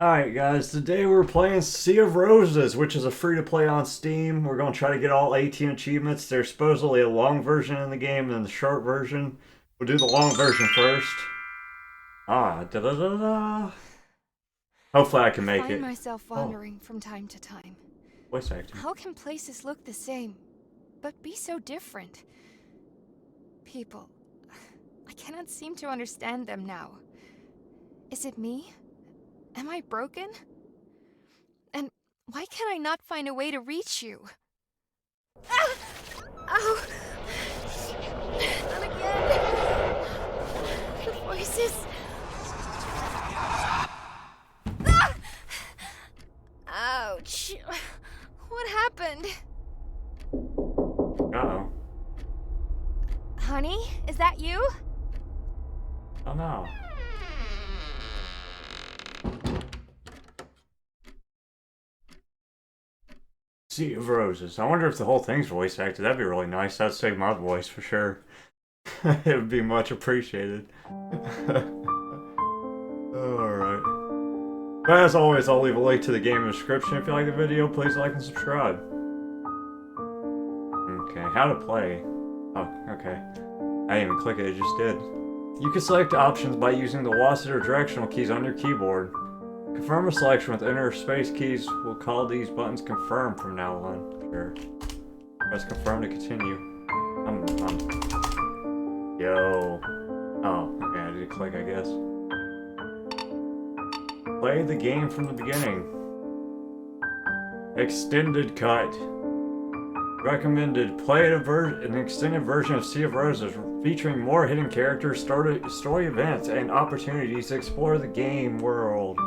Alright guys, today we're playing Sea of Roses, which is a free-to-play on Steam. We're going to try to get all 18 achievements. There's supposedly a long version in the game and then the short version. We'll do the long version first. Da-da-da-da. Hopefully I can make find it. myself wondering from time to time. Voice acting. How can places look the same, but be so different? People, I cannot seem to understand them now. Is it me? Am I broken? And why can I not find a way to reach you? Ah! Ow! Not again! The voices... Ah! Ouch! What happened? Uh-oh. Honey, is that you? Oh no. Sea of Roses. I wonder if the whole thing's voice acted. That'd be really nice. That'd save my voice for sure. It would be much appreciated. Alright. But as always, I'll leave a link to the game in the description. If you like the video, please like and subscribe. Okay, how to play. Oh, okay. I didn't even click it, it just did. You can select options by using the WASD or directional keys on your keyboard. Confirm a selection with enter space keys. We'll call these buttons confirm from now on. Sure. Press confirm to continue. Yo. Oh, okay, I did click, I guess. Play the game from the beginning. Extended cut. Recommended. Play an extended version of Sea of Roses featuring more hidden characters, story events, and opportunities to explore the game world.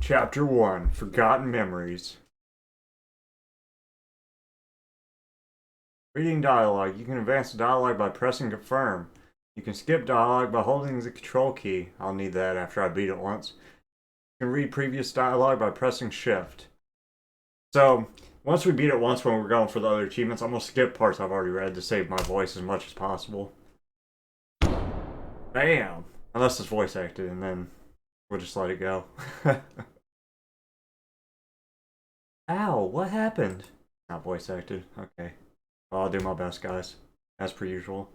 Chapter 1. Forgotten Memories. Reading dialogue. You can advance the dialogue by pressing confirm. You can skip dialogue by holding the control key. I'll need that after I beat it once. You can read previous dialogue by pressing shift. So, once we beat it once when we're going for the other achievements, I'm going to skip parts I've already read to save my voice as much as possible. Bam! Unless it's voice acted, and then we'll just let it go. Ow, what happened? Not voice acted. Okay. Well, I'll do my best, guys. As per usual.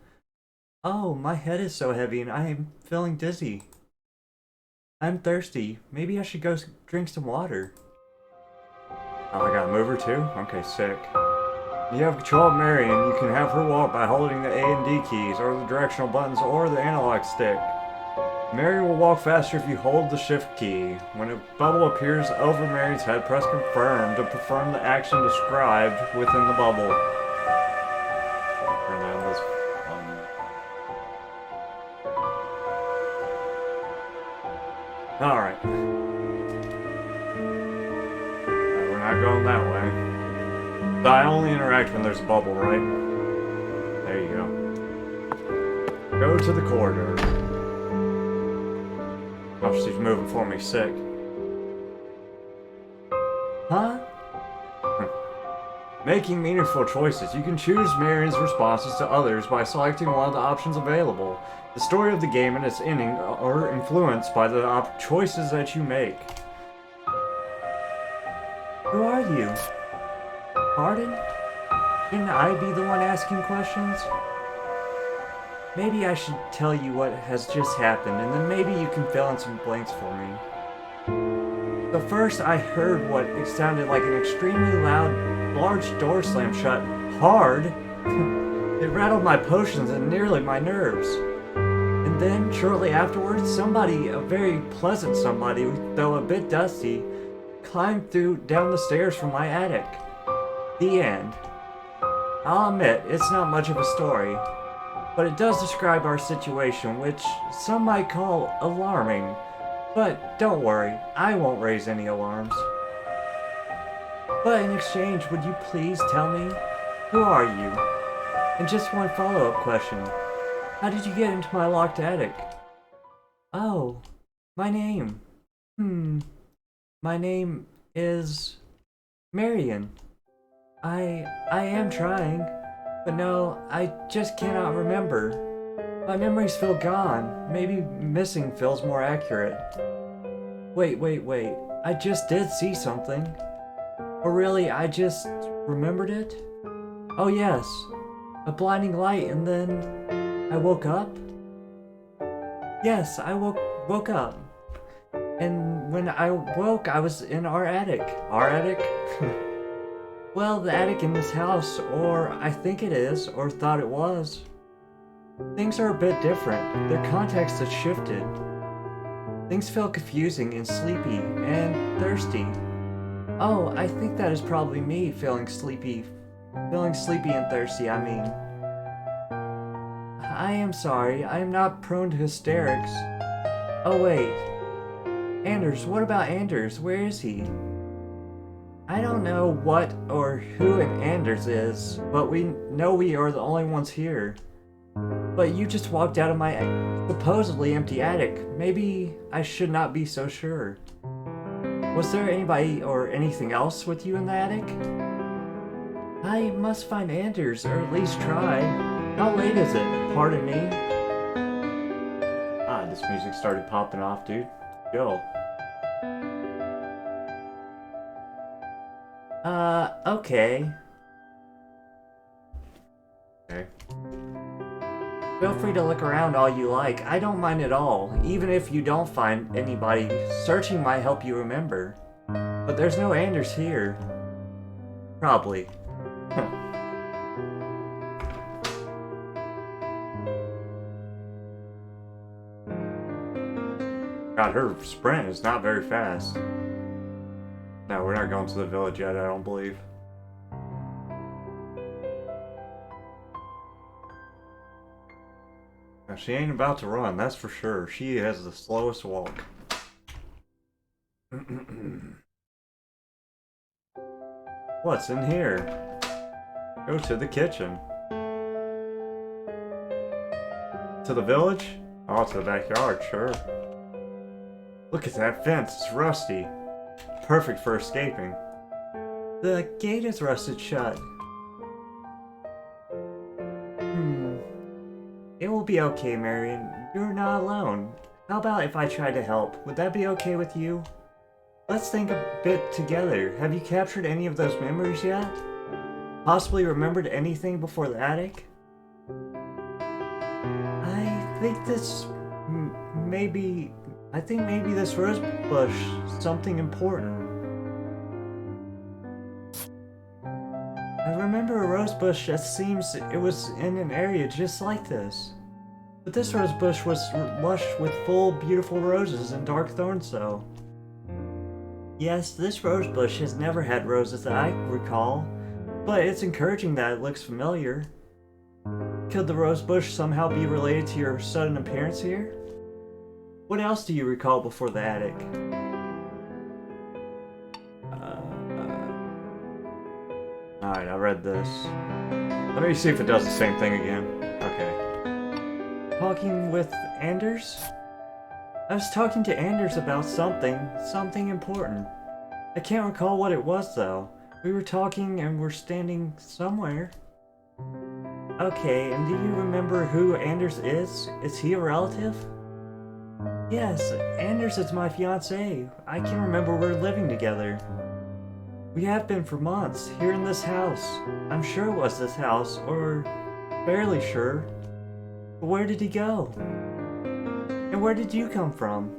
Oh, my head is so heavy and I am feeling dizzy. I'm thirsty. Maybe I should go drink some water. Oh, I gotta move her too? Okay, sick. You have control of Marion. You can have her walk by holding the A and D keys, or the directional buttons, or the analog stick. Marion will walk faster if you hold the shift key. When a bubble appears over Marion's head, press confirm to perform the action described within the bubble. And then this Alright. We're not going that way. So I only interact when there's a bubble, right? There you go. Go to the corridor. Oh, she's moving for me, sick. Huh? Making meaningful choices. You can choose Marion's responses to others by selecting one of the options available. The story of the game and its ending are influenced by the choices that you make. Who are you? Pardon? Shouldn't I be the one asking questions? Maybe I should tell you what has just happened, and then maybe you can fill in some blanks for me. So first I heard what sounded like an extremely loud, large door slam shut hard. It rattled my potions and nearly my nerves. And then, shortly afterwards, somebody, a very pleasant somebody, though a bit dusty, climbed down the stairs from my attic. The end. I'll admit, it's not much of a story, but it does describe our situation, which some might call alarming. But don't worry, I won't raise any alarms. But in exchange, would you please tell me, who are you? And just one follow-up question. How did you get into my locked attic? Oh, my name. My name is Marion. I am trying, but no, I just cannot remember. My memories feel gone. Maybe missing feels more accurate. Wait. I just did see something. Or really, I just remembered it? Oh yes, a blinding light, and then I woke up? Yes, I woke up. And when I woke, I was in our attic. Our attic? Well, the attic in this house, or I think it is, or thought it was. Things are a bit different. Their context has shifted. Things feel confusing and sleepy and thirsty. Oh, I think that is probably me feeling sleepy. Feeling sleepy and thirsty, I mean. I am sorry, I am not prone to hysterics. Oh wait. Anders, what about Anders? Where is he? I don't know what or who an Anders is, but we know we are the only ones here. But you just walked out of my supposedly empty attic. Maybe I should not be so sure. Was there anybody or anything else with you in the attic? I must find Anders, or at least try. How late is it? Pardon me? Ah, this music started popping off, dude. Chill. Okay. Okay. Feel free to look around all you like. I don't mind at all. Even if you don't find anybody, searching might help you remember. But there's no Anders here. Probably. God, her sprint is not very fast. No, we're not going to the village yet, I don't believe. Now, she ain't about to run, that's for sure. She has the slowest walk. What's in here? Go to the kitchen. To the village? Oh, to the backyard, sure. Look at that fence, it's rusty. Perfect for escaping. The gate is rusted shut. It will be okay, Marion. You're not alone. How about if I try to help? Would that be okay with you? Let's think a bit together. Have you captured any of those memories yet? Possibly remembered anything before the attic? I think maybe this rose bush, something important. I remember a rose bush that seems it was in an area just like this. But this rose bush was lush with full, beautiful roses and dark thorns though. Yes, this rose bush has never had roses that I recall, but it's encouraging that it looks familiar. Could the rose bush somehow be related to your sudden appearance here? What else do you recall before the attic? Alright, I read this. Let me see if it does the same thing again. Okay. Talking with Anders? I was talking to Anders about something important. I can't recall what it was though. We were talking and we're standing somewhere. Okay, and do you remember who Anders is? Is he a relative? Yes, Anders is my fiancé. I can remember we're living together. We have been for months, here in this house. I'm sure it was this house, or fairly sure. But where did he go? And where did you come from?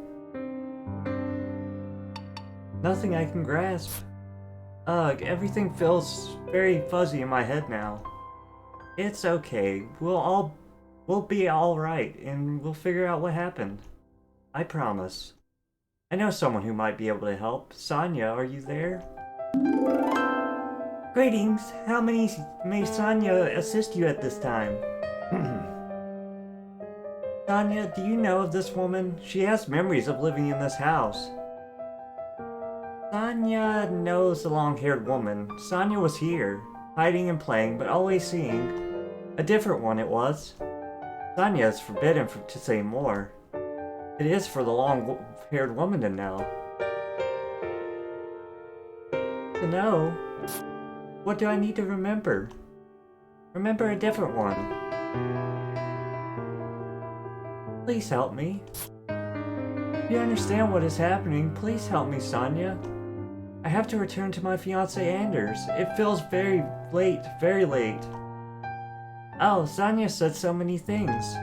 Nothing I can grasp. Ugh, everything feels very fuzzy in my head now. It's okay. We'll be alright, and we'll figure out what happened. I promise. I know someone who might be able to help. Sonia, are you there? Greetings. How may Sonia assist you at this time? Sonia, do you know of this woman? She has memories of living in this house. Sonia knows the long-haired woman. Sonia was here, hiding and playing, but always seeing. A different one it was. Sonia is forbidden to say more. It is for the long-haired woman to know. To know? What do I need to remember? Remember a different one. Please help me. If you understand what is happening, please help me, Sonia. I have to return to my fiancé Anders. It feels very late, very late. Oh, Sonia said so many things.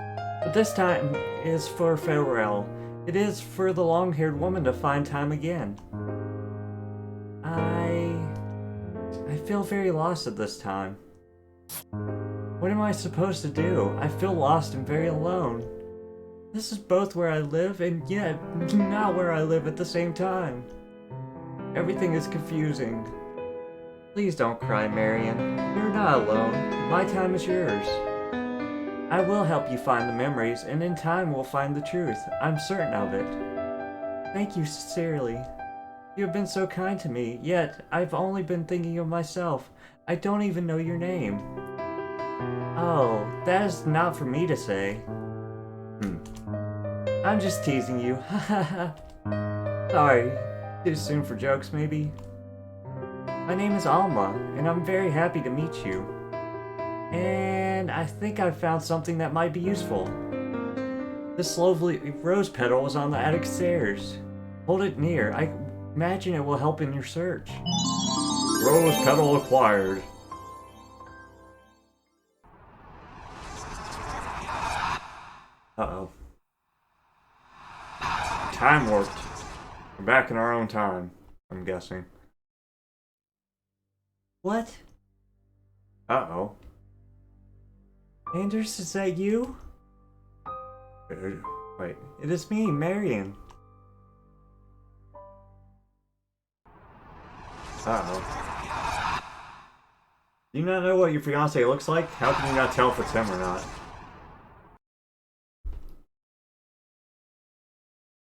But this time is for farewell. It is for the long-haired woman to find time again. I feel very lost at this time. What am I supposed to do? I feel lost and very alone. This is both where I live and yet not where I live at the same time. Everything is confusing. Please don't cry, Marion. You're not alone. My time is yours. I will help you find the memories, and in time we'll find the truth. I'm certain of it. Thank you sincerely. You have been so kind to me, yet I've only been thinking of myself. I don't even know your name. Oh, that is not for me to say. I'm just teasing you. Sorry. Too soon for jokes, maybe? My name is Alma, and I'm very happy to meet you. And I think I've found something that might be useful. This lovely rose petal is on the attic stairs. Hold it near. I imagine it will help in your search. Rose petal acquired. Uh-oh. Time warped. We're back in our own time, I'm guessing. What? Uh-oh. Anders, is that you? Wait, it is me, Marion. Uh-oh. Do you not know what your fiancé looks like? How can you not tell if it's him or not?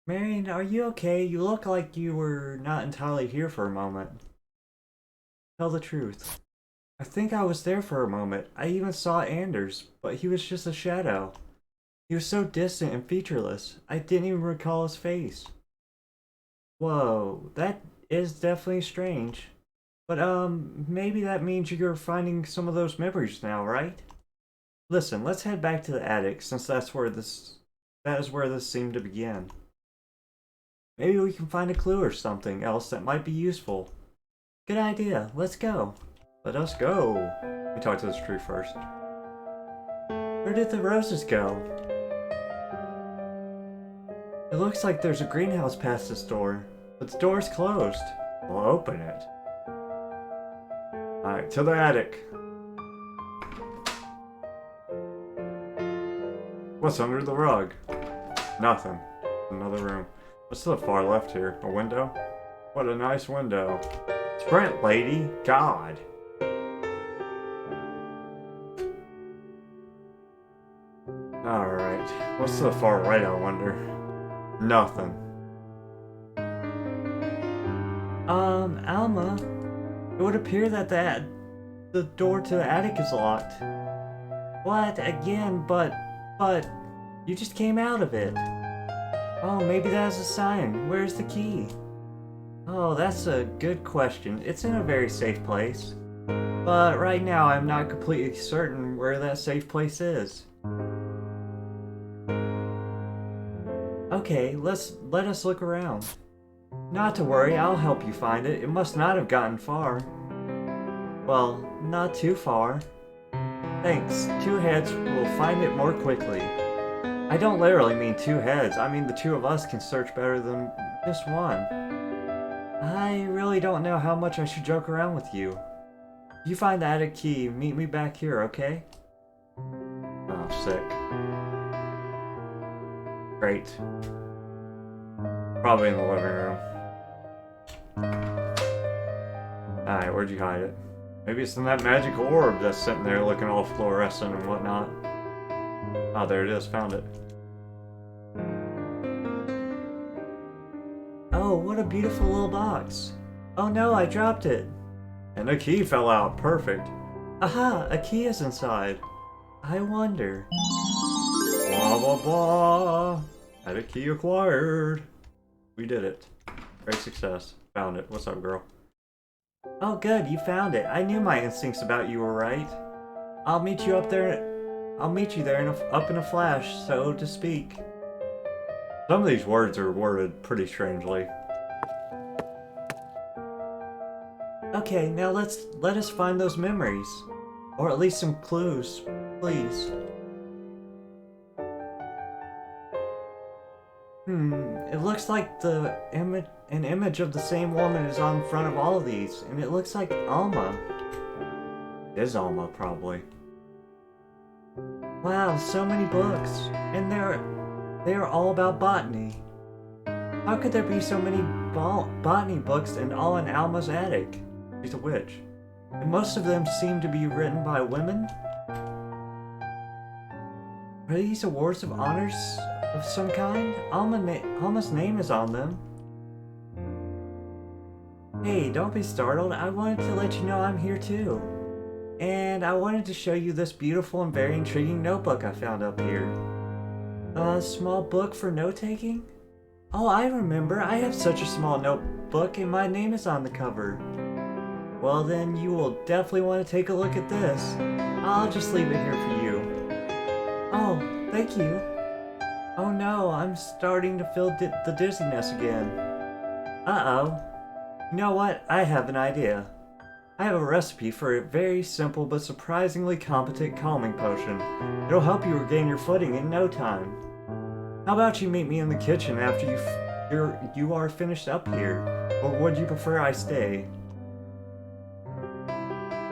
Marion, are you okay? You look like you were not entirely here for a moment. Tell the truth. I think I was there for a moment. I even saw Anders, but he was just a shadow. He was so distant and featureless, I didn't even recall his face. Whoa, that is definitely strange. But maybe that means you're finding some of those memories now, right? Listen, let's head back to the attic, since that is where this seemed to begin. Maybe we can find a clue or something else that might be useful. Good idea. Let's go. Let us go. Let me talk to this tree first. Where did the roses go? It looks like there's a greenhouse past this door, but the door's closed. We'll open it. Alright, to the attic. What's under the rug? Nothing. Another room. What's to the far left here? A window? What a nice window. Sprint, lady! God! Alright. What's to the far right, I wonder? Nothing. Alma? It would appear that the door to the attic is locked. What? Again? But... You just came out of it. Oh, maybe that's a sign. Where's the key? Oh, that's a good question. It's in a very safe place. But right now, I'm not completely certain where that safe place is. Okay, let us look around. Not to worry, I'll help you find it. It must not have gotten far. Well, not too far. Thanks. 2 heads will find it more quickly. I don't literally mean 2 heads. I mean the 2 of us can search better than just one. I really don't know how much I should joke around with you. If you find the attic key, meet me back here, okay? Oh, sick. Great. Probably in the living room. Alright, where'd you hide it? Maybe it's in that magical orb that's sitting there looking all fluorescent and whatnot. Oh, there it is. Found it. Oh, what a beautiful little box. Oh no, I dropped it. And a key fell out. Perfect. Aha, a key is inside. I wonder. Blah, blah, blah. Had a key acquired. We did it. Great success. Found it. What's up, girl? Oh, good. You found it. I knew my instincts about you were right. I'll meet you up there. I'll meet you there up in a flash, so to speak. Some of these words are worded pretty strangely. Okay, now let us find those memories. Or at least some clues, please. It looks like an image of the same woman is on front of all of these, and it looks like Alma. It is Alma, probably. Wow, so many books, and they're all about botany. How could there be so many botany books and all in Alma's attic? She's a witch. And most of them seem to be written by women? Are these awards of honors of some kind? Alma's name is on them. Hey, don't be startled. I wanted to let you know I'm here too. And I wanted to show you this beautiful and very intriguing notebook I found up here. A small book for note-taking? Oh, I remember. I have such a small notebook and my name is on the cover. Well then, you will definitely want to take a look at this. I'll just leave it here for you. Oh, thank you. Oh no, I'm starting to feel the dizziness again. Uh-oh. You know what? I have an idea. I have a recipe for a very simple but surprisingly competent calming potion. It'll help you regain your footing in no time. How about you meet me in the kitchen after you are finished up here? Or would you prefer I stay?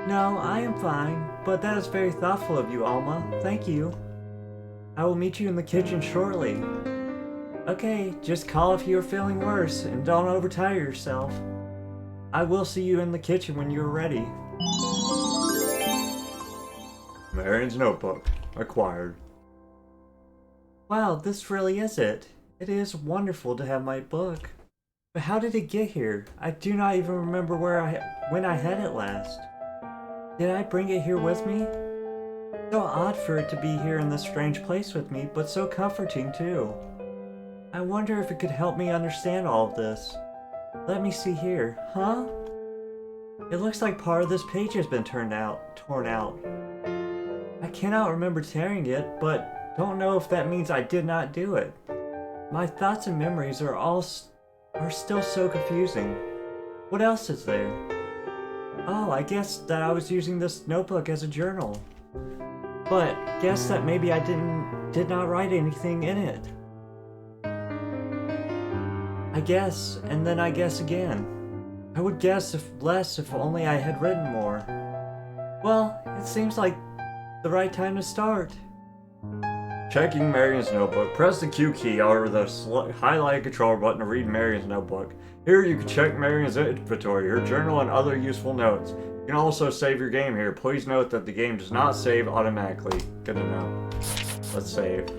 No, I am fine, but that is very thoughtful of you, Alma. Thank you. I will meet you in the kitchen shortly. Okay, just call if you are feeling worse, and don't overtire yourself. I will see you in the kitchen when you are ready. Marion's notebook. Acquired. Wow, this really is it. It is wonderful to have my book. But how did it get here? I do not even remember when I had it last. Did I bring it here with me? So odd for it to be here in this strange place with me, but so comforting too. I wonder if it could help me understand all of this. Let me see here. Huh? It looks like part of this page has been torn out. I cannot remember tearing it, but don't know if that means I did not do it. My thoughts and memories are still so confusing. What else is there? Oh, I guess that I was using this notebook as a journal. But guess that maybe I did not write anything in it. I guess, and then I guess again. I would guess if only I had written more. Well, it seems like the right time to start. Checking Marion's notebook. Press the Q key over the highlighted controller button to read Marion's notebook. Here you can check Marion's inventory, her journal, and other useful notes. You can also save your game here. Please note that the game does not save automatically. Good to know. Let's save.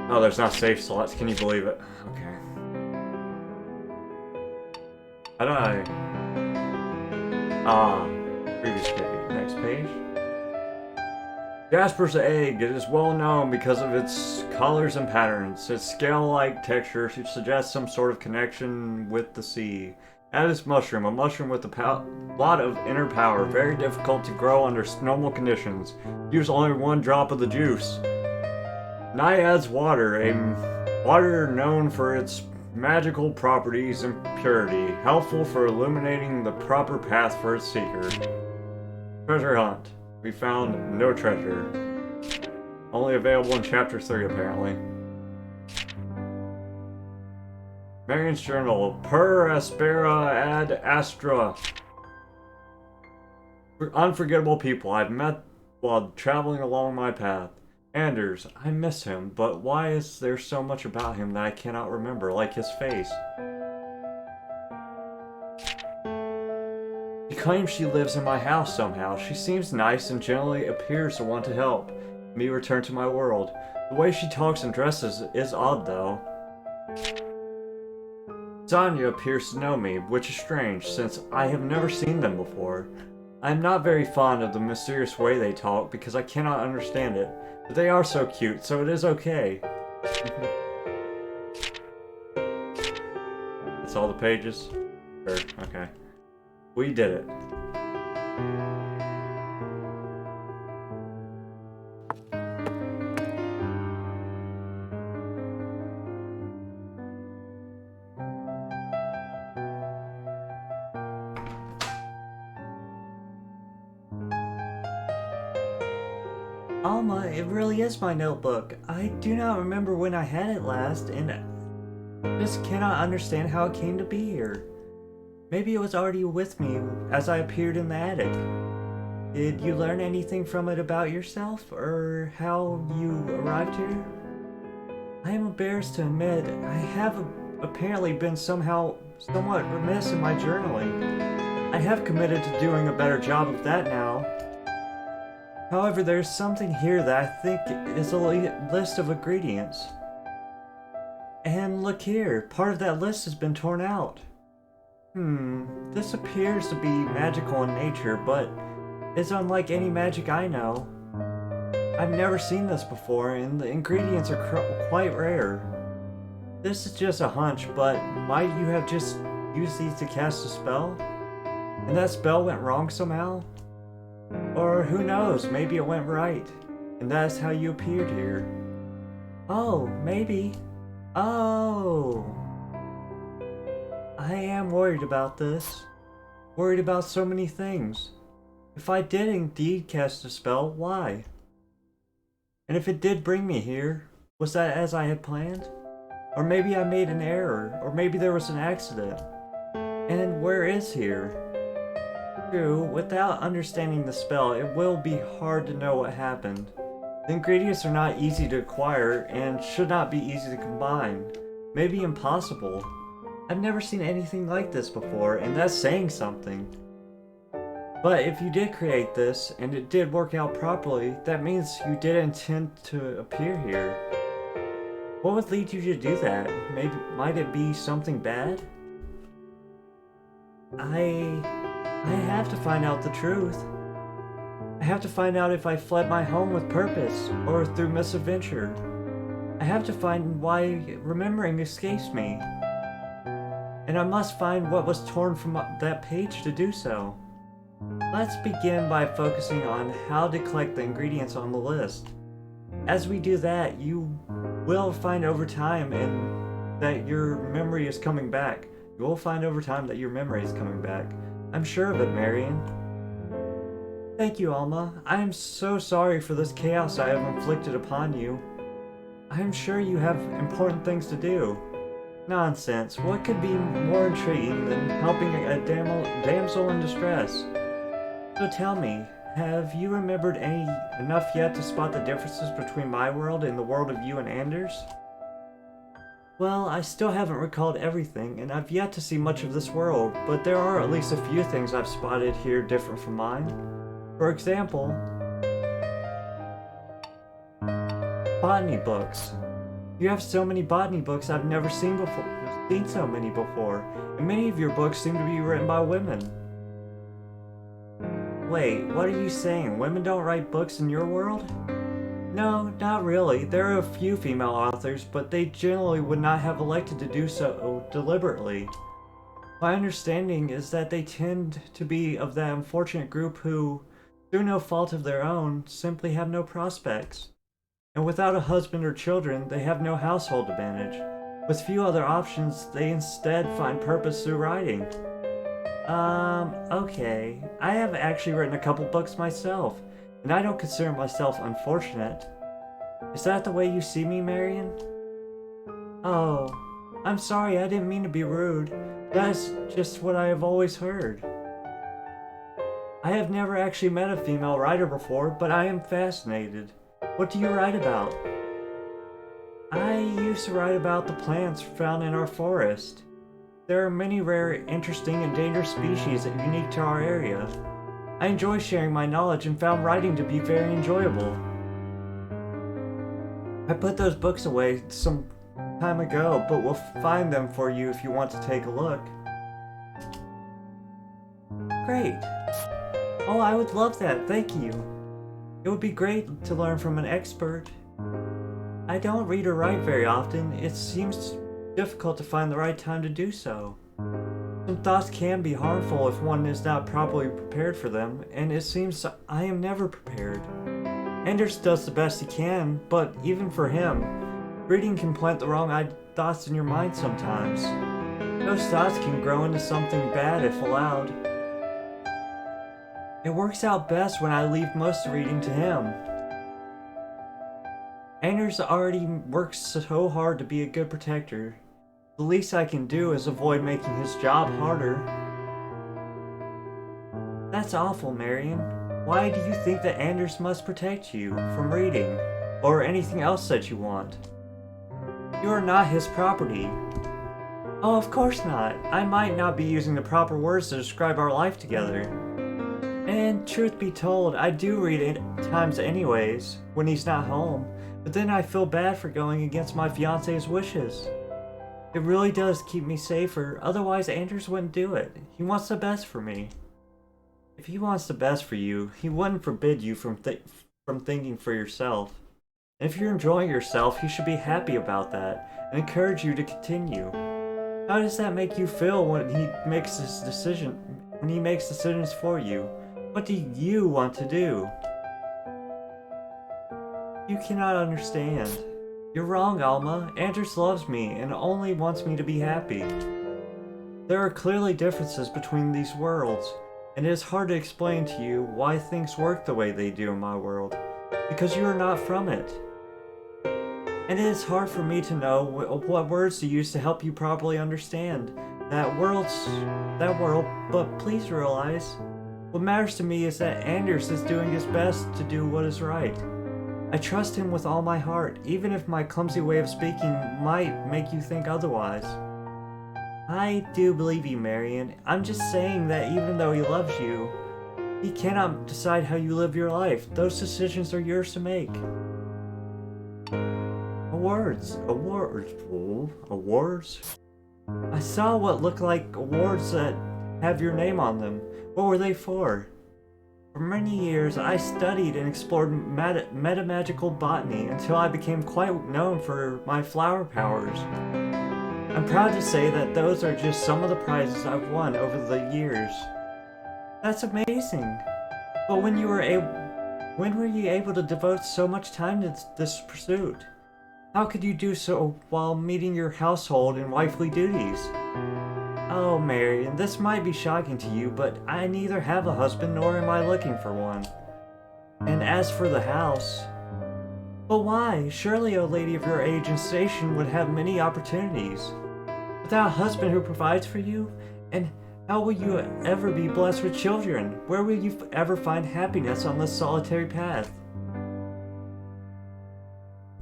Oh, there's not save slots. Can you believe it? Okay. How do I... previous page. Next page. Jasper's egg is well known because of its colors and patterns. Its scale-like texture suggests some sort of connection with the sea. Add this mushroom, a mushroom with a lot of inner power, very difficult to grow under normal conditions. Use only 1 drop of the juice. Naiad's water, a water known for its magical properties and purity, helpful for illuminating the proper path for its seeker. Treasure hunt. We found no treasure. Only available in chapter 3 apparently. Marion's journal. Per Aspera Ad Astra. Unforgettable people I've met while traveling along my path. Anders, I miss him, but why is there so much about him that I cannot remember, like his face? She claims she lives in my house somehow. She seems nice and generally appears to want to help me return to my world. The way she talks and dresses is odd, though. Sonia appears to know me, which is strange, since I have never seen them before. I am not very fond of the mysterious way they talk because I cannot understand it, but they are so cute, so it is okay. That's all the pages? Sure, okay. We did it. Alma, it really is my notebook. I do not remember when I had it last, and just cannot understand how it came to be here. Maybe it was already with me as I appeared in the attic. Did you learn anything from it about yourself, or how you arrived here? I am embarrassed to admit, I have apparently been somewhat remiss in my journaling. I have committed to doing a better job of that now. However, there's something here that I think is a list of ingredients. And look here, part of that list has been torn out. This appears to be magical in nature, but it's unlike any magic I know. I've never seen this before, and the ingredients are quite rare. This is just a hunch, but might you have just used these to cast a spell? And that spell went wrong somehow? Or who knows, maybe it went right, and that's how you appeared here. Oh, maybe. Oh. I am worried about this. Worried about so many things. If I did indeed cast a spell, why? And if it did bring me here, was that as I had planned? Or maybe I made an error, or maybe there was an accident. And where is here? True, without understanding the spell, it will be hard to know what happened. The ingredients are not easy to acquire, and should not be easy to combine. Maybe impossible. I've never seen anything like this before, and that's saying something. But if you did create this, and it did work out properly, that means you did intend to appear here. What would lead you to do that? Might it be something bad? I have to find out the truth. I have to find out if I fled my home with purpose, or through misadventure. I have to find why remembering escapes me. And I must find what was torn from that page to do so. Let's begin by focusing on how to collect the ingredients on the list. As we do that, you will find over time that your memory is coming back. You will find over time that your memory is coming back. I'm sure of it, Marion. Thank you, Alma. I am so sorry for this chaos I have inflicted upon you. I am sure you have important things to do. Nonsense. What could be more intriguing than helping a damsel in distress? So tell me, have you remembered enough yet to spot the differences between my world and the world of you and Anders? Well, I still haven't recalled everything, and I've yet to see much of this world, but there are at least a few things I've spotted here different from mine. For example, botany books. You have so many botany books I've never seen so many before, and many of your books seem to be written by women. Wait, what are you saying? Women don't write books in your world? No, not really. There are a few female authors, but they generally would not have elected to do so deliberately. My understanding is that they tend to be of that unfortunate group who, through no fault of their own, simply have no prospects. And without a husband or children, they have no household to manage. With few other options, they instead find purpose through writing. Okay. I have actually written a couple books myself, and I don't consider myself unfortunate. Is that the way you see me, Marion? Oh, I'm sorry, I didn't mean to be rude. That's just what I have always heard. I have never actually met a female writer before, but I am fascinated. What do you write about? I used to write about the plants found in our forest. There are many rare, interesting, and dangerous species unique to our area. I enjoy sharing my knowledge and found writing to be very enjoyable. I put those books away some time ago, but we'll find them for you if you want to take a look. Great. Oh, I would love that, thank you. It would be great to learn from an expert. I don't read or write very often. It seems difficult to find the right time to do so. Some thoughts can be harmful if one is not properly prepared for them, and it seems I am never prepared. Anders does the best he can, but even for him, reading can plant the wrong thoughts in your mind sometimes. Those thoughts can grow into something bad if allowed. It works out best when I leave most of the reading to him. Anders already works so hard to be a good protector. The least I can do is avoid making his job harder. That's awful, Marion. Why do you think that Anders must protect you from reading, or anything else that you want? You are not his property. Oh, of course not. I might not be using the proper words to describe our life together. And truth be told, I do read it at times anyways, when he's not home, but then I feel bad for going against my fiance's wishes. It really does keep me safer, otherwise Anders wouldn't do it. He wants the best for me. If he wants the best for you, he wouldn't forbid you from thinking for yourself. And if you're enjoying yourself, he should be happy about that, and encourage you to continue. How does that make you feel when he makes decisions for you? What do you want to do? You cannot understand. You're wrong, Alma. Anders loves me and only wants me to be happy. There are clearly differences between these worlds, and it is hard to explain to you why things work the way they do in my world, because you are not from it. And it is hard for me to know what words to use to help you properly understand that world, but please realize, what matters to me is that Anders is doing his best to do what is right. I trust him with all my heart, even if my clumsy way of speaking might make you think otherwise. I do believe you, Marion. I'm just saying that even though he loves you, he cannot decide how you live your life. Those decisions are yours to make. Awards. I saw what looked like awards that have your name on them. What were they for? For many years, I studied and explored metamagical botany until I became quite known for my flower powers. I'm proud to say that those are just some of the prizes I've won over the years. That's amazing! But when were you able to devote so much time to this pursuit? How could you do so while meeting your household and wifely duties? Oh, Marion, this might be shocking to you, but I neither have a husband nor am I looking for one. And as for the house... But why? Surely a lady of your age and station would have many opportunities. Without a husband who provides for you? And how will you ever be blessed with children? Where will you ever find happiness on this solitary path?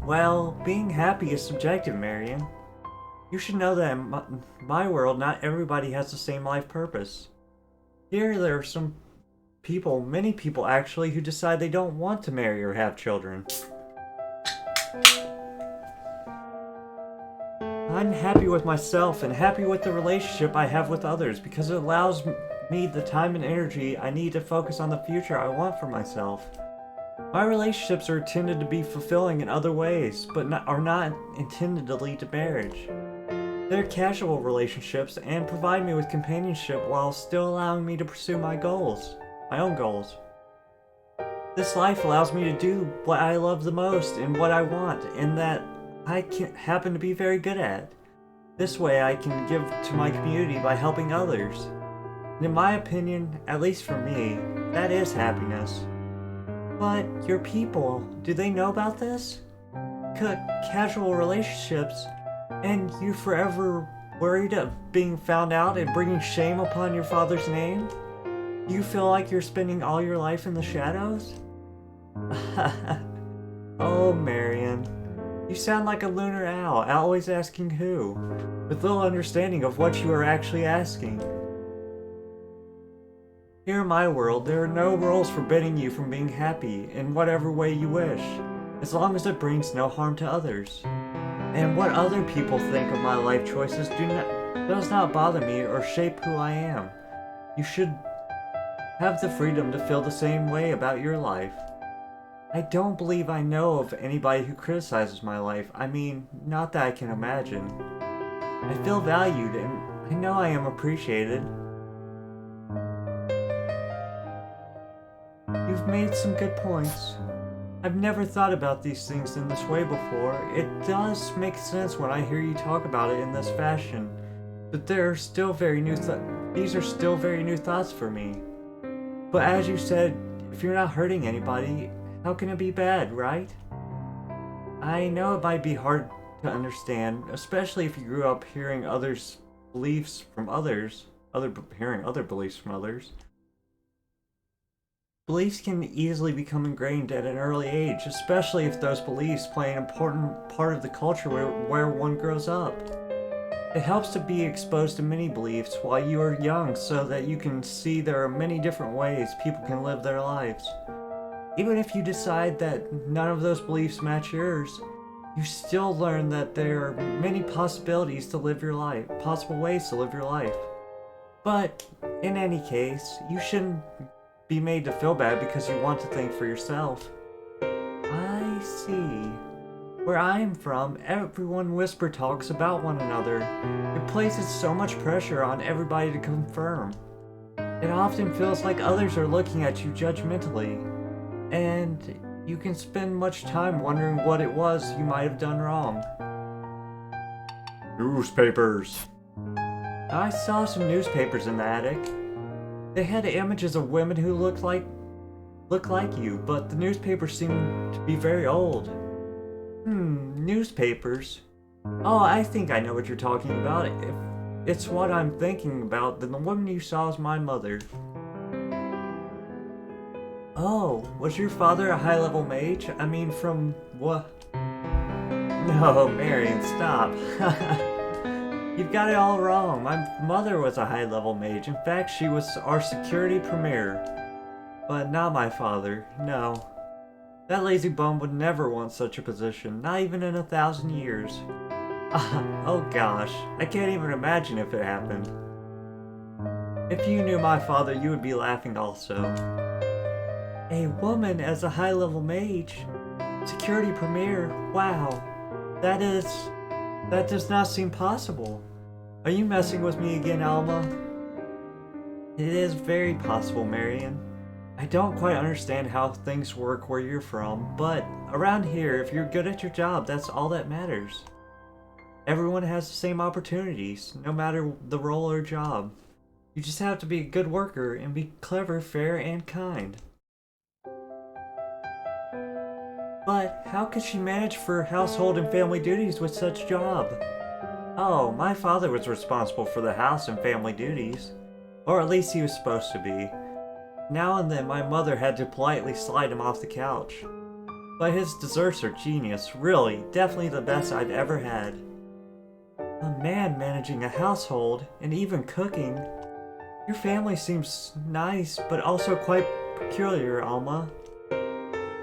Well, being happy is subjective, Marion. You should know that in my world, not everybody has the same life purpose. Here, there are some people, many people actually, who decide they don't want to marry or have children. I'm happy with myself and happy with the relationship I have with others because it allows me the time and energy I need to focus on the future I want for myself. My relationships are intended to be fulfilling in other ways, but are not intended to lead to marriage. They're casual relationships and provide me with companionship while still allowing me to pursue my own goals. This life allows me to do what I love the most and what I want, and that I happen to be very good at. This way I can give to my community by helping others. And in my opinion, at least for me, that is happiness. But your people, do they know about this? Casual relationships, and you forever worried of being found out and bringing shame upon your father's name? Do you feel like you're spending all your life in the shadows? Oh, Marion. You sound like a lunar owl, always asking who, with little understanding of what you are actually asking. Here in my world, there are no rules forbidding you from being happy in whatever way you wish, as long as it brings no harm to others. And what other people think of my life choices does not bother me or shape who I am. You should have the freedom to feel the same way about your life. I don't believe I know of anybody who criticizes my life. I mean, not that I can imagine. I feel valued and I know I am appreciated. You've made some good points. I've never thought about these things in this way before. It does make sense when I hear you talk about it in this fashion, but these are still very new thoughts for me. But as you said, if you're not hurting anybody, how can it be bad, right? I know it might be hard to understand, especially if you grew up hearing others' beliefs from others, hearing other beliefs from others. Beliefs can easily become ingrained at an early age, especially if those beliefs play an important part of the culture where one grows up. It helps to be exposed to many beliefs while you are young so that you can see there are many different ways people can live their lives. Even if you decide that none of those beliefs match yours, you still learn that there are many possibilities to live your life, possible ways to live your life. But in any case, you shouldn't be made to feel bad because you want to think for yourself. I see. Where I am from, everyone whisper talks about one another. It places so much pressure on everybody to confirm. It often feels like others are looking at you judgmentally, and you can spend much time wondering what it was you might have done wrong. Newspapers. I saw some newspapers in the attic. They had images of women who looked like you, but the newspapers seemed to be very old. Newspapers? Oh, I think I know what you're talking about. If it's what I'm thinking about, then the woman you saw is my mother. Oh, was your father a high-level mage? I mean, from what? No, Marion, stop. You've got it all wrong. My mother was a high-level mage. In fact, she was our security premier. But not my father, no. That lazy bum would never want such a position, not even in 1,000 years. Oh gosh, I can't even imagine if it happened. If you knew my father, you would be laughing also. A woman as a high-level mage? Security premier? Wow. That does not seem possible. Are you messing with me again, Alma? It is very possible, Marion. I don't quite understand how things work where you're from, but around here, if you're good at your job, that's all that matters. Everyone has the same opportunities, no matter the role or job. You just have to be a good worker and be clever, fair, and kind. But how could she manage for household and family duties with such job? Oh, my father was responsible for the house and family duties. Or at least he was supposed to be. Now and then my mother had to politely slide him off the couch. But his desserts are genius, really, definitely the best I've ever had. A man managing a household, and even cooking. Your family seems nice, but also quite peculiar, Alma.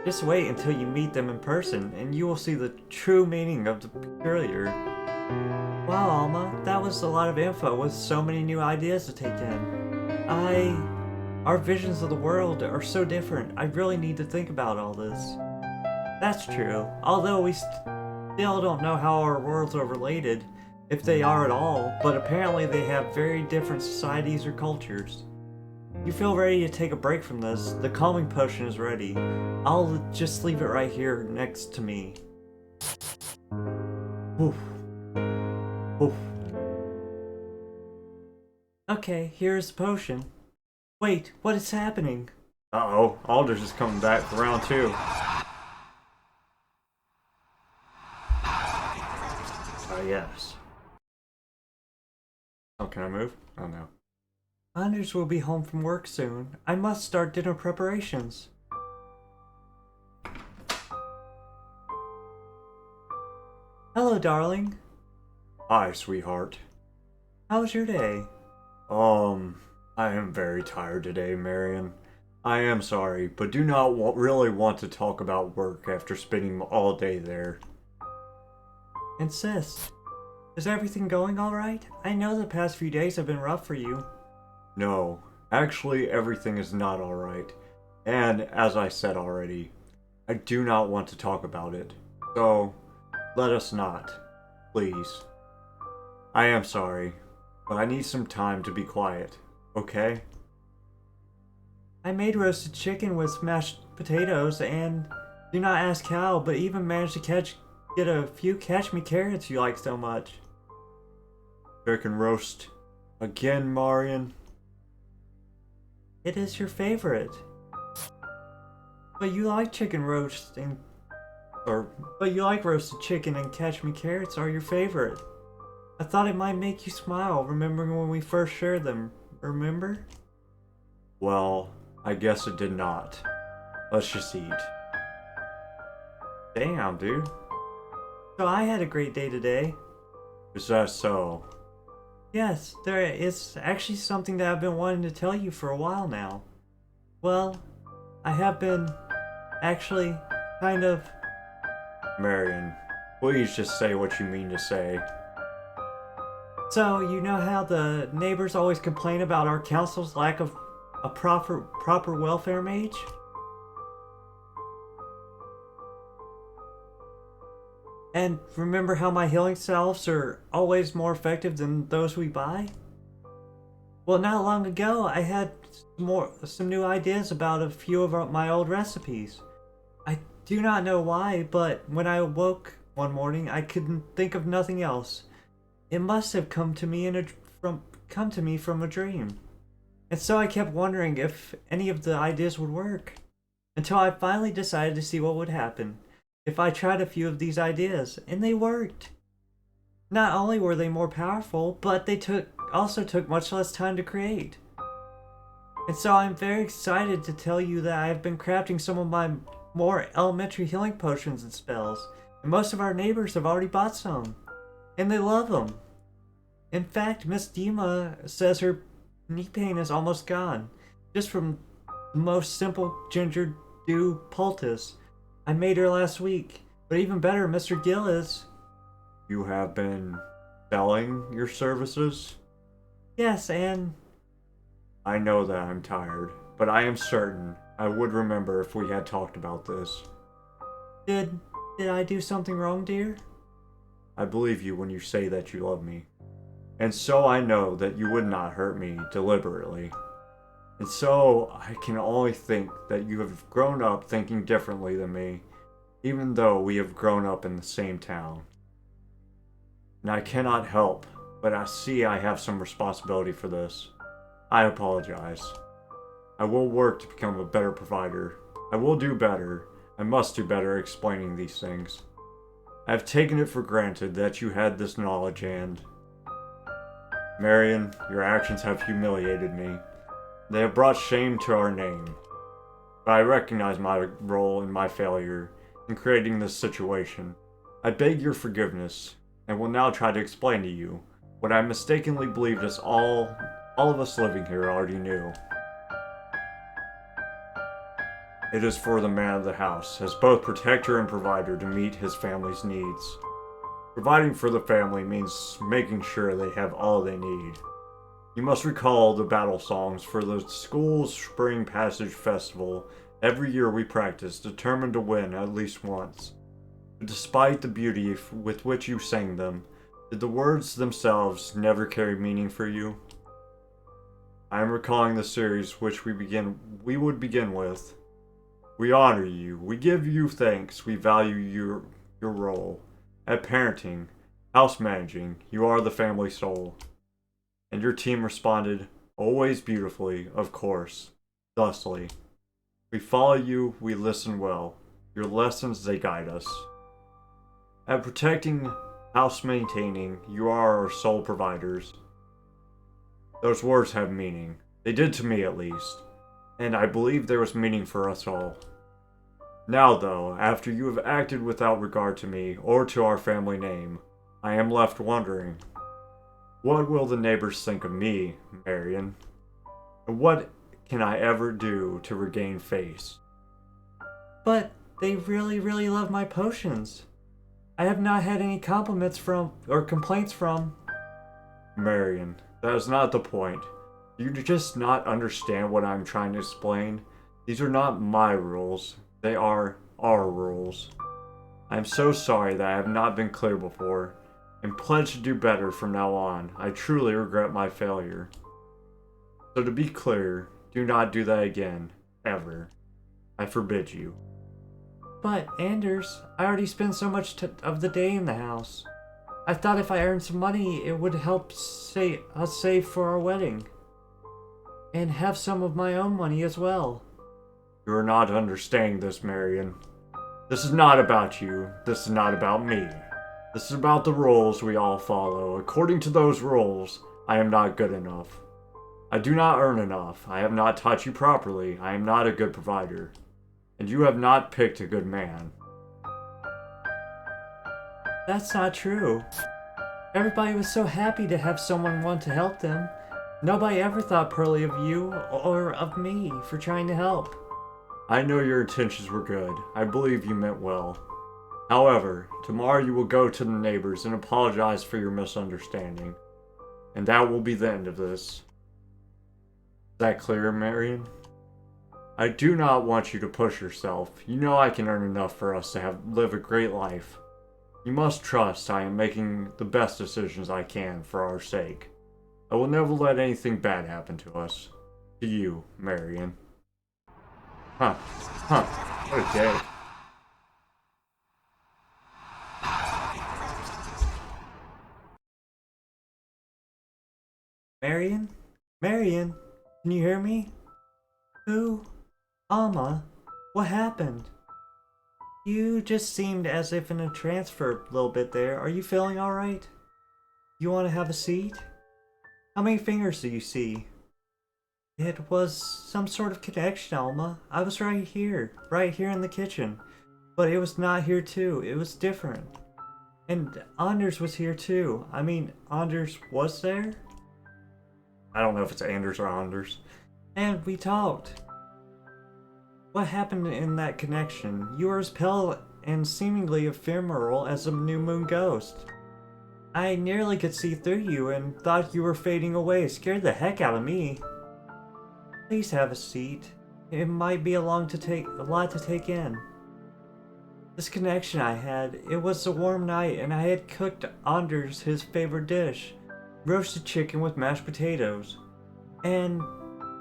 Just wait until you meet them in person, and you will see the true meaning of the peculiar. Wow, Alma, that was a lot of info with so many new ideas to take in. Our visions of the world are so different. I really need to think about all this. That's true. Although we still don't know how our worlds are related, if they are at all, but apparently they have very different societies or cultures. You feel ready to take a break from this? The calming potion is ready. I'll just leave it right here next to me. Oof. Oof. Okay, here's the potion. Wait, what is happening? Uh-oh, Alders is coming back for round 2. Yes. Oh, can I move? Oh, no. Anders will be home from work soon. I must start dinner preparations. Hello, darling. Hi, sweetheart. How was your day? I am very tired today, Marion. I am sorry, but do not really want to talk about work after spending all day there. Insist. Is everything going alright? I know the past few days have been rough for you. No, actually everything is not alright. And, as I said already, I do not want to talk about it. So, let us not. Please. I am sorry, but I need some time to be quiet, okay? I made roasted chicken with mashed potatoes and do not ask how, but even managed to get a few catch-me carrots you like so much. Chicken roast. Again, Marion? It is your favorite. But you like chicken roast and But you like roasted chicken and catch me carrots are your favorite. I thought it might make you smile, remembering when we first shared them, remember? Well, I guess it did not. Let's just eat. Damn, dude. So I had a great day today. Is that so? Yes, there is actually something that I've been wanting to tell you for a while now. Well, I have been actually kind of... Marion, please just say what you mean to say. So, you know how the neighbors always complain about our council's lack of a proper welfare mage? And remember how my healing salves are always more effective than those we buy? Well, not long ago, I had some new ideas about a few of my old recipes. I do not know why, but when I awoke one morning, I couldn't think of nothing else. It must have come to me from a dream. And so I kept wondering if any of the ideas would work, until I finally decided to see what would happen if I tried a few of these ideas, and they worked. Not only were they more powerful, but they also took much less time to create. And so I'm very excited to tell you that I have been crafting some of my more elementary healing potions and spells, and most of our neighbors have already bought some, and they love them. In fact, Miss Dima says her knee pain is almost gone, just from the most simple ginger dew poultice I made her last week. But even better, Mr. Gill is... You have been selling your services? Yes, and... I know that I'm tired, but I am certain I would remember if we had talked about this. Did I do something wrong, dear? I believe you when you say that you love me. And so I know that you would not hurt me deliberately. And so I can only think that you have grown up thinking differently than me, even though we have grown up in the same town. And I cannot help, but I see I have some responsibility for this. I apologize. I will work to become a better provider. I will do better. I must do better explaining these things. I have taken it for granted that you had this knowledge and... Marion, your actions have humiliated me. They have brought shame to our name. But I recognize my role in my failure in creating this situation. I beg your forgiveness, and will now try to explain to you what I mistakenly believed us all of us living here already knew. It is for the man of the house, as both protector and provider, to meet his family's needs. Providing for the family means making sure they have all they need. You must recall the battle songs for the school's Spring Passage Festival. Every year we practice, determined to win at least once. But despite the beauty with which you sang them, did the words themselves never carry meaning for you? I am recalling the series which we would begin with. We honor you, we give you thanks, we value your role. At parenting, house managing, you are the family soul. And your team responded, always beautifully, of course, thusly. We follow you, we listen well. Your lessons, they guide us. At protecting, house maintaining, you are our sole providers. Those words have meaning. They did to me at least. And I believe there was meaning for us all. Now though, after you have acted without regard to me, or to our family name, I am left wondering, what will the neighbors think of me, Marion? And what can I ever do to regain face? But they really love my potions. I have not had any compliments from, or complaints from... Marion, that is not the point. Do you just not understand what I'm trying to explain? These are not my rules. They are our rules. I am so sorry that I have not been clear before, and pledge to do better from now on. I truly regret my failure. So to be clear, do not do that again, ever. I forbid you. But, Anders, I already spent so much of the day in the house. I thought if I earned some money, it would help us save for our wedding. And have some of my own money as well. You are not understanding this, Marion. This is not about you. This is not about me. This is about the rules we all follow. According to those rules, I am not good enough. I do not earn enough. I have not taught you properly. I am not a good provider. And you have not picked a good man. That's not true. Everybody was so happy to have someone want to help them. Nobody ever thought poorly of you or of me for trying to help. I know your intentions were good. I believe you meant well. However, tomorrow you will go to the neighbors and apologize for your misunderstanding. And that will be the end of this. Is that clear, Marion? I do not want you to push yourself. You know I can earn enough for us to live a great life. You must trust I am making the best decisions I can for our sake. I will never let anything bad happen to us. To you, Marion. Huh. What a day. Marion? Marion? Can you hear me? Who? Alma? What happened? You just seemed as if in a trance for a little bit there. Are you feeling alright? You want to have a seat? How many fingers do you see? It was some sort of connection, Alma. I was right here in the kitchen. But it was not here too. It was different. And Anders was here too. I mean, Anders was there? I don't know if it's Anders or Anders. And we talked. What happened in that connection? You were as pale and seemingly ephemeral as a new moon ghost. I nearly could see through you and thought you were fading away. It scared the heck out of me. Please have a seat. It might be a lot to take in. This connection I had, it was a warm night and I had cooked Anders his favorite dish. Roasted chicken with mashed potatoes. And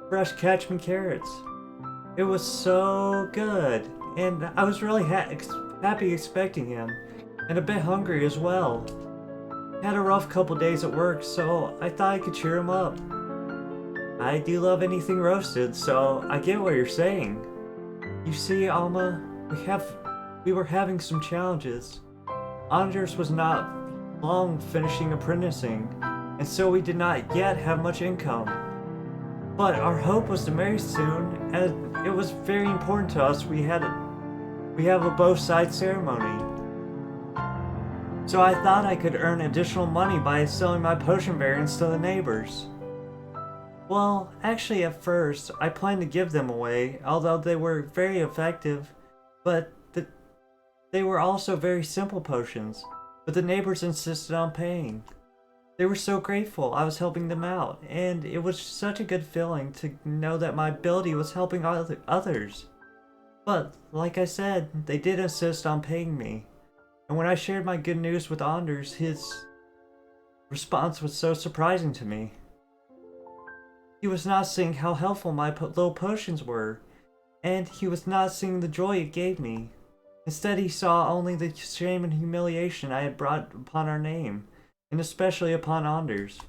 fresh catchman carrots. It was so good. And I was really happy expecting him. And a bit hungry as well. Had a rough couple days at work, so I thought I could cheer him up. I do love anything roasted, so I get what you're saying. You see, Alma, we were having some challenges. Anders was not long finishing apprenticing, and so we did not yet have much income. But our hope was to marry soon, as it was very important to us. We have a both side ceremony. So I thought I could earn additional money by selling my potion variants to the neighbors. Well, actually at first, I planned to give them away, although they were very effective, but they were also very simple potions, but the neighbors insisted on paying. They were so grateful I was helping them out, and it was such a good feeling to know that my ability was helping others. But, like I said, they did insist on paying me. And when I shared my good news with Anders, his response was so surprising to me. He was not seeing how helpful my little potions were, and he was not seeing the joy it gave me. Instead, he saw only the shame and humiliation I had brought upon our name, and especially upon Anders.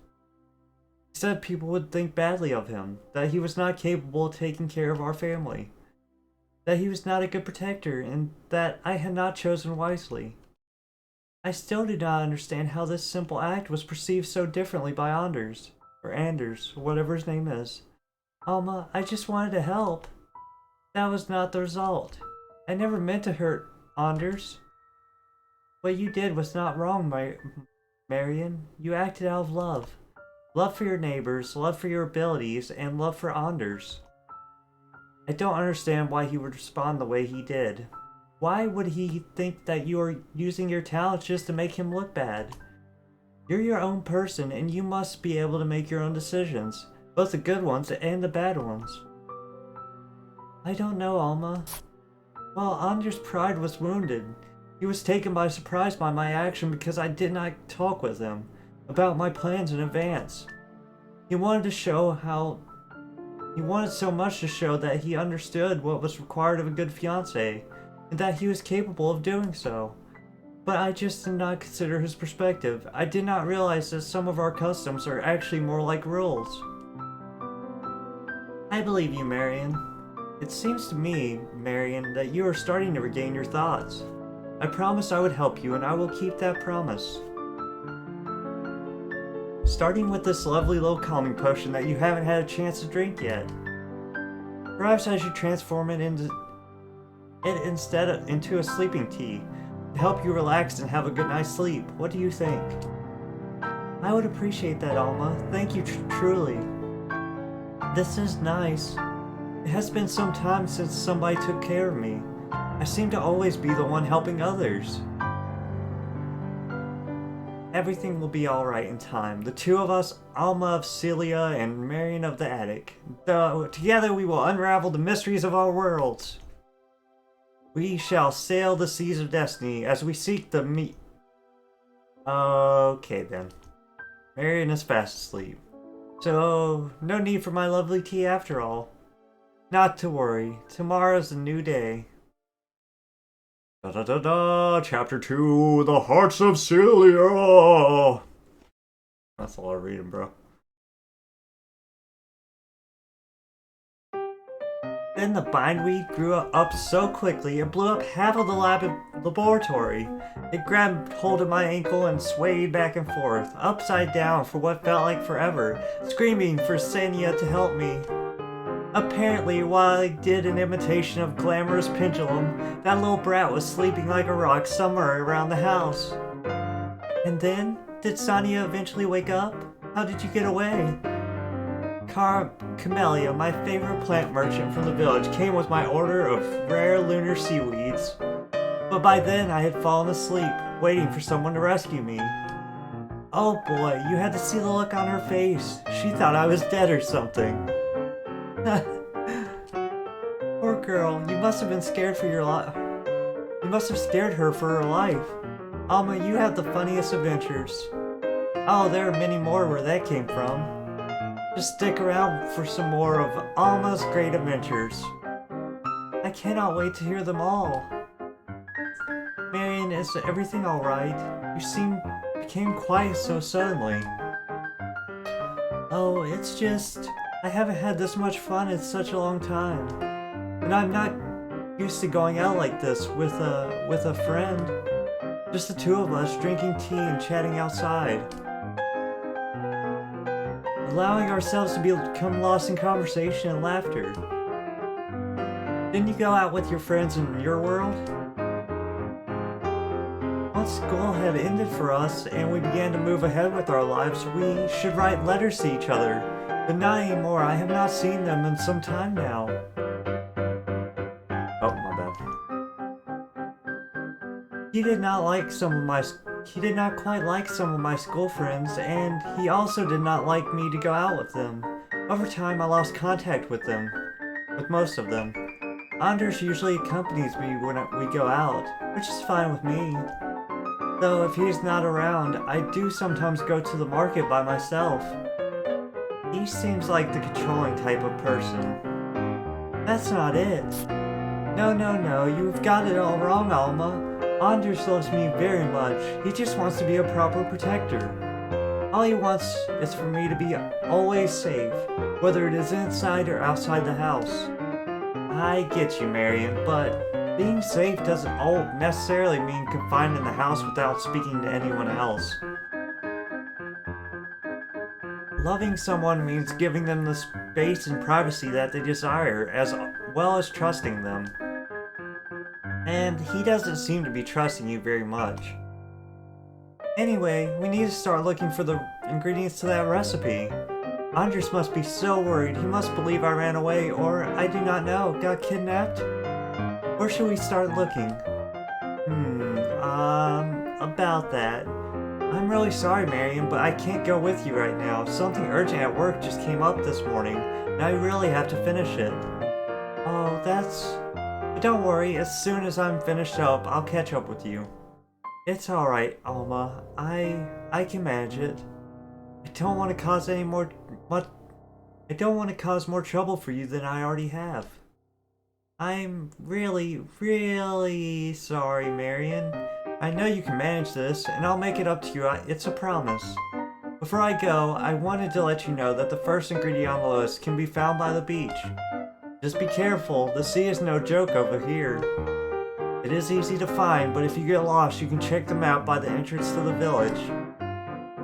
He said people would think badly of him, that he was not capable of taking care of our family, that he was not a good protector, and that I had not chosen wisely. I still do not understand how this simple act was perceived so differently by Anders, or whatever his name is. Alma, I just wanted to help. That was not the result. I never meant to hurt Anders. What you did was not wrong, Marion. You acted out of love. Love for your neighbors, love for your abilities, and love for Anders. I don't understand why he would respond the way he did. Why would he think that you are using your talents just to make him look bad? You're your own person, and you must be able to make your own decisions, both the good ones and the bad ones. I don't know, Alma. Well, Anders' pride was wounded. He was taken by surprise by my action because I did not talk with him about my plans in advance. He wanted so much to show that he understood what was required of a good fiancé, and that he was capable of doing so. But I just did not consider his perspective. I did not realize that some of our customs are actually more like rules. I believe you, Marion. It seems to me, Marion, that you are starting to regain your thoughts. I promised I would help you, and I will keep that promise. Starting with this lovely little calming potion that you haven't had a chance to drink yet. Perhaps I should transform it into a sleeping tea to help you relax and have a good night's sleep. What do you think? I would appreciate that, Alma. Thank you truly. This is nice. It has been some time since somebody took care of me. I seem to always be the one helping others. Everything will be alright in time. The two of us, Alma of Seallea and Marion of the Attic. Together we will unravel the mysteries of our worlds. We shall sail the seas of destiny as we seek the meat. Okay then. Marion is fast asleep. So, no need for my lovely tea after all. Not to worry. Tomorrow's a new day. Chapter 2, The Hearts of Seallea. That's a lot of reading, bro. Then the bindweed grew up so quickly it blew up half of the laboratory. It grabbed hold of my ankle and swayed back and forth, upside down for what felt like forever, screaming for Seallea to help me. Apparently, while I did an imitation of glamorous pendulum, that little brat was sleeping like a rock somewhere around the house. And then, did Seallea eventually wake up? How did you get away? Camelia, my favorite plant merchant from the village, came with my order of rare lunar seaweeds. But by then I had fallen asleep, waiting for someone to rescue me. Oh boy, you had to see the look on her face. She thought I was dead or something. Poor girl, you must have been scared for your life. You must have scared her for her life. Alma, you have the funniest adventures. Oh, there are many more where that came from. Just stick around for some more of Alma's great adventures. I cannot wait to hear them all. Marion, is everything alright? You became quiet so suddenly. Oh, it's just... I haven't had this much fun in such a long time. And I'm not used to going out like this with a friend. Just the two of us drinking tea and chatting outside. Allowing ourselves to become lost in conversation and laughter. Didn't you go out with your friends in your world? Once school had ended for us and we began to move ahead with our lives, we should write letters to each other. But not anymore. I have not seen them in some time now. Oh, my bad. He did not quite like some of my school friends, and he also did not like me to go out with them. Over time, I lost contact with most of them. Anders usually accompanies me when we go out, which is fine with me. Though if he's not around, I do sometimes go to the market by myself. He seems like the controlling type of person. That's not it. No, you've got it all wrong, Alma. Anders loves me very much. He just wants to be a proper protector. All he wants is for me to be always safe, whether it is inside or outside the house. I get you, Marion, but being safe doesn't necessarily mean confined in the house without speaking to anyone else. Loving someone means giving them the space and privacy that they desire, as well as trusting them. And he doesn't seem to be trusting you very much. Anyway, we need to start looking for the ingredients to that recipe. Anders must be so worried. He must believe I ran away, or I do not know, got kidnapped? Where should we start looking? About that. I'm really sorry, Marion, but I can't go with you right now. Something urgent at work just came up this morning, and I really have to finish it. Oh, but don't worry, as soon as I'm finished up, I'll catch up with you. It's alright, Alma. I can manage it. I don't want to cause more trouble for you than I already have. I'm really, really sorry, Marion. I know you can manage this, and I'll make it up to you. It's a promise. Before I go, I wanted to let you know that the first ingredient on the list can be found by the beach. Just be careful, the sea is no joke over here. It is easy to find, but if you get lost, you can check the map by the entrance to the village.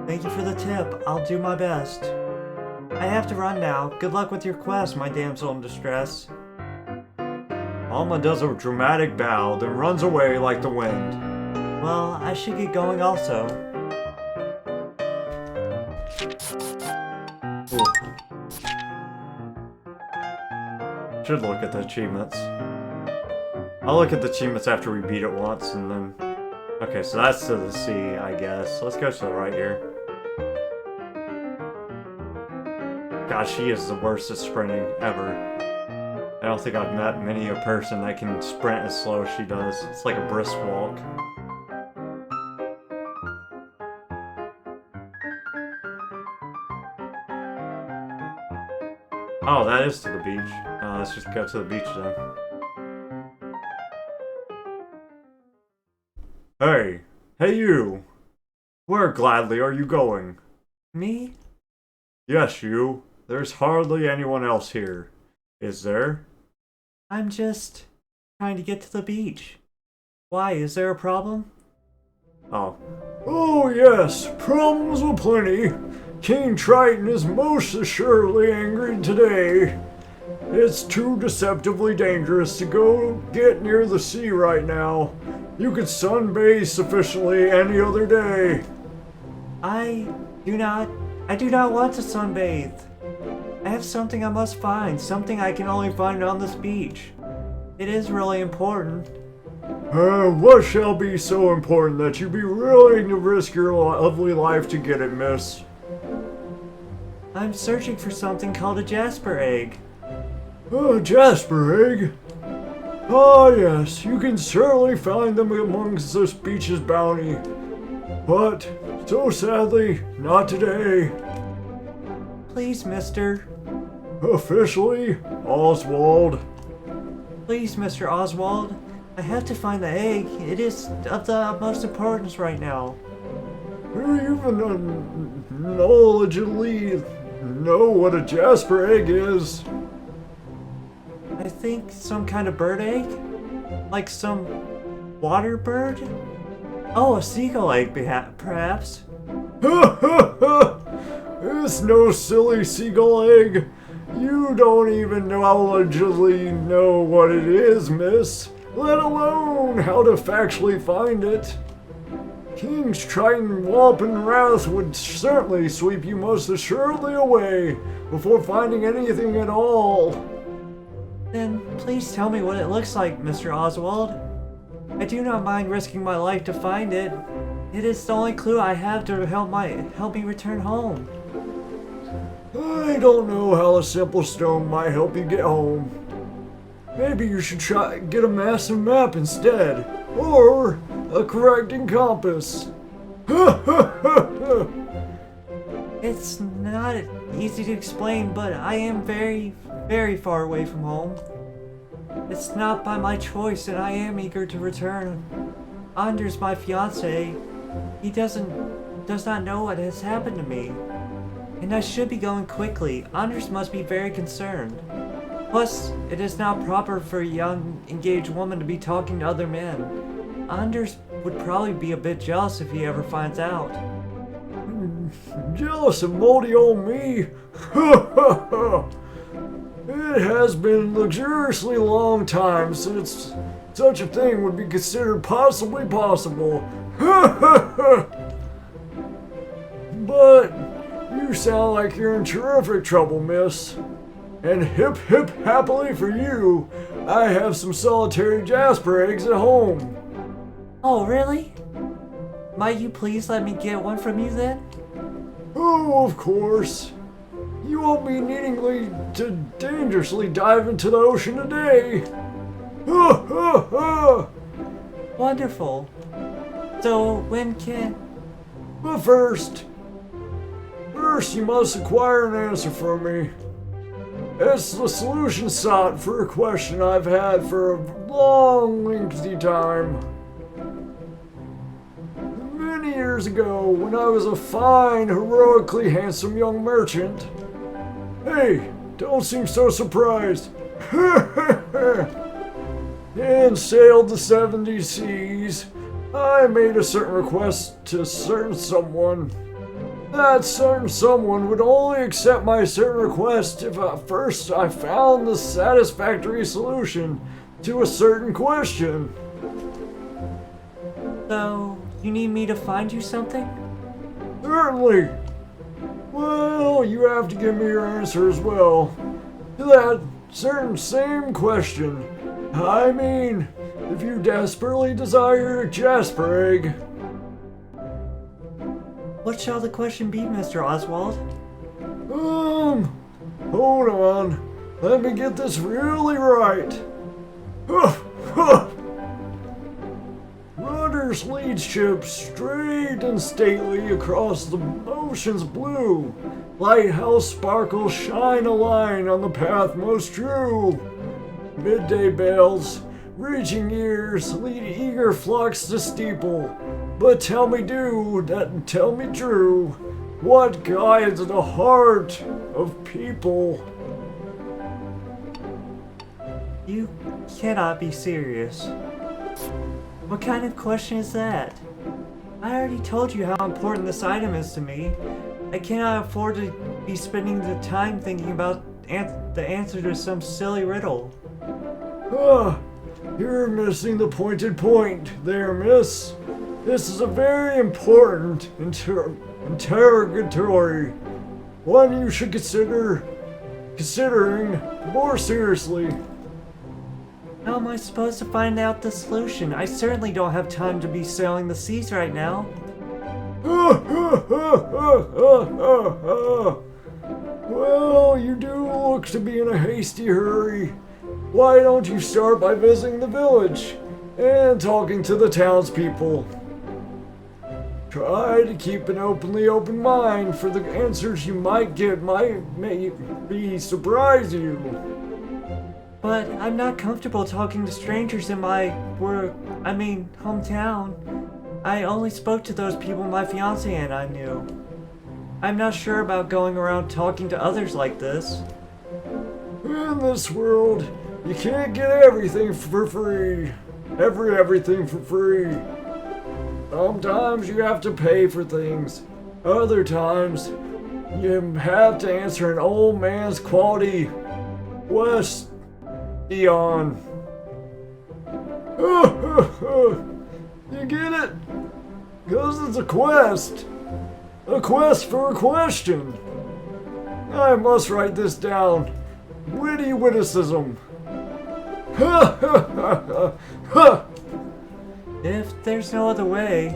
Thank you for the tip, I'll do my best. I have to run now. Good luck with your quest, my damsel in distress. Alma does a dramatic bow, then runs away like the wind. Well, I should get going also. Ooh. Should look at the achievements. I'll look at the achievements after we beat it once, and then... Okay, so that's to the sea, I guess. Let's go to the right here. God, she is the worst at sprinting, ever. I don't think I've met many a person that can sprint as slow as she does. It's like a brisk walk. Oh, that is to the beach. Let's just go to the beach then. Hey! Hey you! Where gladly are you going? Me? Yes, you. There's hardly anyone else here. Is there? I'm just trying to get to the beach. Why, is there a problem? Oh. Oh yes, problems aplenty. King Triton is most assuredly angry today. It's too deceptively dangerous to go get near the sea right now. You could sunbathe sufficiently any other day. I do not want to sunbathe. I have something I must find, something I can only find on this beach. It is really important. What shall be so important that you be willing to risk your lovely life to get it, miss? I'm searching for something called a jasper egg. A jasper egg? Ah yes, you can certainly find them amongst this beach's bounty. But, so sadly, not today. Please, mister. Officially, Oswald. Please, Mr. Oswald. I have to find the egg. It is of the utmost importance right now. You even knowledgeably know what a jasper egg is. I think some kind of bird egg? Like some water bird? Oh, a seagull egg, perhaps? Ha ha ha! It's no silly seagull egg. You don't even knowledgeably know what it is, miss. Let alone how to factually find it. King's Triton Womp and Wrath would certainly sweep you most assuredly away before finding anything at all. Then please tell me what it looks like, Mr. Oswald. I do not mind risking my life to find it. It is the only clue I have to help me return home. I don't know how a simple stone might help you get home. Maybe you should try get a massive map instead, or a correcting compass. It's not easy to explain, but I am very, very far away from home. It's not by my choice, and I am eager to return. Anders, my fiance, he does not know what has happened to me. And I should be going quickly. Anders must be very concerned. Plus, it is not proper for a young, engaged woman to be talking to other men. Anders would probably be a bit jealous if he ever finds out. Jealous of moldy old me? It has been a luxuriously long time since such a thing would be considered possibly possible. But you sound like you're in terrific trouble, miss. And hip hip happily for you, I have some solitary jasper eggs at home. Oh, really? Might you please let me get one from you then? Oh, of course. You won't be needing to dangerously dive into the ocean today. Ha ha ha! Wonderful. So when can... But first you must acquire an answer from me. It's the solution sought for a question I've had for a long, lengthy time. Many years ago, when I was a fine, heroically handsome young merchant. Hey, don't seem so surprised. And sailed the 70 seas. I made a certain request to a certain someone. That certain someone would only accept my certain request if first I found the satisfactory solution to a certain question. So, you need me to find you something? Certainly. Well, you have to give me your answer as well to that certain same question. I mean, if you desperately desire a Jasper egg. What shall the question be, Mr. Oswald? Hold on. Let me get this really right. Rudders lead ships straight and stately across the ocean's blue. Lighthouse sparkles shine a line on the path most true. Midday bells, reaching ears, lead eager flocks to steeple. But tell me tell me true, what guides the heart of people? You cannot be serious. What kind of question is that? I already told you how important this item is to me. I cannot afford to be spending the time thinking about the answer to some silly riddle. You're missing the pointed point there, miss. This is a very important interrogatory. One you should considering more seriously. How am I supposed to find out the solution? I certainly don't have time to be sailing the seas right now. Well, you do look to be in a hasty hurry. Why don't you start by visiting the village and talking to the townspeople? Try to keep an open mind, for the answers you might get may surprise you. But I'm not comfortable talking to strangers in my hometown. I only spoke to those people my fiancé and I knew. I'm not sure about going around talking to others like this. In this world, you can't get everything for free. Everything for free. Sometimes you have to pay for things. Other times, you have to answer an old man's quality question. You get it? Because it's a quest. A quest for a question. I must write this down. Witty witticism. If there's no other way.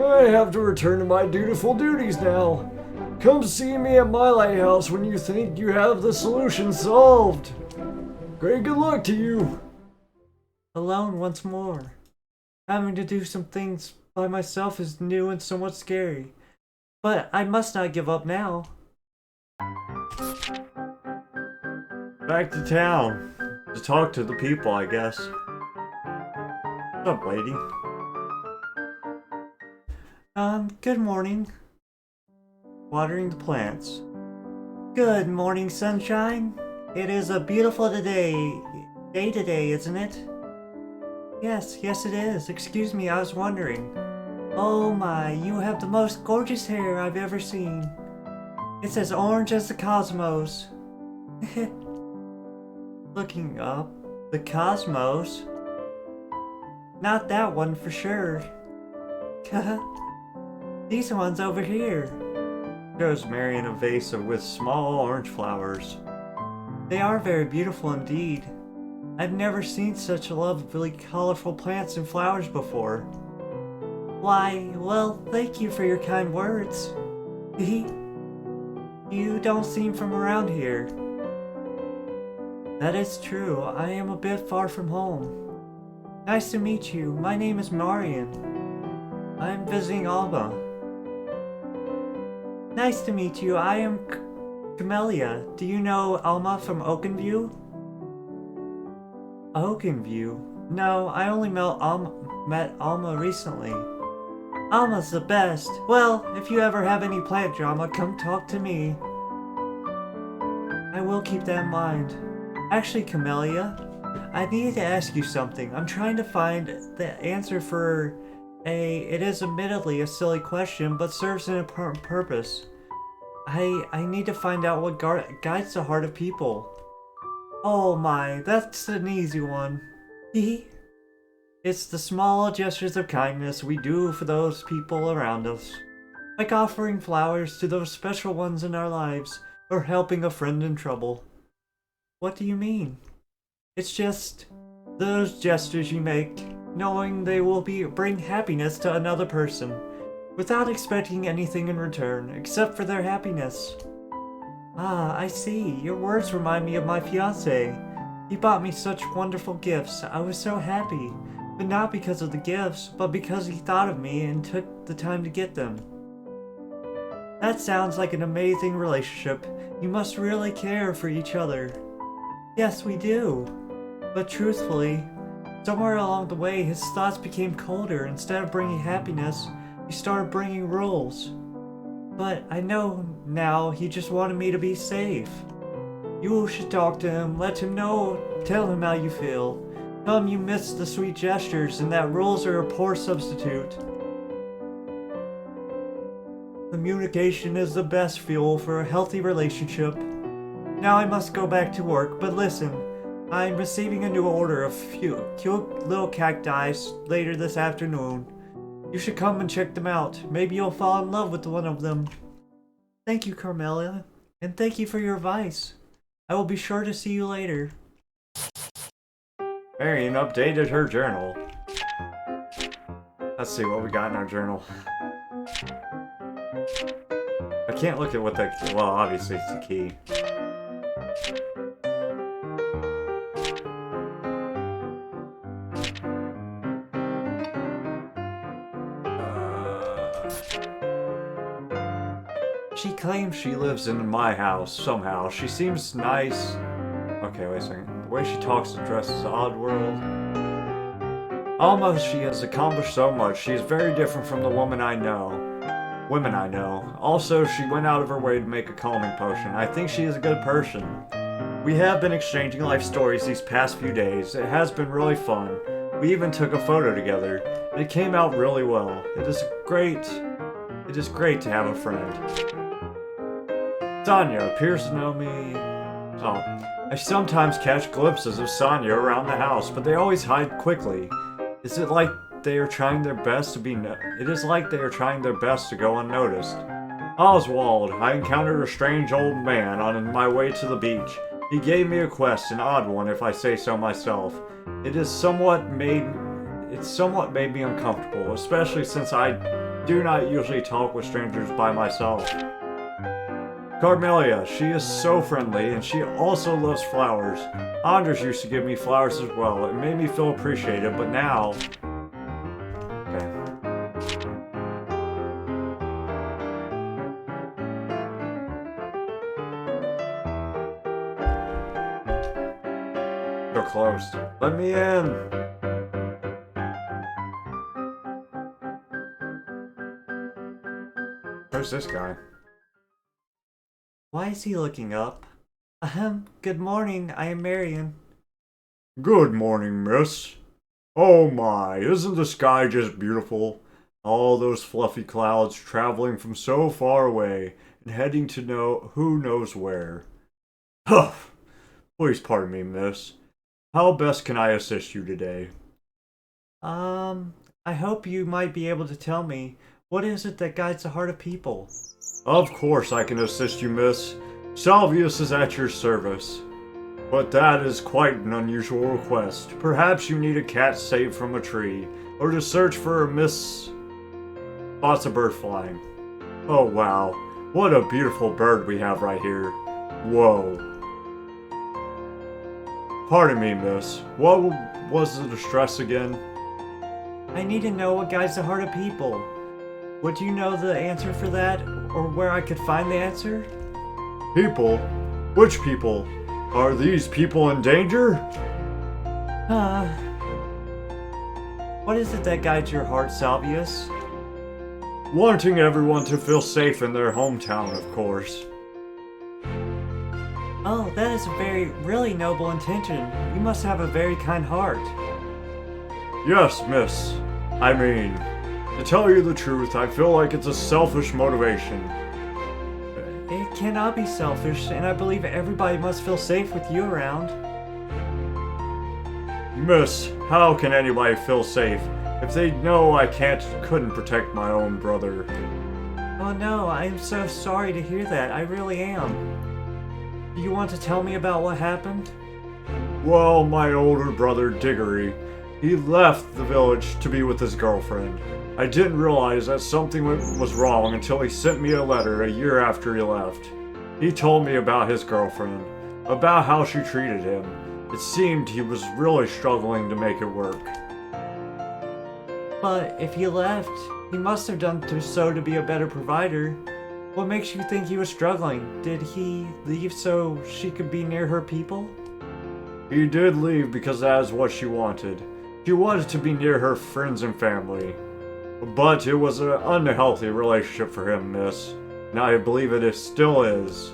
I have to return to my dutiful duties now. Come see me at my lighthouse when you think you have the solution solved. Great good luck to you. Alone once more. Having to do some things by myself is new and somewhat scary. But I must not give up now. Back to town. To talk to the people, I guess. What's up, lady? Good morning. Watering the plants. Good morning, sunshine. It is a beautiful day today, isn't it? Yes, it is. Excuse me, I was wondering. Oh my, you have the most gorgeous hair I've ever seen. It's as orange as the cosmos. Looking up, the cosmos? Not that one for sure. These ones over here. Shows Marion a vase with small orange flowers. They are very beautiful indeed. I've never seen such lovely, colorful plants and flowers before. Why, well, thank you for your kind words. You don't seem from around here. That is true. I am a bit far from home. Nice to meet you. My name is Marion. I'm visiting Alma. Nice to meet you. I am Camelia. Do you know Alma from Oakenview? Oakenview? No, I only met Alma recently. Alma's the best. Well, if you ever have any plant drama, come talk to me. I will keep that in mind. Actually, Camelia, I need to ask you something. I'm trying to find the answer for it is admittedly a silly question, but serves an important purpose. I need to find out what guides the heart of people. Oh my, that's an easy one. It's the small gestures of kindness we do for those people around us. Like offering flowers to those special ones in our lives, or helping a friend in trouble. What do you mean? It's just those gestures you make, knowing they will bring happiness to another person, without expecting anything in return, except for their happiness. Ah, I see. Your words remind me of my fiancé. He bought me such wonderful gifts. I was so happy. But not because of the gifts, but because he thought of me and took the time to get them. That sounds like an amazing relationship. You must really care for each other. Yes, we do. But truthfully, somewhere along the way his thoughts became colder. Instead of bringing happiness, he started bringing rules. But I know now he just wanted me to be safe. You should talk to him, let him know, tell him how you feel. Tell him you miss the sweet gestures and that rules are a poor substitute. Communication is the best fuel for a healthy relationship. Now I must go back to work, but listen, I'm receiving a new order of cute little cacti later this afternoon. You should come and check them out. Maybe you'll fall in love with one of them. Thank you, Camelia, and thank you for your advice. I will be sure to see you later. Marion updated her journal. Let's see what we got in our journal. I can't look at what the... Well, obviously it's the key. She claims she lives in my house somehow. She seems nice. Okay, wait a second. The way she talks and dresses, Oddworld. Alma, she has accomplished so much. She is very different from the women I know. Also, she went out of her way to make a calming potion. I think she is a good person. We have been exchanging life stories these past few days. It has been really fun. We even took a photo together. And it came out really well. It is great to have a friend. Sonia appears to know me. Oh, I sometimes catch glimpses of Sonia around the house, but they always hide quickly. Is it like they are trying their best to be It is like they are trying their best to go unnoticed. Oswald, I encountered a strange old man on my way to the beach. He gave me a quest, an odd one if I say so myself. It somewhat made me uncomfortable, especially since I do not usually talk with strangers by myself. Camelia, she is so friendly, and she also loves flowers. Anders used to give me flowers as well. It made me feel appreciated, but now... Okay. They're closed. Let me in! Who's this guy? Why is he looking up? Good morning, I am Marion. Good morning, miss. Oh my, isn't the sky just beautiful? All those fluffy clouds traveling from so far away and heading to who knows where. Huff! Please pardon me, miss. How best can I assist you today? I hope you might be able to tell me, what is it that guides the heart of people? Of course I can assist you, miss. Salvius is at your service. But that is quite an unusual request. Perhaps you need a cat saved from a tree, or to search for spots of bird flying. Oh wow, what a beautiful bird we have right here. Whoa. Pardon me, miss. What was the distress again? I need to know what guides the heart of people. Would you know the answer for that, or where I could find the answer? People? Which people? Are these people in danger? What is it that guides your heart, Salvius? Wanting everyone to feel safe in their hometown, of course. Oh, that is a really noble intention. You must have a very kind heart. Yes, miss. I mean, to tell you the truth, I feel like it's a selfish motivation. It cannot be selfish, and I believe everybody must feel safe with you around. Miss, how can anybody feel safe if they know I couldn't protect my own brother? Oh no, I am so sorry to hear that. I really am. Do you want to tell me about what happened? Well, my older brother, Diggory, he left the village to be with his girlfriend. I didn't realize that something was wrong until he sent me a letter a year after he left. He told me about his girlfriend, about how she treated him. It seemed he was really struggling to make it work. But if he left, he must have done so to be a better provider. What makes you think he was struggling? Did he leave so she could be near her people? He did leave because that is what she wanted. She wanted to be near her friends and family. But it was an unhealthy relationship for him, miss. And I believe still is.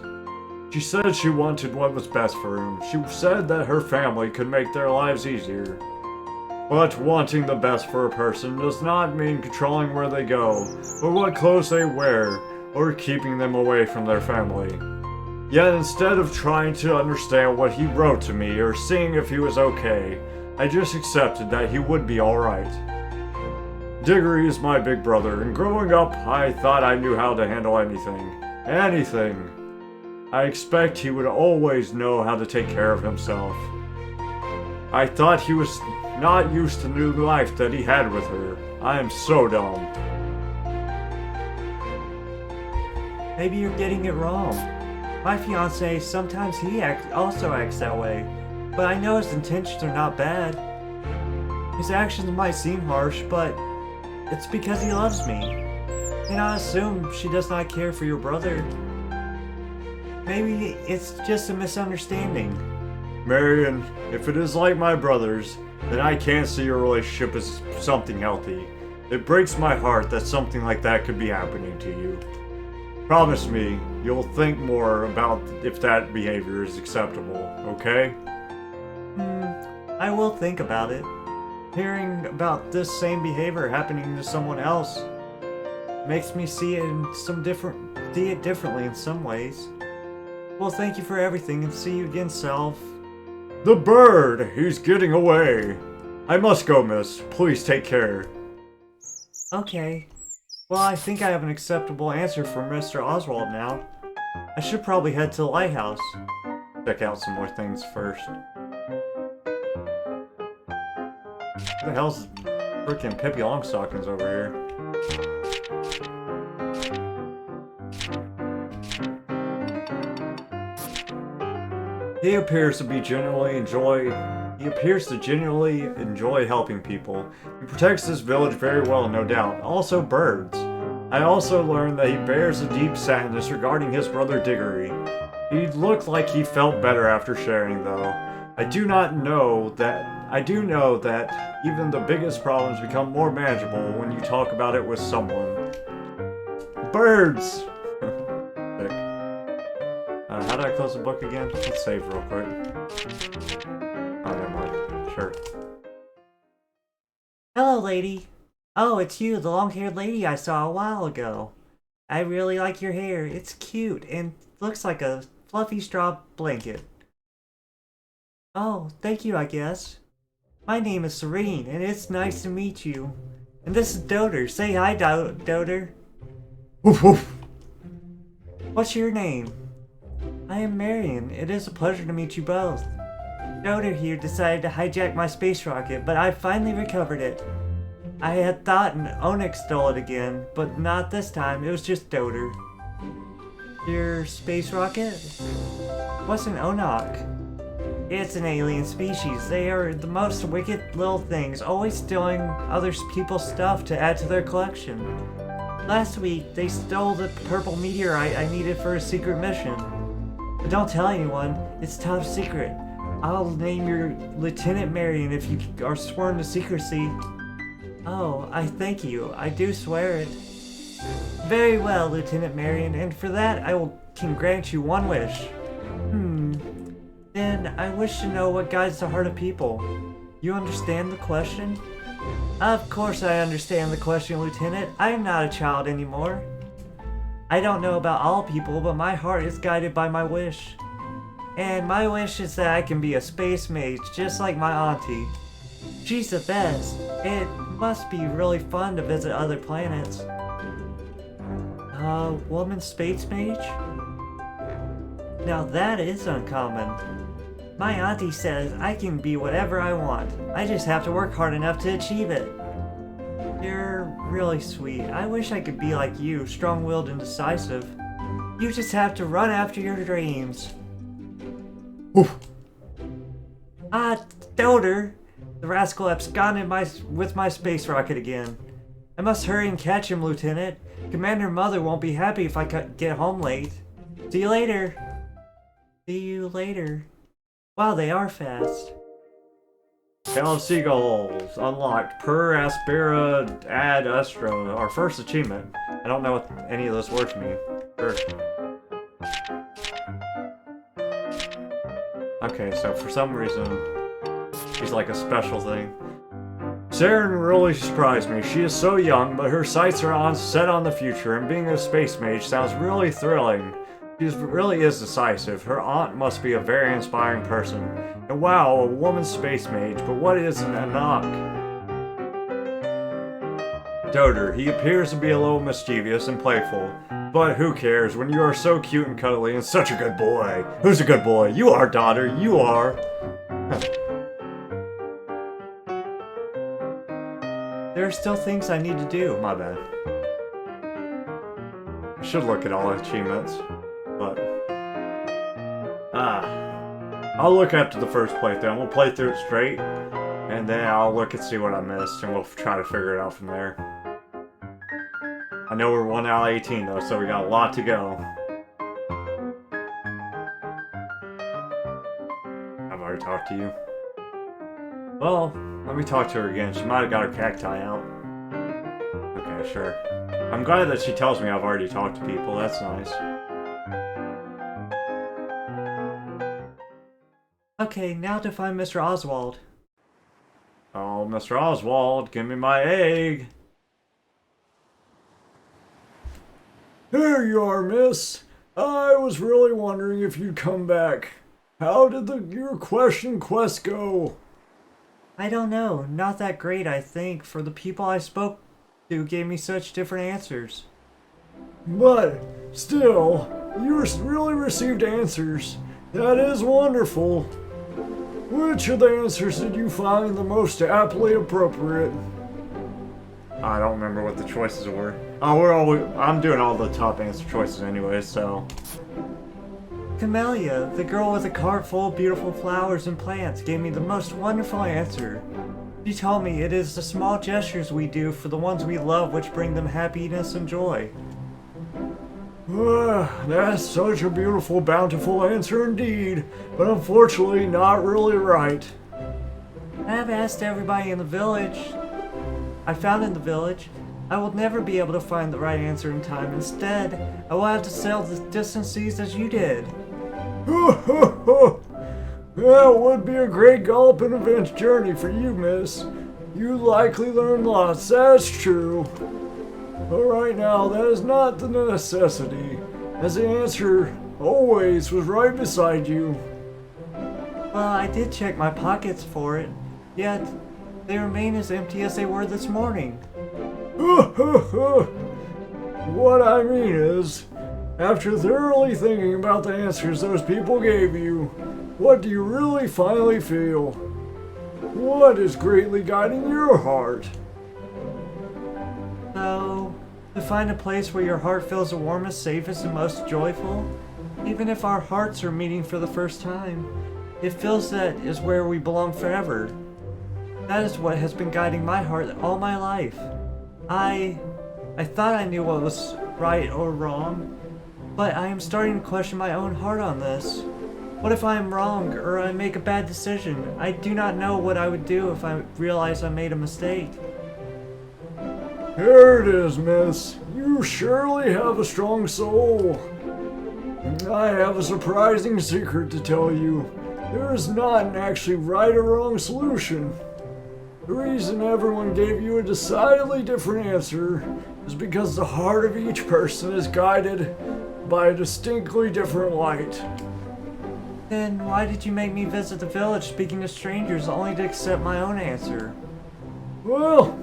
She said she wanted what was best for him. She said that her family could make their lives easier. But wanting the best for a person does not mean controlling where they go, or what clothes they wear, or keeping them away from their family. Yet instead of trying to understand what he wrote to me or seeing if he was okay, I just accepted that he would be alright. Diggory is my big brother, and growing up, I thought I knew how to handle anything. Anything. I expect he would always know how to take care of himself. I thought he was not used to the new life that he had with her. I am so dumb. Maybe you're getting it wrong. My fiance, sometimes he also acts that way, but I know his intentions are not bad. His actions might seem harsh, but it's because he loves me. And I assume she does not care for your brother. Maybe it's just a misunderstanding. Marion, if it is like my brother's, then I can't see your relationship as something healthy. It breaks my heart that something like that could be happening to you. Promise me, you'll think more about if that behavior is acceptable, okay? I will think about it. Hearing about this same behavior happening to someone else makes me see it differently in some ways. Well, thank you for everything, and see you again, Salv. The bird! He's getting away! I must go, miss. Please take care. Okay. Well, I think I have an acceptable answer from Mr. Oswald now. I should probably head to the lighthouse. Check out some more things first. Who the hell's frickin' Pippi Longstockings over here? He appears to genuinely enjoy helping people. He protects this village very well, no doubt. Also birds. I also learned that he bears a deep sadness regarding his brother Diggory. He looked like he felt better after sharing, though. I do know that even the biggest problems become more manageable when you talk about it with someone. Birds! How do I close the book again? Let's save real quick. Oh, never mind. Sure. Hello, lady. Oh, it's you, the long-haired lady I saw a while ago. I really like your hair. It's cute and looks like a fluffy straw blanket. Oh, thank you, I guess. My name is Serene, and it's nice to meet you. And this is Doter. Say hi, Doter. Woof woof. What's your name? I am Marion. It is a pleasure to meet you both. Doter here decided to hijack my space rocket, but I finally recovered it. I had thought an Onyx stole it again, but not this time. It was just Doter. Your space rocket? What's an Onok? It's an alien species. They are the most wicked little things, always stealing other people's stuff to add to their collection. Last week, they stole the purple meteorite I needed for a secret mission. But don't tell anyone, it's top secret. I'll name your Lieutenant Marion if you are sworn to secrecy. Oh, I thank you. I do swear it. Very well, Lieutenant Marion, and for that I can grant you one wish. and I wish to know what guides the heart of people. You understand the question? Of course I understand the question, Lieutenant. I am not a child anymore. I don't know about all people, but my heart is guided by my wish. And my wish is that I can be a space mage, just like my auntie. She's the best. It must be really fun to visit other planets. Woman space mage? Now that is uncommon. My auntie says I can be whatever I want. I just have to work hard enough to achieve it. You're really sweet. I wish I could be like you, strong-willed and decisive. You just have to run after your dreams. Oof. Doter! The rascal absconded with my space rocket again. I must hurry and catch him, Lieutenant. Commander Mother won't be happy if I get home late. See you later. See you later. Wow, they are fast. Count of Seagulls unlocked per Aspera Ad Astra, our first achievement. I don't know what any of those words mean. Sure. Okay, so for some reason, she's like a special thing. Saren really surprised me. She is so young, but her sights are set on the future, and being a space mage sounds really thrilling. She really is decisive. Her aunt must be a very inspiring person. And wow, a woman space mage, but what is an Anak? Doter, he appears to be a little mischievous and playful. But who cares when you are so cute and cuddly and such a good boy? Who's a good boy? You are, daughter, you are. There are still things I need to do. My bad. I should look at all achievements, but... I'll look after the first playthrough. We'll play through it straight, and then I'll look and see what I missed, and we'll try to figure it out from there. I know we're 1 out of 18 though, so we got a lot to go. I've already talked to you. Well, let me talk to her again. She might have got her cacti out. Okay, sure. I'm glad that she tells me I've already talked to people. That's nice. Okay, now to find Mr. Oswald. Oh, Mr. Oswald, give me my egg. There you are, miss. I was really wondering if you'd come back. How did your quest go? I don't know. Not that great, I think, for the people I spoke to gave me such different answers. But, still, you really received answers. That is wonderful. Which of the answers did you find the most aptly appropriate? I don't remember what the choices were. Oh, I'm doing all the top answer choices anyway, so... Camelia, the girl with a cart full of beautiful flowers and plants, gave me the most wonderful answer. She told me it is the small gestures we do for the ones we love which bring them happiness and joy. That's such a beautiful, bountiful answer indeed, but unfortunately not really right. I have asked everybody in the village. I found in the village. I will never be able to find the right answer in time. Instead, I will have to sail the distant seas as you did. That would be a great galloping event journey for you, miss. You likely learn lots, that's true. But right now, that is not the necessity, as the answer always was right beside you. Well, I did check my pockets for it, yet they remain as empty as they were this morning. What I mean is, after thoroughly thinking about the answers those people gave you, what do you really finally feel? What is greatly guiding your heart? So, to find a place where your heart feels the warmest, safest, and most joyful, even if our hearts are meeting for the first time, it feels that is where we belong forever. That is what has been guiding my heart all my life. I thought I knew what was right or wrong, but I am starting to question my own heart on this. What if I am wrong, or I make a bad decision? I do not know what I would do if I realized I made a mistake. Here it is, miss. You surely have a strong soul. I have a surprising secret to tell you. There is not an actually right or wrong solution. The reason everyone gave you a decidedly different answer is because the heart of each person is guided by a distinctly different light. Then why did you make me visit the village speaking to strangers only to accept my own answer? Well,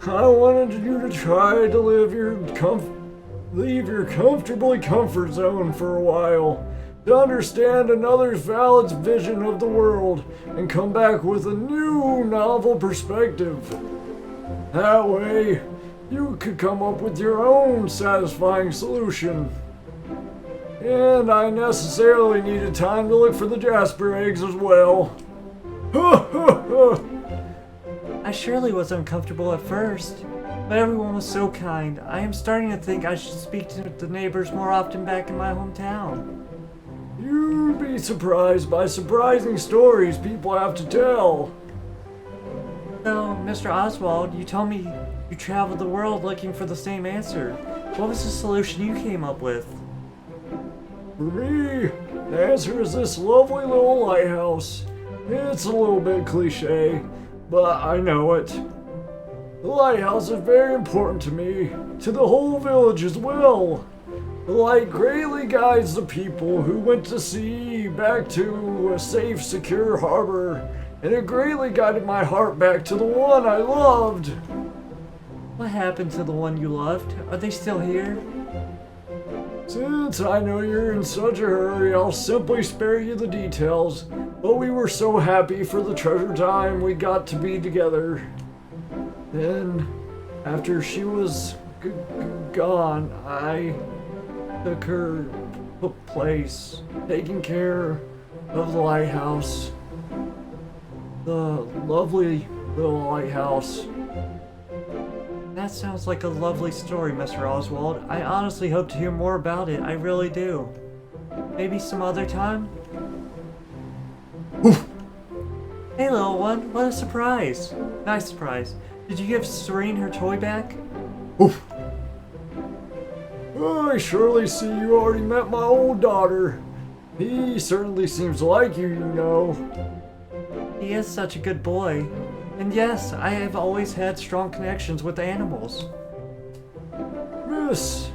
I wanted you to try to leave your comfortably comfort zone for a while, to understand another's valid vision of the world and come back with a new, novel perspective. That way, you could come up with your own satisfying solution. And I necessarily needed time to look for the Jasper eggs as well. Ha ha ha! I surely was uncomfortable at first, but everyone was so kind. I am starting to think I should speak to the neighbors more often back in my hometown. You'd be surprised by surprising stories people have to tell. So, Mr. Oswald, you told me you traveled the world looking for the same answer. What was the solution you came up with? For me, the answer is this lovely little lighthouse. It's a little bit cliche, but I know it. The lighthouse is very important to me, to the whole village as well. The light greatly guides the people who went to sea back to a safe, secure harbor, and it greatly guided my heart back to the one I loved. What happened to the one you loved? Are they still here? Since I know you're in such a hurry, I'll simply spare you the details, but we were so happy for the treasure time we got to be together. Then, after she was gone, I took her place, taking care of the lighthouse. The lovely little lighthouse. That sounds like a lovely story, Mr. Oswald. I honestly hope to hear more about it. I really do. Maybe some other time? Oof. Hey, little one. What a surprise. Nice surprise. Did you give Serene her toy back? Oof. I surely see you already met my old daughter. He certainly seems like you know. He is such a good boy. And yes, I have always had strong connections with animals. Miss,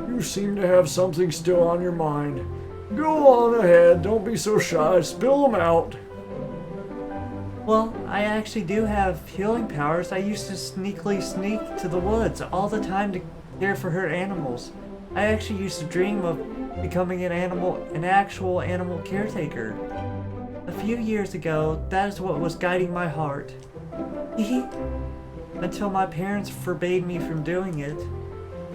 you seem to have something still on your mind. Go on ahead, don't be so shy, spill them out. Well, I actually do have healing powers. I used to sneakily sneak to the woods all the time to care for her animals. I actually used to dream of becoming an actual animal caretaker. A few years ago, that is what was guiding my heart. Until my parents forbade me from doing it.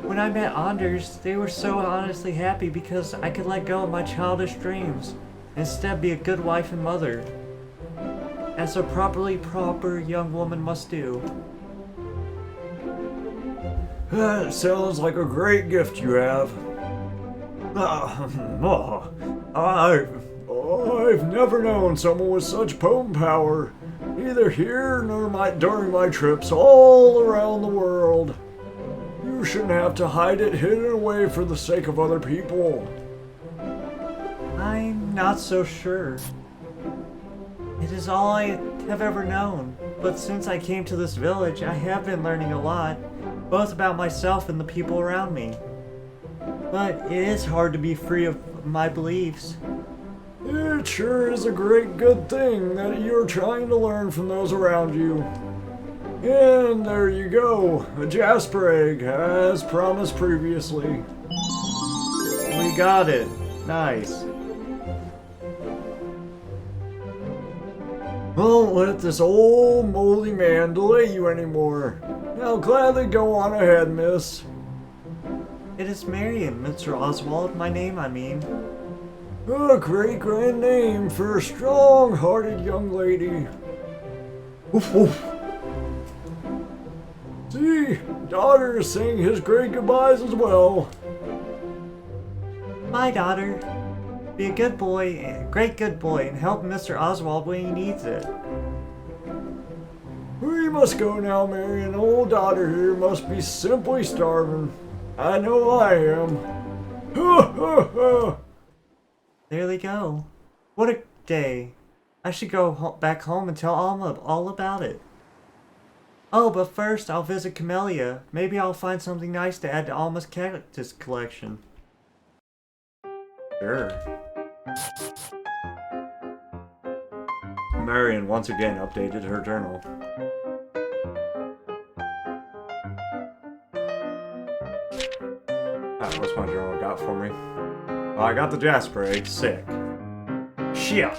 When I met Anders, they were so honestly happy because I could let go of my childish dreams and instead be a good wife and mother, as a proper young woman must do. That sounds like a great gift you have. I've never known someone with such potent power, either here nor during my trips all around the world. You shouldn't have to hide it hidden away for the sake of other people. I'm not so sure. It is all I have ever known, but since I came to this village, I have been learning a lot, both about myself and the people around me. But it is hard to be free of my beliefs. It sure is a great good thing that you're trying to learn from those around you. And there you go, a Jasper egg, as promised previously. We got it. Nice. Won't let this old moldy man delay you anymore. Now gladly go on ahead, miss. It is Marion, Mr. Oswald. My name, I mean. A great grand name for a strong-hearted young lady. Oof, oof. See, daughter is saying his great goodbyes as well. Bye, daughter. Be a good boy, great good boy, and help Mr. Oswald when he needs it. We must go now, Marion. Old daughter here must be simply starving. I know I am. Ha ha ha! There they go. What a day. I should go back home and tell Alma all about it. Oh, but first I'll visit Camelia. Maybe I'll find something nice to add to Alma's cactus collection. Sure. Marion once again updated her journal. Ah, what's my journal got for me? Oh, I got the Jasper egg. Sick. Shit.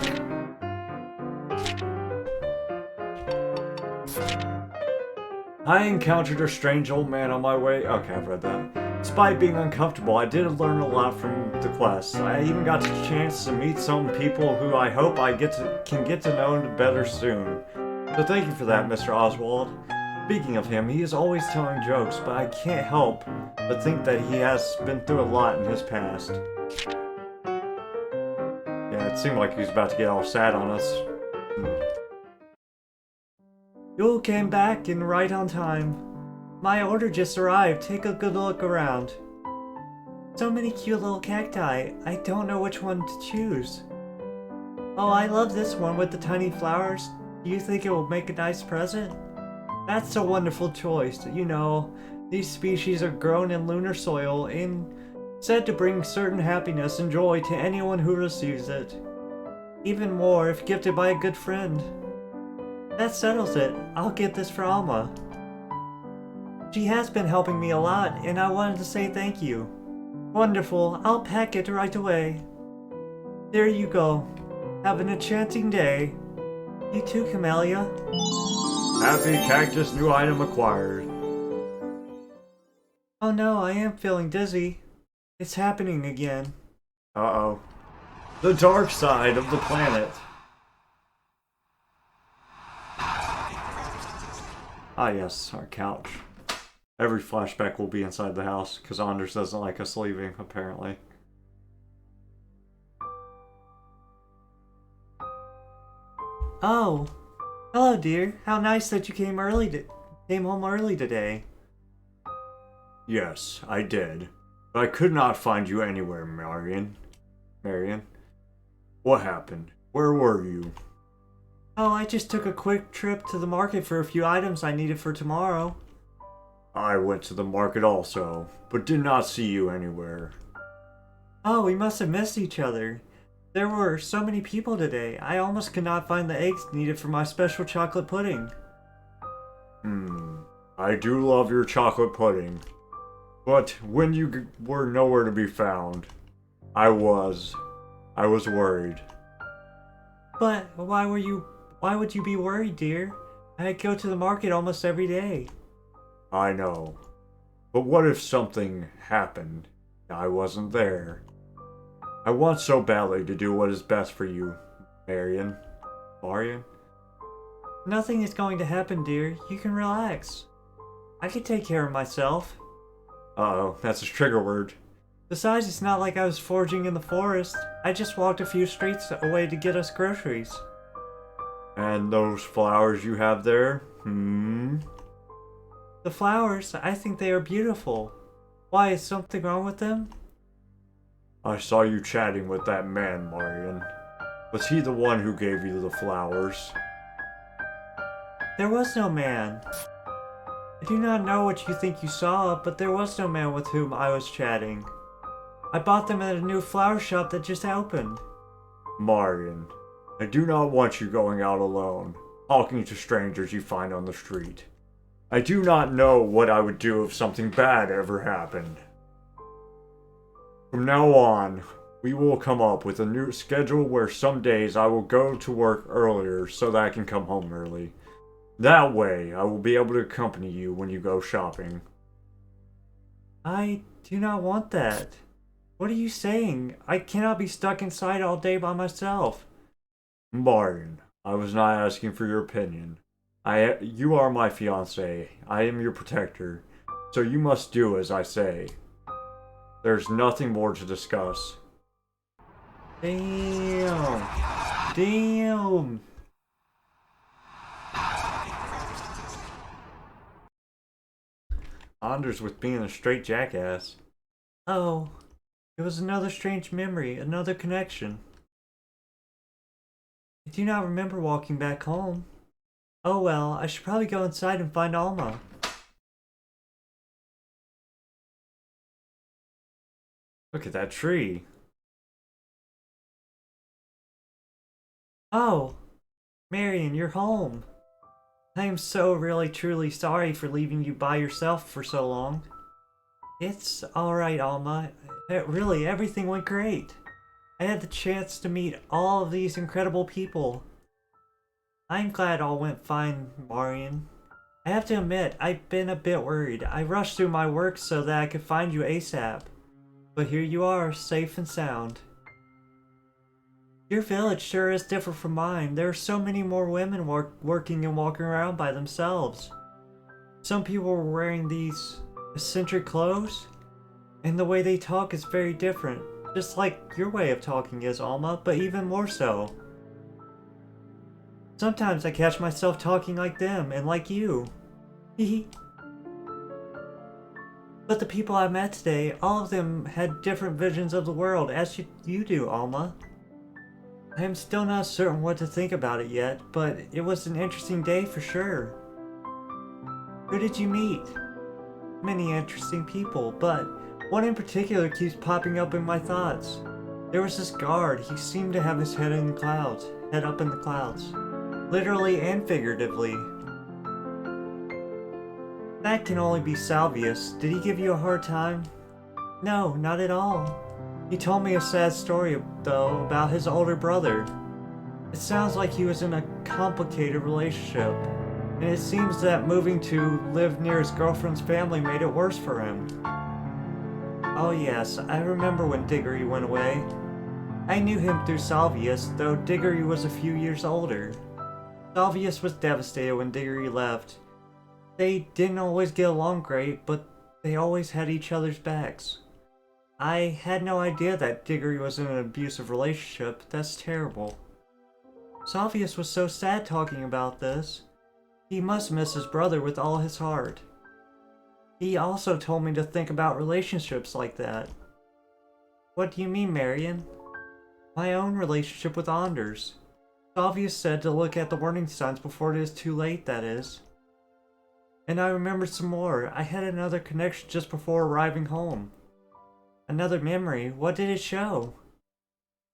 I encountered a strange old man on my way. Okay, I've read that. Despite being uncomfortable, I did learn a lot from the quest. I even got the chance to meet some people who I hope I can get to know better soon. So thank you for that, Mr. Oswald. Speaking of him, he is always telling jokes, but I can't help but think that he has been through a lot in his past. Yeah, it seemed like he was about to get all sad on us. You came back and right on time. My order just arrived. Take a good look around. So many cute little cacti. I don't know which one to choose. Oh, I love this one with the tiny flowers. Do you think it will make a nice present? That's a wonderful choice. You know, these species are grown in lunar soil and said to bring certain happiness and joy to anyone who receives it. Even more if gifted by a good friend. That settles it. I'll get this for Alma. She has been helping me a lot, and I wanted to say thank you. Wonderful. I'll pack it right away. There you go. Have an enchanting day. You too, Camelia. Happy cactus new item acquired. Oh no, I am feeling dizzy. It's happening again. Uh-oh. The dark side of the planet. Ah yes, our couch. Every flashback will be inside the house, because Anders doesn't like us leaving, apparently. Oh, hello dear. How nice that you came home early today. Yes, I did. But I could not find you anywhere, Marion. What happened? Where were you? Oh, I just took a quick trip to the market for a few items I needed for tomorrow. I went to the market also, but did not see you anywhere. Oh, we must have missed each other. There were so many people today, I almost could not find the eggs needed for my special chocolate pudding. I do love your chocolate pudding. But when you were nowhere to be found, I was worried. But why would you be worried, dear? I go to the market almost every day. I know. But what if something happened? I wasn't there. I want so badly to do what is best for you, Marion. Nothing is going to happen, dear. You can relax. I can take care of myself. Uh-oh, that's a trigger word. Besides, it's not like I was foraging in the forest. I just walked a few streets away to get us groceries. And those flowers you have there? The flowers, I think they are beautiful. Why, is something wrong with them? I saw you chatting with that man, Marion. Was he the one who gave you the flowers? There was no man. I do not know what you think you saw, but there was no man with whom I was chatting. I bought them at a new flower shop that just opened. Marion, I do not want you going out alone, talking to strangers you find on the street. I do not know what I would do if something bad ever happened. From now on, we will come up with a new schedule where some days I will go to work earlier so that I can come home early. That way, I will be able to accompany you when you go shopping. I do not want that. What are you saying? I cannot be stuck inside all day by myself. Marion, I was not asking for your opinion. You are my fiancé. I am your protector. So you must do as I say. There's nothing more to discuss. Damn. Damn. Anders with being a straight jackass. Oh, it was another strange memory, another connection. I do not remember walking back home. Oh well, I should probably go inside and find Alma. Look at that tree. Oh, Marion, you're home. I am so really truly sorry for leaving you by yourself for so long. It's alright, Alma. Really, everything went great. I had the chance to meet all of these incredible people. I'm glad all went fine, Marion. I have to admit, I've been a bit worried. I rushed through my work so that I could find you ASAP. But here you are, safe and sound. Your village sure is different from mine. There are so many more women working and walking around by themselves. Some people were wearing these eccentric clothes, and the way they talk is very different. Just like your way of talking is, Alma, but even more so. Sometimes I catch myself talking like them, and like you. Hehe. But the people I met today, all of them had different visions of the world, as you do, Alma. I am still not certain what to think about it yet, but it was an interesting day for sure. Who did you meet? Many interesting people, but one in particular keeps popping up in my thoughts. There was this guard. He seemed to have his head in the clouds, head up in the clouds. Literally and figuratively. That can only be Salvius. Did he give you a hard time? No, not at all. He told me a sad story, though, about his older brother. It sounds like he was in a complicated relationship, and it seems that moving to live near his girlfriend's family made it worse for him. Oh yes, I remember when Diggory went away. I knew him through Salvius, though Diggory was a few years older. Salvius was devastated when Diggory left. They didn't always get along great, but they always had each other's backs. I had no idea that Diggory was in an abusive relationship. That's terrible. Salvius was so sad talking about this. He must miss his brother with all his heart. He also told me to think about relationships like that. What do you mean, Marion? My own relationship with Anders. Salvius said to look at the warning signs before it is too late, that is. And I remembered some more. I had another connection just before arriving home. Another memory. What did it show?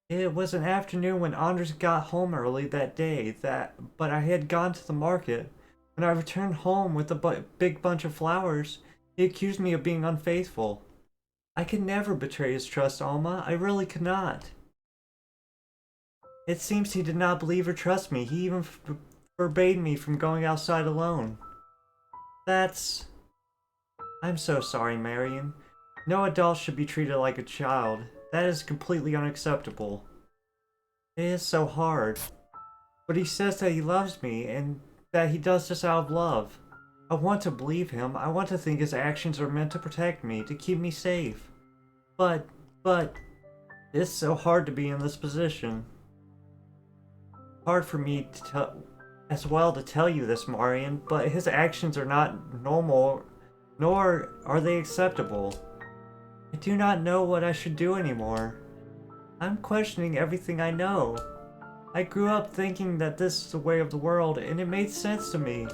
It was an afternoon when Anders got home early that day, but I had gone to the market. When I returned home with a big bunch of flowers, he accused me of being unfaithful. I could never betray his trust, Alma. I really could not. It seems he did not believe or trust me. He even forbade me from going outside alone. I'm so sorry, Marion. No adult should be treated like a child. That is completely unacceptable. It is so hard. But he says that he loves me, and that he does this out of love. I want to believe him. I want to think his actions are meant to protect me, to keep me safe. But, it's so hard to be in this position. Hard for me to tell you this, Marion, but his actions are not normal, nor are they acceptable. I do not know what I should do anymore. I'm questioning everything I know. I grew up thinking that this is the way of the world, and it made sense to me.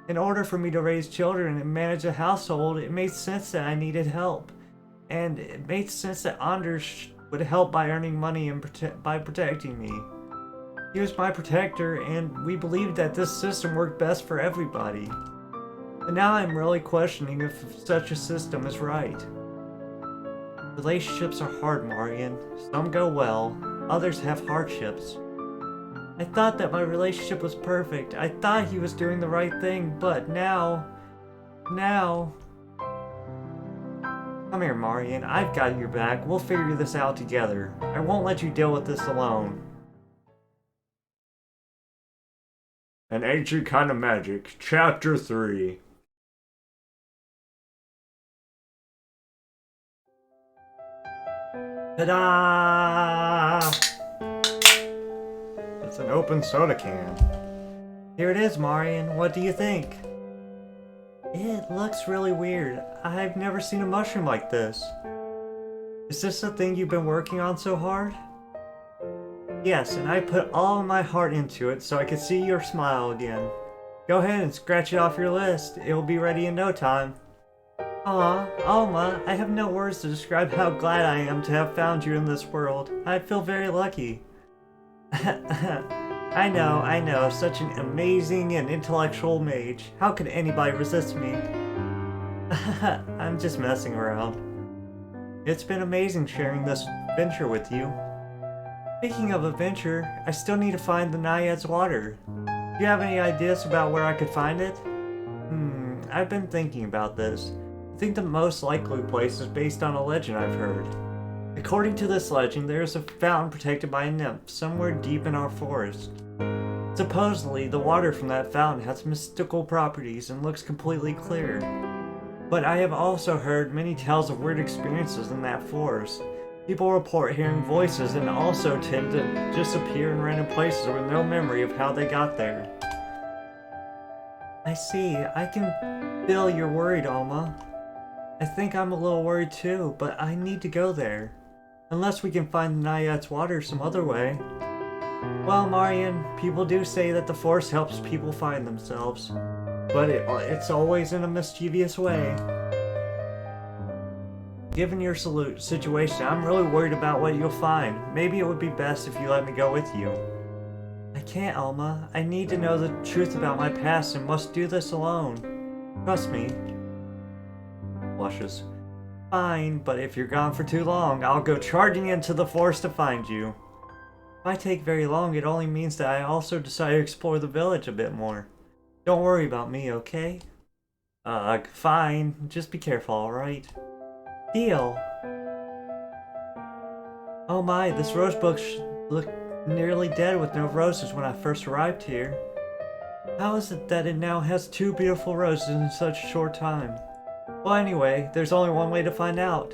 In order for me to raise children and manage a household, it made sense that I needed help. And it made sense that Anders would help by earning money and by protecting me. He was my protector, and we believed that this system worked best for everybody. And now I'm really questioning if such a system is right. Relationships are hard, Marion. Some go well, others have hardships. I thought that my relationship was perfect. I thought he was doing the right thing, but now... Come here, Marion. I've got your back. We'll figure this out together. I won't let you deal with this alone. An Ancient Kind of Magic, Chapter 3. Ta-da! It's an open soda can. Here it is, Marion. What do you think? It looks really weird. I've never seen a mushroom like this. Is this the thing you've been working on so hard? Yes, and I put all of my heart into it so I could see your smile again. Go ahead and scratch it off your list. It'll be ready in no time. Aw, Alma, I have no words to describe how glad I am to have found you in this world. I feel very lucky. I know, such an amazing and intellectual mage. How could anybody resist me? I'm just messing around. It's been amazing sharing this adventure with you. Speaking of adventure, I still need to find the Naiad's water. Do you have any ideas about where I could find it? I've been thinking about this. I think the most likely place is based on a legend I've heard. According to this legend, there is a fountain protected by a nymph somewhere deep in our forest. Supposedly, the water from that fountain has mystical properties and looks completely clear. But I have also heard many tales of weird experiences in that forest. People report hearing voices and also tend to just appear in random places with no memory of how they got there. I see. I can feel you're worried, Alma. I think I'm a little worried too, but I need to go there. Unless we can find the Naiad's water some other way. Well, Marian, people do say that the Force helps people find themselves. But it's always in a mischievous way. Given your situation, I'm really worried about what you'll find. Maybe it would be best if you let me go with you. I can't, Alma. I need to know the truth about my past and must do this alone. Trust me. Blushes. Fine, but if you're gone for too long, I'll go charging into the forest to find you. If I take very long, it only means that I also decide to explore the village a bit more. Don't worry about me, okay? Fine. Just be careful, alright? Deal. Oh my, this rose bush looked nearly dead with no roses when I first arrived here. How is it that it now has 2 beautiful roses in such a short time? Well, anyway, there's only one way to find out.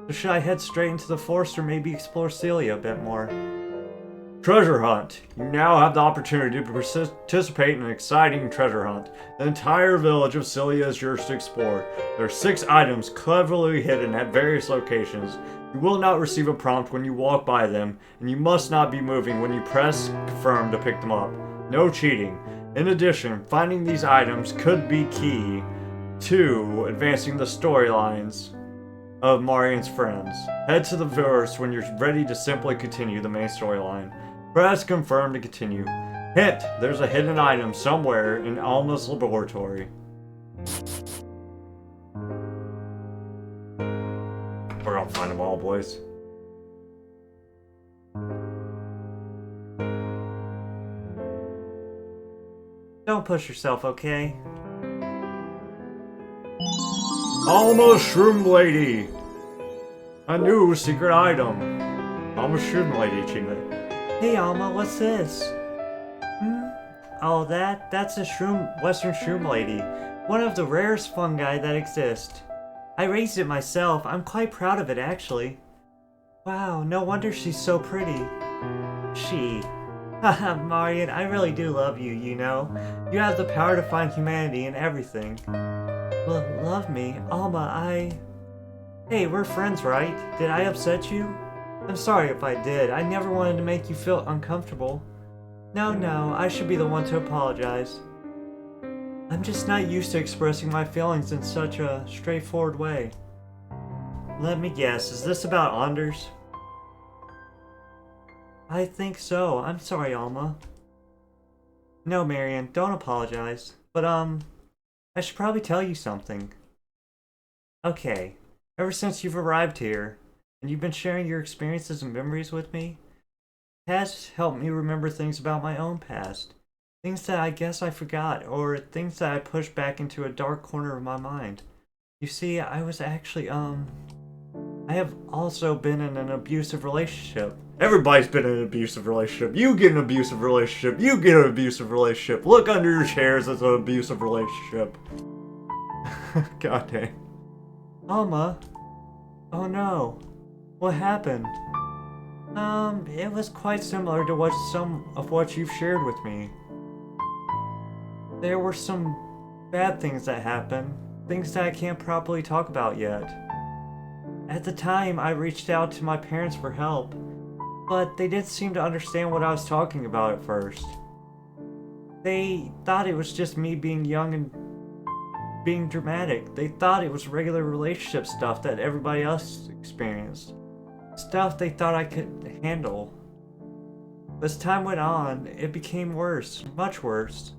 So should I head straight into the forest or maybe explore Seallea a bit more? Treasure hunt. You now have the opportunity to participate in an exciting treasure hunt. The entire village of Seallea is yours to explore. There are 6 items cleverly hidden at various locations. You will not receive a prompt when you walk by them, and you must not be moving when you press confirm to pick them up. No cheating. In addition, finding these items could be key to advancing the storylines of Marian's friends. Head to the verse when you're ready to simply continue the main storyline. Press confirm to continue. Hint, there's a hidden item somewhere in Alma's laboratory. We're gonna find them all, boys. Don't push yourself, okay? Alma Shroomlady! A new secret item. Alma Shroomlady achievement. Hey Alma, what's this? Oh, that's a Western Shroomlady. One of the rarest fungi that exist. I raised it myself. I'm quite proud of it, actually. Wow, no wonder she's so pretty. She. Haha, Marian, I really do love you, you know. You have the power to find humanity in everything. Love me? Alma, Hey, we're friends, right? Did I upset you? I'm sorry if I did. I never wanted to make you feel uncomfortable. No, I should be the one to apologize. I'm just not used to expressing my feelings in such a straightforward way. Let me guess, is this about Anders? I think so. I'm sorry, Alma. No, Marian, don't apologize. But, I should probably tell you something. Okay, ever since you've arrived here, and you've been sharing your experiences and memories with me, it has helped me remember things about my own past. Things that I guess I forgot, or things that I pushed back into a dark corner of my mind. You see, I was actually, I have also been in an abusive relationship. Everybody's been in an abusive relationship. You get an abusive relationship. You get an abusive relationship. Look under your chairs, it's an abusive relationship. God dang. Alma? Oh no. What happened? It was quite similar to some of what you've shared with me. There were some bad things that happened. Things that I can't properly talk about yet. At the time, I reached out to my parents for help. But they didn't seem to understand what I was talking about at first. They thought it was just me being young and being dramatic. They thought it was regular relationship stuff that everybody else experienced. Stuff they thought I could handle. As time went on, it became worse, much worse.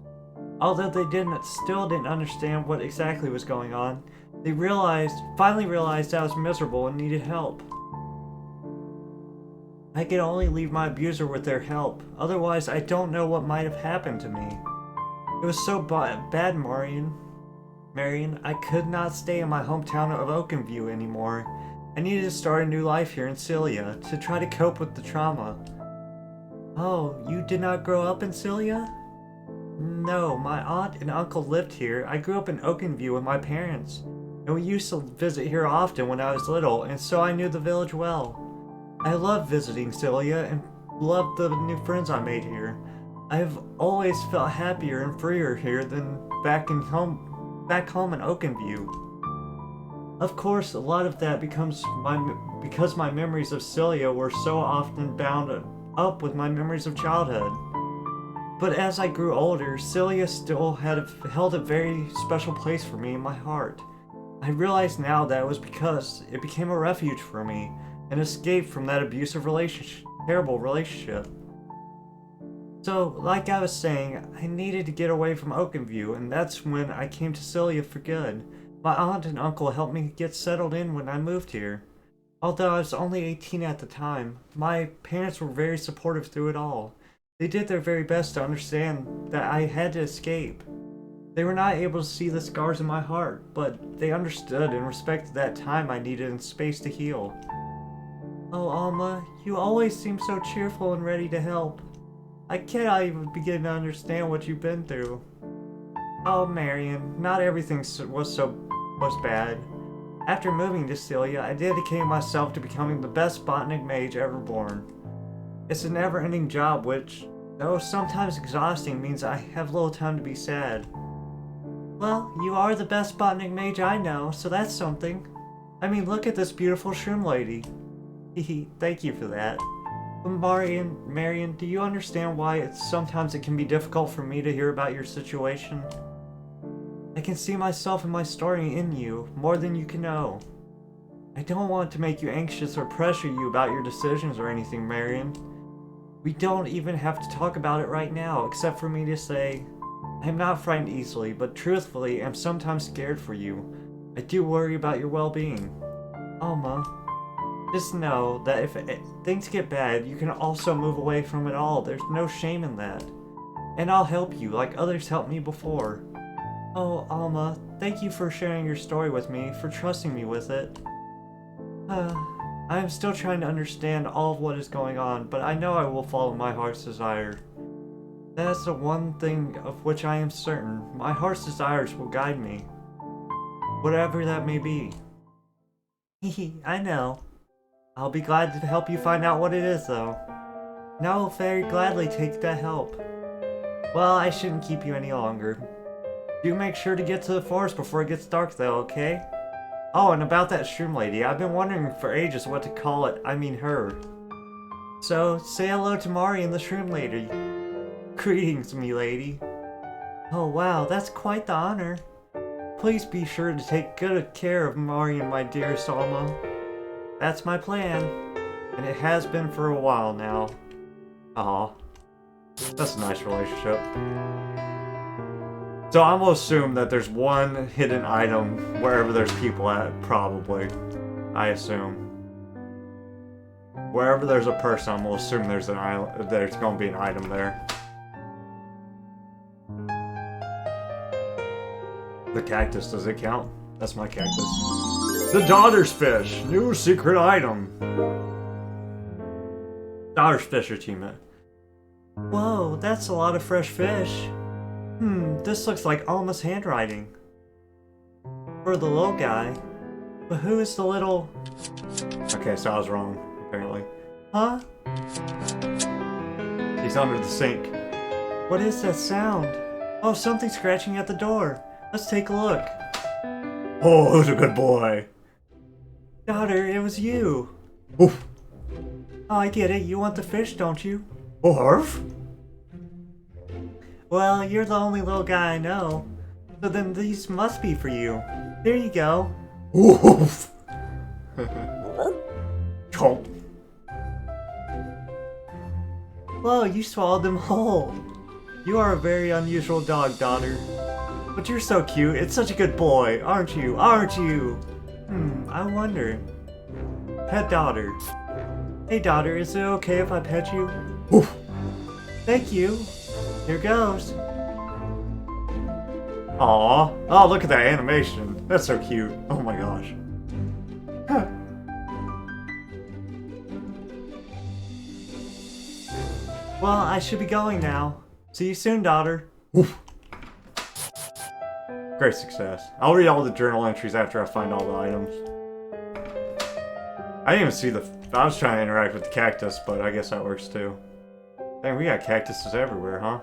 Although they still didn't understand what exactly was going on, they finally realized I was miserable and needed help. I could only leave my abuser with their help, otherwise I don't know what might have happened to me. It was so bad, Marion, I could not stay in my hometown of Oakenview anymore. I needed to start a new life here in Seallea to try to cope with the trauma. Oh, you did not grow up in Seallea? No, my aunt and uncle lived here. I grew up in Oakenview with my parents, and we used to visit here often when I was little, and so I knew the village well. I loved visiting Seallea and loved the new friends I made here. I have always felt happier and freer here than back home in Oakenview. Of course, a lot of that because my memories of Seallea were so often bound up with my memories of childhood. But as I grew older, Seallea still held a very special place for me in my heart. I realize now that it was because it became a refuge for me, an escape from that abusive terrible relationship. So, like I was saying, I needed to get away from Oakenview, and that's when I came to Seallea for good. My aunt and uncle helped me get settled in when I moved here. Although I was only 18 at the time, my parents were very supportive through it all. They did their very best to understand that I had to escape. They were not able to see the scars in my heart, but they understood and respected that time I needed in space to heal. Oh, Alma, you always seem so cheerful and ready to help. I cannot even begin to understand what you've been through. Oh, Marion, not everything was bad. After moving to Seallea, I dedicated myself to becoming the best botanic mage ever born. It's a never-ending job which, though sometimes exhausting, means I have little time to be sad. Well, you are the best botanic mage I know, so that's something. I mean, look at this beautiful Shroomlady. Hehe, thank you for that. But Marion, do you understand why sometimes it can be difficult for me to hear about your situation? I can see myself and my story in you, more than you can know. I don't want to make you anxious or pressure you about your decisions or anything, Marion. We don't even have to talk about it right now, except for me to say, I am not frightened easily, but truthfully, I'm sometimes scared for you. I do worry about your well-being. Alma, just know that if things get bad, you can also move away from it all. There's no shame in that. And I'll help you, like others helped me before. Oh, Alma, thank you for sharing your story with me, for trusting me with it. I am still trying to understand all of what is going on, but I know I will follow my heart's desire. That is the one thing of which I am certain. My heart's desires will guide me. Whatever that may be. Hehe, I know. I'll be glad to help you find out what it is, though. And I will very gladly take that help. Well, I shouldn't keep you any longer. Do make sure to get to the forest before it gets dark, though, okay? Oh, and about that Shroomlady, I've been wondering for ages what to call it. I mean her. So, say hello to Mari and the Shroomlady. Greetings, me lady. Oh wow, that's quite the honor. Please be sure to take good care of Mari and my dearest Alma. That's my plan, and it has been for a while now. Aw, that's a nice relationship. So I'm gonna assume that there's one hidden item wherever there's people at, probably. I assume. Wherever there's a person, I'm gonna assume there's gonna be an item there. The cactus, does it count? That's my cactus. The Daughter's Fish! New secret item! Daughter's Fish achievement. Whoa, that's a lot of fresh fish. This looks like Alma's handwriting. For the little guy. But who is the little... Okay, so I was wrong, apparently. Huh? He's under the sink. What is that sound? Oh, something's scratching at the door. Let's take a look. Oh, who's a good boy? Daughter, it was you. Oof. Oh, I get it. You want the fish, don't you? Orf? Well, you're the only little guy I know. So then these must be for you. There you go. Oof. Chomp. Whoa, you swallowed them whole. You are a very unusual dog, daughter. But you're so cute. It's such a good boy, aren't you? Aren't you? I wonder. Pet daughter. Hey, daughter, is it okay if I pet you? Oof. Thank you. Here goes. Aw. Oh, look at that animation. That's so cute. Oh my gosh. Huh. Well, I should be going now. See you soon, daughter. Oof. Great success. I'll read all the journal entries after I find all the items. I didn't even see the... I was trying to interact with the cactus, but I guess that works too. Dang, we got cactuses everywhere, huh?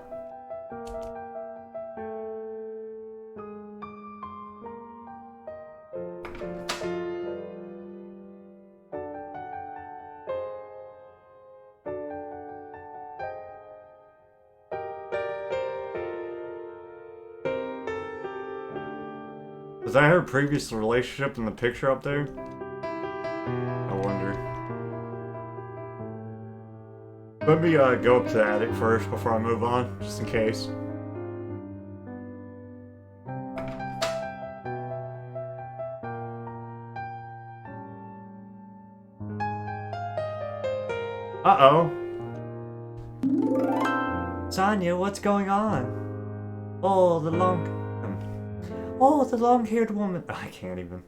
Was that her previous relationship in the picture up there? I wonder. Let me go up to the attic first before I move on, just in case. Uh-oh. Sonia, what's going on? Oh, the long-haired woman. I can't even.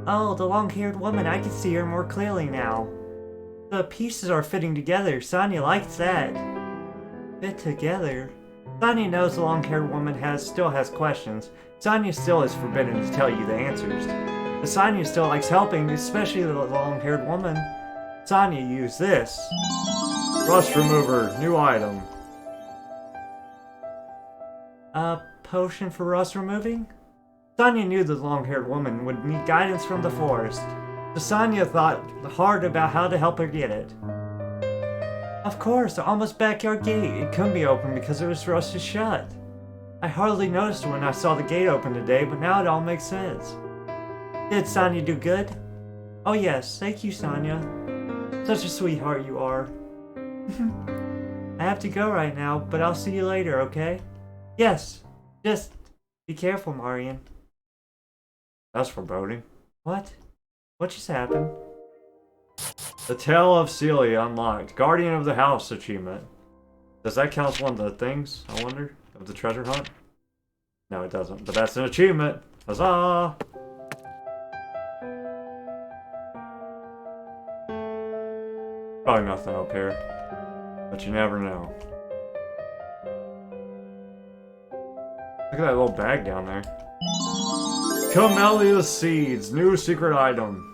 Oh, the long-haired woman. I can see her more clearly now. The pieces are fitting together. Sonia likes that. Fit together? Sonia knows the long-haired woman still has questions. Sonia still is forbidden to tell you the answers. But Sonia still likes helping, especially the long-haired woman. Sonia used this. Rust remover, new item. A potion for rust removing? Sonia knew the long-haired woman would need guidance from the forest, so Sonia thought hard about how to help her get it. Of course, Alma's backyard gate. It couldn't be open because it was rusted shut. I hardly noticed when I saw the gate open today, but now it all makes sense. Did Sonia do good? Oh yes, thank you, Sonia. Such a sweetheart you are. I have to go right now, but I'll see you later, okay? Yes, just be careful, Marian. That's foreboding. What? What just happened? The Tale of Seallea unlocked. Guardian of the House achievement. Does that count as one of the things, I wonder, of the treasure hunt? No, it doesn't, but that's an achievement. Huzzah! Probably nothing up here, but you never know. Look at that little bag down there. Camelia Seeds, new secret item.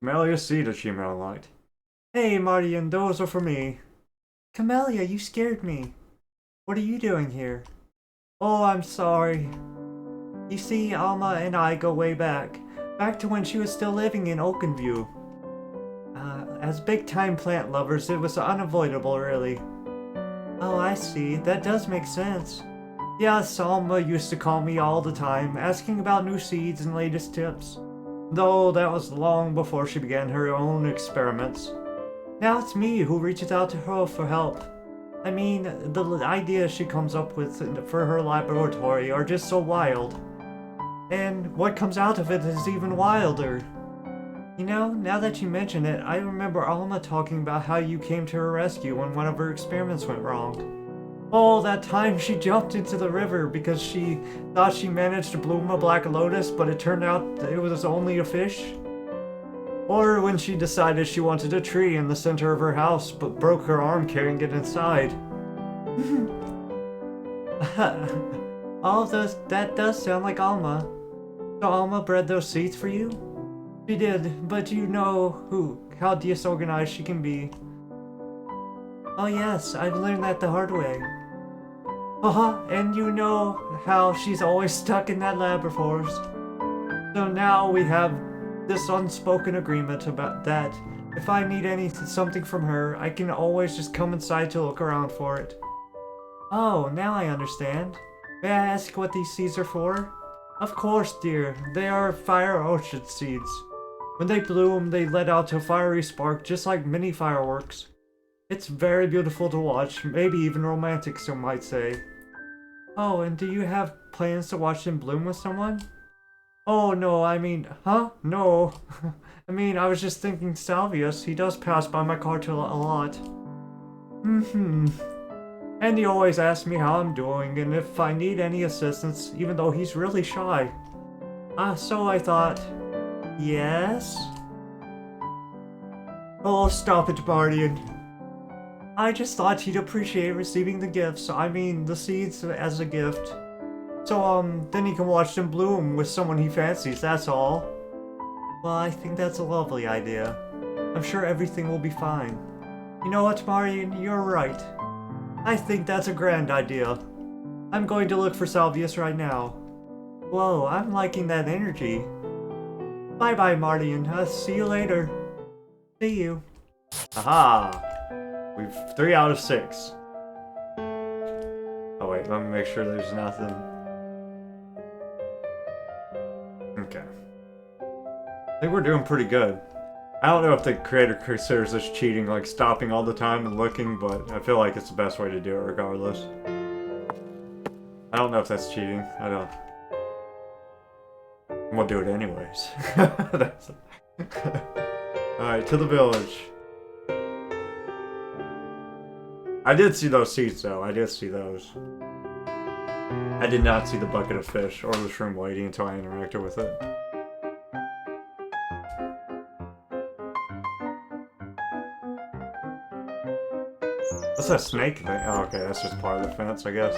Camelia Seed achievement unlocked. Hey, Marian, those are for me. Camelia, you scared me. What are you doing here? Oh, I'm sorry. You see, Alma and I go way back to when she was still living in Oakenview. As big-time plant lovers, it was unavoidable, really. Oh, I see. That does make sense. Yes, Alma used to call me all the time, asking about new seeds and latest tips. Though that was long before she began her own experiments. Now it's me who reaches out to her for help. I mean, the ideas she comes up with for her laboratory are just so wild. And what comes out of it is even wilder. You know, now that you mention it, I remember Alma talking about how you came to her rescue when one of her experiments went wrong. Oh, that time she jumped into the river because she thought she managed to bloom a black lotus, but it turned out that it was only a fish. Or when she decided she wanted a tree in the center of her house, but broke her arm carrying it inside. All of those, that does sound like Alma. So Alma bred those seeds for you? She did, but you know how disorganized she can be. Oh yes, I've learned that the hard way. And you know how she's always stuck in that lab of hers. So now we have this unspoken agreement about that if I need something from her, I can always just come inside to look around for it. Oh, now I understand. May I ask what these seeds are for? Of course, dear. They are fire orchid seeds. When they bloom, they let out a fiery spark just like mini fireworks. It's very beautiful to watch, maybe even romantic, some might say. Oh, and do you have plans to watch them bloom with someone? Oh, no, I mean, huh? No. I mean, I was just thinking Salvius. He does pass by my car a lot. And he always asks me how I'm doing and if I need any assistance, even though he's really shy. So I thought, yes? Oh, stop it, Bardian. I just thought he'd appreciate receiving the gifts. I mean, the seeds as a gift. So, then he can watch them bloom with someone he fancies, that's all. Well, I think that's a lovely idea. I'm sure everything will be fine. You know what, Marion? You're right. I think that's a grand idea. I'm going to look for Salvius right now. Whoa, I'm liking that energy. Bye-bye, Marion. See you later. See you. Aha! We've 3 out of 6. Oh wait, let me make sure there's nothing. Okay. I think we're doing pretty good. I don't know if the creator considers this cheating, like stopping all the time and looking, but I feel like it's the best way to do it regardless. I don't know if that's cheating. I don't. I'm gonna do it anyways. Alright, to the village. I did see those seats though, I did see those. I did not see the bucket of fish or the Shroomlady until I interacted with it. What's that snake thing? Oh, okay, that's just part of the fence, I guess.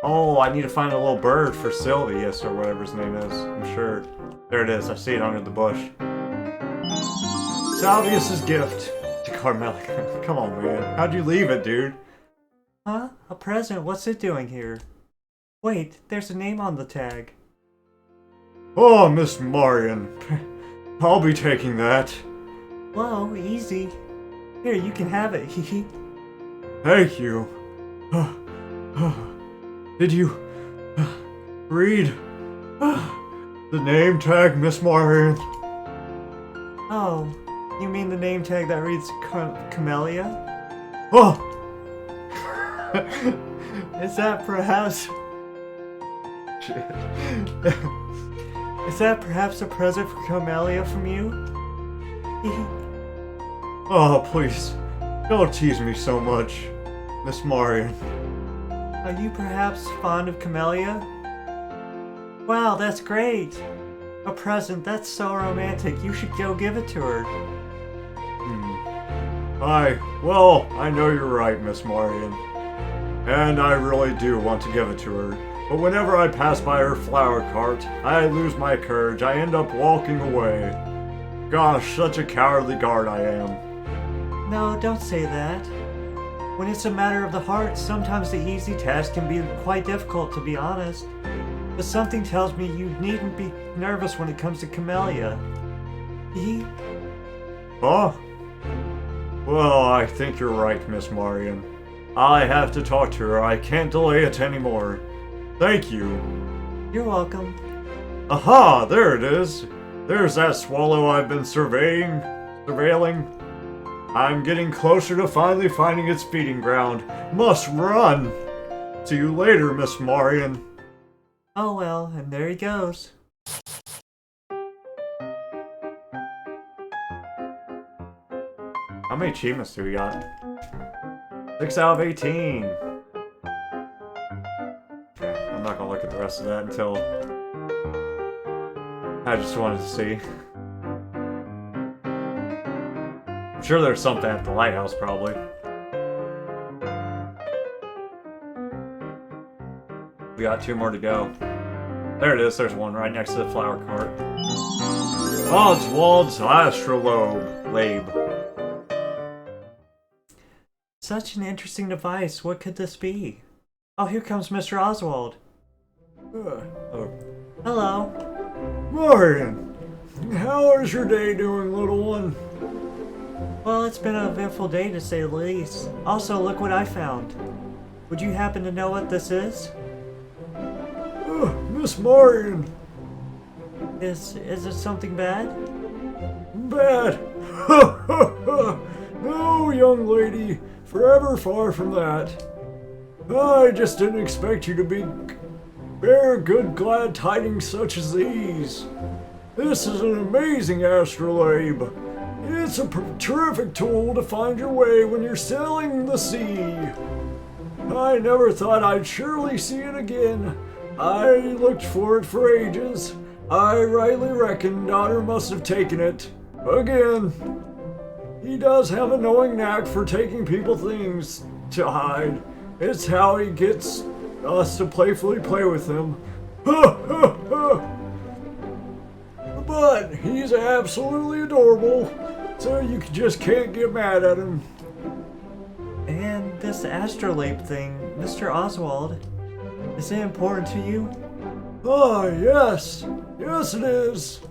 Oh, I need to find a little bird for Salvius or whatever his name is. I'm sure. There it is, I see it under the bush. Salvius' gift to Camelia. Come on, man. How'd you leave it, dude? Huh? A present? What's it doing here? Wait, there's a name on the tag. Oh, Miss Marion. I'll be taking that. Whoa, easy. Here, you can have it, hee. Thank you. Did you read the name tag, Miss Marion? Oh, you mean the name tag that reads Camelia? Oh! Is that perhaps... Is that perhaps a present for Camelia from you? Oh, please. Don't tease me so much, Miss Marion. Are you perhaps fond of Camelia? Wow, that's great! A present, that's so romantic. You should go give it to her. Well, I know you're right, Miss Marion. And I really do want to give it to her. But whenever I pass by her flower cart, I lose my courage. I end up walking away. Gosh, such a cowardly guard I am. No, don't say that. When it's a matter of the heart, sometimes the easy task can be quite difficult, to be honest. But something tells me you needn't be nervous when it comes to Camelia. Huh? Well, I think you're right, Miss Marion. I have to talk to her. I can't delay it anymore. Thank you. You're welcome. Aha! There it is. There's that swallow I've been surveying. I'm getting closer to finally finding its feeding ground. Must run! See you later, Miss Marion. Oh well, and there he goes. How many achievements do we got? 6 out of 18. Okay, I'm not gonna look at the rest of that until... I just wanted to see. I'm sure there's something at the lighthouse, probably. We got 2 more to go. There it is, there's one right next to the flower cart. Oswald's Astrolabe. Such an interesting device. What could this be? Oh, here comes Mr. Oswald. Oh. Hello. Marion! How is your day doing, little one? Well, it's been an eventful day to say the least. Also, look what I found. Would you happen to know what this is? Miss Marion. Is it something bad? Bad? No, young lady. Forever far from that. I just didn't expect you to bear good glad tidings such as these. This is an amazing astrolabe. It's a terrific tool to find your way when you're sailing the sea. I never thought I'd surely see it again. I looked for it for ages. I rightly reckon daughter must have taken it. Again. He does have a knowing knack for taking people things to hide. It's how he gets us to playfully play with him. But he's absolutely adorable, so you just can't get mad at him. And this astrolabe thing, Mr. Oswald, is it important to you? Ah, yes. Yes, it is.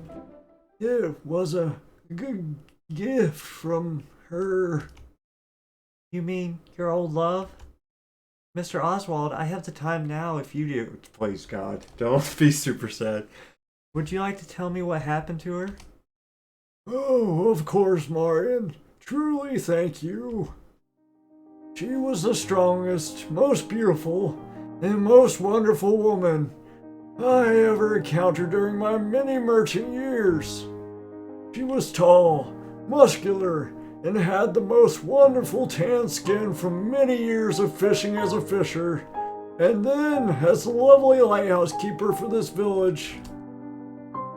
It was a good gift from her. You mean your old love? Mr. Oswald, I have the time now if you do. Please, God, don't be super sad. Would you like to tell me what happened to her? Oh, of course, Marion. Truly thank you. She was the strongest, most beautiful, and most wonderful woman I ever encountered during my many merchant years. She was tall, muscular, and had the most wonderful tan skin from many years of fishing as a fisher, and then as the lovely lighthouse keeper for this village.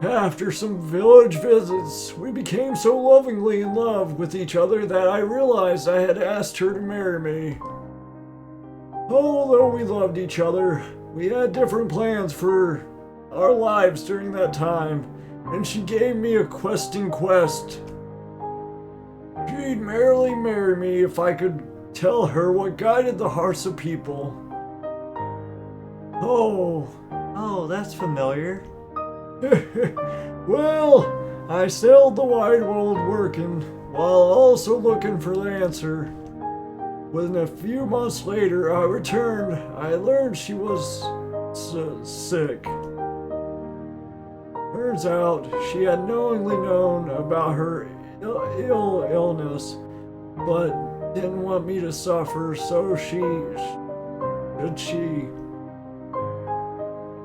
After some village visits, we became so lovingly in love with each other that I realized I had asked her to marry me. Although we loved each other, we had different plans for our lives during that time, and she gave me a questing quest. She'd merely marry me if I could tell her what guided the hearts of people. Oh, that's familiar. Well, I sailed the wide world working, while also looking for the answer. When a few months later I returned, I learned she was sick. Turns out she had knowingly known about her illness, but didn't want me to suffer, so she.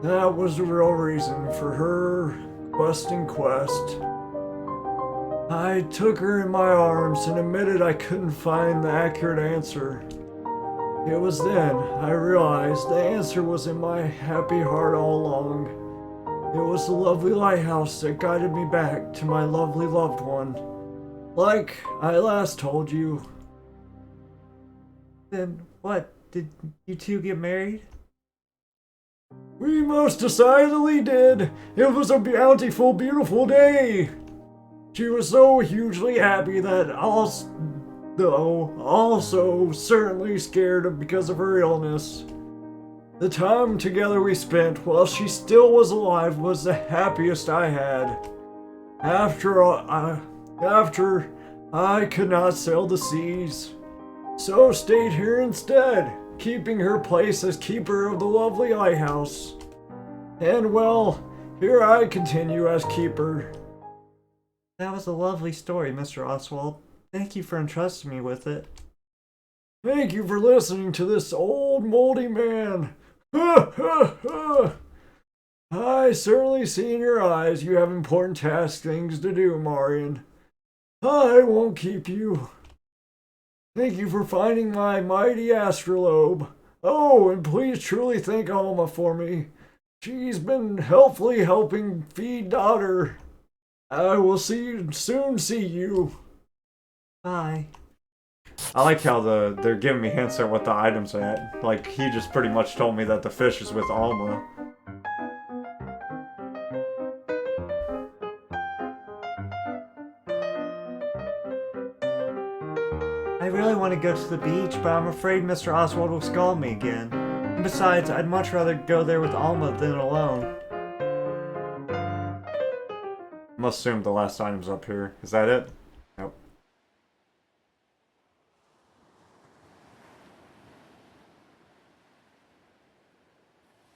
That was the real reason for her questing quest. I took her in my arms and admitted I couldn't find the accurate answer. It was then I realized the answer was in my happy heart all along. It was the lovely lighthouse that guided me back to my lovely loved one, like I last told you. Then what? Did you two get married? We most decidedly did. It was a bountiful, beautiful day. She was so hugely happy that also certainly scared because of her illness. The time together we spent while she still was alive was the happiest I had. After I could not sail the seas, so stayed here instead, keeping her place as keeper of the lovely lighthouse. And well, here I continue as keeper. That was a lovely story, Mr. Oswald. Thank you for entrusting me with it. Thank you for listening to this old moldy man. I certainly see in your eyes you have important things to do, Marion. I won't keep you. Thank you for finding my mighty astrolabe. Oh, and please truly thank Alma for me. She's been helpfully helping feed daughter. I will soon see you. Bye. I like how they're giving me hints at what the items are at. Like, he just pretty much told me that the fish is with Alma. I really want to go to the beach, but I'm afraid Mr. Oswald will scold me again. And besides, I'd much rather go there with Alma than alone. must assume the last item's up here. Is that it? Nope.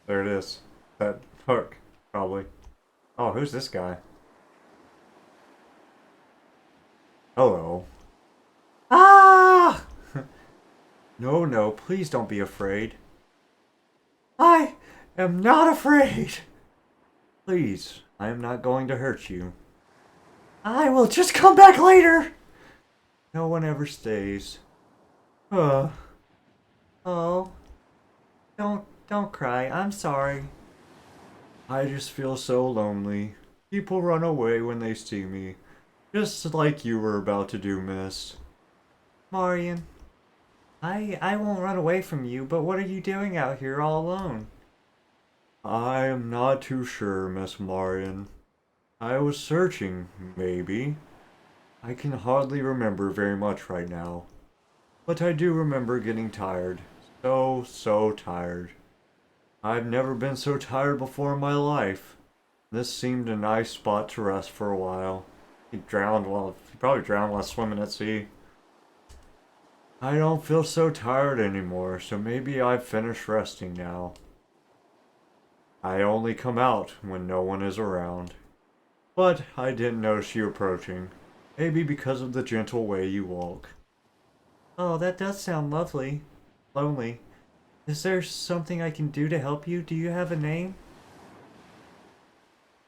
There it is. That hook, probably. Oh, who's this guy? Hello. Ah! No, no, please don't be afraid. I am not afraid. Please, I am not going to hurt you. I will just come back later. No one ever stays. Oh, don't cry. I'm sorry. I just feel so lonely. People run away when they see me. Just like you were about to do, miss. Marian, I won't run away from you, but what are you doing out here all alone? I am not too sure, Miss Marian. I was searching, maybe. I can hardly remember very much right now. But I do remember getting tired. So tired. I've never been so tired before in my life. This seemed a nice spot to rest for a while. He probably drowned while swimming at sea. I don't feel so tired anymore, so maybe I've finished resting now. I only come out when no one is around. But I didn't notice you approaching. Maybe because of the gentle way you walk. Oh, that does sound lovely. Lonely. Is there something I can do to help you? Do you have a name?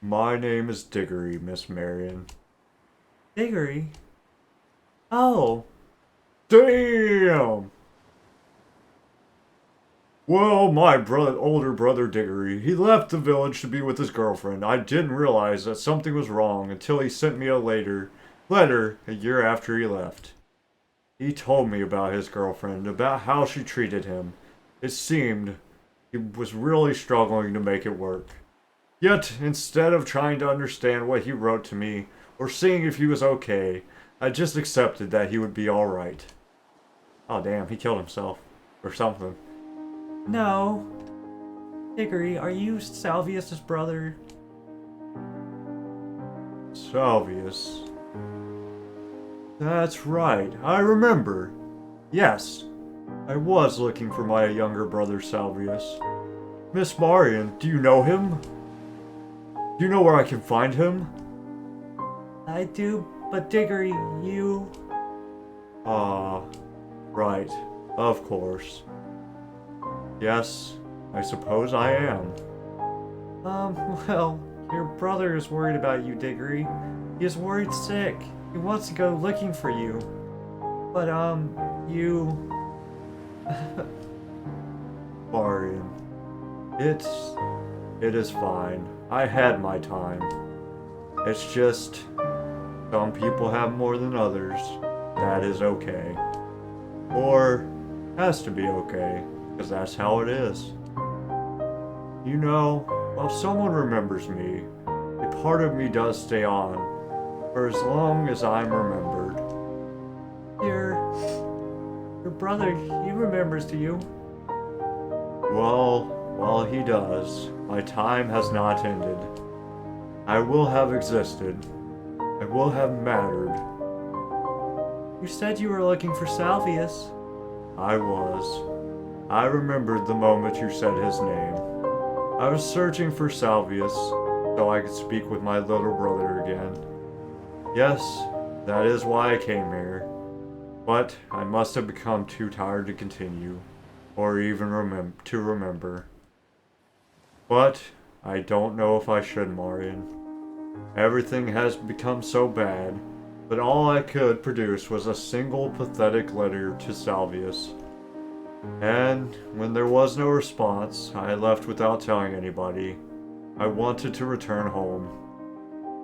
My name is Diggory, Miss Marian. Diggory? Oh. Damn! Well, my older brother Diggory, he left the village to be with his girlfriend. I didn't realize that something was wrong until he sent me a letter a year after he left. He told me about his girlfriend, about how she treated him. It seemed he was really struggling to make it work. Yet, instead of trying to understand what he wrote to me, or seeing if he was okay, I just accepted that he would be alright. Oh damn, he killed himself. Or something. No. Diggory, are you Salvius' brother? Salvius? That's right, I remember. Yes, I was looking for my younger brother Salvius. Miss Marian, do you know him? Do you know where I can find him? I do, but Diggory, you... Ah, right, of course. Yes, I suppose I am. Well, your brother is worried about you, Diggory. He is worried sick. He wants to go looking for you. But, you... Marian. It is fine. I had my time. It's just... some people have more than others. That is okay. Or, has to be okay. Because that's how it is. You know, while someone remembers me, a part of me does stay on, for as long as I'm remembered. Your brother, he remembers you. Well, while he does, my time has not ended. I will have existed. I will have mattered. You said you were looking for Salvius. I was. I remembered the moment you said his name. I was searching for Salvius, so I could speak with my little brother again. Yes, that is why I came here. But I must have become too tired to continue, or even remember. But I don't know if I should, Marian. Everything has become so bad, but all I could produce was a single pathetic letter to Salvius. And when there was no response, I left without telling anybody. I wanted to return home.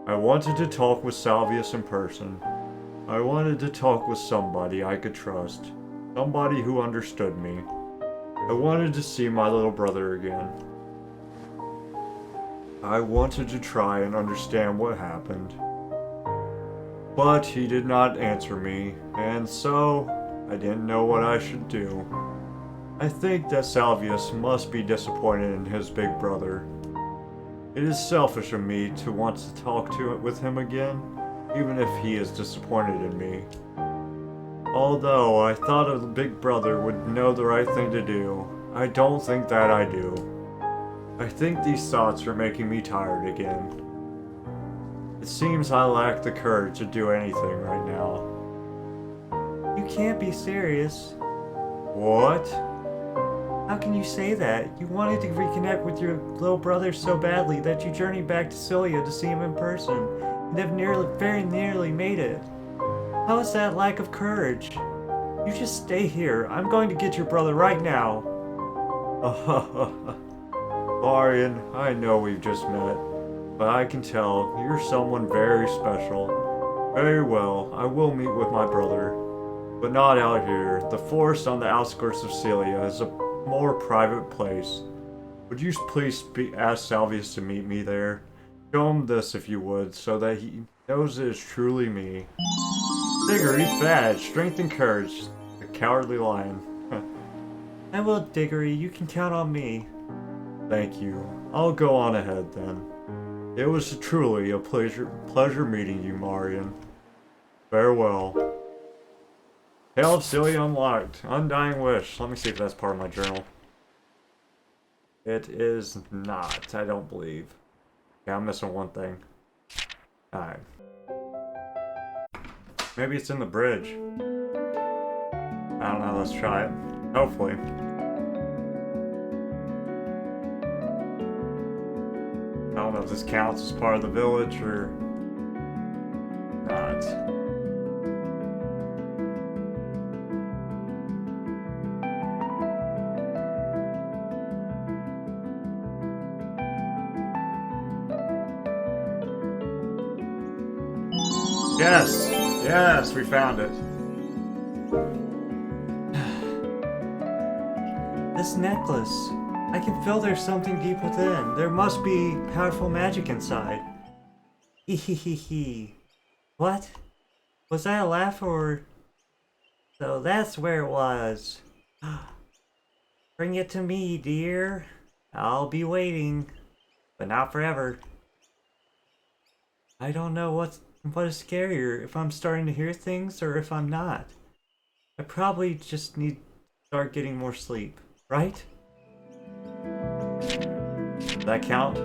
I wanted to talk with Salvius in person. I wanted to talk with somebody I could trust. Somebody who understood me. I wanted to see my little brother again. I wanted to try and understand what happened. But he did not answer me, and so I didn't know what I should do. I think that Salvius must be disappointed in his big brother. It is selfish of me to want to talk with him again, even if he is disappointed in me. Although I thought a big brother would know the right thing to do, I don't think that I do. I think these thoughts are making me tired again. It seems I lack the courage to do anything right now. You can't be serious. What? How can you say that? You wanted to reconnect with your little brother so badly that you journeyed back to Seallea to see him in person, and have very nearly made it. How is that lack of courage? You just stay here. I'm going to get your brother right now. Marion, I know we've just met, but I can tell you're someone very special. Very well, I will meet with my brother, but not out here. The forest on the outskirts of Seallea is a more private place. Would you please ask Salvius to meet me there? Show him this if you would, so that he knows it is truly me. Diggory's badge, strength and courage, the cowardly lion. I will, Diggory. You can count on me. Thank you. I'll go on ahead then. It was truly a pleasure meeting you, Marion. Farewell. Tale of Seallea unlocked. Undying Wish. Let me see if that's part of my journal. It is not, I don't believe. Yeah, I'm missing one thing. Alright. Maybe it's in the bridge. I don't know, let's try it. Hopefully. I don't know if this counts as part of the village or not. Yes! Yes, we found it. This necklace. I can feel there's something deep within. There must be powerful magic inside. Hehehehe. What? Was that a laugh or... So that's where it was. Bring it to me, dear. I'll be waiting. But not forever. I don't know what is scarier, if I'm starting to hear things or if I'm not. I probably just need to start getting more sleep, right? Does that count?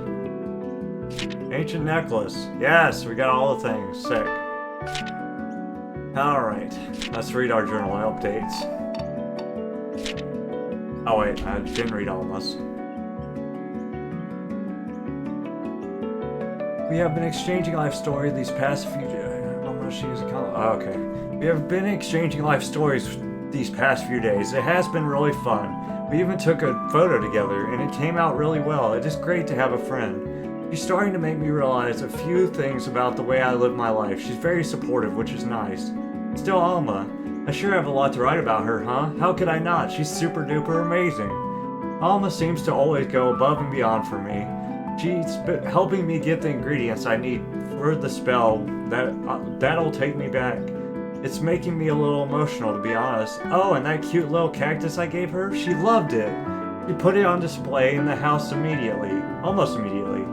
Ancient necklace. Yes, we got all the things. Sick. Alright, let's read our journal updates. Oh wait, I didn't read Alma's. We have been exchanging life stories these past few days. Okay. We have been exchanging life stories these past few days. It has been really fun. We even took a photo together, and it came out really well. It is great to have a friend. She's starting to make me realize a few things about the way I live my life. She's very supportive, which is nice. Still, Alma. I sure have a lot to write about her, huh? How could I not? She's super duper amazing. Alma seems to always go above and beyond for me. She's helping me get the ingredients I need for the spell that'll take me back. It's making me a little emotional, to be honest. Oh, and that cute little cactus I gave her? She loved it. She put it on display in the house immediately. Almost immediately.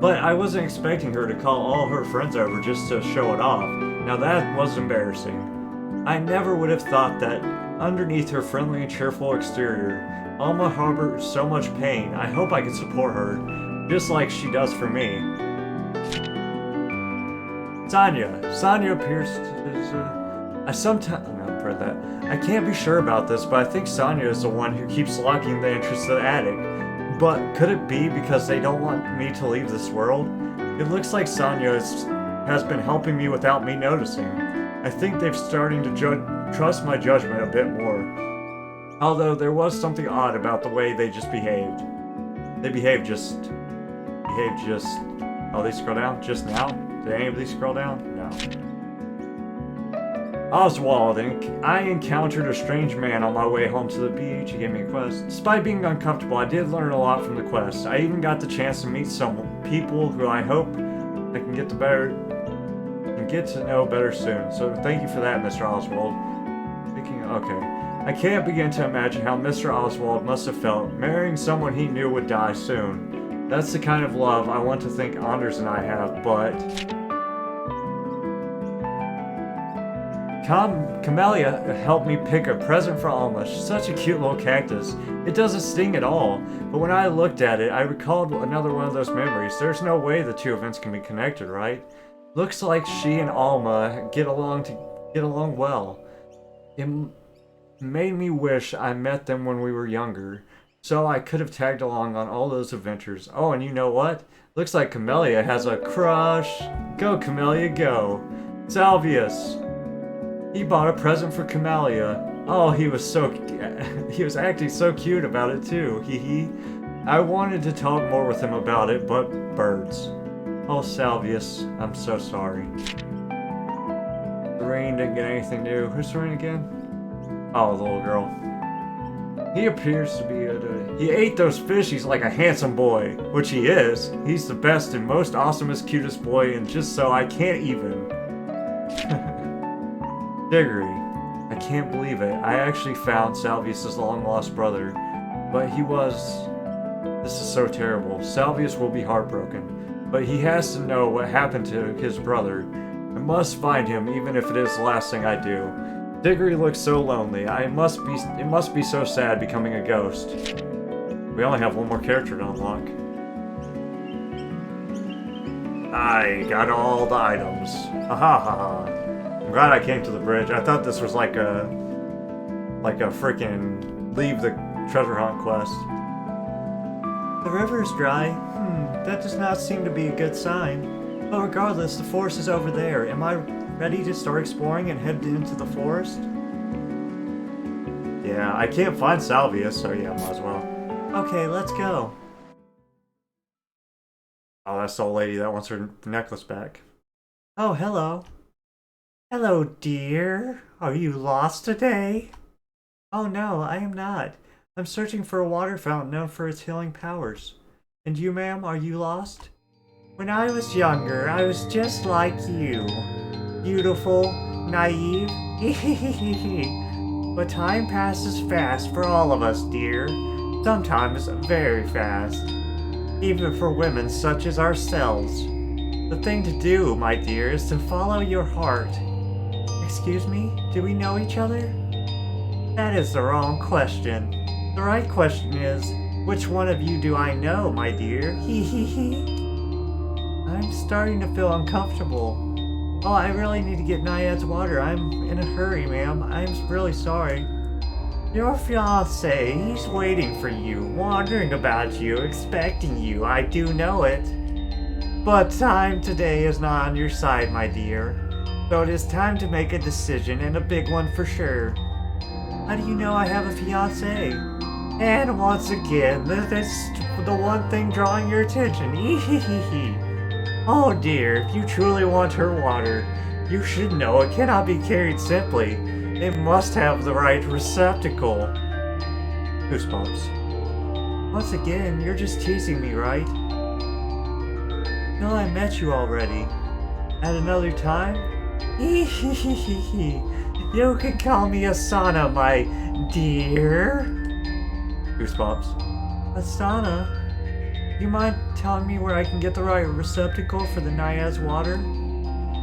But I wasn't expecting her to call all her friends over just to show it off. Now that was embarrassing. I never would have thought that underneath her friendly and cheerful exterior, Alma harbors so much pain. I hope I can support her. Just like she does for me. Sonia appears to... I can't be sure about this, but I think Sonia is the one who keeps locking the entrance to the attic. But could it be because they don't want me to leave this world? It looks like Sonia has been helping me without me noticing. I think they're starting to trust my judgment a bit more. Although there was something odd about the way they just behaved. They behaved just... Oh, they scroll down? Just now? Did any of these scroll down? No. Oswald, I encountered a strange man on my way home to the beach. He gave me a quest. Despite being uncomfortable, I did learn a lot from the quest. I even got the chance to meet some people who I hope I can get to know better soon. So thank you for that, Mr. Oswald. Okay. I can't begin to imagine how Mr. Oswald must have felt marrying someone he knew would die soon. That's the kind of love I want to think Anders and I have, but... Camelia helped me pick a present for Alma. She's such a cute little cactus. It doesn't sting at all, but when I looked at it, I recalled another one of those memories. There's no way the two events can be connected, right? Looks like she and Alma get along well. It made me wish I met them when we were younger, so I could have tagged along on all those adventures. Oh, and you know what? Looks like Camelia has a crush. Go, Camelia, go. Salvius. He bought a present for Camelia. Oh, he was acting so cute about it too. Hee hee. I wanted to talk more with him about it, but birds. Oh, Salvius, I'm so sorry. Serene didn't get anything new. Who's Serene again? Oh, the little girl. He appears to be he ate those fishies like a handsome boy, which he is. He's the best and most awesomest, cutest boy, and just so I can't even. Diggory. I can't believe it. I actually found Salvius' long-lost brother, but this is so terrible. Salvius will be heartbroken, but he has to know what happened to his brother. I must find him, even if it is the last thing I do. Diggory looks so lonely. It must be so sad becoming a ghost. We only have one more character to unlock. I got all the items. Ha ha ha. I'm glad I came to the bridge. I thought this was like a freaking leave the treasure hunt quest. The river is dry. That does not seem to be a good sign. But regardless, the forest is over there. Am I ready to start exploring and head into the forest? Yeah, I can't find Salvius, so yeah, might as well. Okay, let's go. Oh, that's the old lady that wants her necklace back. Oh, hello. Hello, dear. Are you lost today? Oh no, I am not. I'm searching for a water fountain known for its healing powers. And you, ma'am, are you lost? When I was younger, I was just like you. Beautiful, naive, but time passes fast for all of us, dear. Sometimes very fast. Even for women such as ourselves. The thing to do, my dear, is to follow your heart. Excuse me? Do we know each other? That is the wrong question. The right question is, which one of you do I know, my dear? I'm starting to feel uncomfortable. Oh, I really need to get Naiad's water. I'm in a hurry, ma'am. I'm really sorry. Your fiancé, he's waiting for you, wondering about you, expecting you. I do know it. But time today is not on your side, my dear. So it is time to make a decision, and a big one for sure. How do you know I have a fiancé? And once again, this is the one thing drawing your attention. Oh dear, if you truly want her water, you should know it cannot be carried simply. It must have the right receptacle. Goosebumps. Once again, you're just teasing me, right? No, I met you already. At another time? You can call me Asana, my dear. Goosebumps. Asana? You mind telling me where I can get the right receptacle for the Naiad's water?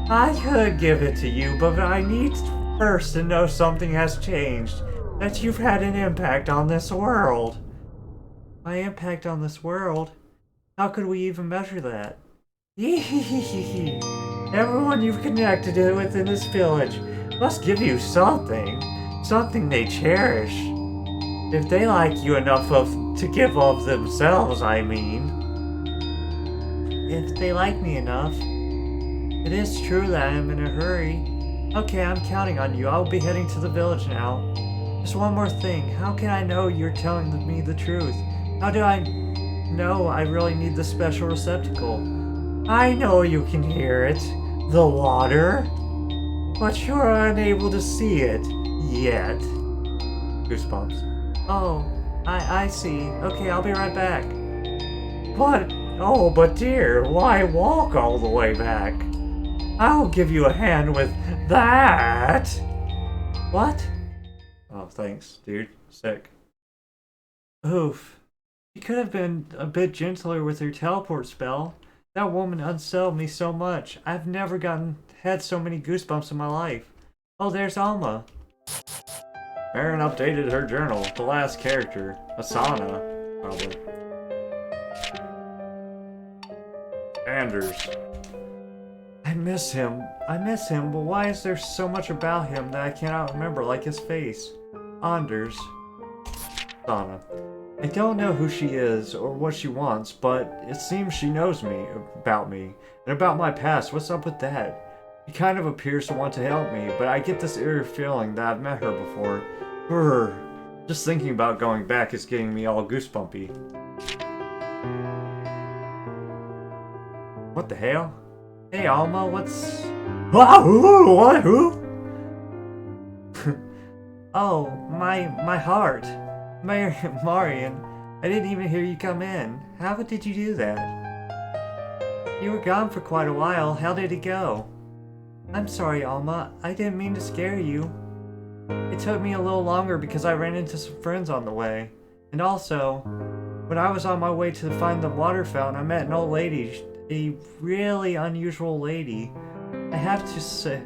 I could give it to you, but I need first to know something has changed. That you've had an impact on this world. My impact on this world? How could we even measure that? Everyone you've connected with in this village must give you something. Something they cherish. If they like you enough to give of themselves, I mean. If they like me enough. It is true that I am in a hurry. Okay, I'm counting on you. I'll be heading to the village now. Just one more thing. How can I know you're telling me the truth? How do I know I really need the special receptacle? I know you can hear it. The water. But you're unable to see it. Yet. Goosebumps. Oh, I see. Okay, I'll be right back. But dear, why walk all the way back? I'll give you a hand with that. What? Oh, thanks, dude. Sick. Oof. You could have been a bit gentler with your teleport spell. That woman unsettled me so much. I've never had so many goosebumps in my life. Oh, there's Alma. Aaron updated her journal. The last character. Asana. Probably. Anders. I miss him, but why is there so much about him that I cannot remember, like his face? Anders. Asana. I don't know who she is or what she wants, but it seems she knows about me, and about my past. What's up with that? She kind of appears to want to help me, but I get this eerie feeling that I've met her before. Brr. Just thinking about going back is getting me all goosebumpy. What the hell? Hey Alma, what's... What? Who? Oh, my heart. Marion, I didn't even hear you come in. How did you do that? You were gone for quite a while. How did it go? I'm sorry, Alma. I didn't mean to scare you. It took me a little longer because I ran into some friends on the way. And also, when I was on my way to find the water fountain, I met an old lady. A really unusual lady. I have to say...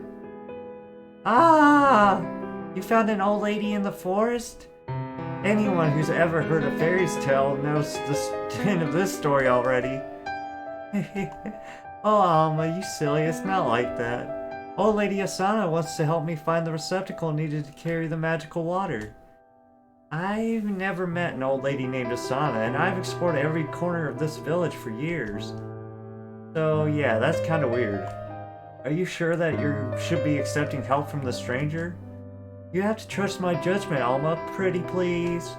Ah! You found an old lady in the forest? Anyone who's ever heard a fairy's tale knows the end of this story already. Oh, Alma, you silly. It's not like that. Old Lady Asana wants to help me find the receptacle needed to carry the magical water. I've never met an old lady named Asana, and I've explored every corner of this village for years. So yeah, that's kind of weird. Are you sure that you should be accepting help from the stranger? You have to trust my judgment, Alma. Pretty please.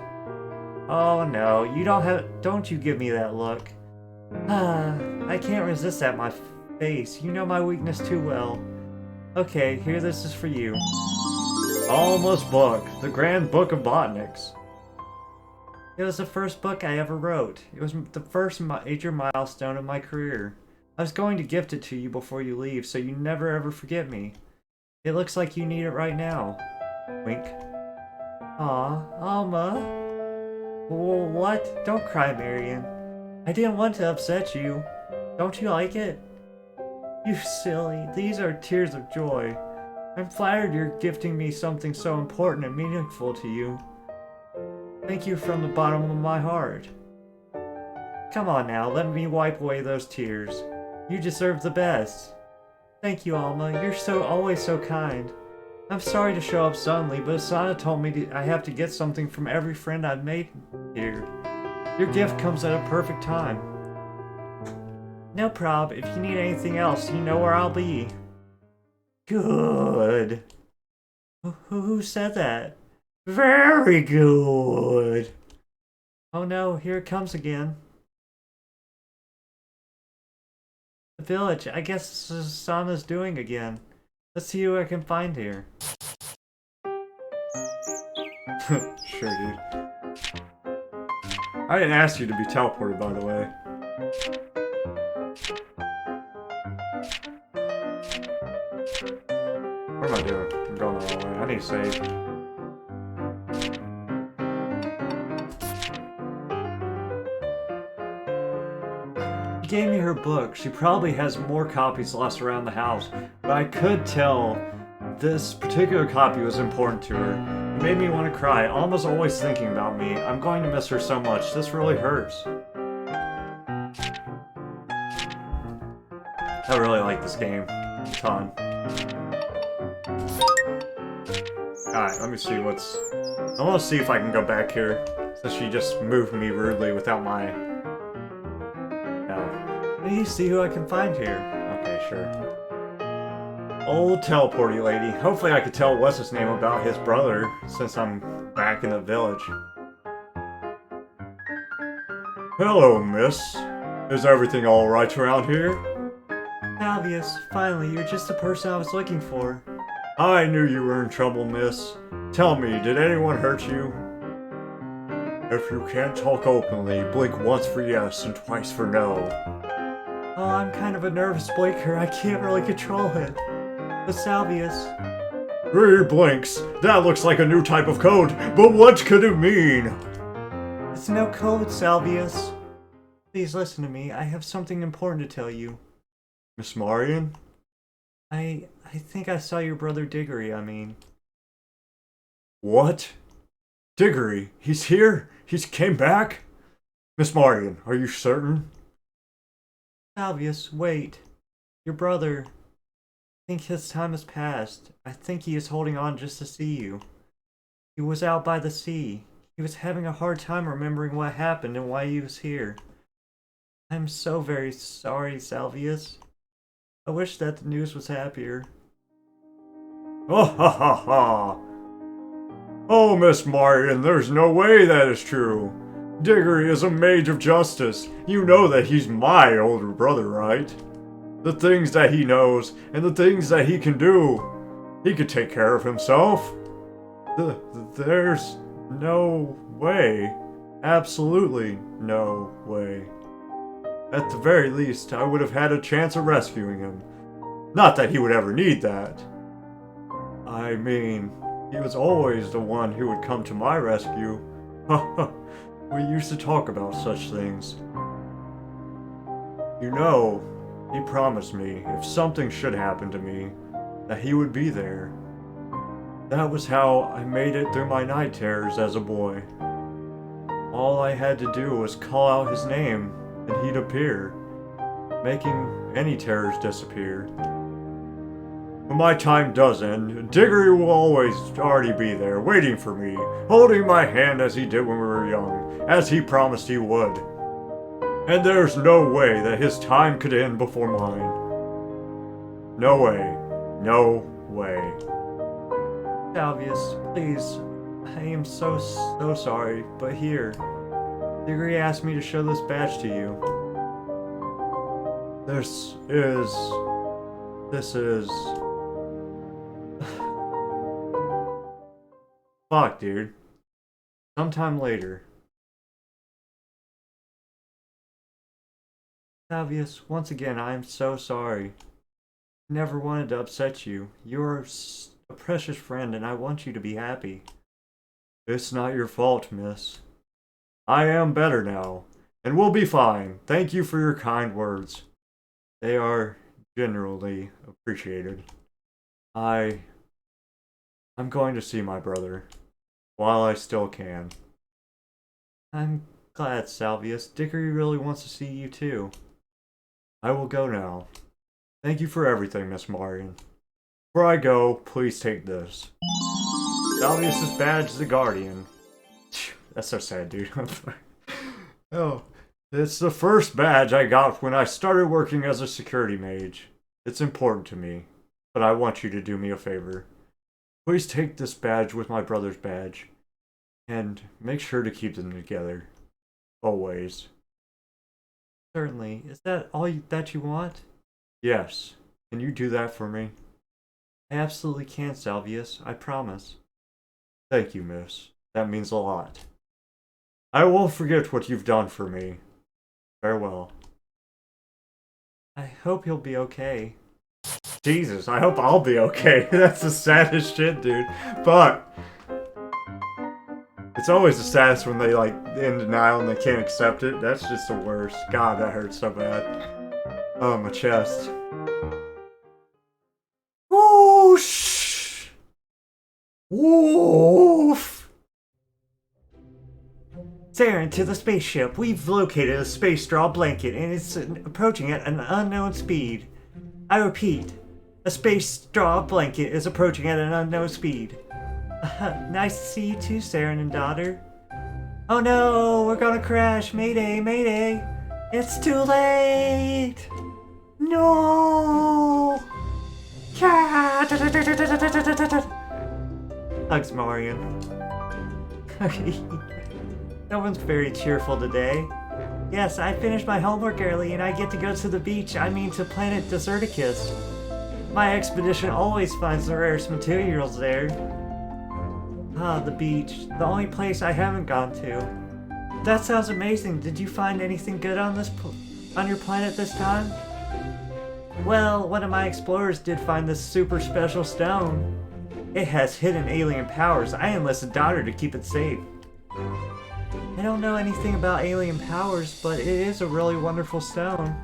Oh no, don't you give me that look. I can't resist that my face. You know my weakness too well. Okay, here this is for you. Alma's book, the Grand Book of Botanics. It was the first book I ever wrote. It was the first major milestone of my career. I was going to gift it to you before you leave, so you never ever forget me. It looks like you need it right now. Wink. Aw, Alma. What? Don't cry, Marion. I didn't want to upset you. Don't you like it? You silly. These are tears of joy. I'm flattered you're gifting me something so important and meaningful to you. Thank you from the bottom of my heart. Come on now, let me wipe away those tears. You deserve the best. Thank you, Alma. You're always so kind. I'm sorry to show up suddenly, but Asana told me I have to get something from every friend I've made here. Your gift comes at a perfect time. No prob. If you need anything else, you know where I'll be. Good. Who said that? Very good. Oh no, here it comes again. The village. I guess Asana's doing again. Let's see who I can find here. Sure, dude. I didn't ask you to be teleported, by the way. What am I doing? I'm going the wrong way. I need to save. She gave me her book. She probably has more copies lost around the house, but I could tell this particular copy was important to her. It made me want to cry. Alma's always thinking about me. I'm going to miss her so much. This really hurts. I really like this game a ton. Alright, let me see what's... I want to see if I can go back here, since she just moved me rudely without my... No. Let me see who I can find here. Okay, sure. Old teleporty lady. Hopefully I could tell what's his name about his brother, since I'm back in the village. Hello, miss. Is everything alright around here? Salvius, finally, you're just the person I was looking for. I knew you were in trouble, miss. Tell me, did anyone hurt you? If you can't talk openly, blink once for yes and twice for no. Oh, I'm kind of a nervous blinker. I can't really control it. But Salvius... 3 blinks. That looks like a new type of code, but what could it mean? It's It's no code, Salvius. Please listen to me. I have something important to tell you. Miss Marion? I think I saw your brother Diggory, I mean. What? Diggory? He's here? He's came back? Miss Marion, are you certain? Salvius, wait. Your brother. I think his time has passed. I think he is holding on just to see you. He was out by the sea. He was having a hard time remembering what happened and why he was here. I'm so very sorry, Salvius. I wish that the news was happier. Oh, ha ha ha! Oh, Miss Marion, there's no way that is true. Diggory is a mage of justice. You know that he's my older brother, right? The things that he knows and the things that he can do. He could take care of himself. There's no way. Absolutely no way. At the very least, I would have had a chance of rescuing him. Not that he would ever need that. I mean, he was always the one who would come to my rescue. We used to talk about such things. You know, he promised me, if something should happen to me, that he would be there. That was how I made it through my night terrors as a boy. All I had to do was call out his name, and he'd appear, making any terrors disappear. When my time does end, Diggory will always already be there, waiting for me, holding my hand as he did when we were young, as he promised he would. And there's no way that his time could end before mine. No way. No way. Salvius, please. I am so sorry, but here. Diggory asked me to show this badge to you. This is... Fuck, dude. Sometime later. Salvius, once again, I am so sorry. I never wanted to upset you. You're a precious friend, and I want you to be happy. It's not your fault, miss. I am better now, and we'll be fine. Thank you for your kind words. They are generally appreciated. I'm going to see my brother, while I still can. I'm glad, Salvius. Diggory really wants to see you too. I will go now. Thank you for everything, Miss Marion. Before I go, please take this. Salvius' badge is the Guardian. That's so sad, dude. Oh, it's the first badge I got when I started working as a security mage. It's important to me, but I want you to do me a favor. Please take this badge with my brother's badge, and make sure to keep them together. Always. Certainly. Is that all that you want? Yes. Can you do that for me? I absolutely can, Salvius. I promise. Thank you, miss. That means a lot. I won't forget what you've done for me. Farewell. I hope you'll be okay. Jesus, I hope I'll be okay. That's the saddest shit, dude. Fuck. It's always the saddest when they, like, in denial and they can't accept it. That's just the worst. God, that hurts so bad. Oh, my chest. Whoosh! Woof! Saren, to the spaceship. We've located a space straw blanket and it's approaching at an unknown speed. I repeat, a space straw blanket is approaching at an unknown speed. Nice to see you too, Saren and daughter. Oh no, we're gonna crash. Mayday, mayday. It's too late. No. Hugs, Marion. No one's very cheerful today. Yes, I finished my homework early and I get to go to the beach, to planet Deserticus. My expedition always finds the rarest materials there. Ah, the beach. The only place I haven't gone to. That sounds amazing. Did you find anything good on your planet this time? Well, one of my explorers did find this super special stone. It has hidden alien powers. I enlisted daughter to keep it safe. It don't know anything about alien powers, but it is a really wonderful stone.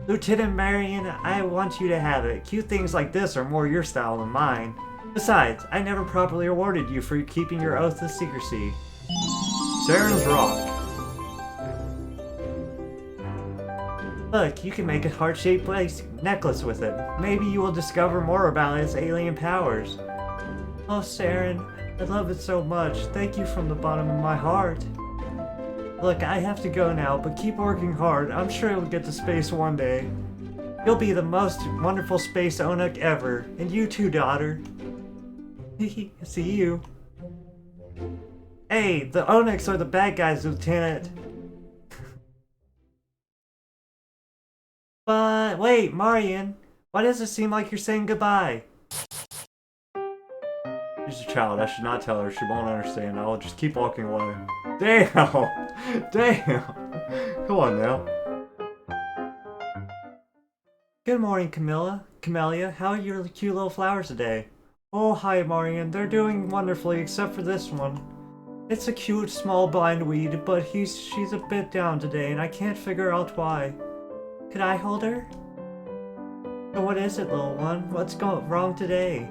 Lieutenant Marion, I want you to have it. Cute things like this are more your style than mine. Besides, I never properly awarded you for keeping your oath of secrecy. Saren's Rock. Look, you can make a heart-shaped necklace with it. Maybe you will discover more about its alien powers. Oh, Saren, I love it so much. Thank you from the bottom of my heart. Look, I have to go now, but keep working hard. I'm sure you'll get to space one day. You'll be the most wonderful space Onuk ever. And you too, daughter. See you. Hey, the Onyx are the bad guys, Lieutenant. But wait, Marion, why does it seem like you're saying goodbye? She's a child, I should not tell her, she won't understand. I'll just keep walking away. Damn! Damn! Come on now. Good morning, Camelia, how are your cute little flowers today? Oh, hi, Marion, they're doing wonderfully, except for this one. It's a cute, small bindweed, but she's a bit down today, and I can't figure out why. Could I hold her? So what is it, little one? What's going wrong today?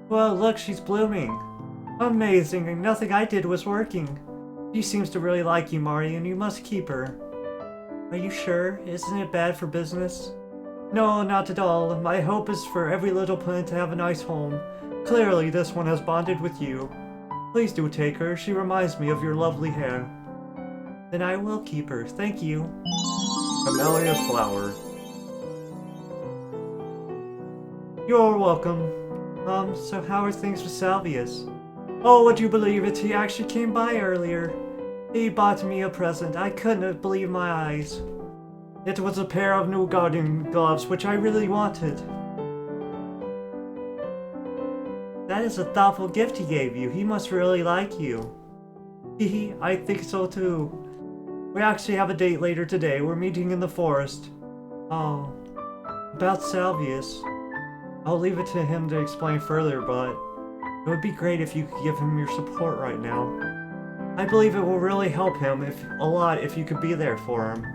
Well, look, she's blooming. Amazing, and nothing I did was working. She seems to really like you, Marion. You must keep her. Are you sure? Isn't it bad for business? No, not at all. My hope is for every little plant to have a nice home. Clearly, this one has bonded with you. Please do take her. She reminds me of your lovely hair. Then I will keep her. Thank you. Camelia's flower. You're welcome. So how are things with Salvius? Oh, would you believe it? He actually came by earlier. He bought me a present. I couldn't believe my eyes. It was a pair of new gardening gloves, which I really wanted. That is a thoughtful gift he gave you. He must really like you. Hehe, I think so too. We actually have a date later today. We're meeting in the forest. Oh. About Salvius. I'll leave it to him to explain further, but it would be great if you could give him your support right now. I believe it will really help him a lot if you could be there for him.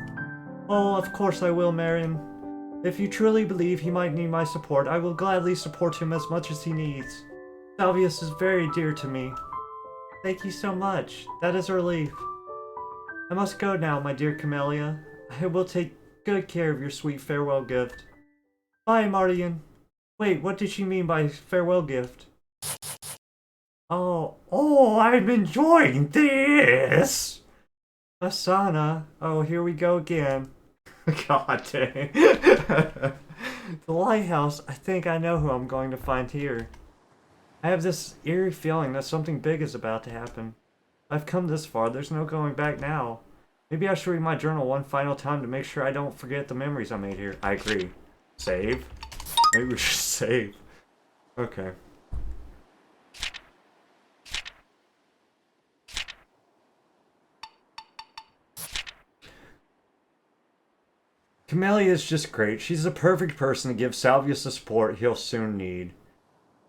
Oh, of course I will, Marion. If you truly believe he might need my support, I will gladly support him as much as he needs. Salvius is very dear to me. Thank you so much. That is a relief. I must go now, my dear Camelia. I will take good care of your sweet farewell gift. Bye, Marion. Wait, what did she mean by farewell gift? Oh, I'm enjoying this! Asana. Oh, here we go again. God dang. The lighthouse. I think I know who I'm going to find here. I have this eerie feeling that something big is about to happen. I've come this far, there's no going back now. Maybe I should read my journal one final time to make sure I don't forget the memories I made here. I agree. Save? Maybe we should save. Okay. Camelia is just great. She's the perfect person to give Salvius the support he'll soon need.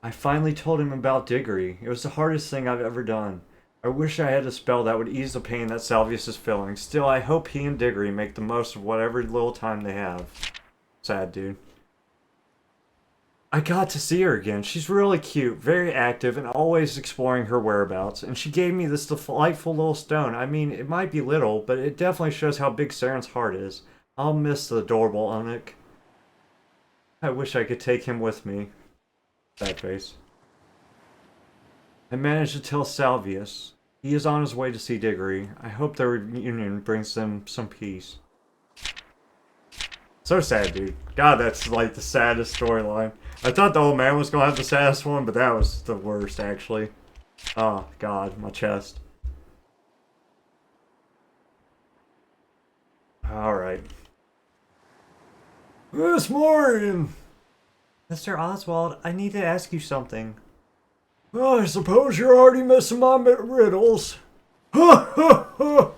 I finally told him about Diggory. It was the hardest thing I've ever done. I wish I had a spell that would ease the pain that Salvius is feeling. Still, I hope he and Diggory make the most of whatever little time they have. Sad, dude. I got to see her again. She's really cute, very active, and always exploring her whereabouts. And she gave me this delightful little stone. I mean, it might be little, but it definitely shows how big Saren's heart is. I'll miss the adorable Onuk. I wish I could take him with me. Sad face. I managed to tell Salvius. He is on his way to see Diggory. I hope their reunion brings them some peace. So sad, dude. God, that's like the saddest storyline. I thought the old man was gonna have the saddest one, but that was the worst, actually. Oh, God, my chest. Alright. Miss Marion! Mr. Oswald, I need to ask you something. I suppose you're already missing my riddles. Ha ha ha!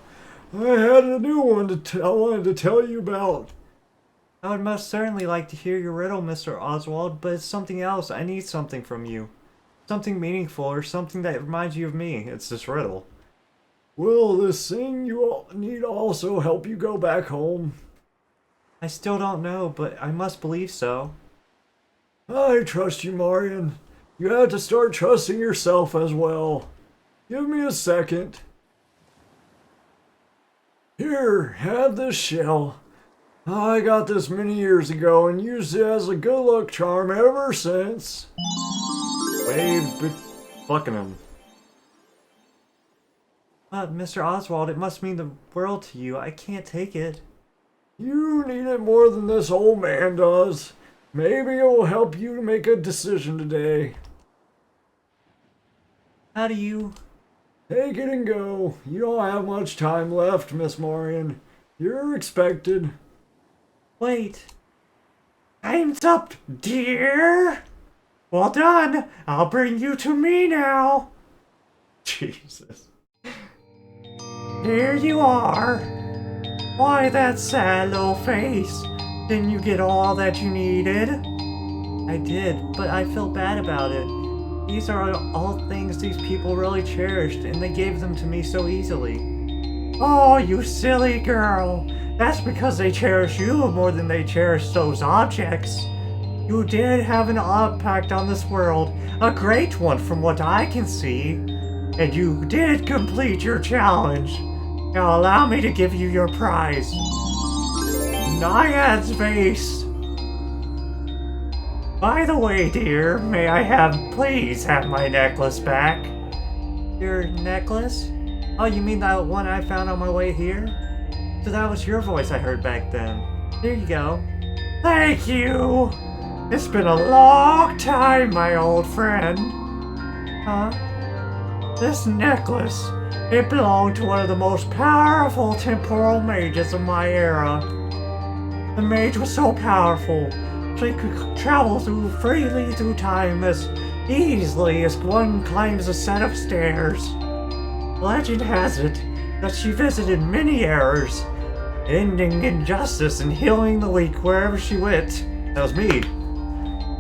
I had a new one I wanted to tell you about. I would most certainly like to hear your riddle, Mr. Oswald, but it's something else. I need something from you. Something meaningful or something that reminds you of me. It's this riddle. Will this thing you need also help you go back home? I still don't know, but I must believe so. I trust you, Marion. You have to start trusting yourself as well. Give me a second. Here, have this shell. I got this many years ago and used it as a good luck charm ever since. Wave Buckingham. But, Mr. Oswald, it must mean the world to you. I can't take it. You need it more than this old man does. Maybe it will help you to make a decision today. How do you... Take it and go. You don't have much time left, Miss Marion. You're expected. Wait. Time's up, dear! Well done! I'll bring you to me now! Jesus. Here you are! Why that sad little face? Didn't you get all that you needed? I did, but I feel bad about it. These are all things these people really cherished, and they gave them to me so easily. Oh, you silly girl! That's because they cherish you more than they cherish those objects. You did have an impact on this world, a great one from what I can see. And you did complete your challenge. Now allow me to give you your prize. Naiad's vase. By the way, dear, may I please have my necklace back? Your necklace? Oh, you mean that one I found on my way here? So that was your voice I heard back then. Here you go. Thank you! It's been a long time, my old friend. Huh? This necklace, it belonged to one of the most powerful temporal mages of my era. The mage was so powerful, she could travel freely through time as easily as one climbs a set of stairs. Legend has it that she visited many eras, ending injustice and healing the weak wherever she went. That was me.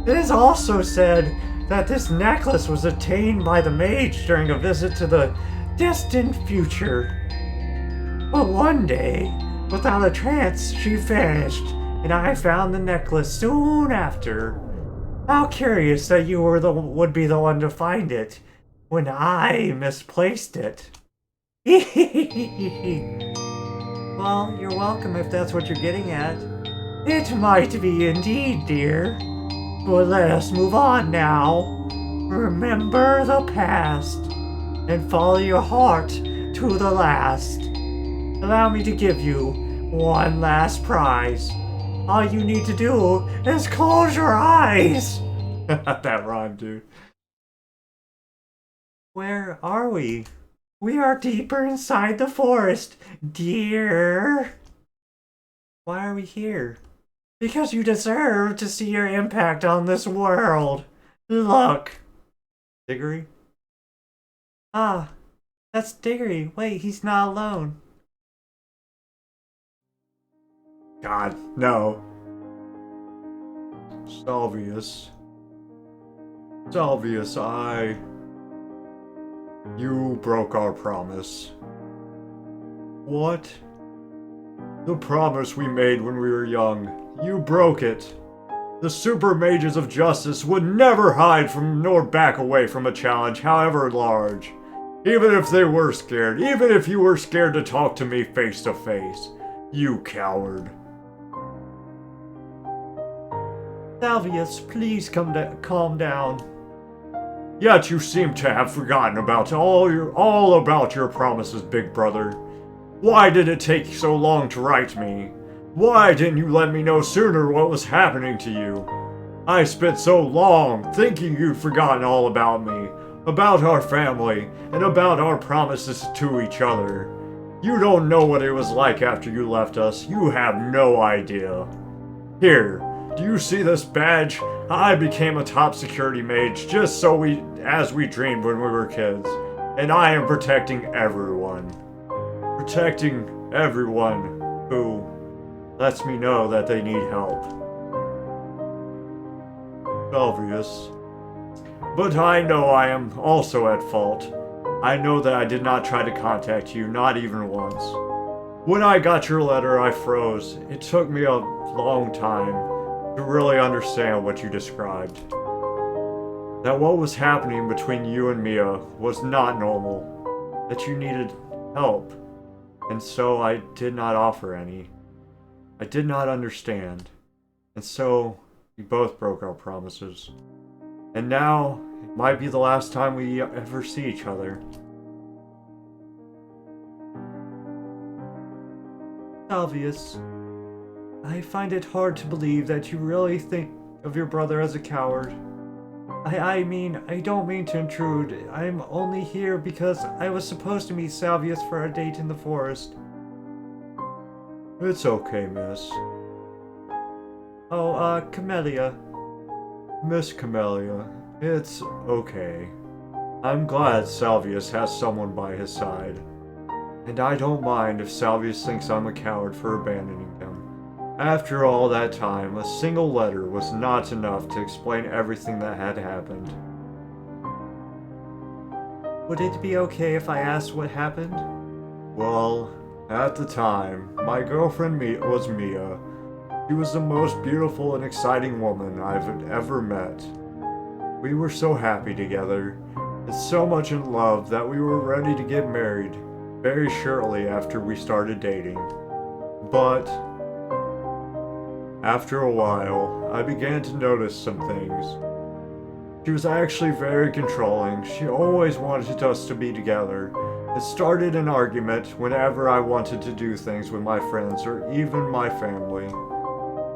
It is also said that this necklace was attained by the mage during a visit to the distant future. But one day, without a trance, she vanished, and I found the necklace soon after. How curious that you would be the one to find it, when I misplaced it. Well, you're welcome if that's what you're getting at. It might be indeed, dear. But let us move on now. Remember the past, and follow your heart to the last. Allow me to give you one last prize. All you need to do is close your eyes. That rhymed, dude. Where are we? We are deeper inside the forest, dear. Why are we here? Because you deserve to see your impact on this world. Look. Diggory? Ah, that's Diggory. Wait, he's not alone. God, no. Salvius, you broke our promise. What? The promise we made when we were young. You broke it. The super mages of justice would never hide from nor back away from a challenge, however large. Even if they were scared, even if you were scared to talk to me face to face. You coward. Salvius, please calm down. Yet you seem to have forgotten about all about your promises, big brother. Why did it take so long to write me? Why didn't you let me know sooner what was happening to you? I spent so long thinking you'd forgotten all about me, about our family, and about our promises to each other. You don't know what it was like after you left us. You have no idea. Here, do you see this badge? I became a top security mage just as we dreamed when we were kids. And I am protecting everyone. Protecting everyone who lets me know that they need help. Salvius. But I know I am also at fault. I know that I did not try to contact you, not even once. When I got your letter, I froze. It took me a long time to really understand what you described. That what was happening between you and Mia was not normal. That you needed help. And so I did not offer any. I did not understand. And so we both broke our promises. And now, it might be the last time we ever see each other. Salvius, I find it hard to believe that you really think of your brother as a coward. I mean, I don't mean to intrude. I'm only here because I was supposed to meet Salvius for a date in the forest. It's okay, miss. Oh, Camelia. Miss Camelia, it's okay. I'm glad Salvius has someone by his side. And I don't mind if Salvius thinks I'm a coward for abandoning him. After all that time, a single letter was not enough to explain everything that had happened. Would it be okay if I asked what happened? Well, at the time, my girlfriend was Mia. She was the most beautiful and exciting woman I've ever met. We were so happy together, and so much in love that we were ready to get married very shortly after we started dating. But after a while, I began to notice some things. She was actually very controlling. She always wanted us to be together. It started an argument whenever I wanted to do things with my friends or even my family.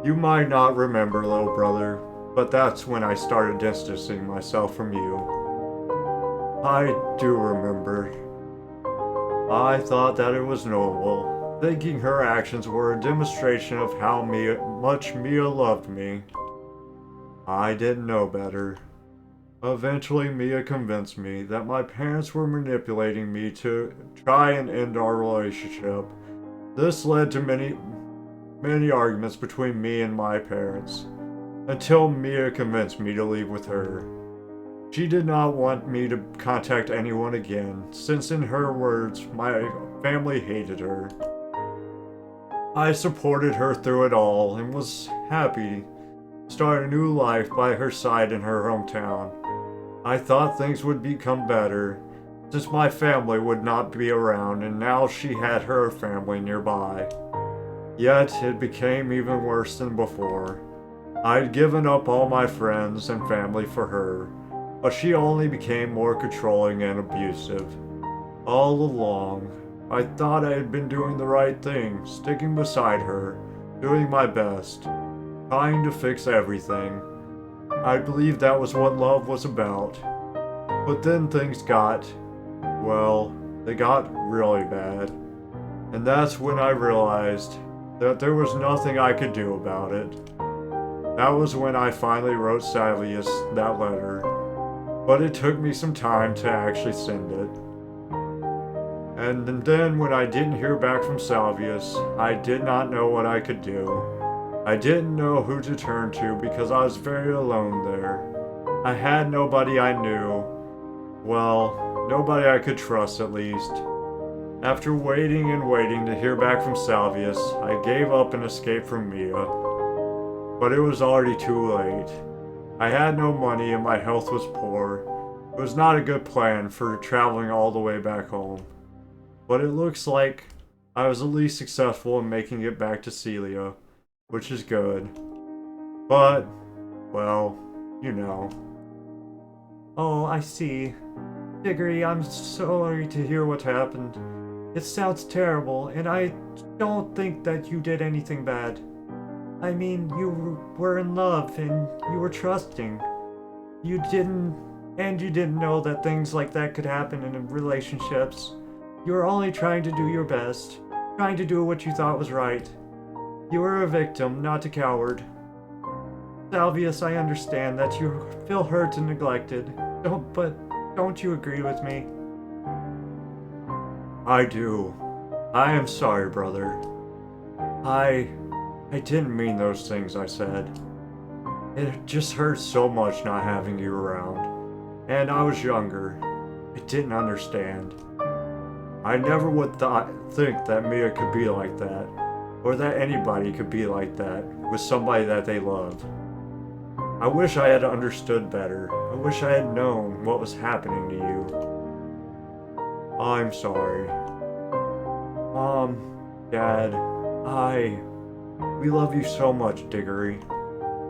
You might not remember, little brother, but that's when I started distancing myself from you. I do remember. I thought that it was normal, thinking her actions were a demonstration of how much Mia loved me. I didn't know better. Eventually, Mia convinced me that my parents were manipulating me to try and end our relationship. This led to many arguments between me and my parents, until Mia convinced me to leave with her. She did not want me to contact anyone again, since in her words, my family hated her. I supported her through it all and was happy to start a new life by her side in her hometown. I thought things would become better, since my family would not be around and now she had her family nearby. Yet it became even worse than before. I'd given up all my friends and family for her, but she only became more controlling and abusive. All along, I thought I had been doing the right thing, sticking beside her, doing my best, trying to fix everything. I believed that was what love was about. But then things they got really bad. And that's when I realized that there was nothing I could do about it. That was when I finally wrote Salvius that letter. But it took me some time to actually send it. And then when I didn't hear back from Salvius, I did not know what I could do. I didn't know who to turn to because I was very alone there. I had nobody I knew. Well, nobody I could trust at least. After waiting and waiting to hear back from Salvius, I gave up and escaped from Mia. But it was already too late. I had no money and my health was poor. It was not a good plan for traveling all the way back home. But it looks like I was at least successful in making it back to Seallea, which is good. But, well, you know. Oh, I see. Diggory, I'm sorry to hear what happened. It sounds terrible, and I don't think that you did anything bad. I mean, you were in love, and you were trusting. You didn't know that things like that could happen in relationships. You were only trying to do your best, trying to do what you thought was right. You were a victim, not a coward. Salvius, I understand that you feel hurt and neglected. Don't you agree with me? I do. I am sorry, brother. I didn't mean those things I said. It just hurts so much not having you around. And I was younger. I didn't understand. I never would think that Mia could be like that, or that anybody could be like that with somebody that they love. I wish I had understood better. I wish I had known what was happening to you. I'm sorry. Mom, Dad, we love you so much, Diggory.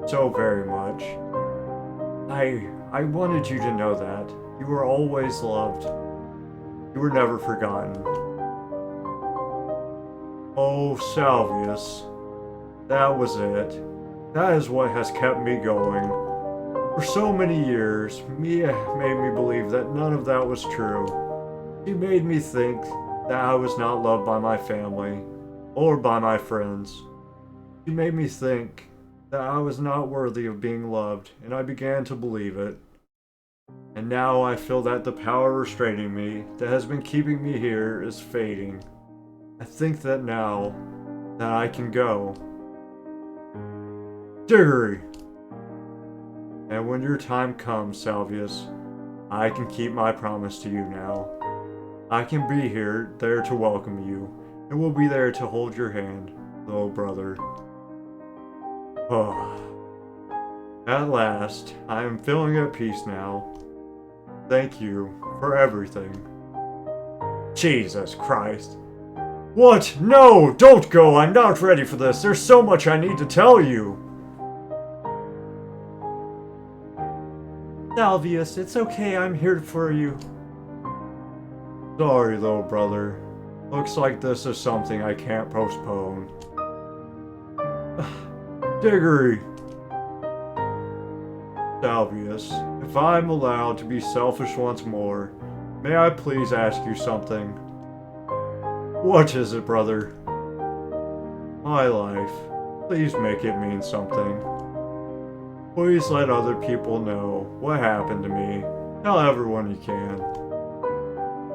So very much. I wanted you to know that. You were always loved. You were never forgotten. Oh, Salvius. That was it. That is what has kept me going. For so many years, Mia made me believe that none of that was true. She made me think that I was not loved by my family, or by my friends. She made me think that I was not worthy of being loved, and I began to believe it. And now I feel that the power restraining me, that has been keeping me here, is fading. I think that now, that I can go. Diggory! And when your time comes, Salvius, I can keep my promise to you now. I can be here, there to welcome you, and will be there to hold your hand, little brother. Oh. At last, I am feeling at peace now. Thank you for everything. Jesus Christ. What? No! Don't go! I'm not ready for this! There's so much I need to tell you! Salvius, it's okay, I'm here for you. Sorry, little brother. Looks like this is something I can't postpone. Diggory! Salvius, if I'm allowed to be selfish once more, may I please ask you something? What is it, brother? My life. Please make it mean something. Please let other people know what happened to me. Tell everyone you can.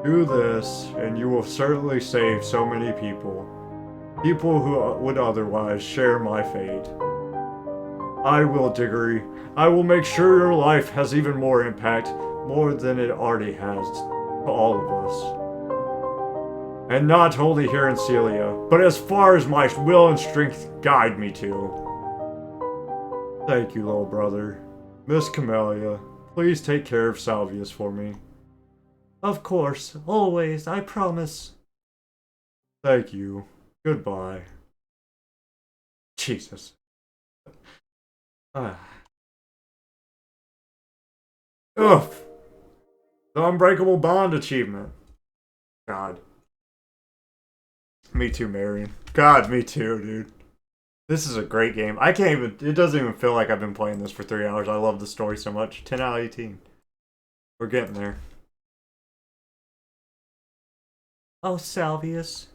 Do this, and you will certainly save so many people. People who would otherwise share my fate. I will, Diggory. I will make sure your life has even more impact, more than it already has, to all of us. And not only here in Seallea, but as far as my will and strength guide me to. Thank you, little brother. Miss Camelia, please take care of Salvius for me. Of course, always, I promise. Thank you. Goodbye. Jesus. Ugh. The Unbreakable Bond achievement. God. Me too, Marion. God, me too, dude. This is a great game. I can't even... It doesn't even feel like I've been playing this for 3 hours. I love the story so much. 10 out of 18. We're getting there. Oh, Salvius.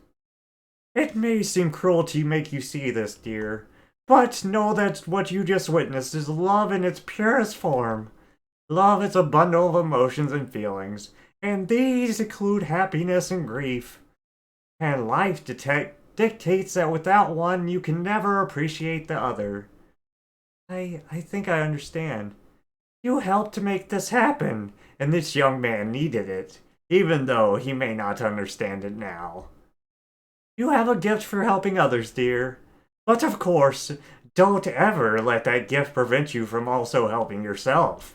It may seem cruel to make you see this, dear. But know that what you just witnessed is love in its purest form. Love is a bundle of emotions and feelings, and these include happiness and grief. And life dictates that without one, you can never appreciate the other. I think I understand. You helped to make this happen, and this young man needed it, even though he may not understand it now. You have a gift for helping others, dear. But of course, don't ever let that gift prevent you from also helping yourself.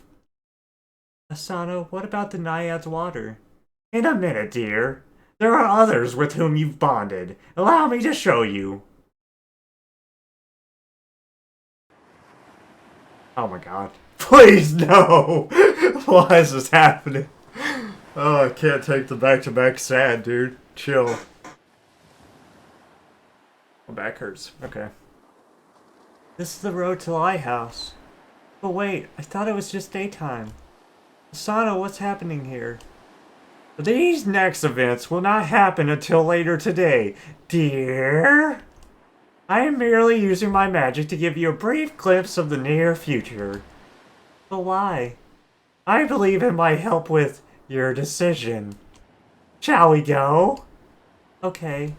Asana, what about the Naiad's water? In a minute, dear. There are others with whom you've bonded. Allow me to show you. Oh my god. Please, no! Why is this happening? Oh, I can't take the back-to-back sad, dude. Chill. My back hurts. Okay. This is the road to the lighthouse. But wait, I thought it was just daytime. Asana, what's happening here? These next events will not happen until later today, dear. I am merely using my magic to give you a brief glimpse of the near future. But why? I believe it might help with your decision. Shall we go? Okay.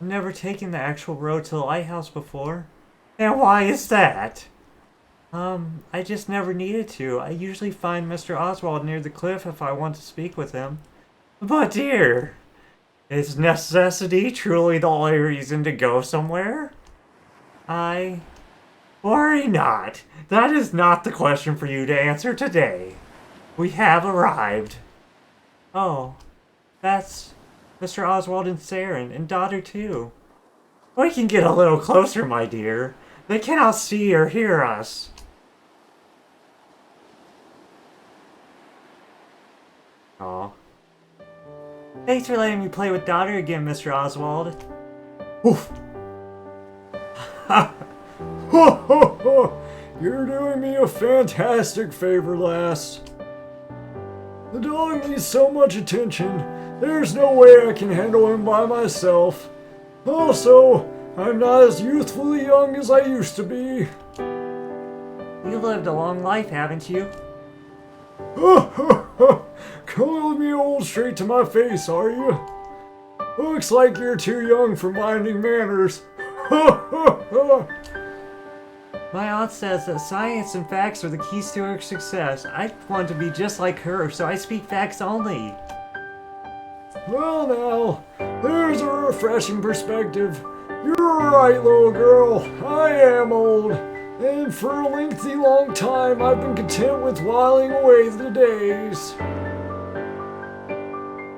I've never taken the actual road to the lighthouse before. And why is that? I just never needed to. I usually find Mr. Oswald near the cliff if I want to speak with him. But dear, is necessity truly the only reason to go somewhere? Worry not. That is not the question for you to answer today. We have arrived. Oh, that's Mr. Oswald and Saren, and daughter too. We can get a little closer, my dear. They cannot see or hear us. Aw. Thanks for letting me play with daughter again, Mr. Oswald. Oof. Ha! Ho ho ho! You're doing me a fantastic favor, lass. The dog needs so much attention. There's no way I can handle him by myself. Also, I'm not as youthfully young as I used to be. You lived a long life, haven't you? Calling me old straight to my face, are you? Looks like you're too young for minding manners. My aunt says that science and facts are the keys to her success. I want to be just like her, so I speak facts only. Well now, there's a refreshing perspective. You're right, little girl. I am old. And for a lengthy long time, I've been content with whiling away the days.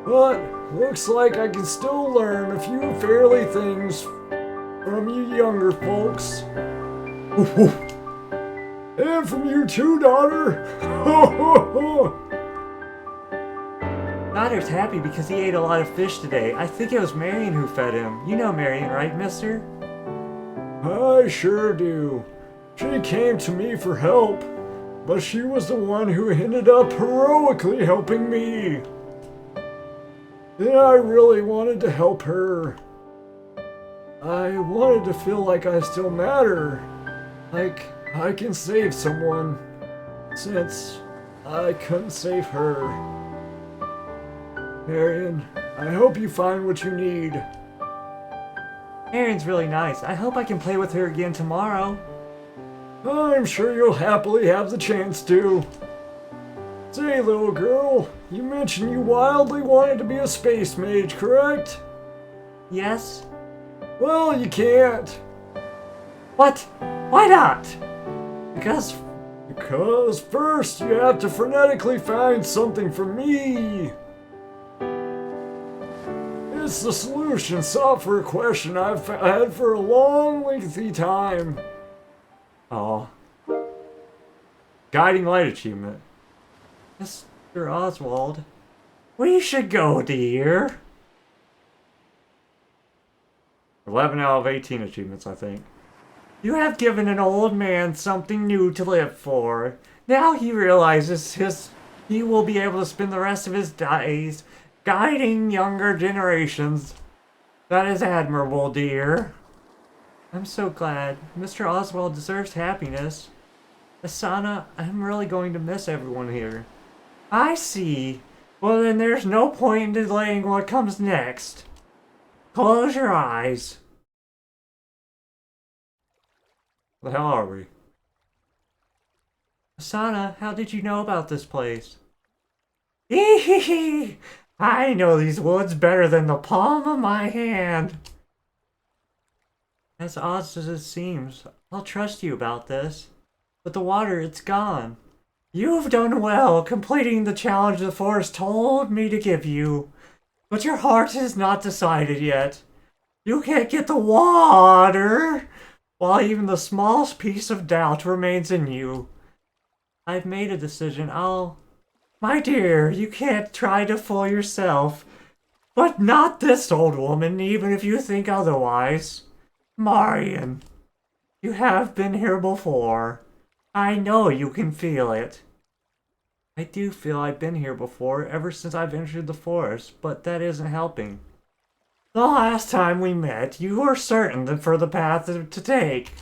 But looks like I can still learn a few fairly things from you younger folks. And from you too, daughter. Daughter's happy because he ate a lot of fish today. I think it was Marion who fed him. You know Marion, right, mister? I sure do. She came to me for help, but she was the one who ended up heroically helping me. And I really wanted to help her. I wanted to feel like I still matter. Like I can save someone, since I couldn't save her. Marion, I hope you find what you need. Marion's really nice. I hope I can play with her again tomorrow. I'm sure you'll happily have the chance to. Say, little girl, you mentioned you wildly wanted to be a space mage, correct? Yes? Well, you can't. What? Why not? Because first you have to frenetically find something for me. It's the solution sought for a question I've had for a long, lengthy time. Aw. Guiding Light achievement. Mr. Oswald. We should go, dear. 11 out of 18 achievements, I think. You have given an old man something new to live for. Now he realizes he will be able to spend the rest of his days guiding younger generations. That is admirable, dear. I'm so glad. Mr. Oswald deserves happiness. Asana, I'm really going to miss everyone here. I see. Well, then there's no point in delaying what comes next. Close your eyes. The hell are we? Asana, how did you know about this place? Hee. I know these woods better than the palm of my hand. As odd as it seems, I'll trust you about this. But the water, it's gone. You've done well completing the challenge the forest told me to give you. But your heart is not decided yet. You can't get the water, while even the smallest piece of doubt remains in you. I've made a decision. My dear, you can't try to fool yourself. But not this old woman, even if you think otherwise. Marion, you have been here before. I know you can feel it. I do feel I've been here before, ever since I've entered the forest, but that isn't helping. The last time we met, you were certain for the path to take.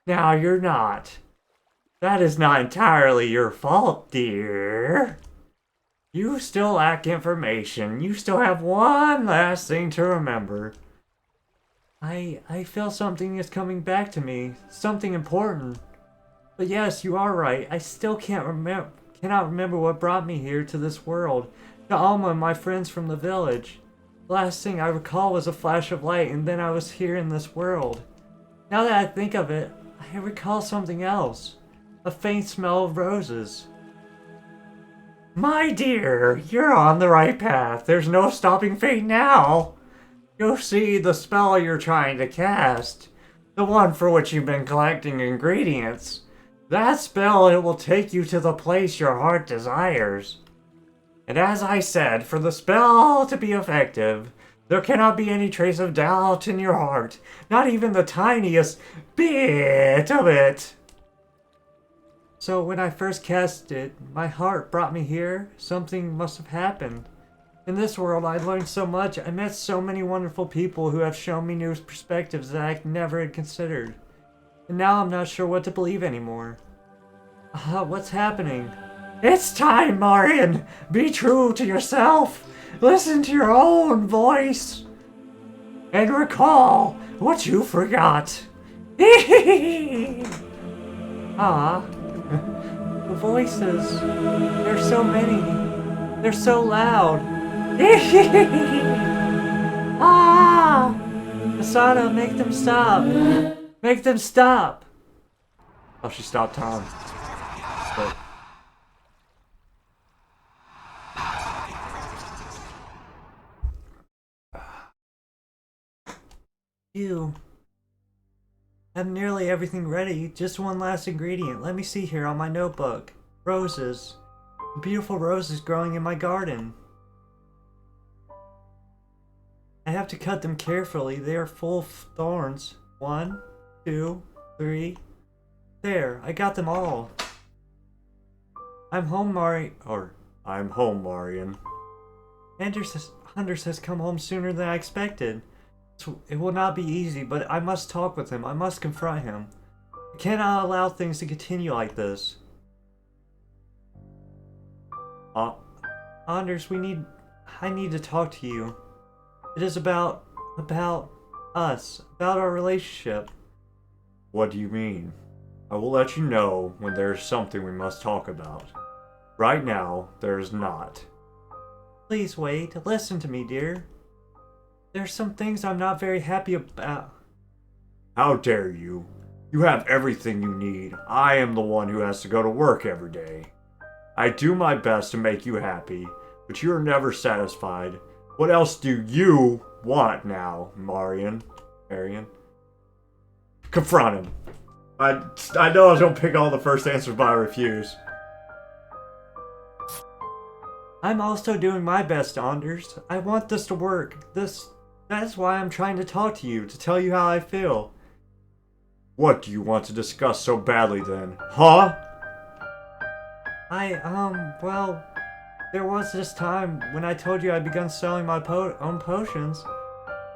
Now you're not. That is not entirely your fault, dear. You still lack information. You still have one last thing to remember. I feel something is coming back to me. Something important. But yes, you are right. I still cannot remember what brought me here to this world. To Alma and my friends from the village. The last thing I recall was a flash of light, and then I was here in this world. Now that I think of it, I recall something else. A faint smell of roses. My dear, you're on the right path. There's no stopping fate now. You'll see the spell you're trying to cast. The one for which you've been collecting ingredients. That spell, it will take you to the place your heart desires. And as I said, for the spell to be effective, there cannot be any trace of doubt in your heart. Not even the tiniest bit of it. So when I first cast it, my heart brought me here. Something must have happened. In this world, I learned so much. I met so many wonderful people who have shown me new perspectives that I never had considered. And now I'm not sure what to believe anymore. What's happening? It's time, Marion! Be true to yourself! Listen to your own voice! And recall what you forgot! Ah, the voices. There's so many. They're so loud. Ah! Asana, make them stop! Make them stop! Oh, she stopped Tom. But... You have nearly everything ready. Just one last ingredient. Let me see here on my notebook. Roses. The beautiful roses growing in my garden. I have to cut them carefully. They are full of thorns. 1, 2, 3. There, I got them all. I'm home, I'm home, Marion. Anders has come home sooner than I expected. It will not be easy, but I must talk with him. I must confront him. I cannot allow things to continue like this. Anders, I need to talk to you. It is about us, about our relationship. What do you mean? I will let you know when there is something we must talk about. Right now, there is not. Please wait. Listen to me, dear. There's some things I'm not very happy about. How dare you? You have everything you need. I am the one who has to go to work every day. I do my best to make you happy, but you are never satisfied. What else do you want now, Marion? Confront him. I know I don't pick all the first answers, but I refuse. I'm also doing my best, Anders. I want this to work. That's why I'm trying to talk to you, to tell you how I feel. What do you want to discuss so badly then? Huh? Well, there was this time when I told you I'd begun selling my own potions.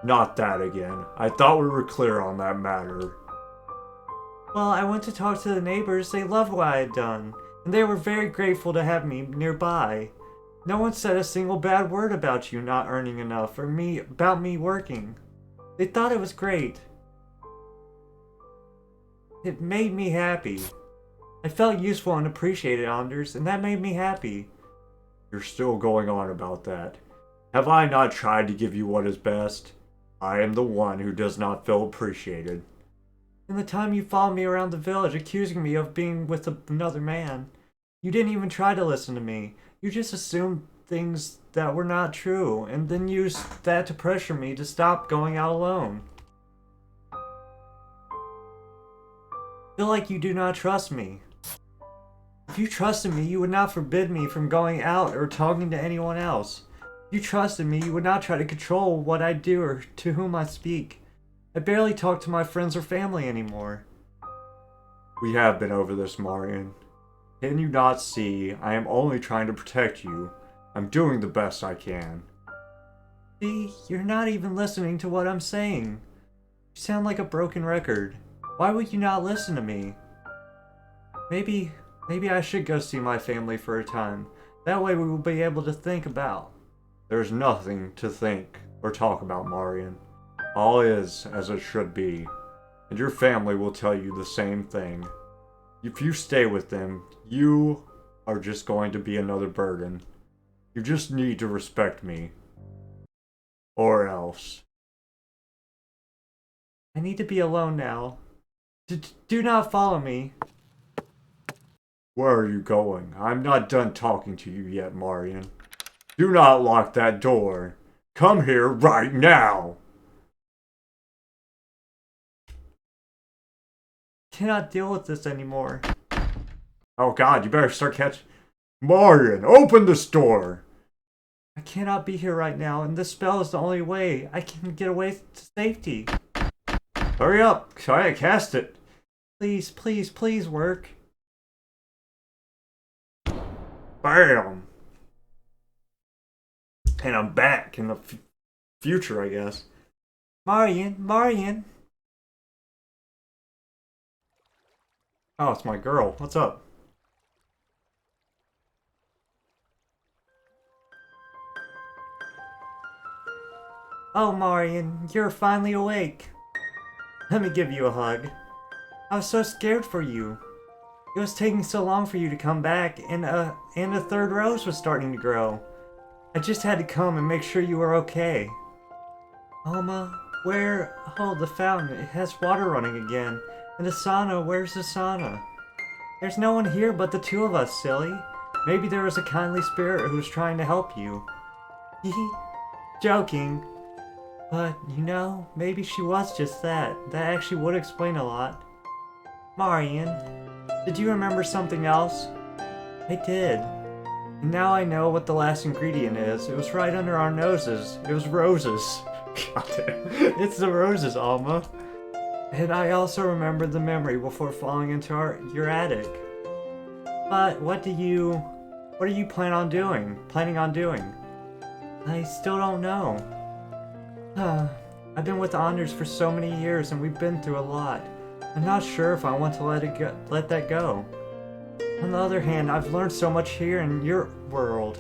Not that again. I thought we were clear on that matter. Well, I went to talk to the neighbors. They loved what I had done, and they were very grateful to have me nearby. No one said a single bad word about you not earning enough, or about me working. They thought it was great. It made me happy. I felt useful and appreciated, Anders, and that made me happy. You're still going on about that. Have I not tried to give you what is best? I am the one who does not feel appreciated. And the time you followed me around the village accusing me of being with another man, you didn't even try to listen to me. You just assumed things that were not true, and then used that to pressure me to stop going out alone. I feel like you do not trust me. If you trusted me, you would not forbid me from going out or talking to anyone else. If you trusted me, you would not try to control what I do or to whom I speak. I barely talk to my friends or family anymore. We have been over this, Marion. Can you not see? I am only trying to protect you. I'm doing the best I can. See, you're not even listening to what I'm saying. You sound like a broken record. Why would you not listen to me? Maybe I should go see my family for a time. That way we will be able to think about. There's nothing to think or talk about, Marion. All is as it should be. And your family will tell you the same thing. If you stay with them, you are just going to be another burden. You just need to respect me. Or else. I need to be alone now. Do not follow me. Where are you going? I'm not done talking to you yet, Marion. Do not lock that door. Come here right now. Cannot deal with this anymore. Oh god, you better start catching. Marion, open this door. I cannot be here right now, and this spell is the only way I can get away to safety. Hurry up, try to cast it. Please, please, please work. Bam. And I'm back in the future, I guess. Marion. Oh, it's my girl. What's up? Oh, Marion, you're finally awake. Let me give you a hug. I was so scared for you. It was taking so long for you to come back, and a third rose was starting to grow. I just had to come and make sure you were okay. Alma, where? Oh, the fountain. It has water running again. And the sauna, where's the sauna? There's no one here but the two of us, silly. Maybe there was a kindly spirit who was trying to help you. Joking. But, you know, maybe she was just that. That actually would explain a lot. Marion, did you remember something else? I did. And now I know what the last ingredient is. It was right under our noses. It was roses. God damn. It's the roses, Alma. And I also remembered the memory before falling into your attic. But what are you planning on doing? I still don't know. I've been with Anders for so many years and we've been through a lot. I'm not sure if I want to let that go. On the other hand, I've learned so much here in your world.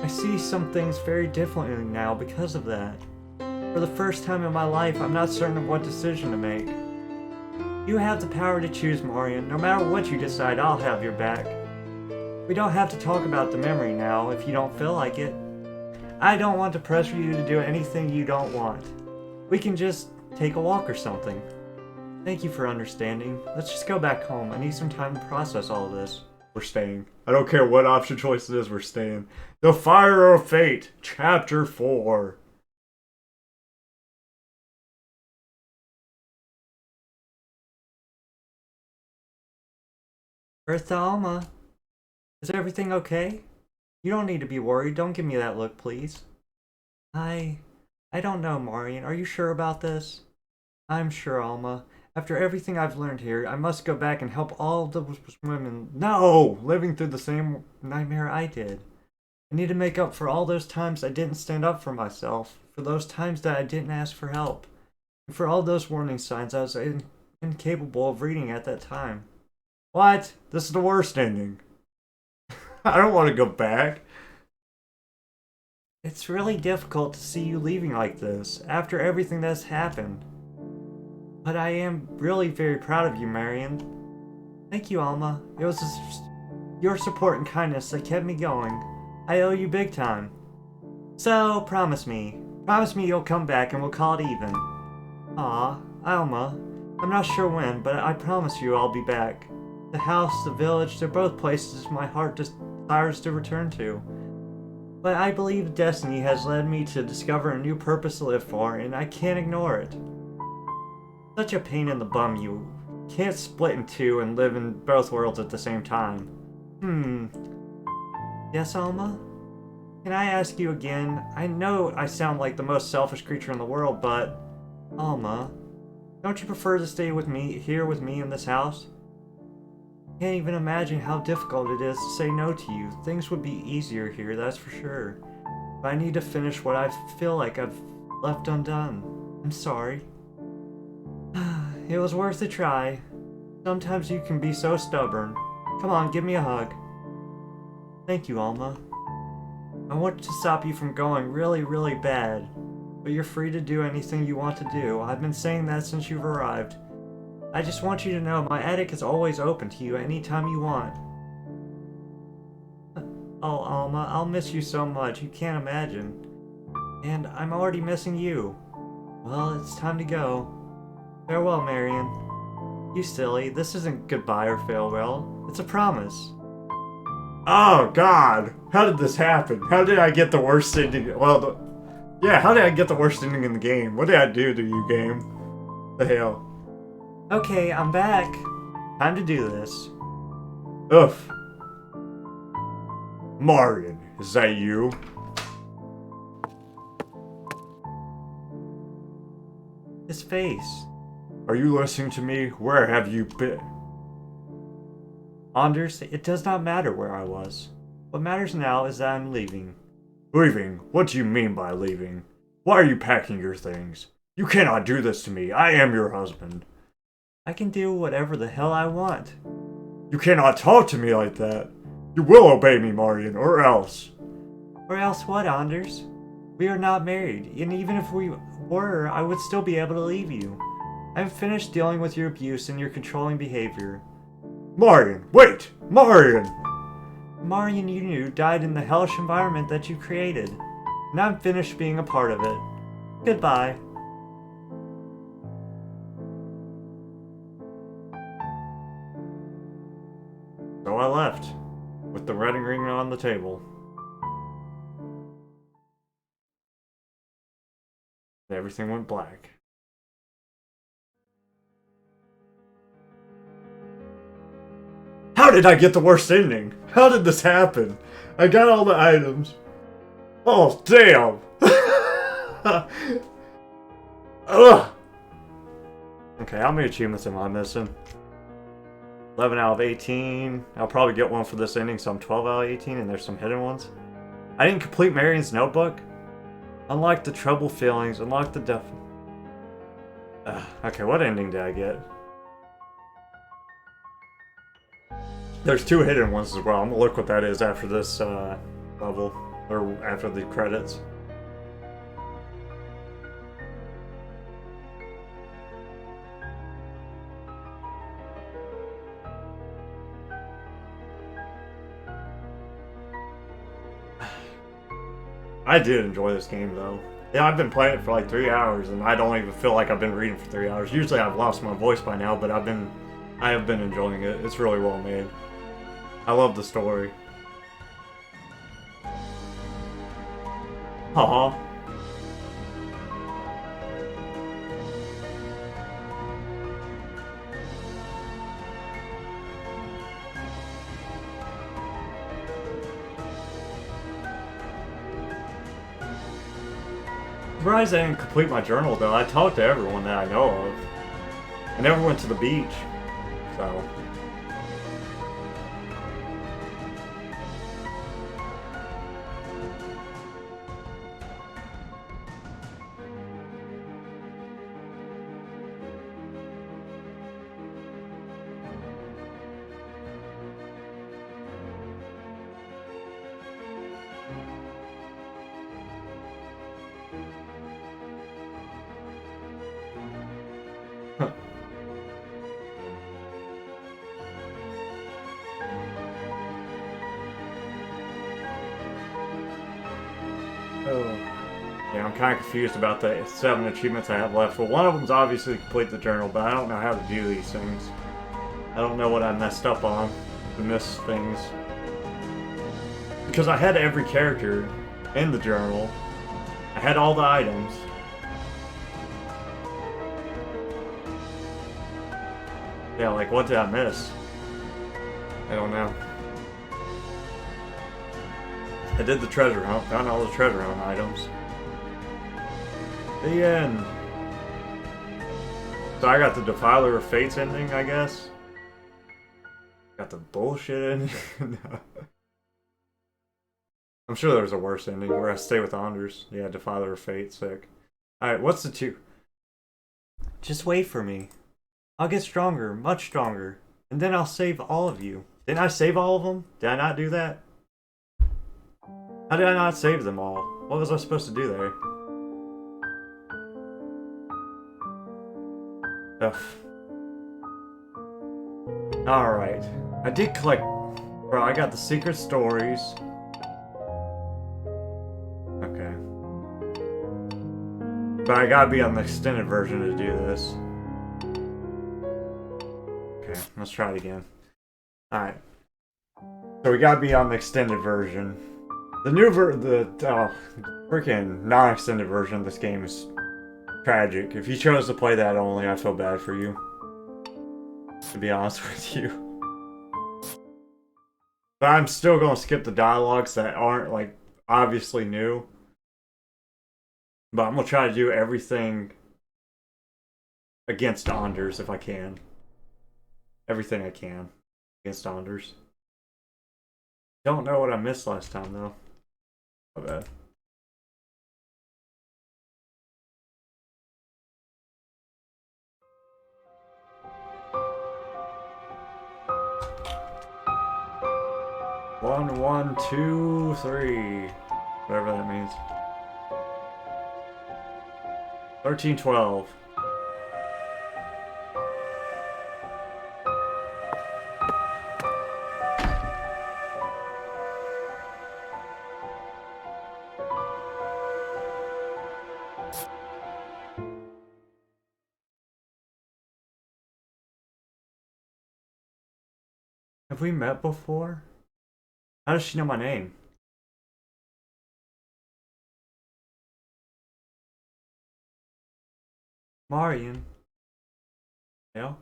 I see some things very differently now because of that. For the first time in my life, I'm not certain of what decision to make. You have the power to choose, Marion. No matter what you decide, I'll have your back. We don't have to talk about the memory now if you don't feel like it. I don't want to pressure you to do anything you don't want. We can just take a walk or something. Thank you for understanding. Let's just go back home. I need some time to process all of this. We're staying. I don't care what option choice it is, we're staying. Defier of Fate, Chapter 4. Earth to Alma. Is everything okay? You don't need to be worried. Don't give me that look, please. I don't know, Marion. Are you sure about this? I'm sure, Alma. After everything I've learned here, I must go back and help all the women living through the same nightmare I did. I need to make up for all those times I didn't stand up for myself, for those times that I didn't ask for help, and for all those warning signs I was incapable of reading at that time. What? This is the worst ending. I don't want to go back. It's really difficult to see you leaving like this, after everything that's happened. But I am really very proud of you, Marion. Thank you, Alma. It was your support and kindness that kept me going. I owe you big time. So, promise me. Promise me you'll come back and we'll call it even. Aw, Alma. I'm not sure when, but I promise you I'll be back. The house, the village, they're both places my heart desires to return to. But I believe destiny has led me to discover a new purpose to live for, and I can't ignore it. Such a pain in the bum you can't split in two and live in both worlds at the same time. Yes, Alma? Can I ask you again? I know I sound like the most selfish creature in the world, but... Alma, don't you prefer to stay with me in this house? I can't even imagine how difficult it is to say no to you. Things would be easier here, that's for sure. But I need to finish what I feel like I've left undone. I'm sorry. It was worth a try. Sometimes you can be so stubborn. Come on, give me a hug. Thank you, Alma. I want to stop you from going really, really bad. But you're free to do anything you want to do. I've been saying that since you've arrived. I just want you to know my attic is always open to you anytime you want. Oh, Alma, I'll miss you so much, you can't imagine. And I'm already missing you. Well, it's time to go. Farewell, Marion. You silly, this isn't goodbye or farewell. It's a promise. Oh, God! How did this happen? How did I get the worst ending? Well, yeah, how did I get the worst ending in the game? What did I do to you, game? The hell? Okay, I'm back. Time to do this. Oof. Marion, is that you? His face. Are you listening to me? Where have you been? Anders, it does not matter where I was. What matters now is that I'm leaving. Leaving? What do you mean by leaving? Why are you packing your things? You cannot do this to me. I am your husband. I can do whatever the hell I want. You cannot talk to me like that. You will obey me, Marion, or else. Or else what, Anders? We are not married, and even if we were, I would still be able to leave you. I'm finished dealing with your abuse and your controlling behavior. Marion, wait! Marion! Marion you knew died in the hellish environment that you created, and I'm finished being a part of it. Goodbye. So I left, with the wedding ring on the table. Everything went black. How did I get the worst ending? How did this happen? I got all the items. Oh, damn! Ugh! Okay, how many achievements am I missing? 11 out of 18. I'll probably get one for this ending, so I'm 12 out of 18, and there's some hidden ones. I didn't complete Marion's notebook. Unlock the trouble feelings, unlock the def... okay, what ending did I get? There's 2 hidden ones as well. I'm gonna look what that is after this level, or after the credits. I did enjoy this game though. Yeah, I've been playing it for like 3 hours and I don't even feel like I've been reading for 3 hours. Usually I've lost my voice by now, but I have been enjoying it. It's really well made. I love the story. Haha. Surprised I didn't complete my journal though. I talked to everyone that I know of. I never went to the beach, so. Yeah, I'm kind of confused about the 7 achievements I have left. Well, one of them's obviously complete the journal, but I don't know how to do these things. I don't know what I messed up on to miss things. Because I had every character in the journal. I had all the items. Yeah, like what did I miss? I don't know. I did the treasure hunt, found all the treasure hunt items. The end. So I got the Defier of Fate's ending, I guess. Got the bullshit ending. No. I'm sure there's a worse ending where I stay with Anders. Yeah, Defier of Fate, sick. Alright, what's the 2? Just wait for me. I'll get stronger, much stronger. And then I'll save all of you. Didn't I save all of them? Did I not do that? How did I not save them all? What was I supposed to do there? Ugh. Alright. I did collect... Bro, I got the secret stories. Okay. But I gotta be on the extended version to do this. Okay, let's try it again. Alright. So we gotta be on the extended version. The new freaking non-extended version of this game is tragic. If you chose to play that only, I feel bad for you. To be honest with you. But I'm still gonna skip the dialogues that aren't, like, obviously new. But I'm gonna try to do everything against Anders if I can. Everything I can against Anders. Don't know what I missed last time, though. My bad. One, one, two, three. Whatever that means. 13, 12. Have we met before? How does she know my name? Marion. Yeah?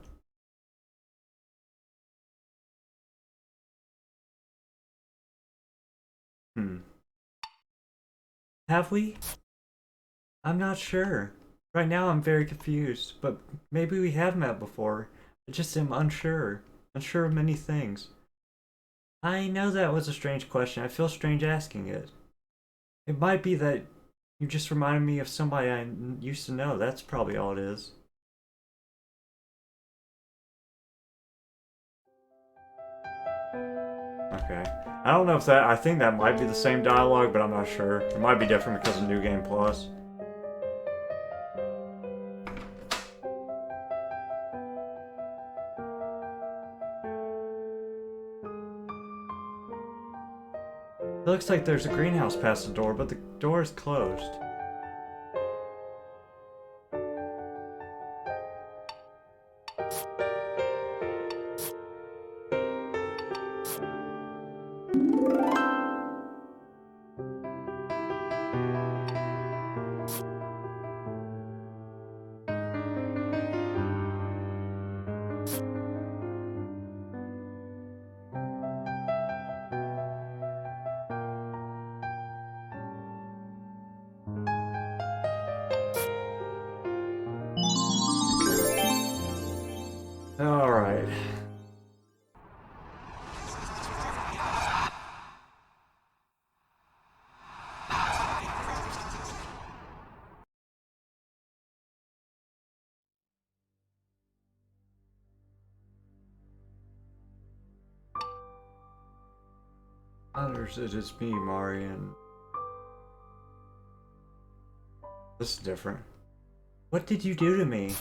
Have we? I'm not sure. Right now I'm very confused, but maybe we have met before. I just am unsure. Unsure of many things. I know that was a strange question. I feel strange asking it. It might be that you just reminded me of somebody I used to know. That's probably all it is. Okay. I don't know if that... I think that might be the same dialogue, but I'm not sure. It might be different because of New Game Plus. It looks like there's a greenhouse past the door, but the door is closed. Alright. Others, it is me, Marion. This is different. What did you do to me?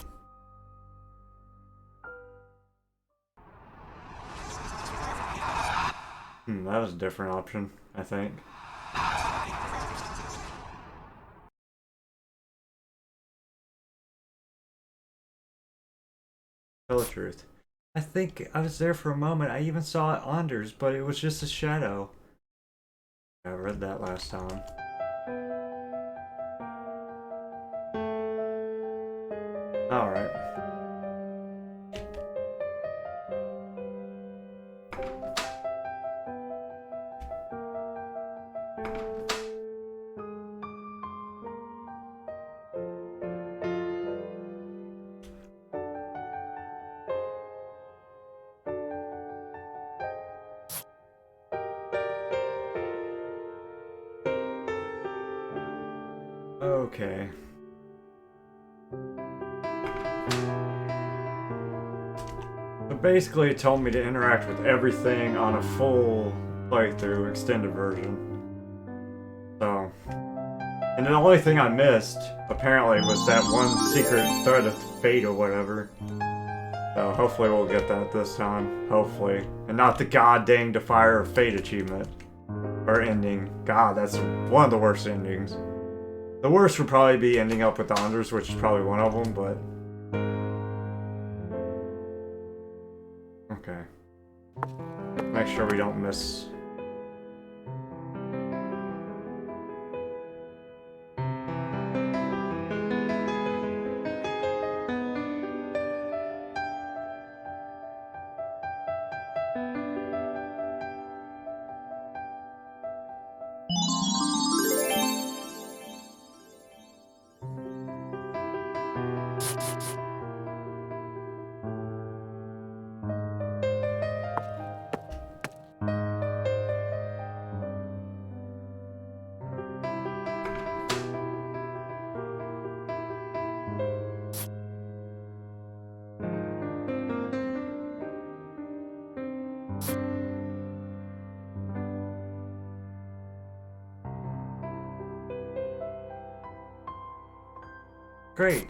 That was a different option, I think. Tell the truth. I think I was there for a moment. I even saw Anders, but it was just a shadow. I read that last time. Alright. Okay. So basically it told me to interact with everything on a full playthrough extended version. So... And the only thing I missed, apparently, was that one secret thread of fate or whatever. So hopefully we'll get that this time. Hopefully. And not the goddamn Defier of Fate achievement. Or ending. God, that's one of the worst endings. The worst would probably be ending up with the Unders, which is probably one of them, but... Okay. Make sure we don't miss... Great.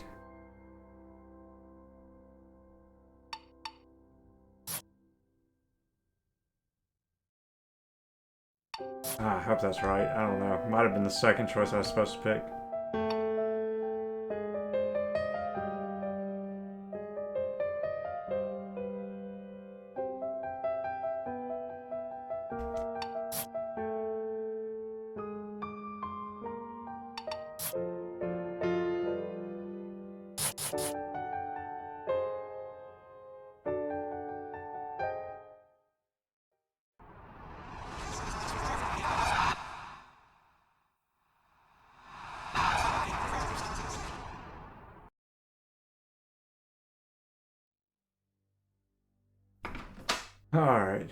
I hope that's right. I don't know. Might have been the second choice I was supposed to pick. Alright.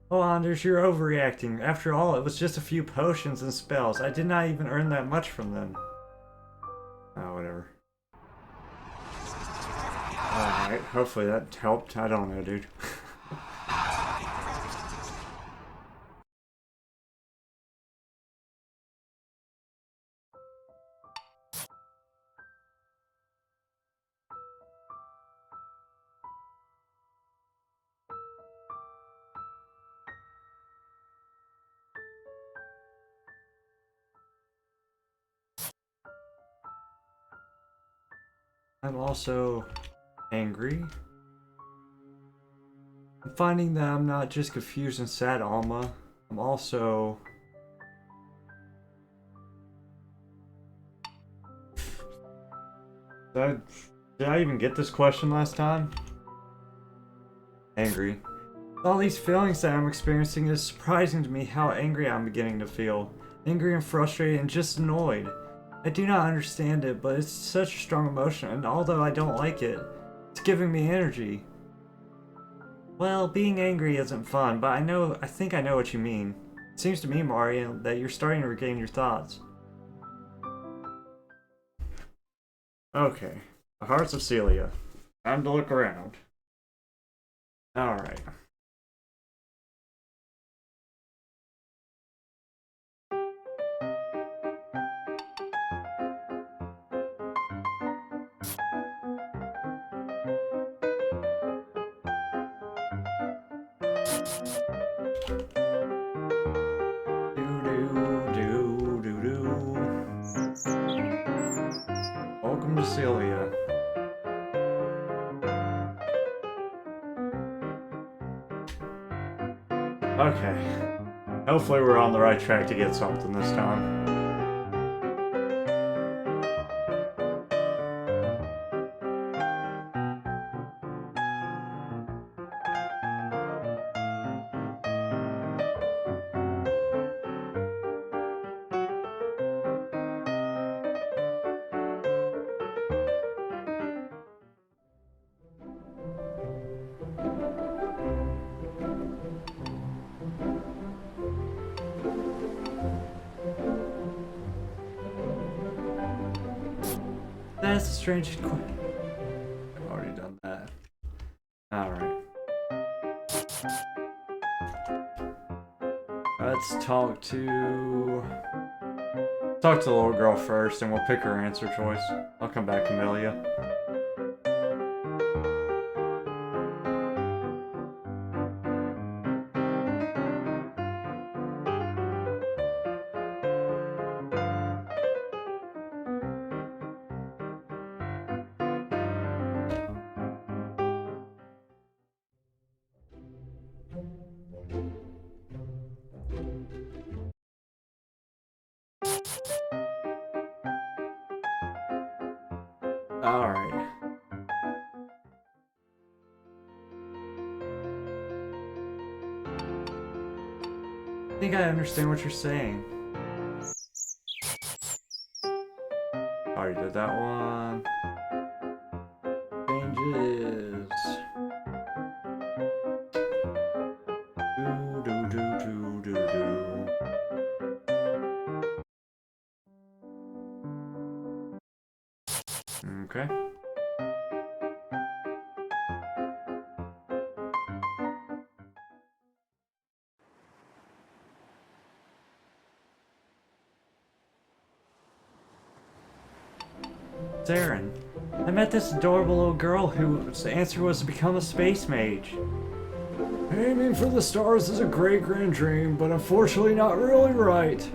Oh, Anders, you're overreacting. After all, it was just a few potions and spells. I did not even earn that much from them. Oh, whatever. Alright, hopefully that helped. I don't know, dude. I'm also angry. I'm finding that I'm not just confused and sad, Alma. I'm also... Did I even get this question last time? Angry. With all these feelings that I'm experiencing, it's surprising to me how angry I'm beginning to feel. Angry and frustrated and just annoyed. I do not understand it, but it's such a strong emotion, and although I don't like it, it's giving me energy. Well, being angry isn't fun, but I think I know what you mean. It seems to me, Mario, that you're starting to regain your thoughts. Okay. The Hearts of Seallea. Time to look around. Alright. Welcome to Seallea. Okay. Hopefully we're on the right track to get something this time. That is the strangest question. I've already done that. Alright. Let's talk to the little girl first, and we'll pick her answer choice. I'll come back, Camelia. Alright. I think I understand what you're saying. Already did that one. Changes. Okay. Saren, I met this adorable little girl whose answer was to become a space mage. Aiming for the stars is a great grand dream, but unfortunately not really right.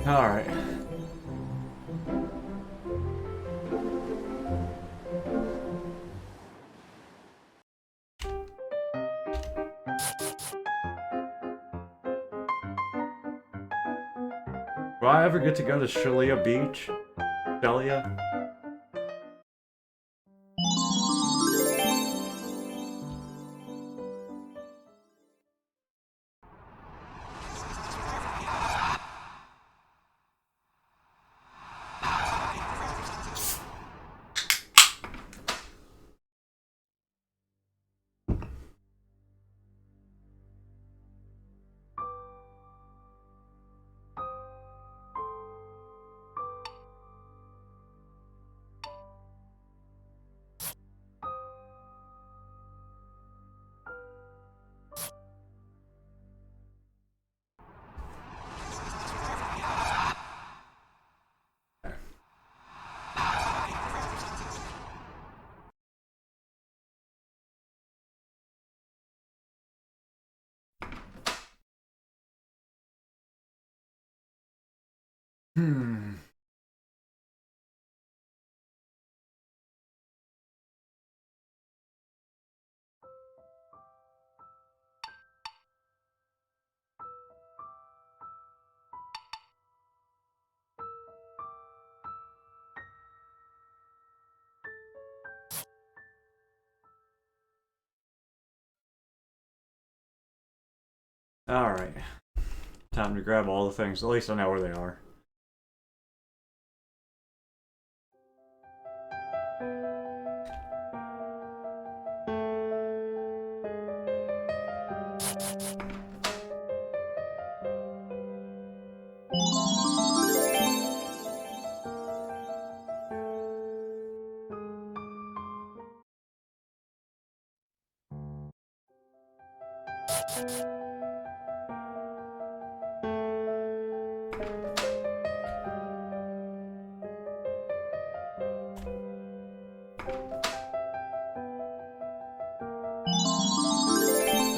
Alright. Do I ever get to go to Seallea Beach? Seallea? Alright. Time to grab all the things. At least I know where they are.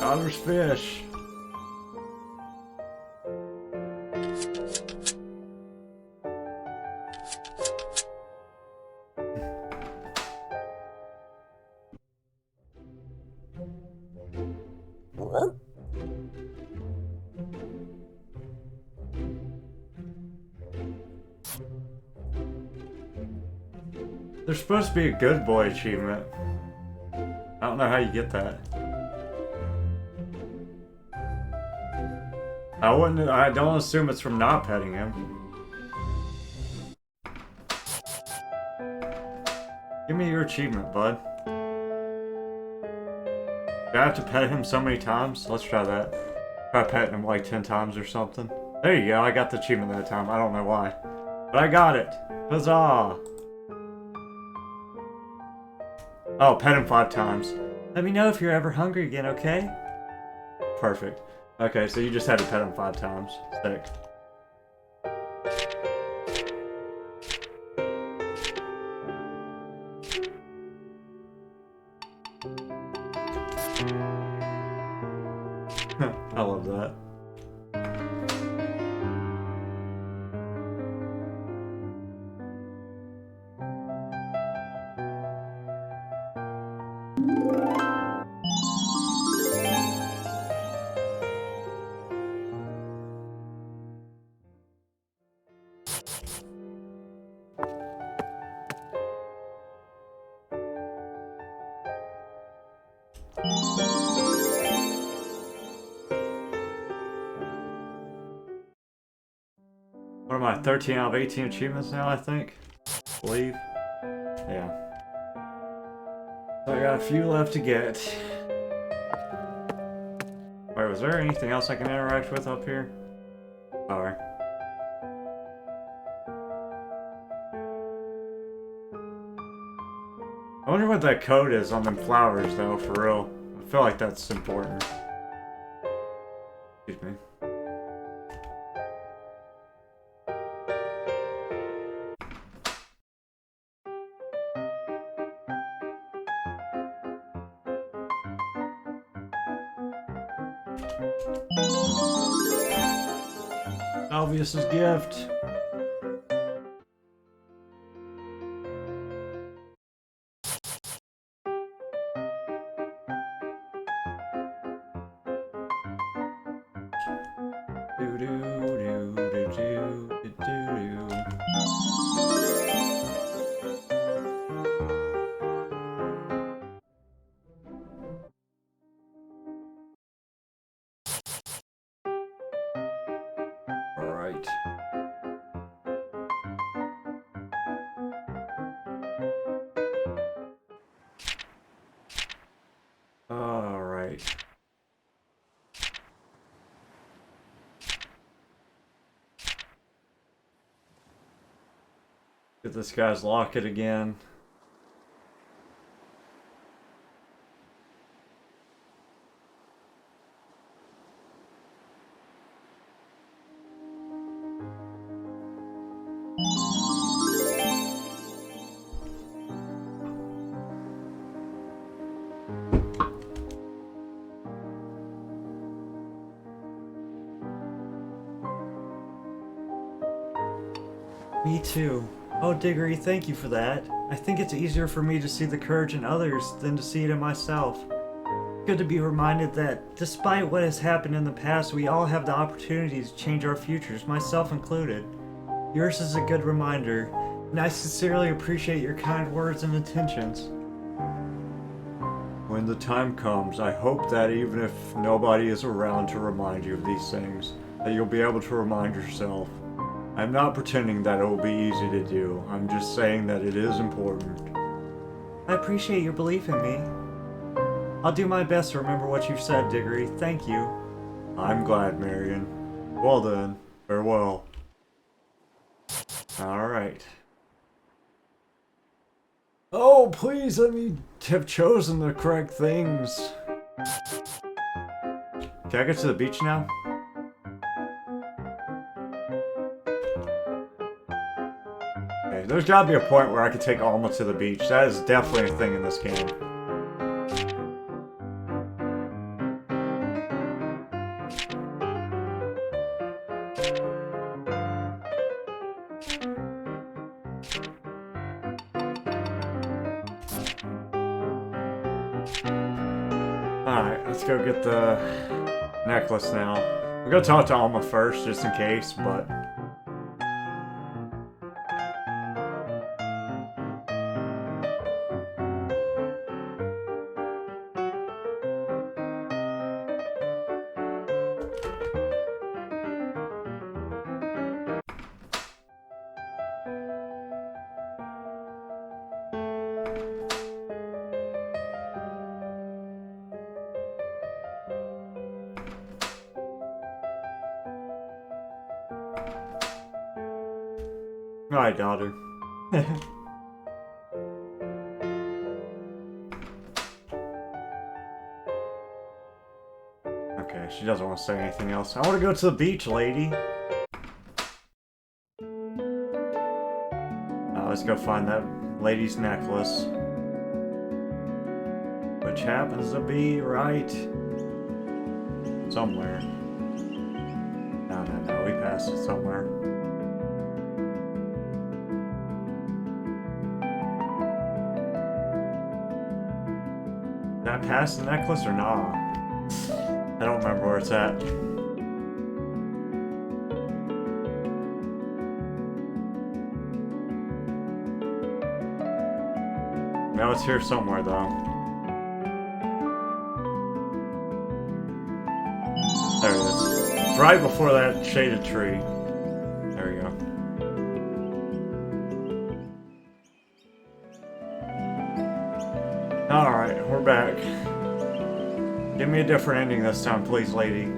Daughter's fish. There's supposed to be a good boy achievement. I don't know how you get that. I don't assume it's from not petting him. your achievement, bud. Do I have to pet him so many times? Let's try that. Try petting him like 10 times or something. There you go, I got the achievement that time. I don't know why. But I got it. Huzzah! Oh, pet him 5 times. Let me know if you're ever hungry again, okay? Perfect. Okay, so you just had to pet him 5 times. Sick. I love that. What am I, 13 out of 18 achievements now, I think? I believe. Yeah. So I got a few left to get. Wait, was there anything else I can interact with up here? Sorry. I wonder what that code is on them flowers, though, for real. I feel like that's important. Excuse me. Salvius' Gift. Do do do do do do do. All right. All right. Get this guy's locket again. Me too. Oh, Diggory, thank you for that. I think it's easier for me to see the courage in others than to see it in myself. Good to be reminded that, despite what has happened in the past, we all have the opportunity to change our futures, myself included. Yours is a good reminder, and I sincerely appreciate your kind words and intentions. When the time comes, I hope that even if nobody is around to remind you of these things, that you'll be able to remind yourself. I'm not pretending that it will be easy to do. I'm just saying that it is important. I appreciate your belief in me. I'll do my best to remember what you've said, Diggory. Thank you. I'm glad, Marion. Well then, farewell. Alright. Oh, please let me have chosen the correct things. Can I get to the beach now? Okay, there's gotta be a point where I can take Alma to the beach. That is definitely a thing in this game. Alright, let's go get the necklace now. I'm gonna talk to Alma first, just in case, but... Alright, daughter. Okay, she doesn't want to say anything else. I want to go to the beach, lady. Let's go find that lady's necklace. Which happens to be right somewhere. No, we passed it somewhere. Did I pass the necklace or not? I don't remember where it's at. Now it's here somewhere, though. There it is. It's right before that shaded tree. There we go. Alright, we're back. Give me a different ending this time, please, lady.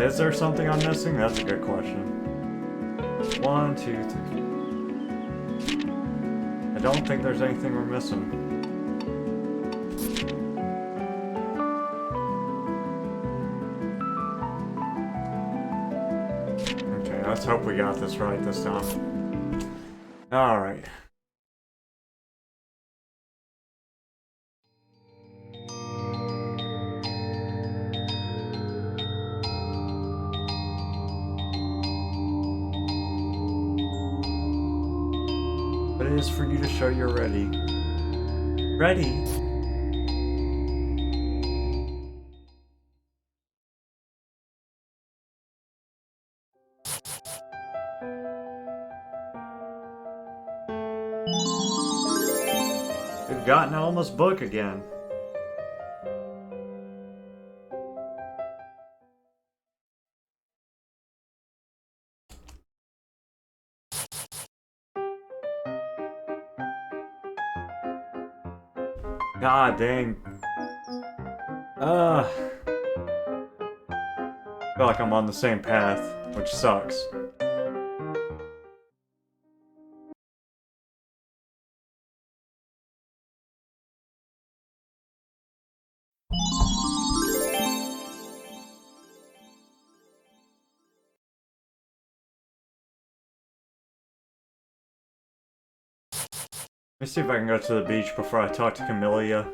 Is there something I'm missing? That's a good question. 1, 2, 3. I don't think there's anything we're missing. Okay, let's hope we got this right this time. Alright. But it is for you to show you're ready. Ready? We've gotten Alma's book again. God dang. I feel like I'm on the same path, which sucks. Let me see if I can go to the beach before I talk to Camelia.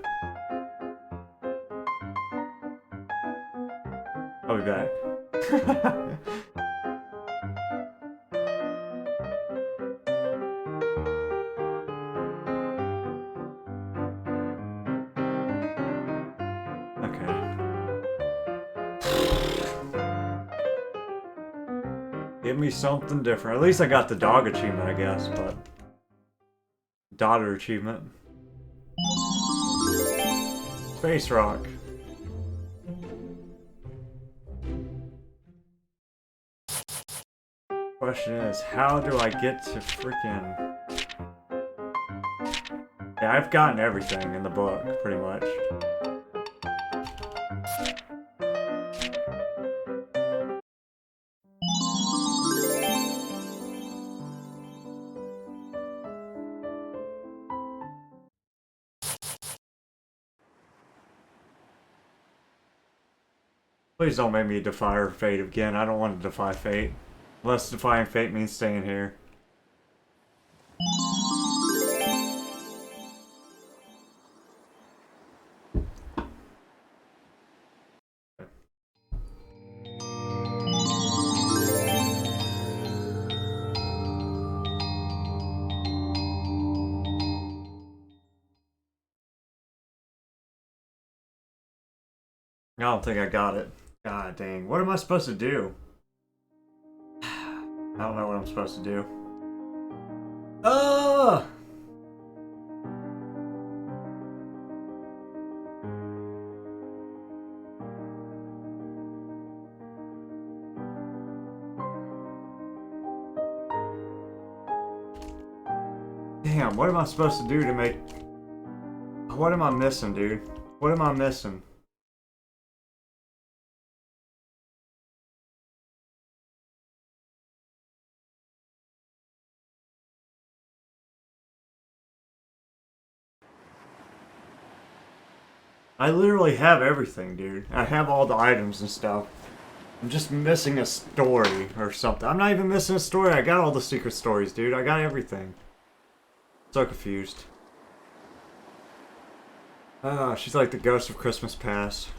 I'll be back. Okay. Give me something different. At least I got the dog achievement, I guess, but... Daughter achievement. Space rock. Question is, how do I get to freaking... Yeah, I've gotten everything in the book, pretty much. Please don't make me Defier of Fate again. I don't want to defy fate. Unless defying fate means staying here. I don't think I got it. God dang. What am I supposed to do? I don't know what I'm supposed to do. Ah! Damn, what am I supposed to do to make... What am I missing, dude? What am I missing? I literally have everything, dude. I have all the items and stuff. I'm just missing a story or something. I'm not even missing a story. I got all the secret stories, dude. I got everything. So confused. Ah, she's like the ghost of Christmas past.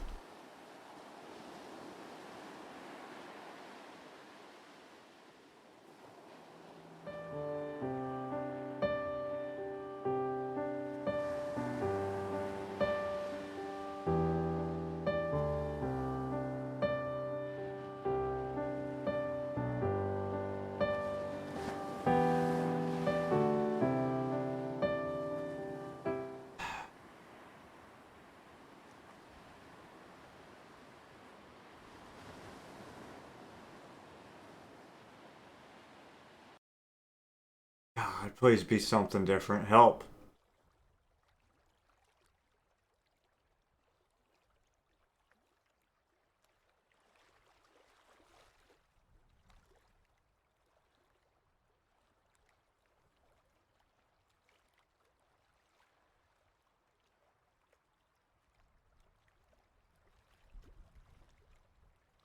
God, please be something different. Help.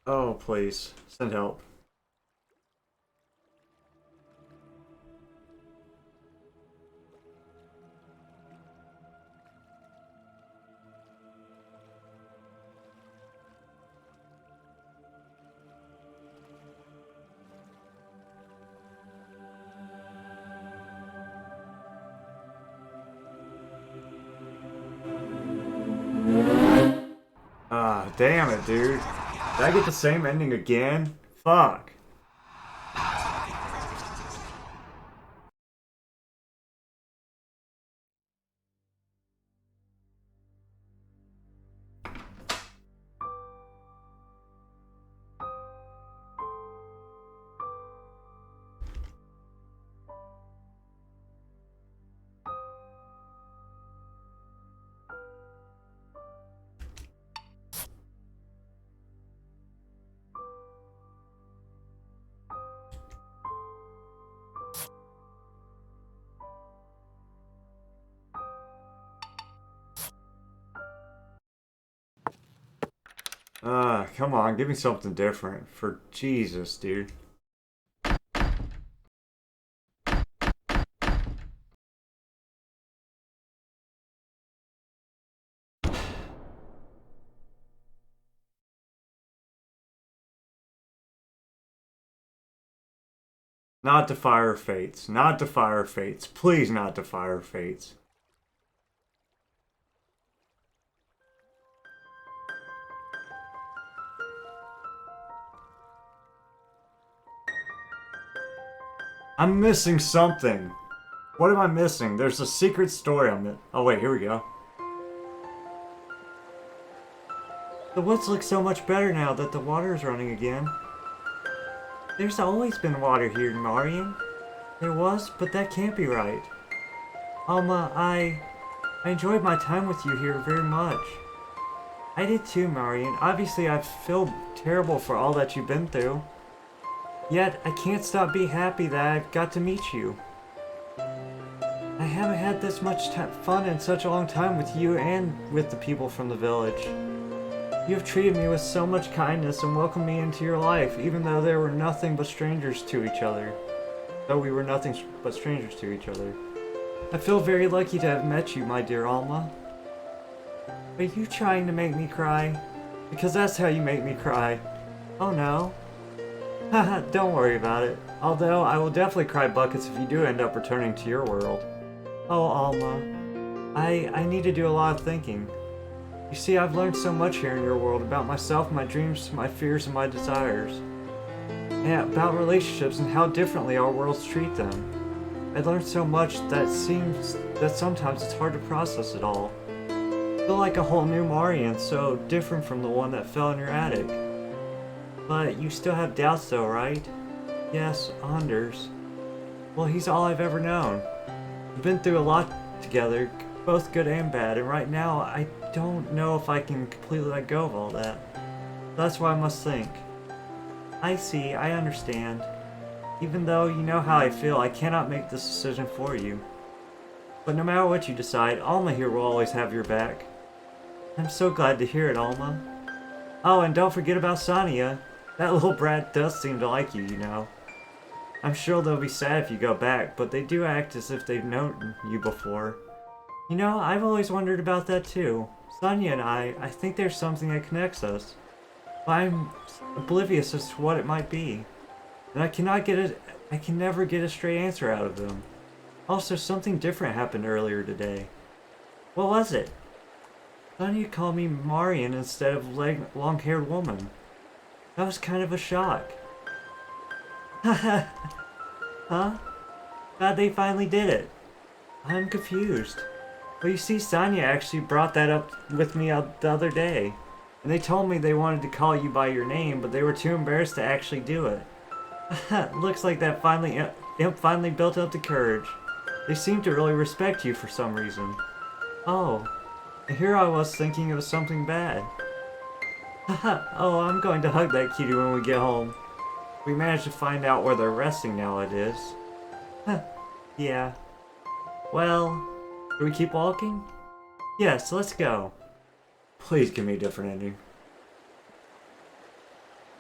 Oh, please. Send help. Ah, damn it, dude. Did I get the same ending again? Fuck. Ah, come on, give me something different. For Jesus, dude. Not Defier of Fates. Not Defier of Fates. Please not Defier of Fates. I'm missing something. What am I missing? There's a secret story on it. Oh wait, here we go. The woods look so much better now that the water is running again. There's always been water here, Marion. There was, but that can't be right. Alma, I enjoyed my time with you here very much. I did too, Marion. Obviously, I feel terrible for all that you've been through. Yet, I can't stop being happy that I've got to meet you. I haven't had this much fun in such a long time with you and with the people from the village. You have treated me with so much kindness and welcomed me into your life, even though there were nothing but strangers to each other. Though we were nothing but strangers to each other. I feel very lucky to have met you, my dear Alma. Are you trying to make me cry? Because that's how you make me cry. Oh no. Haha, don't worry about it. Although, I will definitely cry buckets if you do end up returning to your world. Oh, Alma. I need to do a lot of thinking. You see, I've learned so much here in your world about myself, my dreams, my fears, and my desires. And about relationships and how differently our worlds treat them. I learned so much that seems that sometimes it's hard to process it all. I feel like a whole new Marion, so different from the one that fell in your attic. But you still have doubts though, right? Yes, Anders. Well, he's all I've ever known. We've been through a lot together, both good and bad, and right now I don't know if I can completely let go of all that. That's why I must think. I see, I understand. Even though you know how I feel, I cannot make this decision for you. But no matter what you decide, Alma here will always have your back. I'm so glad to hear it, Alma. Oh, and don't forget about Sonia. That little brat does seem to like you, you know. I'm sure they'll be sad if you go back, but they do act as if they've known you before. You know, I've always wondered about that too. Sonia and I think there's something that connects us. But I'm oblivious as to what it might be. And I can never get a straight answer out of them. Also, something different happened earlier today. What was it? Sonia called me Marion instead of long-haired woman. That was kind of a shock. Huh? Glad they finally did it. I'm confused. Well, you see, Sonia actually brought that up with me the other day. And they told me they wanted to call you by your name, but they were too embarrassed to actually do it. Looks like that imp finally built up the courage. They seem to really respect you for some reason. Oh, and here I was thinking it was something bad. Oh, I'm going to hug that cutie when we get home. We managed to find out where they're resting now, it is. Yeah. Well, do we keep walking? Yes, let's go. Please give me a different ending.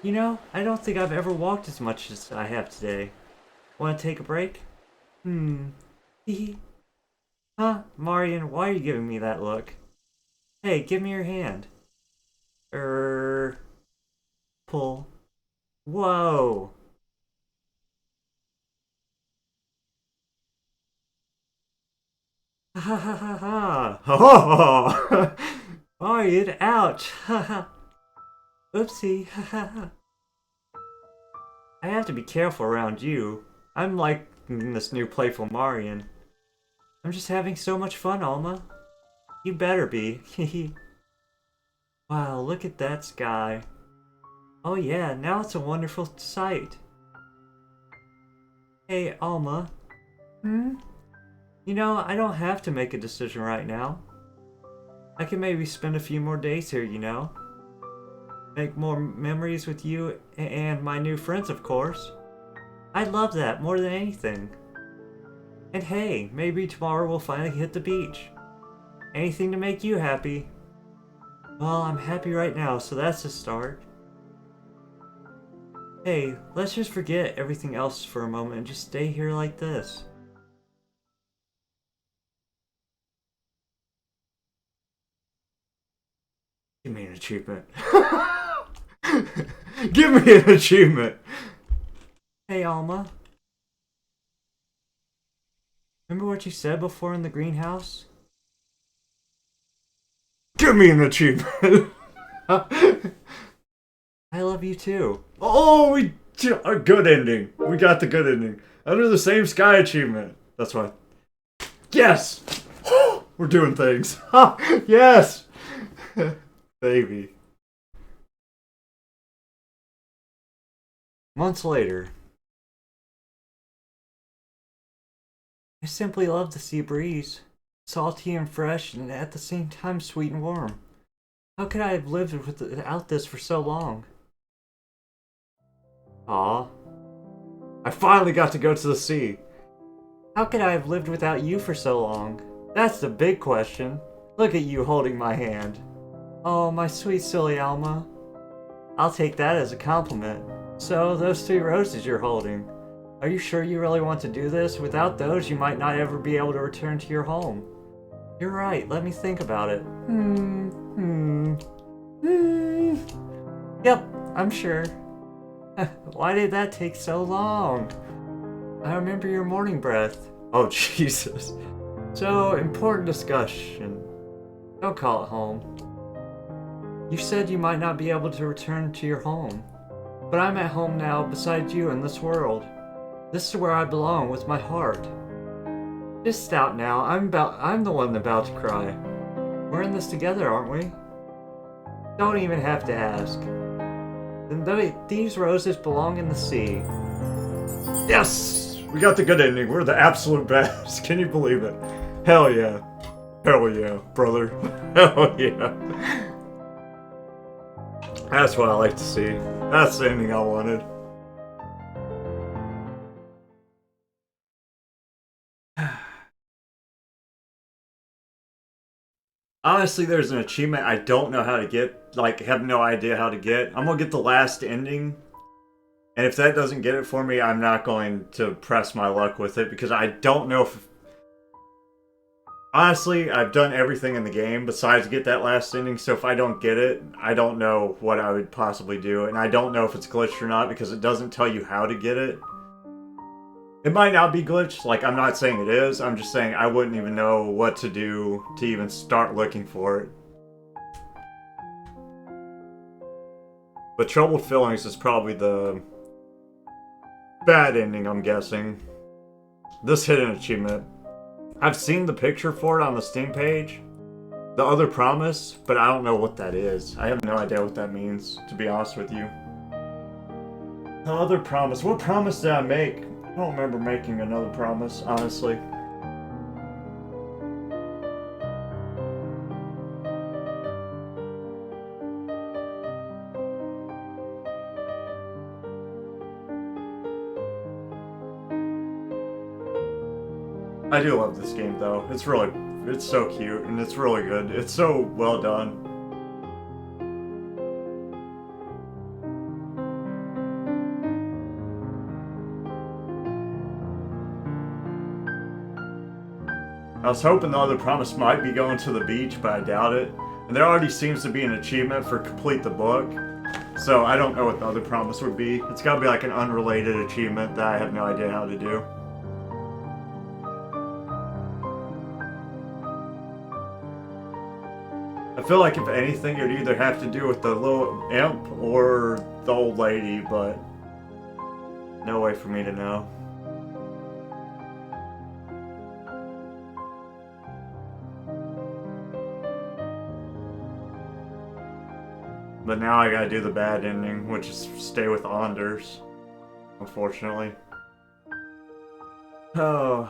You know, I don't think I've ever walked as much as I have today. Want to take a break? Hee. Huh? Marion, why are you giving me that look? Hey, give me your hand. Pull. Whoa. Ha ha ha ha. Oh! Marion, ouch. Ha ha. Oopsie. Ha ha ha. I have to be careful around you. I'm like this new playful Marion. I'm just having so much fun, Alma. You better be. Wow, look at that sky. Oh yeah, now it's a wonderful sight. Hey, Alma. You know, I don't have to make a decision right now. I can maybe spend a few more days here, you know? Make more memories with you and my new friends, of course. I'd love that more than anything. And hey, maybe tomorrow we'll finally hit the beach. Anything to make you happy. Well, I'm happy right now, so that's a start. Hey, let's just forget everything else for a moment and just stay here like this. Give me an achievement. Give me an achievement! Hey, Alma. Remember what you said before in the greenhouse? Give me an achievement! I love you too. Oh, a good ending. We got the good ending. Under the same sky achievement. That's why. Yes! We're doing things. Yes! Baby. Months later. I simply love the sea breeze. Salty and fresh, and at the same time sweet and warm. How could I have lived without this for so long? Aw. I finally got to go to the sea. How could I have lived without you for so long? That's the big question. Look at you holding my hand. Oh, my sweet silly Alma. I'll take that as a compliment. So, those 3 roses you're holding. Are you sure you really want to do this? Without those, you might not ever be able to return to your home. You're right, let me think about it. Yep, I'm sure. Why did that take so long? I remember your morning breath. Oh, Jesus. So, important discussion. Don't call it home. You said you might not be able to return to your home. But I'm at home now beside you in this world. This is where I belong with my heart. Just stop now. I'm the one about to cry. We're in this together, aren't we? Don't even have to ask. Then these roses belong in the sea. Yes! We got the good ending. We're the absolute best. Can you believe it? Hell yeah. Hell yeah, brother. Hell yeah. That's what I like to see. That's the ending I wanted. Honestly, there's an achievement I don't know how to get, like, have no idea how to get. I'm gonna get the last ending, and if that doesn't get it for me, I'm not going to press my luck with it, because I don't know if... Honestly, I've done everything in the game besides get that last ending, so if I don't get it, I don't know what I would possibly do, and I don't know if it's glitched or not, because it doesn't tell you how to get it. It might not be glitched, like, I'm not saying it is, I'm just saying I wouldn't even know what to do to even start looking for it. But Troubled Feelings is probably the bad ending, I'm guessing. This hidden achievement. I've seen the picture for it on the Steam page. The Other Promise, but I don't know what that is. I have no idea what that means, to be honest with you. The Other Promise. What promise did I make? I don't remember making another promise, honestly. I do love this game though. It's so cute and it's really good. It's so well done. I was hoping the Other Promise might be going to the beach, but I doubt it. And there already seems to be an achievement for complete the book. So I don't know what the Other Promise would be. It's gotta be like an unrelated achievement that I have no idea how to do. I feel like if anything, it would either have to do with the little imp or the old lady, but no way for me to know. But now I gotta do the bad ending, which is stay with Anders, unfortunately. Oh.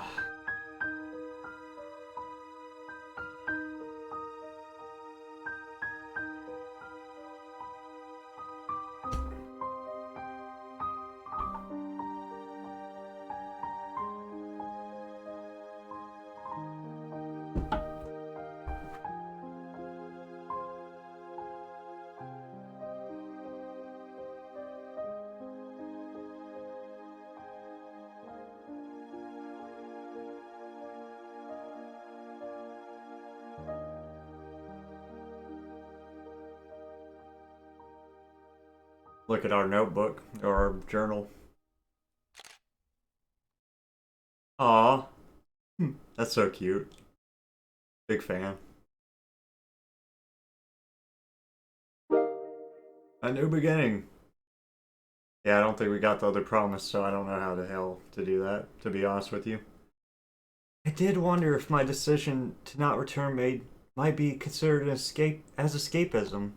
Look at our notebook, or our journal. Aw. That's so cute. Big fan. A new beginning. Yeah, I don't think we got the Other Promise, so I don't know how the hell to do that, to be honest with you. I did wonder if my decision to not return might be considered an escapism.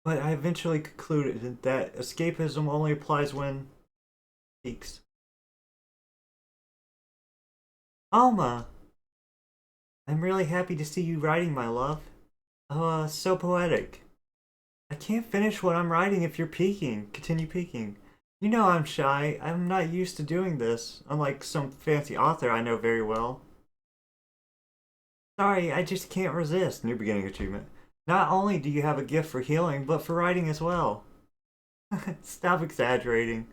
But I eventually concluded that escapism only applies when peaks. Alma! I'm really happy to see you writing, my love. Oh, so poetic. I can't finish what I'm writing if you're peeking. Continue peeking. You know I'm shy. I'm not used to doing this, unlike some fancy author I know very well. Sorry, I just can't resist. New beginning achievement. Not only do you have a gift for healing, but for writing as well. Stop exaggerating.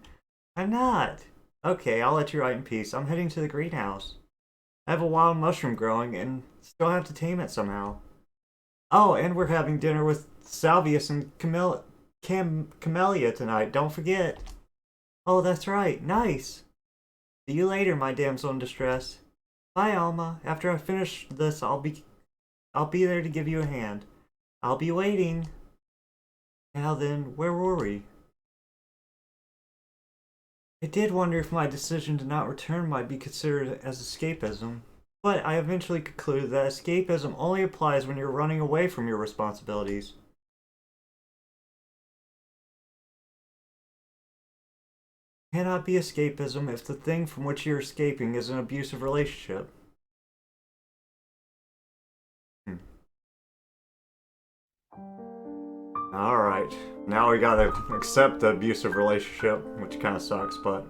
I'm not. Okay, I'll let you write in peace. I'm heading to the greenhouse. I have a wild mushroom growing and still have to tame it somehow. Oh, and we're having dinner with Salvius and Camelia tonight. Don't forget. Oh, that's right. Nice. See you later, my damsel in distress. Bye, Alma. After I finish this, I'll be there to give you a hand. I'll be waiting. Now then, where were we? I did wonder if my decision to not return might be considered as escapism, but I eventually concluded that escapism only applies when you're running away from your responsibilities. It cannot be escapism if the thing from which you're escaping is an abusive relationship. Alright, now we gotta accept the abusive relationship, which kinda sucks, but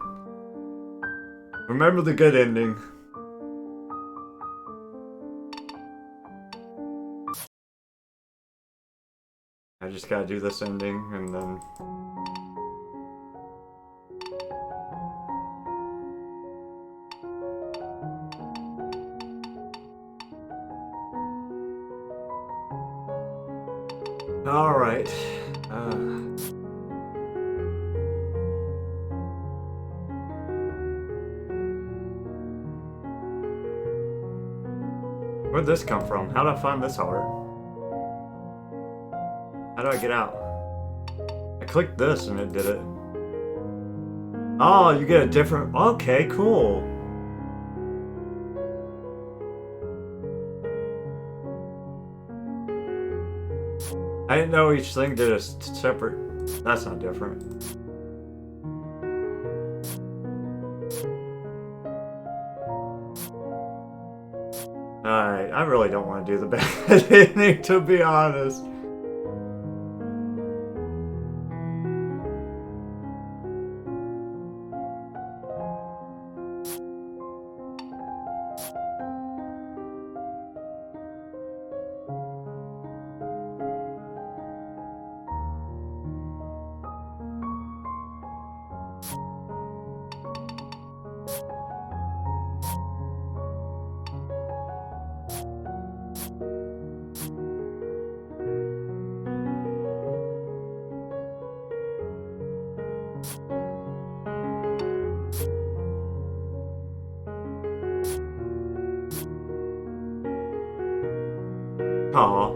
remember the good ending. I just gotta do this ending and then... Alright. Where'd this come from? How did I find this heart? How do I get out? I clicked this and it did it. Oh, you get a different... Okay, cool. I didn't know each thing did a separate... That's not different. Alright, I really don't want to do the bad ending, to be honest. Aw.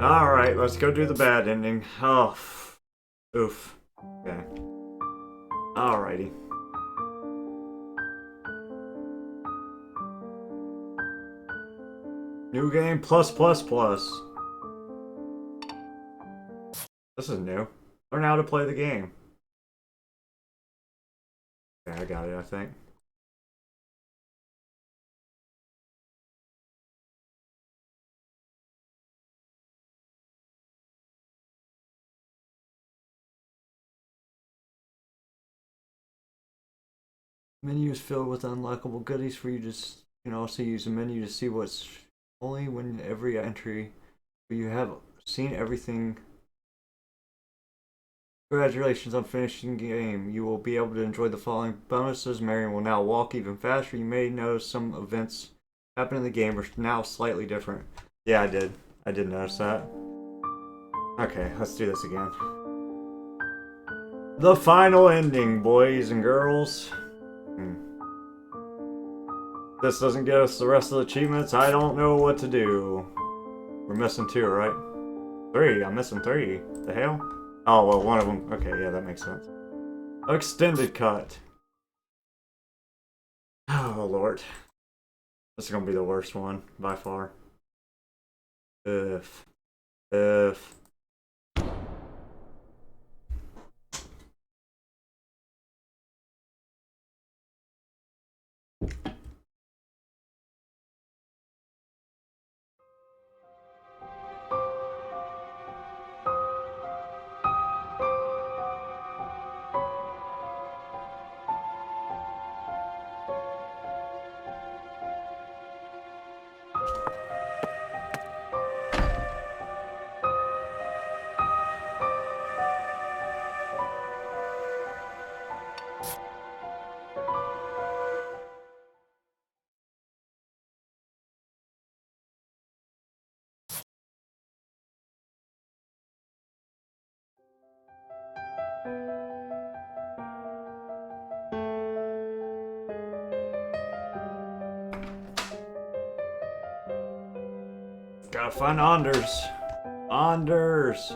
Alright, let's go do the bad ending. Oh. Oof. Okay. Alrighty. New game plus plus plus. This is new. Learn how to play the game. Okay, I got it, I think. Menu is filled with unlockable goodies for you to... You can also use the menu to see what's only when every entry. But you have seen everything. Congratulations on finishing the game. You will be able to enjoy the following bonuses. Marion will now walk even faster. You may notice some events happen in the game are now slightly different. Yeah, I did. I did notice that. Okay, let's do this again. The final ending, boys and girls. This doesn't get us the rest of the achievements. I don't know what to do. We're missing 2, right? 3. I'm missing 3. The hell? Oh, well, one of them. Okay, yeah, that makes sense. Extended cut. Oh, Lord. This is gonna be the worst one, by far. If. Gotta find Anders. Anders.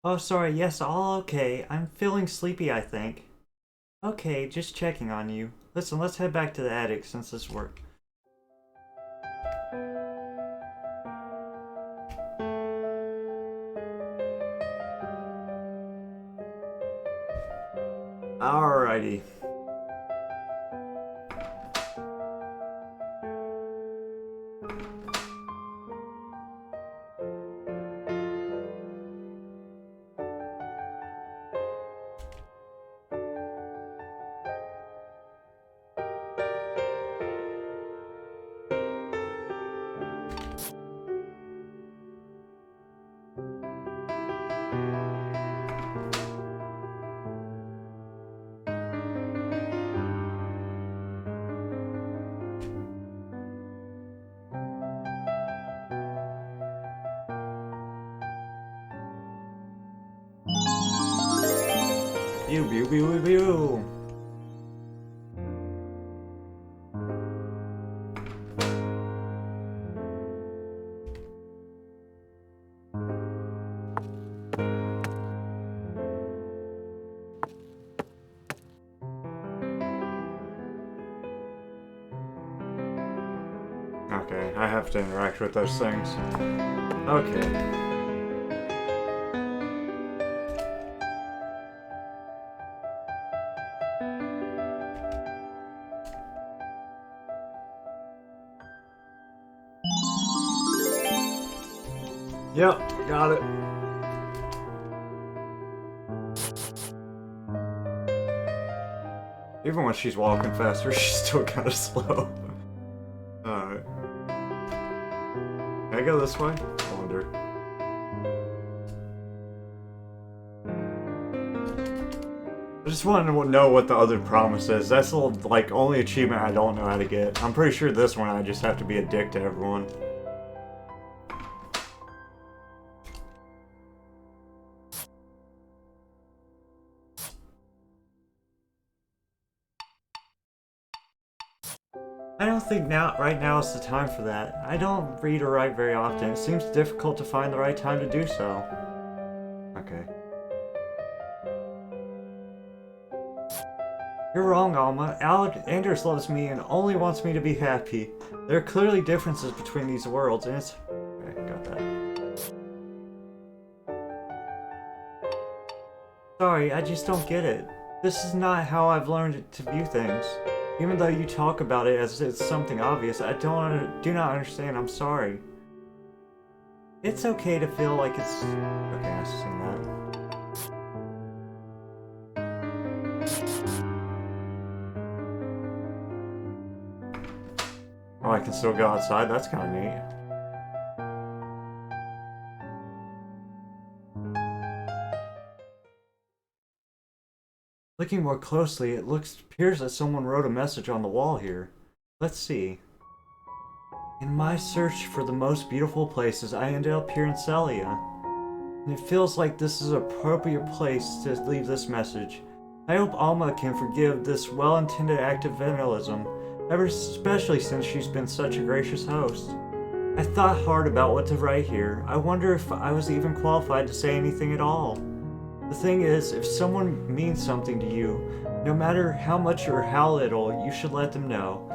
Oh, sorry, yes, all okay. I'm feeling sleepy, I think. Okay, just checking on you. Listen, let's head back to the attic since this worked. Alrighty. Pew pew pew pew. Okay, I have to interact with those things. Okay. Yep, got it. Even when she's walking faster, she's still kind of slow. Alright. Can I go this way? I wonder. I just want to know what the other promise is. That's the like only achievement I don't know how to get. I'm pretty sure this one I just have to be a dick to everyone. I don't think right now is the time for that. I don't read or write very often. It seems difficult to find the right time to do so. Okay. You're wrong, Alma. Anders loves me and only wants me to be happy. There are clearly differences between these worlds, and it's... Okay, got that. Sorry, I just don't get it. This is not how I've learned to view things. Even though you talk about it as it's something obvious, I do not understand. I'm sorry. It's okay to feel like it's... Okay, I've seen that. Oh, I can still go outside? That's kind of neat. Looking more closely, it appears that someone wrote a message on the wall here. Let's see. In my search for the most beautiful places, I ended up here in Seallea. And it feels like this is an appropriate place to leave this message. I hope Alma can forgive this well-intended act of vandalism, especially since she's been such a gracious host. I thought hard about what to write here. I wonder if I was even qualified to say anything at all. The thing is, if someone means something to you, no matter how much or how little, you should let them know.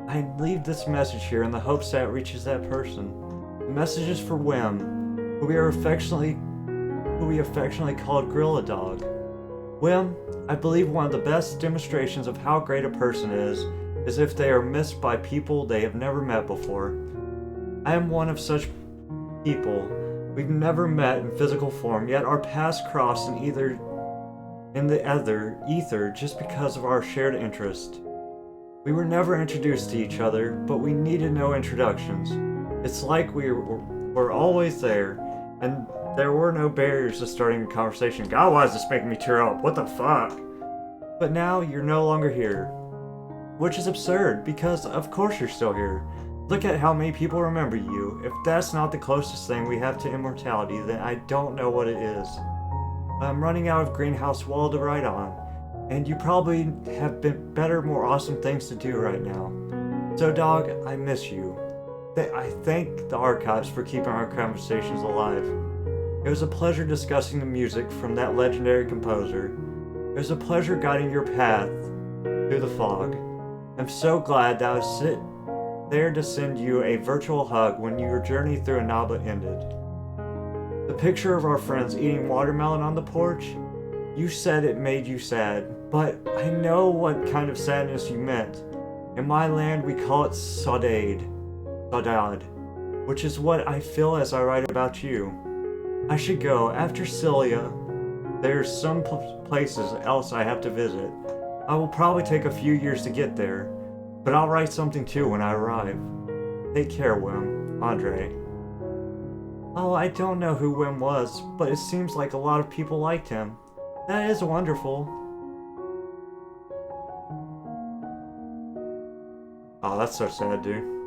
I leave this message here in the hopes that it reaches that person. The message is for Wim, who we affectionately called Gorilla Dog. Wim, I believe one of the best demonstrations of how great a person is if they are missed by people they have never met before. I am one of such people. We've never met in physical form, yet our paths cross in the ether just because of our shared interest. We were never introduced to each other, but we needed no introductions. It's like we were always there, and there were no barriers to starting a conversation. God, why is this making me tear up? What the fuck? But now you're no longer here. Which is absurd, because of course you're still here. Look at how many people remember you. If that's not the closest thing we have to immortality, then I don't know what it is. I'm running out of greenhouse wall to write on, and you probably have better, more awesome things to do right now. So dog, I miss you. I thank the archives for keeping our conversations alive. It was a pleasure discussing the music from that legendary composer. It was a pleasure guiding your path through the fog. I'm so glad that I was there to send you a virtual hug when your journey through Anaba ended. The picture of our friends eating watermelon on the porch, you said it made you sad, but I know what kind of sadness you meant. In my land, we call it saudade, which is what I feel as I write about you. I should go. After Seallea, there's some places else I have to visit. I will probably take a few years to get there, but I'll write something too when I arrive. Take care, Wim. Andre. Oh, I don't know who Wim was, but it seems like a lot of people liked him. That is wonderful. Oh, that's so sad, dude.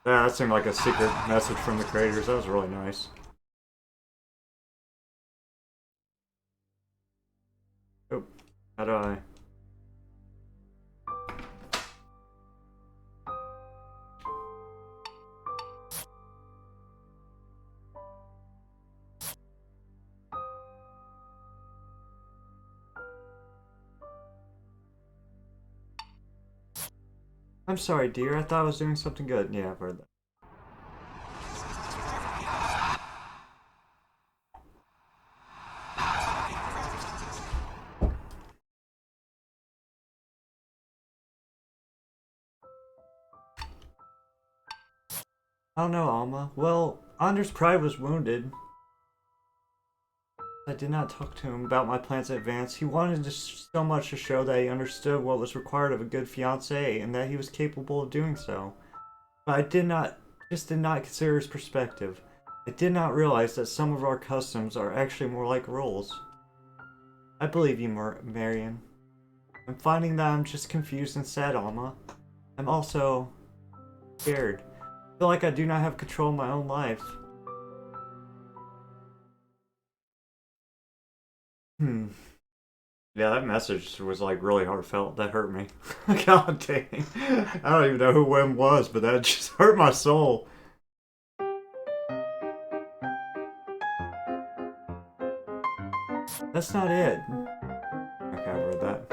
Yeah, that seemed like a secret message from the creators. That was really nice. Oh, how do I... I'm sorry, dear. I thought I was doing something good. Yeah, I've heard that. I don't know, Alma. Well, Anders' pride was wounded. I did not talk to him about my plans in advance. He wanted so much to show that he understood what was required of a good fiancé and that he was capable of doing so. But I did not consider his perspective. I did not realize that some of our customs are actually more like rules. I believe you, Marion. I'm finding that I'm just confused and sad, Alma. I'm also scared. I feel like I do not have control of my own life. Yeah, that message was like really heartfelt. That hurt me. God dang. I don't even know who Wim was, but that just hurt my soul. That's not it. Okay, I read that.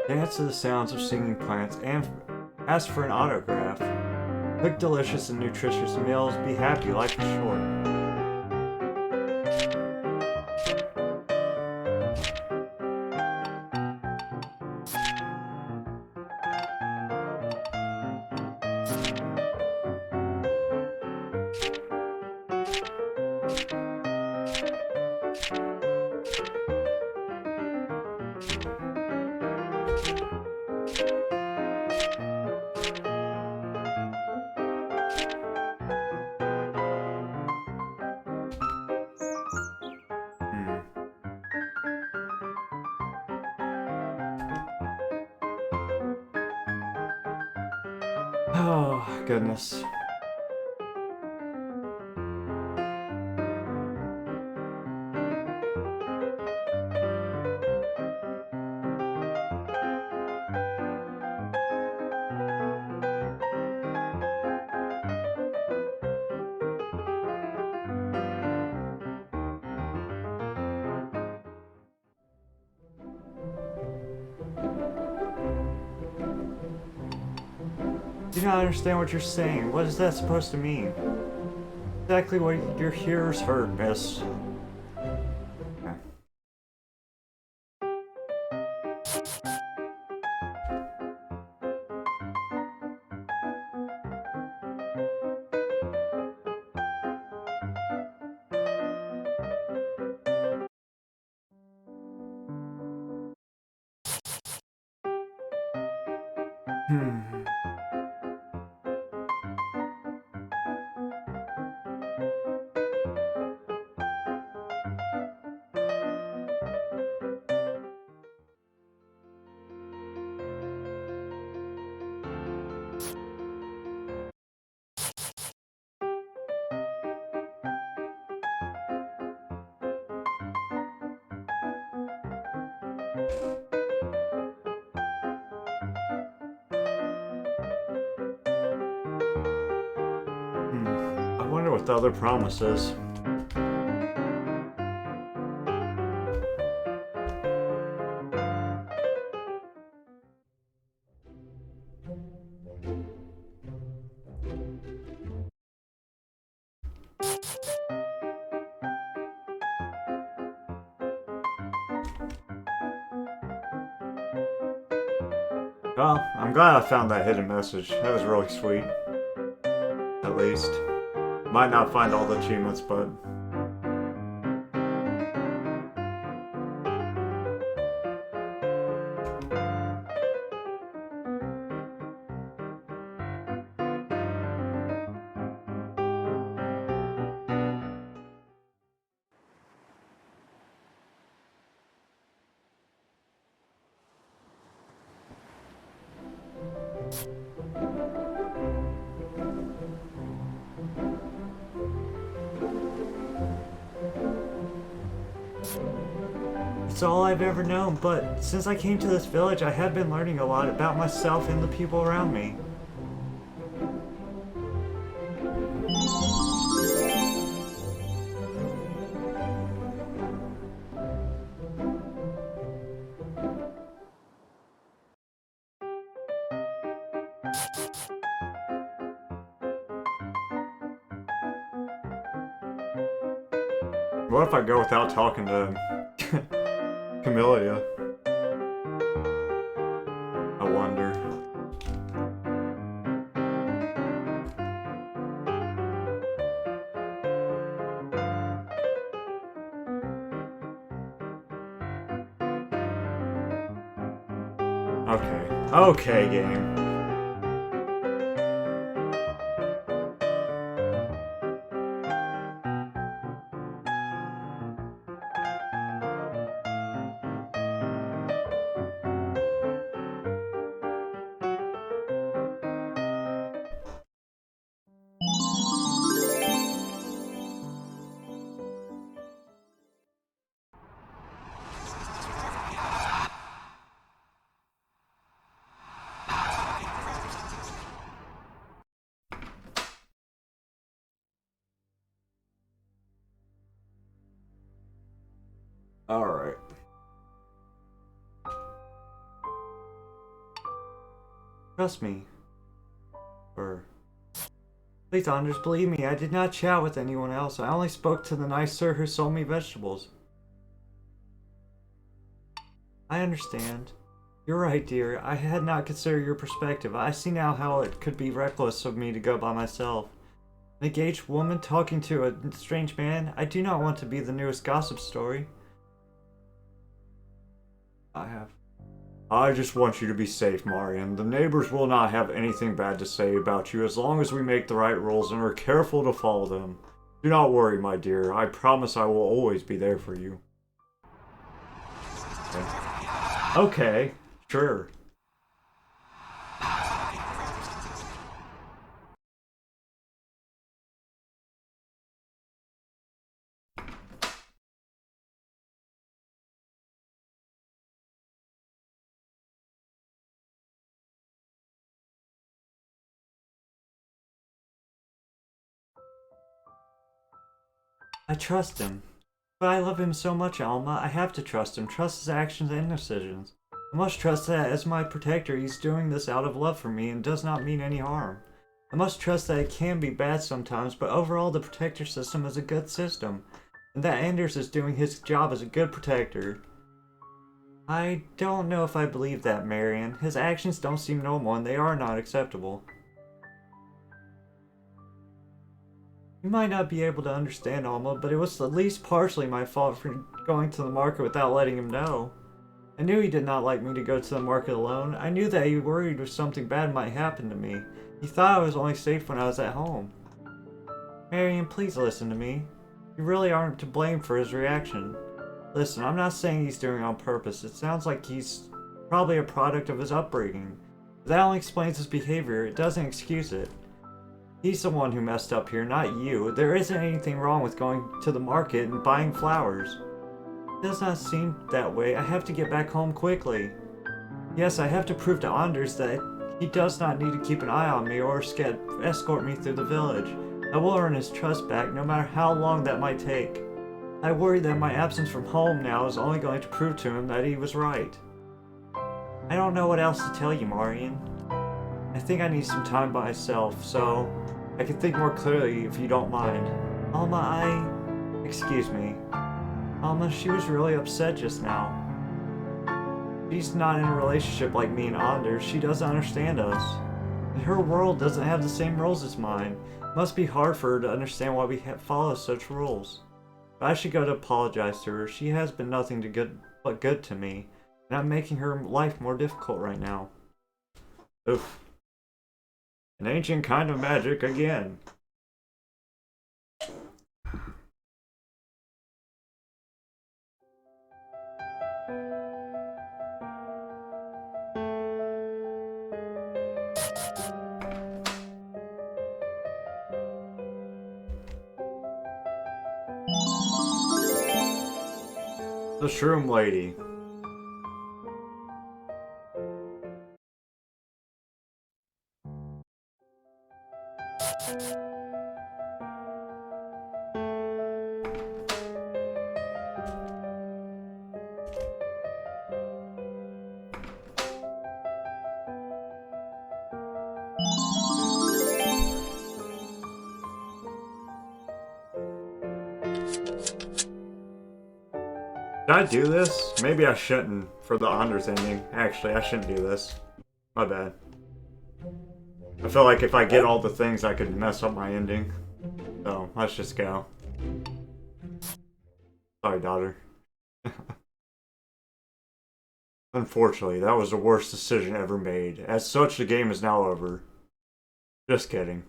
Dance to the sounds of singing plants and ask for an autograph. Cook delicious and nutritious meals. Be happy. Life is short. Oh, goodness. I do not understand what you're saying. What is that supposed to mean? Exactly what your hearers heard, miss. Okay. I wonder what the other promise is. Well, I'm glad I found that hidden message. That was really sweet. At least. Might not find all the achievements, but... It's all I've ever known, but since I came to this village, I have been learning a lot about myself and the people around me. What if I go without talking to Camelia? I wonder. Okay. Okay, game. Alright. Trust me. Please, Anders, believe me, I did not chat with anyone else. I only spoke to the nice sir who sold me vegetables. I understand. You're right, dear. I had not considered your perspective. I see now how it could be reckless of me to go by myself. An engaged woman talking to a strange man? I do not want to be the newest gossip story. I just want you to be safe, Marian. The neighbors will not have anything bad to say about you as long as we make the right rules and are careful to follow them. Do not worry, my dear. I promise I will always be there for you. Okay, sure. I trust him. But I love him so much, Alma. I have to trust him. Trust his actions and decisions. I must trust that as my protector, he's doing this out of love for me and does not mean any harm. I must trust that it can be bad sometimes, but overall the protector system is a good system. And that Anders is doing his job as a good protector. I don't know if I believe that, Marian. His actions don't seem normal and they are not acceptable. You might not be able to understand, Alma, but it was at least partially my fault for going to the market without letting him know. I knew he did not like me to go to the market alone. I knew that he worried if something bad might happen to me. He thought I was only safe when I was at home. Marian, please listen to me. You really aren't to blame for his reaction. Listen, I'm not saying he's doing it on purpose. It sounds like he's probably a product of his upbringing. That only explains his behavior. It doesn't excuse it. He's the one who messed up here, not you. There isn't anything wrong with going to the market and buying flowers. It does not seem that way. I have to get back home quickly. Yes, I have to prove to Anders that he does not need to keep an eye on me or escort me through the village. I will earn his trust back, no matter how long that might take. I worry that my absence from home now is only going to prove to him that he was right. I don't know what else to tell you, Marian. I think I need some time by myself, so I can think more clearly if you don't mind. Alma, Excuse me. Alma, she was really upset just now. She's not in a relationship like me and Anders. She doesn't understand us. Her world doesn't have the same rules as mine. It must be hard for her to understand why we follow such rules. But I should go to apologize to her. She has been nothing but good to me, and I'm making her life more difficult right now. Oof. An ancient kind of magic again. The Shroomlady. Should I do this? Maybe I shouldn't for the Anders ending. Actually, I shouldn't do this. My bad. I feel like if I get all the things, I could mess up my ending. So, let's just go. Sorry, daughter. Unfortunately, that was the worst decision ever made. As such, the game is now over. Just kidding.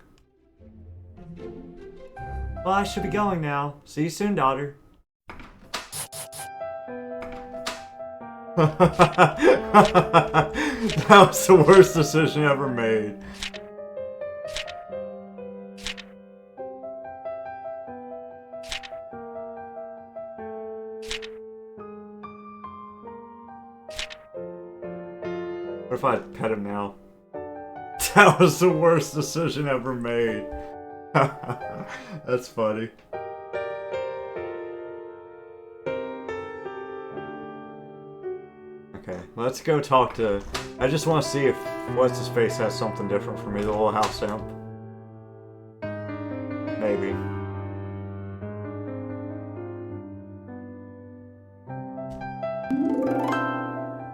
Well, I should be going now. See you soon, daughter. That was the worst decision ever made. What if I pet him now? That was the worst decision ever made. That's funny. Okay, let's go talk to... I just want to see if What's-His-Face has something different for me, the little house imp. Maybe.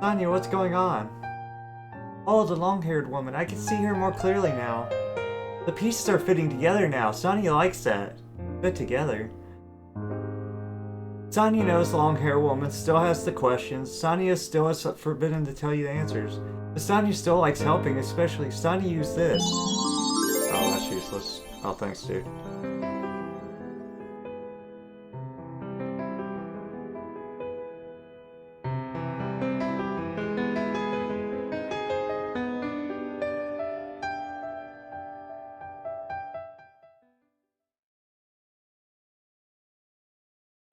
Sonia, what's going on? Oh, the long-haired woman. I can see her more clearly now. The pieces are fitting together now. Sonia likes that. Fit together. Sonia knows the long-haired woman still has the questions. Sonia still is forbidden to tell you the answers. But Sonia still likes helping, especially Sonia used this. Oh, that's useless. Oh, thanks, dude.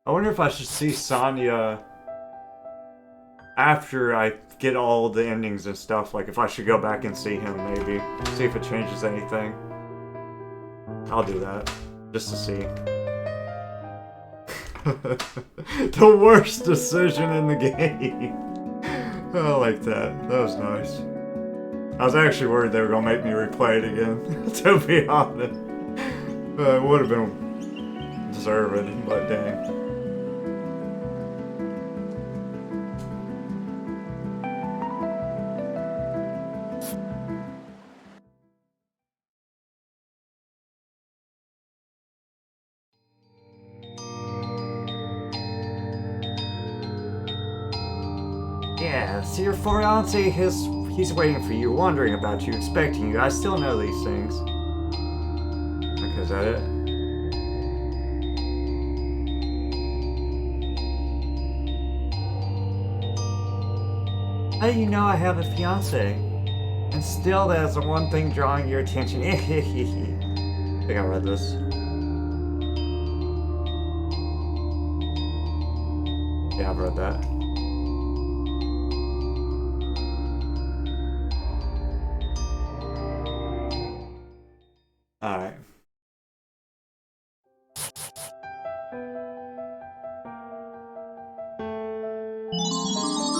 I wonder if I should see Sonia after I get all the endings and stuff. Like, if I should go back and see him, maybe. See if it changes anything. I'll do that. Just to see. The worst decision in the game. I like that. That was nice. I was actually worried they were going to make me replay it again, to be honest. It would have been deserved, but dang. Yeah, so your fiancé, he's waiting for you, wondering about you, expecting you. I still know these things. Okay, is that it? How do you know I have a fiancé? And still that's the one thing drawing your attention. I think I read this. Yeah, I've read that. Alright.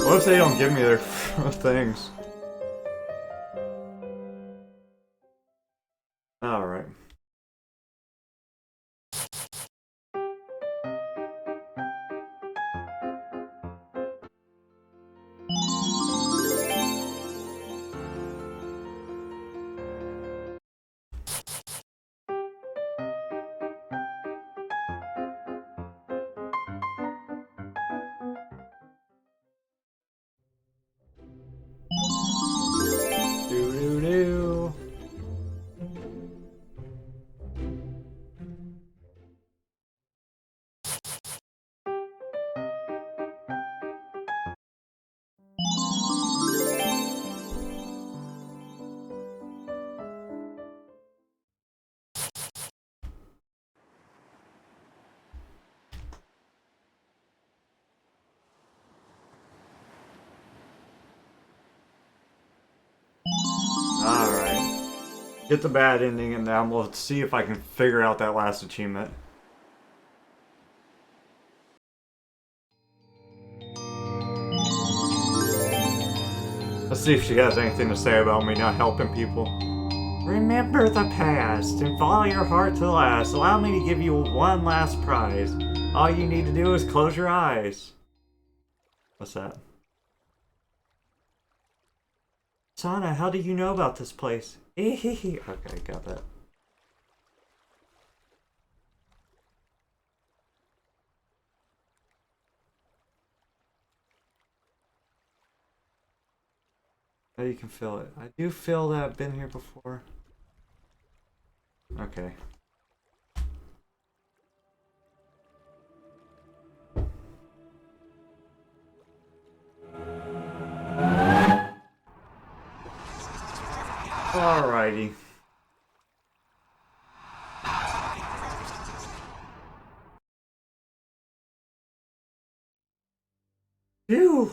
What if they don't give me their things? Alright. Doo-doo-doo. Alright. Get the bad ending and now we'll see if I can figure out that last achievement. Let's see if she has anything to say about me not helping people. Remember the past and follow your heart to the last. Allow me to give you one last prize. All you need to do is close your eyes. What's that? Sana, how do you know about this place? Okay, got that. Oh, you can feel it. I do feel that I've been here before. Okay. Alrighty. Phew!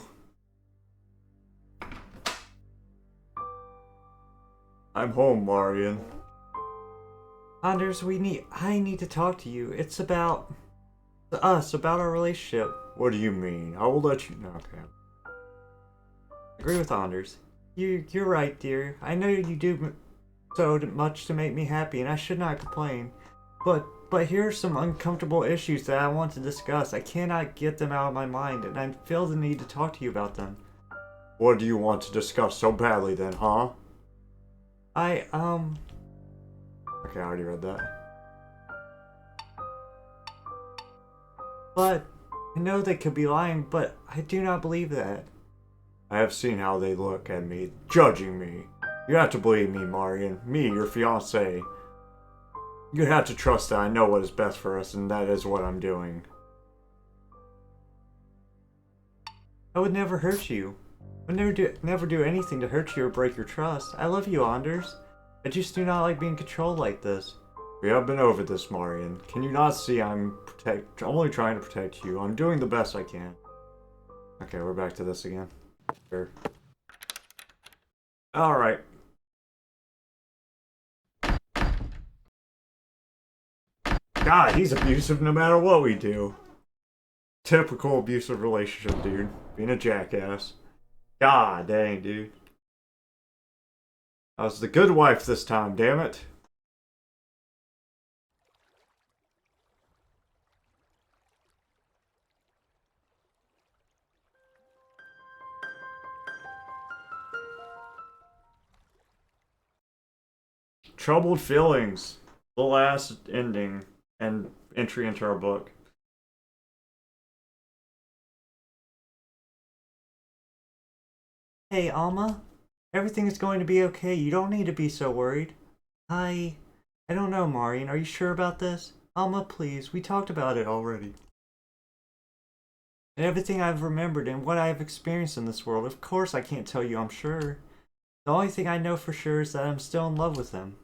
I'm home, Marion. Anders, I need to talk to you. It's about us, about our relationship. What do you mean? I will let you know. Okay. Agree with Anders. You're right, dear. I know you do so much to make me happy, and I should not complain. But here are some uncomfortable issues that I want to discuss. I cannot get them out of my mind, and I feel the need to talk to you about them. What do you want to discuss so badly then, huh? Okay, I already read that. But I know they could be lying, but I do not believe that. I have seen how they look at me, judging me. You have to believe me, Marion. Me, your fiancé. You have to trust that I know what is best for us, and that is what I'm doing. I would never hurt you. I would never do anything to hurt you or break your trust. I love you, Anders. I just do not like being controlled like this. We have been over this, Marion. Can you not see I'm only trying to protect you? I'm doing the best I can. Okay, we're back to this again. Sure. Alright. God, he's abusive no matter what we do. Typical abusive relationship, dude. Being a jackass. God dang, dude. I was the good wife this time, damn it. Troubled Feelings. The last ending and entry into our book. Hey, Alma. Everything is going to be okay. You don't need to be so worried. I don't know, Marion. Are you sure about this? Alma, please. We talked about it already. And everything I've remembered and what I have experienced in this world, of course I can't tell you I'm sure. The only thing I know for sure is that I'm still in love with him.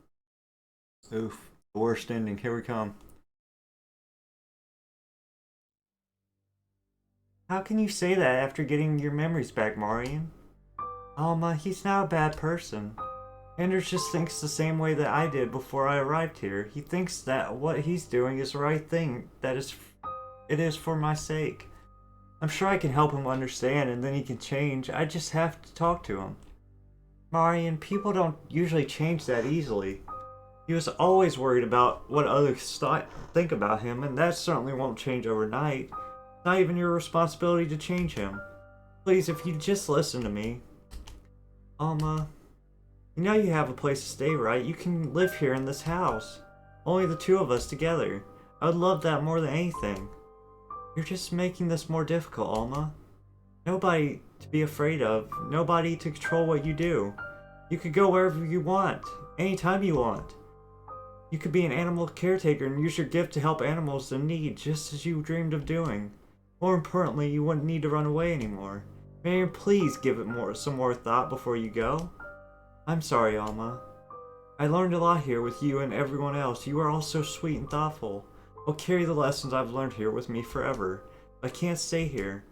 Oof. The worst ending. Here we come. How can you say that after getting your memories back, Marion? Alma, he's not a bad person. Anders just thinks the same way that I did before I arrived here. He thinks that what he's doing is the right thing, it is for my sake. I'm sure I can help him understand and then he can change. I just have to talk to him. Marion, people don't usually change that easily. He was always worried about what others think about him, and that certainly won't change overnight. It's not even your responsibility to change him. Please, if you just listen to me. Alma, you know you have a place to stay, right? You can live here in this house. Only the two of us together. I would love that more than anything. You're just making this more difficult, Alma. Nobody to be afraid of. Nobody to control what you do. You could go wherever you want. Anytime you want. You could be an animal caretaker and use your gift to help animals in need, just as you dreamed of doing. More importantly, you wouldn't need to run away anymore. Marion, please give it some more thought before you go. I'm sorry, Alma. I learned a lot here with you and everyone else. You are all so sweet and thoughtful. I'll carry the lessons I've learned here with me forever. I can't stay here.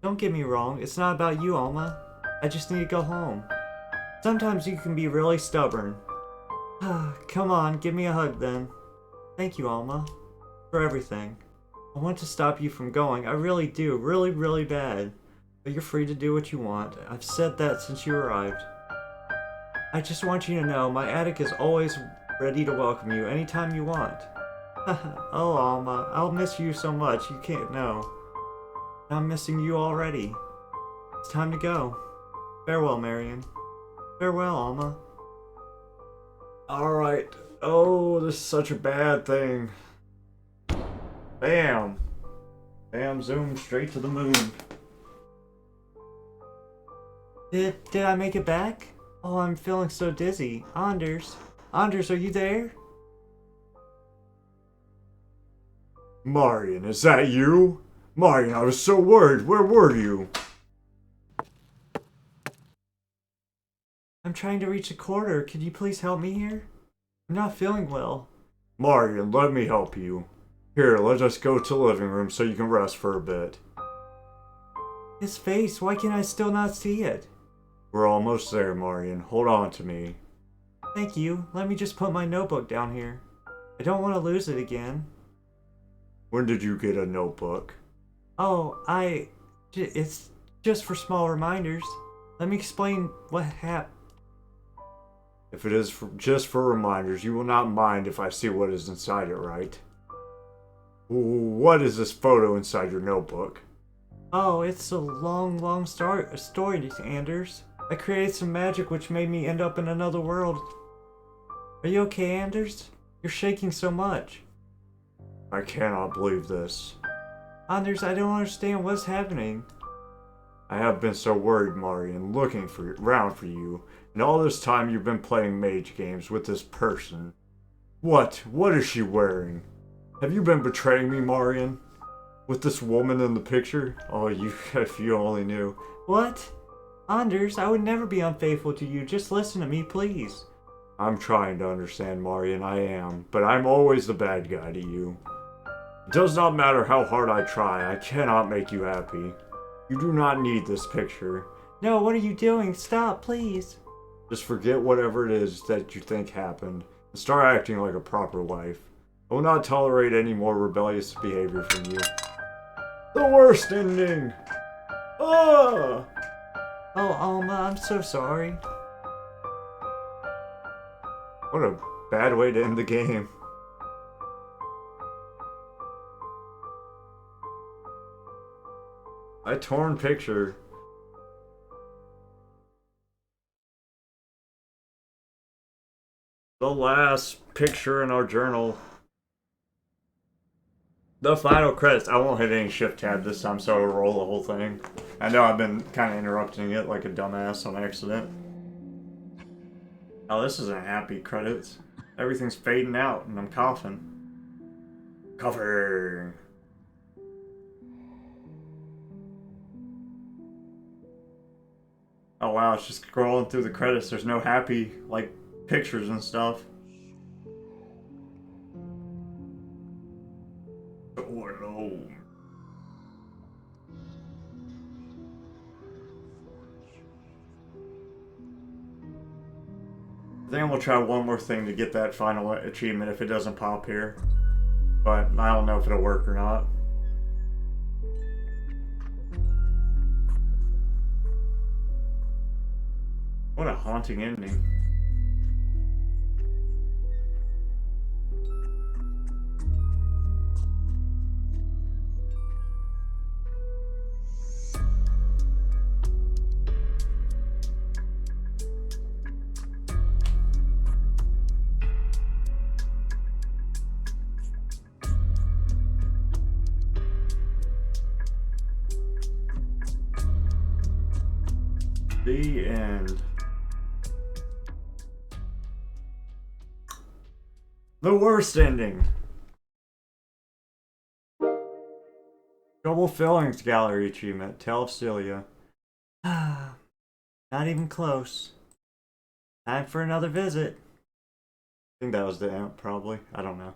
Don't get me wrong, it's not about you, Alma. I just need to go home. Sometimes you can be really stubborn. Come on, give me a hug then. Thank you, Alma, for everything. I want to stop you from going. I really do. Really, really bad. But you're free to do what you want. I've said that since you arrived. I just want you to know my attic is always ready to welcome you anytime you want. Oh, Alma, I'll miss you so much. You can't know. I'm missing you already. It's time to go. Farewell, Marion. Farewell, Alma. Alright. Oh, this is such a bad thing. Bam. Bam, zoom straight to the moon. Did I make it back? Oh, I'm feeling so dizzy. Anders, are you there? Marion, is that you? Marion, I was so worried. Where were you? I'm trying to reach a quarter. Could you please help me here? I'm not feeling well. Marion, let me help you. Here, let us go to the living room so you can rest for a bit. His face, why can I still not see it? We're almost there, Marion. Hold on to me. Thank you. Let me just put my notebook down here. I don't want to lose it again. When did you get a notebook? Oh, it's just for small reminders. Let me explain what happened. If it is just for reminders, you will not mind if I see what is inside it, right? What is this photo inside your notebook? Oh, it's a long story, Anders. I created some magic which made me end up in another world. Are you okay, Anders? You're shaking so much. I cannot believe this. Anders, I don't understand what's happening. I have been so worried, Marion, looking around for you, and all this time you've been playing mage games with this person. What is she wearing? Have you been betraying me, Marion? With this woman in the picture? Oh, if you only knew. What? Anders, I would never be unfaithful to you. Just listen to me, please. I'm trying to understand, Marion, I am, but I'm always the bad guy to you. It does not matter how hard I try, I cannot make you happy. You do not need this picture. No, what are you doing? Stop, please. Just forget whatever it is that you think happened, and start acting like a proper wife. I will not tolerate any more rebellious behavior from you. The worst ending! Ah! Oh, Alma, I'm so sorry. What a bad way to end the game. A torn picture. The last picture in our journal. The final credits. I won't hit any shift tab this time, so I'll roll the whole thing. I know I've been kind of interrupting it like a dumbass on accident. Oh, this isn't happy credits. Everything's fading out, and I'm coughing. Coughing. Oh wow, it's just scrolling through the credits. There's no happy, like, pictures and stuff. Oh no. think I'm gonna try one more thing to get that final achievement if it doesn't pop here. But I don't know if it'll work or not. What a haunting ending. The end. The worst ending. Double Fillings Gallery Achievement. Tale of Seallea. Not even close. Time for another visit. I think that was the end, probably. I don't know.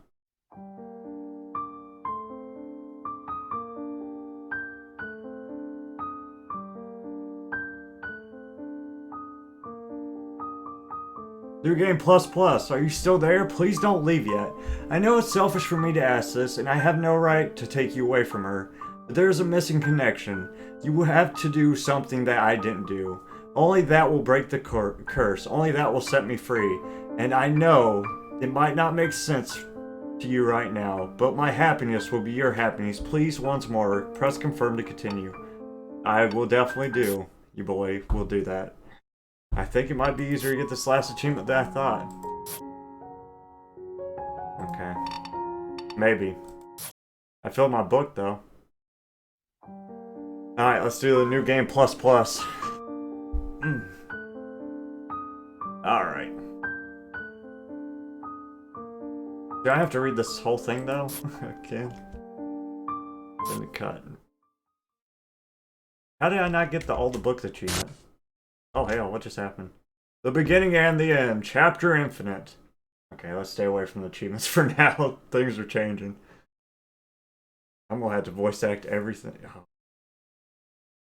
New Game Plus Plus, are you still there? Please don't leave yet. I know it's selfish for me to ask this, and I have no right to take you away from her, but there is a missing connection. You have to do something that I didn't do. Only that will break the curse. Only that will set me free. And I know it might not make sense to you right now, but my happiness will be your happiness. Please, once more, press confirm to continue. I will definitely do. You boy will do that. I think it might be easier to get this last achievement than I thought. Okay. Maybe. I filled my book, though. Alright, let's do the New Game Plus Plus. Alright. Do I have to read this whole thing, though? Okay. Let me cut. How did I not get all the books achievement? Oh hell, what just happened? The beginning and the end. Chapter Infinite. Okay, let's stay away from the achievements for now. Things are changing. I'm gonna have to voice act everything. Oh.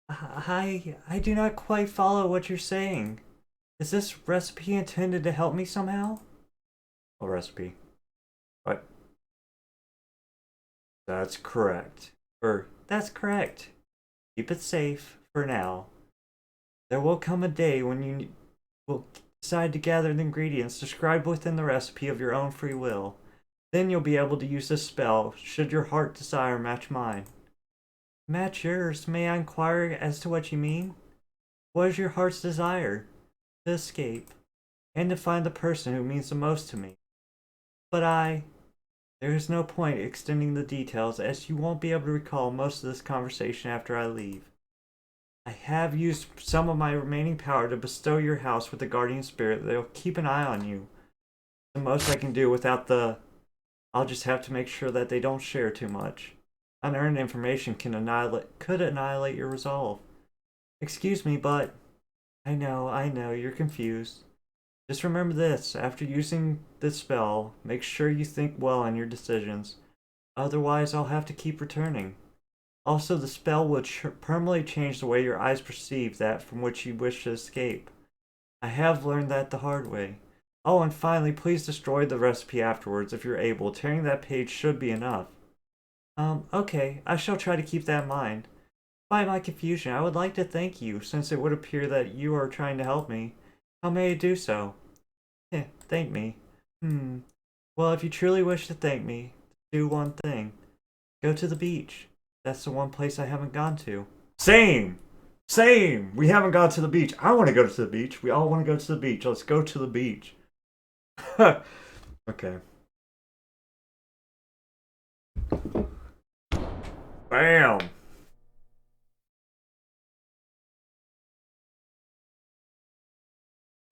I do not quite follow what you're saying. Is this recipe intended to help me somehow? What recipe? What? That's correct. That's correct. Keep it safe for now. There will come a day when you will decide to gather the ingredients described within the recipe of your own free will. Then you'll be able to use this spell should your heart desire match mine. Match yours? May I inquire as to what you mean? What is your heart's desire? To escape, and to find the person who means the most to me. But there is no point extending the details, as you won't be able to recall most of this conversation after I leave. I have used some of my remaining power to bestow your house with the guardian spirit that will keep an eye on you. The most I can do without I'll just have to make sure that they don't share too much. Unearned information could annihilate your resolve. Excuse me, but I know, you're confused. Just remember this, after using this spell, make sure you think well on your decisions. Otherwise, I'll have to keep returning. Also, the spell will permanently change the way your eyes perceive that from which you wish to escape. I have learned that the hard way. Oh, and finally, please destroy the recipe afterwards if you're able. Tearing that page should be enough. Okay, I shall try to keep that in mind. Despite my confusion, I would like to thank you, since it would appear that you are trying to help me. How may I do so? Thank me. Well, if you truly wish to thank me, do one thing. Go to the beach. That's the one place I haven't gone to. Same! We haven't gone to the beach. I want to go to the beach. We all want to go to the beach. Let's go to the beach. Okay. Bam!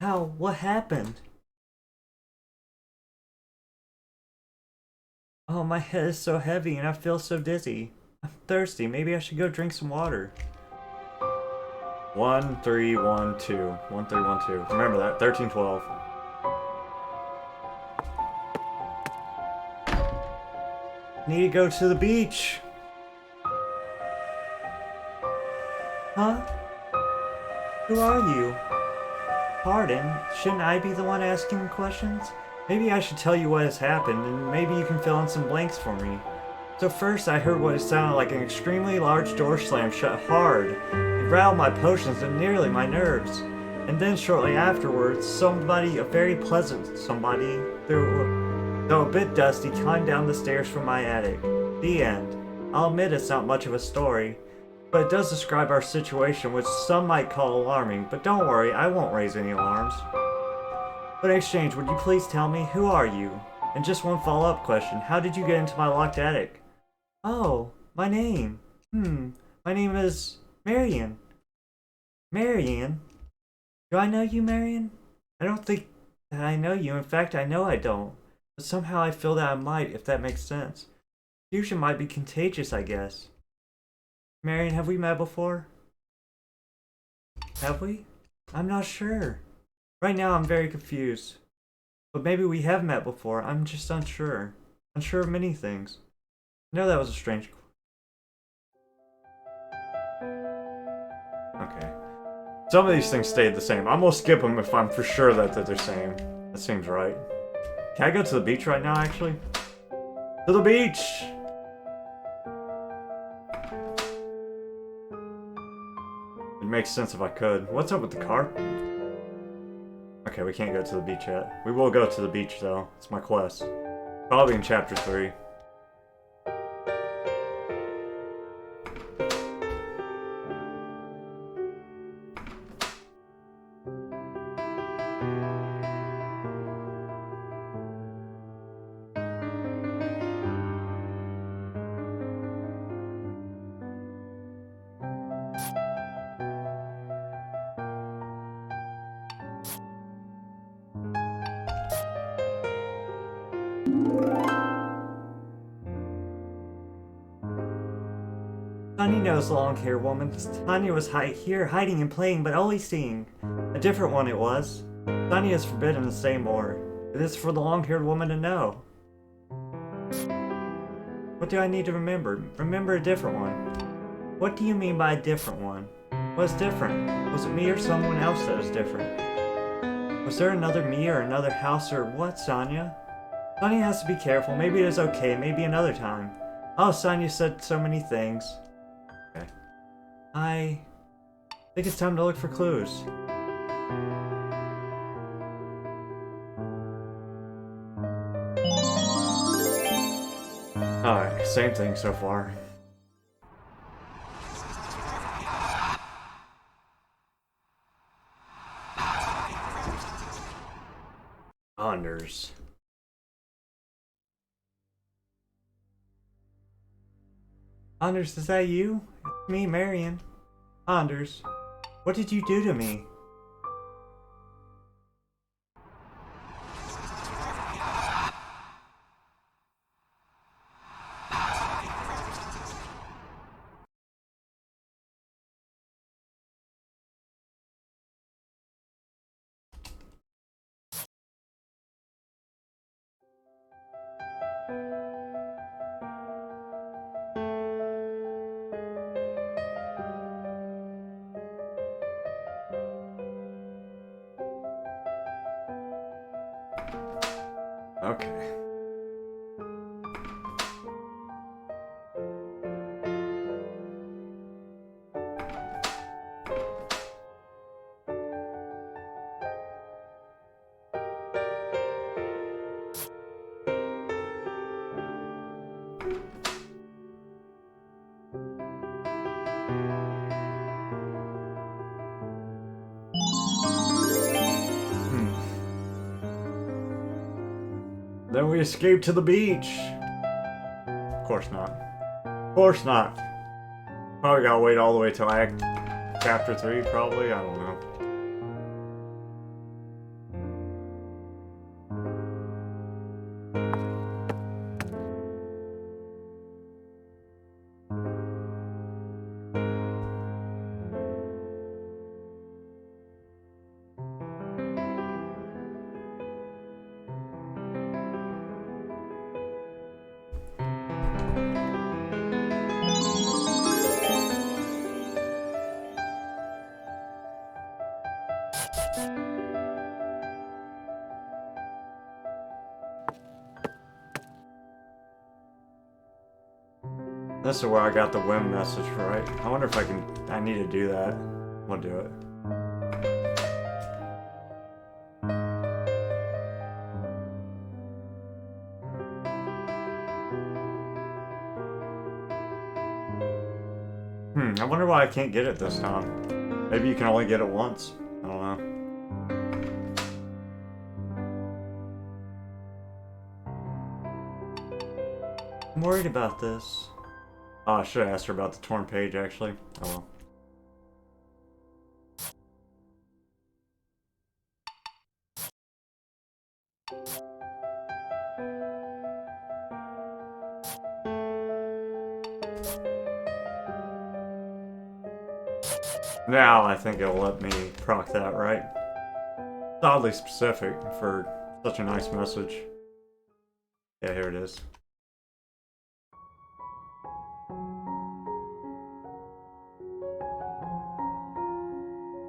How? What happened? Oh, my head is so heavy and I feel so dizzy. I'm thirsty. Maybe I should go drink some water. 1312. 1312. Remember that. 1312. Need to go to the beach. Huh? Who are you? Pardon? Shouldn't I be the one asking questions? Maybe I should tell you what has happened, and maybe you can fill in some blanks for me. So first I heard what sounded like an extremely large door slam shut hard. It rattled my potions and nearly my nerves. And then shortly afterwards, somebody, a very pleasant somebody, though a bit dusty, climbed down the stairs from my attic. The end. I'll admit it's not much of a story, but it does describe our situation, which some might call alarming, but don't worry, I won't raise any alarms. But in exchange, would you please tell me, who are you? And just one follow-up question, how did you get into my locked attic? Oh, my name. My name is Marion. Marion? Do I know you, Marion? I don't think that I know you. In fact, I know I don't. But somehow I feel that I might, if that makes sense. Fusion might be contagious, I guess. Marion, have we met before? Have we? I'm not sure. Right now I'm very confused. But maybe we have met before. I'm just unsure. Unsure of many things. I know that was a strange... Okay. Some of these things stayed the same. I'm gonna skip them if I'm for sure that they're the same. That seems right. Can I go to the beach right now, actually? To the beach! It makes sense if I could. What's up with the car? Okay, we can't go to the beach yet. We will go to the beach, though. It's my quest. Probably in Chapter 3. Tanya knows the long-haired woman. Tanya was here hiding and playing, but always seeing. A different one it was. Tanya is forbidden to say more. It is for the long-haired woman to know. What do I need to remember? Remember a different one. What do you mean by a different one? What's different? Was it me or someone else that was different? Was there another me or another house or what, Sonia? Sonia has to be careful. Maybe it is okay. Maybe another time. Oh, Sonia said so many things. Okay. I think it's time to look for clues. Alright, same thing so far. Anders. Anders, is that you? It's me, Marion. Anders, what did you do to me? Okay. Then we escape to the beach. Of course not. Of course not. Probably gotta wait all the way till Chapter 3, probably. I don't know. This is where I got the whim message, right? I wonder if I need to do that. We'll do it. I wonder why I can't get it this time. Maybe you can only get it once. I don't know. I'm worried about this. Oh, I should have asked her about the torn page, actually. Oh well. Now I think it'll let me proc that, right? It's oddly specific for such a nice message. Yeah, here it is.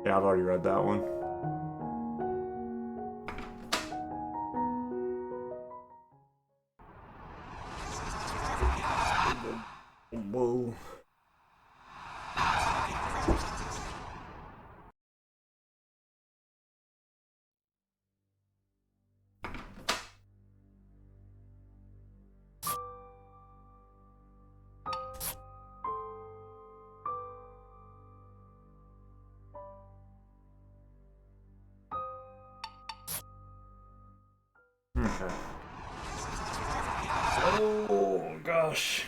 Yeah, I've already read that one. Whoa. Okay. Oh gosh.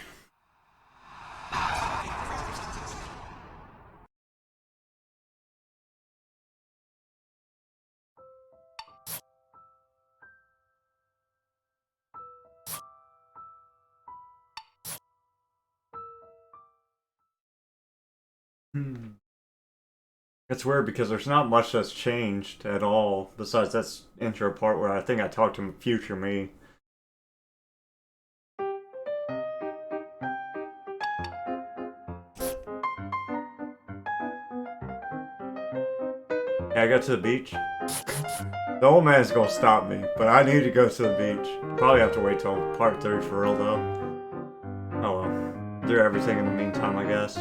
It's weird because there's not much that's changed at all, besides that intro part where I think I talked to future me. Can I go to the beach? The old man's gonna stop me, but I need to go to the beach. Probably have to wait till part 3 for real though. Oh well. Do everything in the meantime, I guess.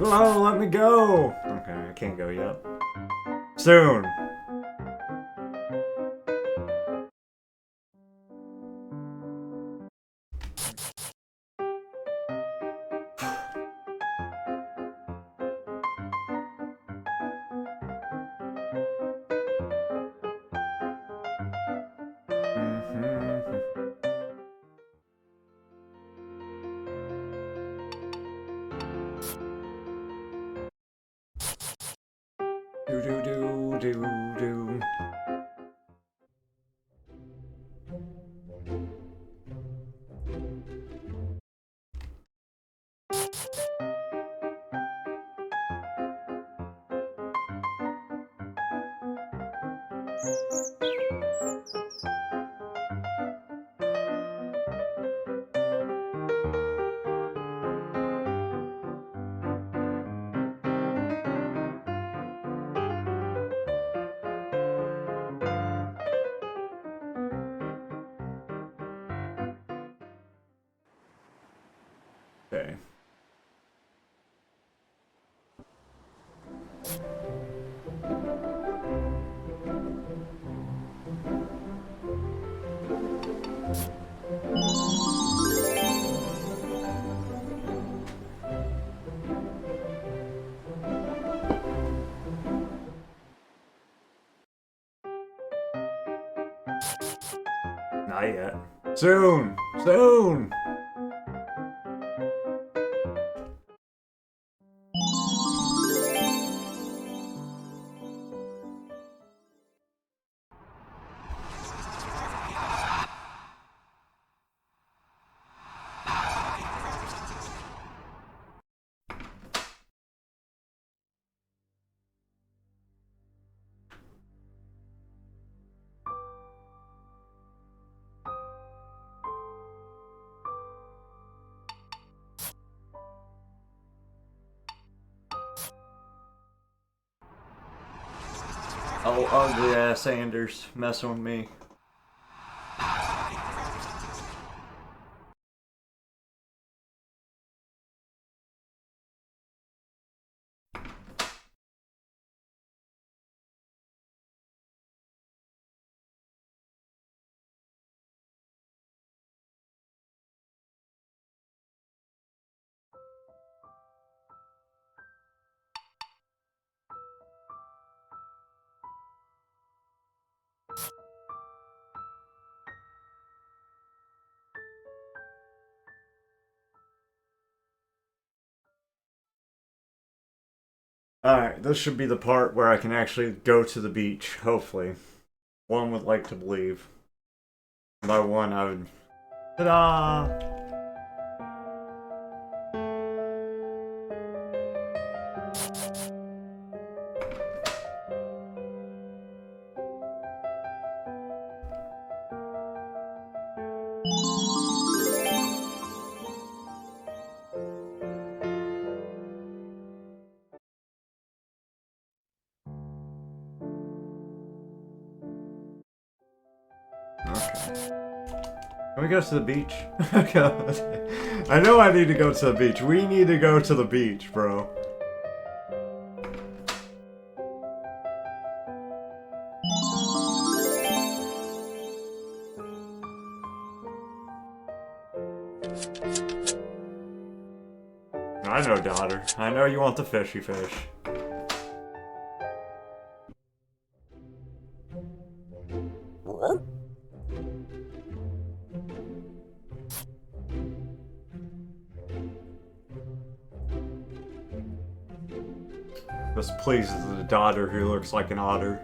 Oh, let me go! Okay, I can't go yet. Soon! Do do do do do. Okay. Not yet. Soon! Soon! Oh, ugly ass Anders messing with me. Alright, this should be the part where I can actually go to the beach, hopefully. One would like to believe. By one, I would... Ta-da! Can we go to the beach? I know I need to go to the beach. We need to go to the beach, bro. I know, daughter. I know you want the fishy fish. This pleases the daughter who looks like an otter.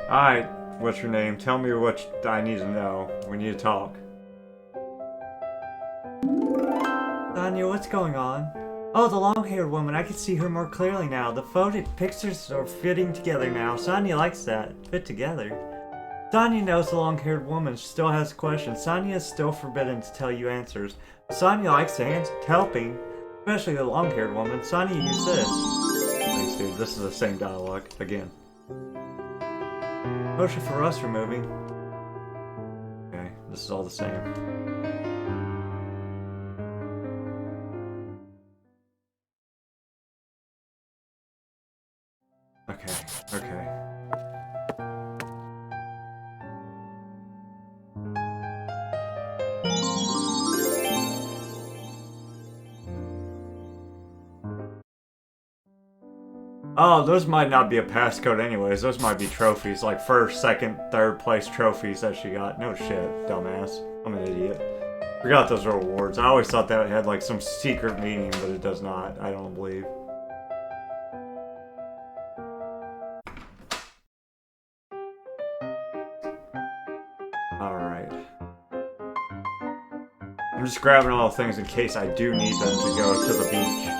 Alright, what's your name? Tell me what I need to know. We need to talk. Daniel, what's going on? Oh, the long-haired woman. I can see her more clearly now. The pictures are fitting together now. Sonia likes that. Fit together. Sonia knows the long-haired woman still has questions. Sonia is still forbidden to tell you answers. Sonia likes helping, especially the long-haired woman. Sonia, use this. Thanks, dude. This is the same dialogue again. Potion for rust removing. Okay, this is all the same. Okay. Oh, those might not be a passcode anyways. Those might be trophies, like first, second, third place trophies that she got. No shit, dumbass. I'm an idiot. Forgot those are awards. I always thought that had like some secret meaning, but it does not. I don't believe. Alright. I'm just grabbing all the things in case I do need them to go to the beach.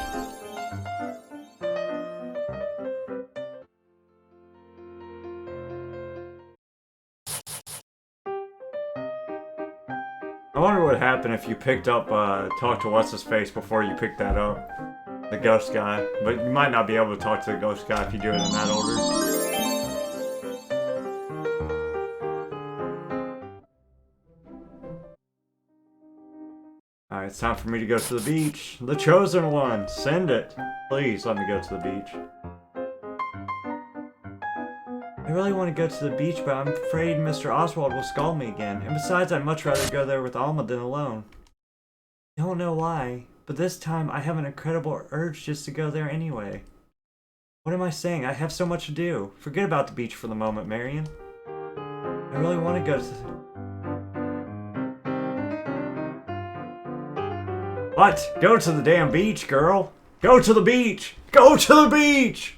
I wonder what would happen if you picked up, talk to What's-His-Face before you picked that up. The ghost guy. But you might not be able to talk to the ghost guy if you do it in that order. Alright, it's time for me to go to the beach. The chosen one! Send it! Please let me go to the beach. I really want to go to the beach, but I'm afraid Mr. Oswald will scold me again. And besides, I'd much rather go there with Alma than alone. I don't know why, but this time I have an incredible urge just to go there anyway. What am I saying? I have so much to do. Forget about the beach for the moment, Marion. I really want to go to... What? Go to the damn beach, girl! Go to the beach! Go to the beach!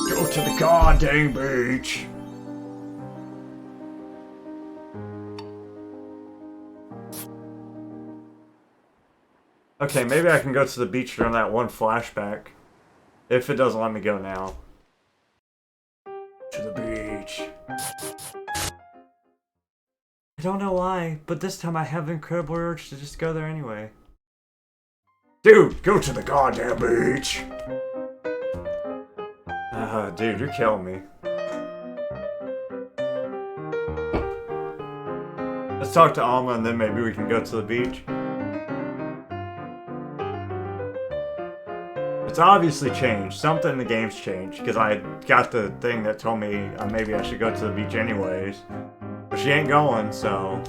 Go to the goddamn beach! Okay, maybe I can go to the beach during that one flashback. If it doesn't let me go now. To the beach. I don't know why, but this time I have an incredible urge to just go there anyway. Dude, go to the goddamn beach! Dude, you're killing me. Let's talk to Alma and then maybe we can go to the beach. It's obviously changed. Something in the game's changed because I got the thing that told me maybe I should go to the beach anyways. But she ain't going, so...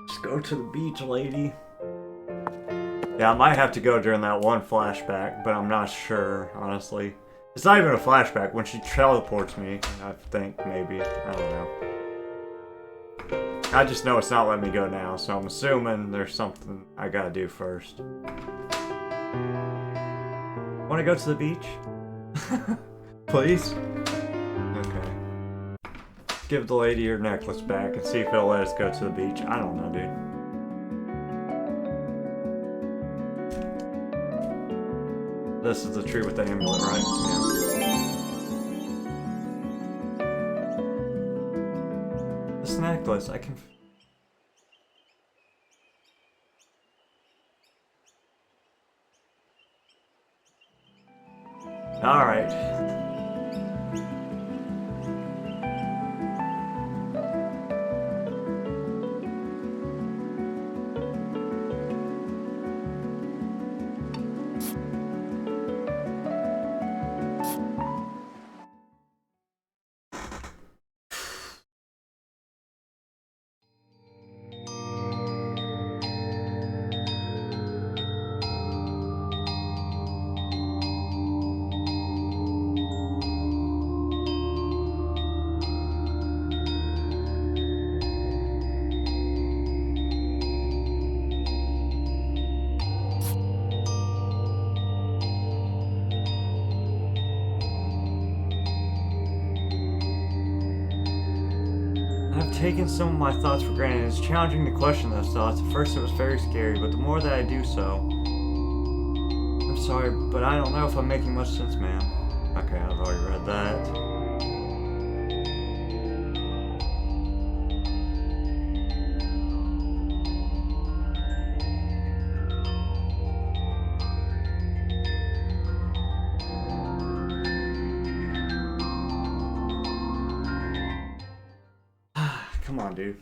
Just go to the beach, lady. Yeah, I might have to go during that one flashback, but I'm not sure, honestly. It's not even a flashback. When she teleports me, I think, maybe. I don't know. I just know it's not letting me go now, so I'm assuming there's something I gotta do first. Wanna go to the beach? Please? Okay. Give the lady your necklace back and see if it'll let us go to the beach. I don't know, dude. This is the tree with the amulet, right? Yeah. This necklace, I can... Alright. I've taken some of my thoughts for granted. It's challenging to question those thoughts. At first it was very scary, but the more that I do so... I'm sorry, but I don't know if I'm making much sense, ma'am. Okay, I've already read that. Come on, dude.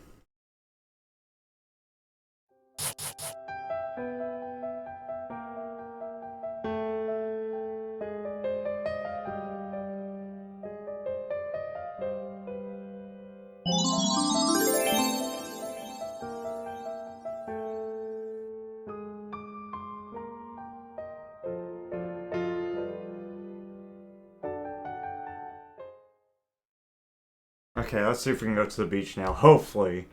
Okay, let's see if we can go to the beach now. Hopefully.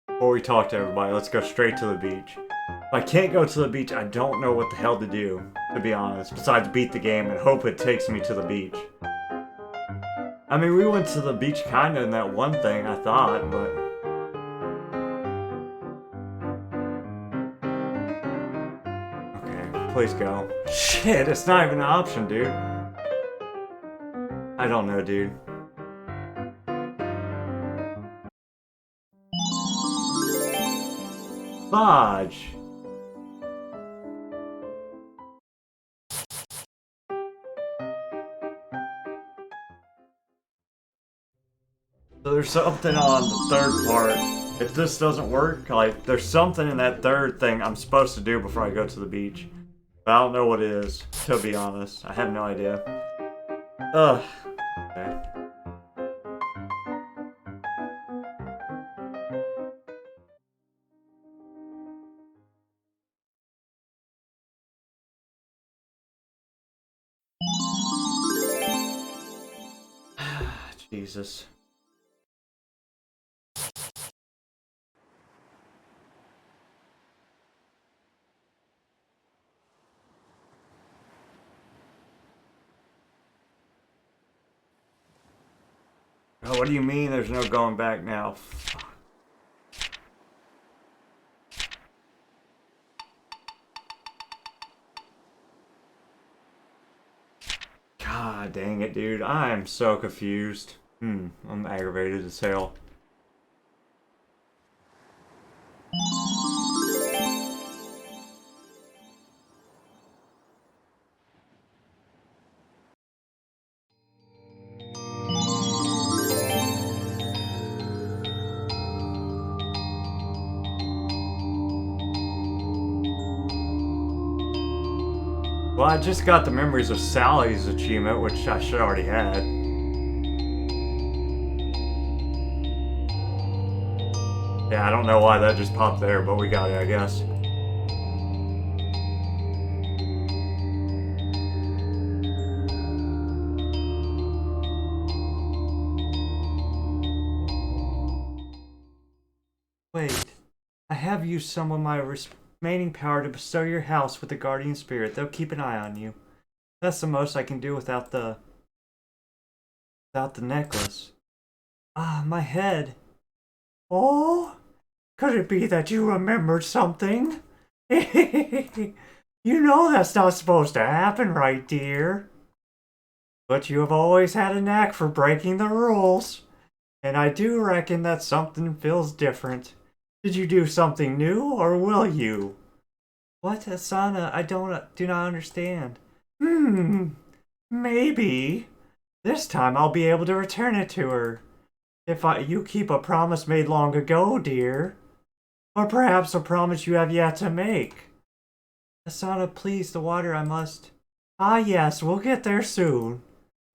Before we talk to everybody, let's go straight to the beach. If I can't go to the beach, I don't know what the hell to do, to be honest, besides beat the game and hope it takes me to the beach. I mean, we went to the beach kinda in that one thing, I thought, but... Okay, please go. Shit, it's not even an option, dude. I don't know, dude. Fudge. So there's something on the third part. If this doesn't work, like, there's something in that third thing I'm supposed to do before I go to the beach. But I don't know what it is, to be honest. I have no idea. Ugh. Okay. Jesus. Oh, what do you mean there's no going back now? God dang it, dude. I am so confused. I'm aggravated as hell. Well, I just got the memories of Sally's achievement, which I should already had. Yeah, I don't know why that just popped there, but we got it, I guess. Wait, I have used some of my remaining power to bestow your house with the guardian spirit. They'll keep an eye on you. That's the most I can do without the necklace. Ah, my head. Oh, could it be that you remembered something? You know that's not supposed to happen, right, dear? But you have always had a knack for breaking the rules. And I do reckon that something feels different. Did you do something new, or will you? What, Asana? I do not understand. Maybe. This time I'll be able to return it to her. If you keep a promise made long ago, dear. Or perhaps a promise you have yet to make. Asana, please, the water I must... Ah yes, we'll get there soon.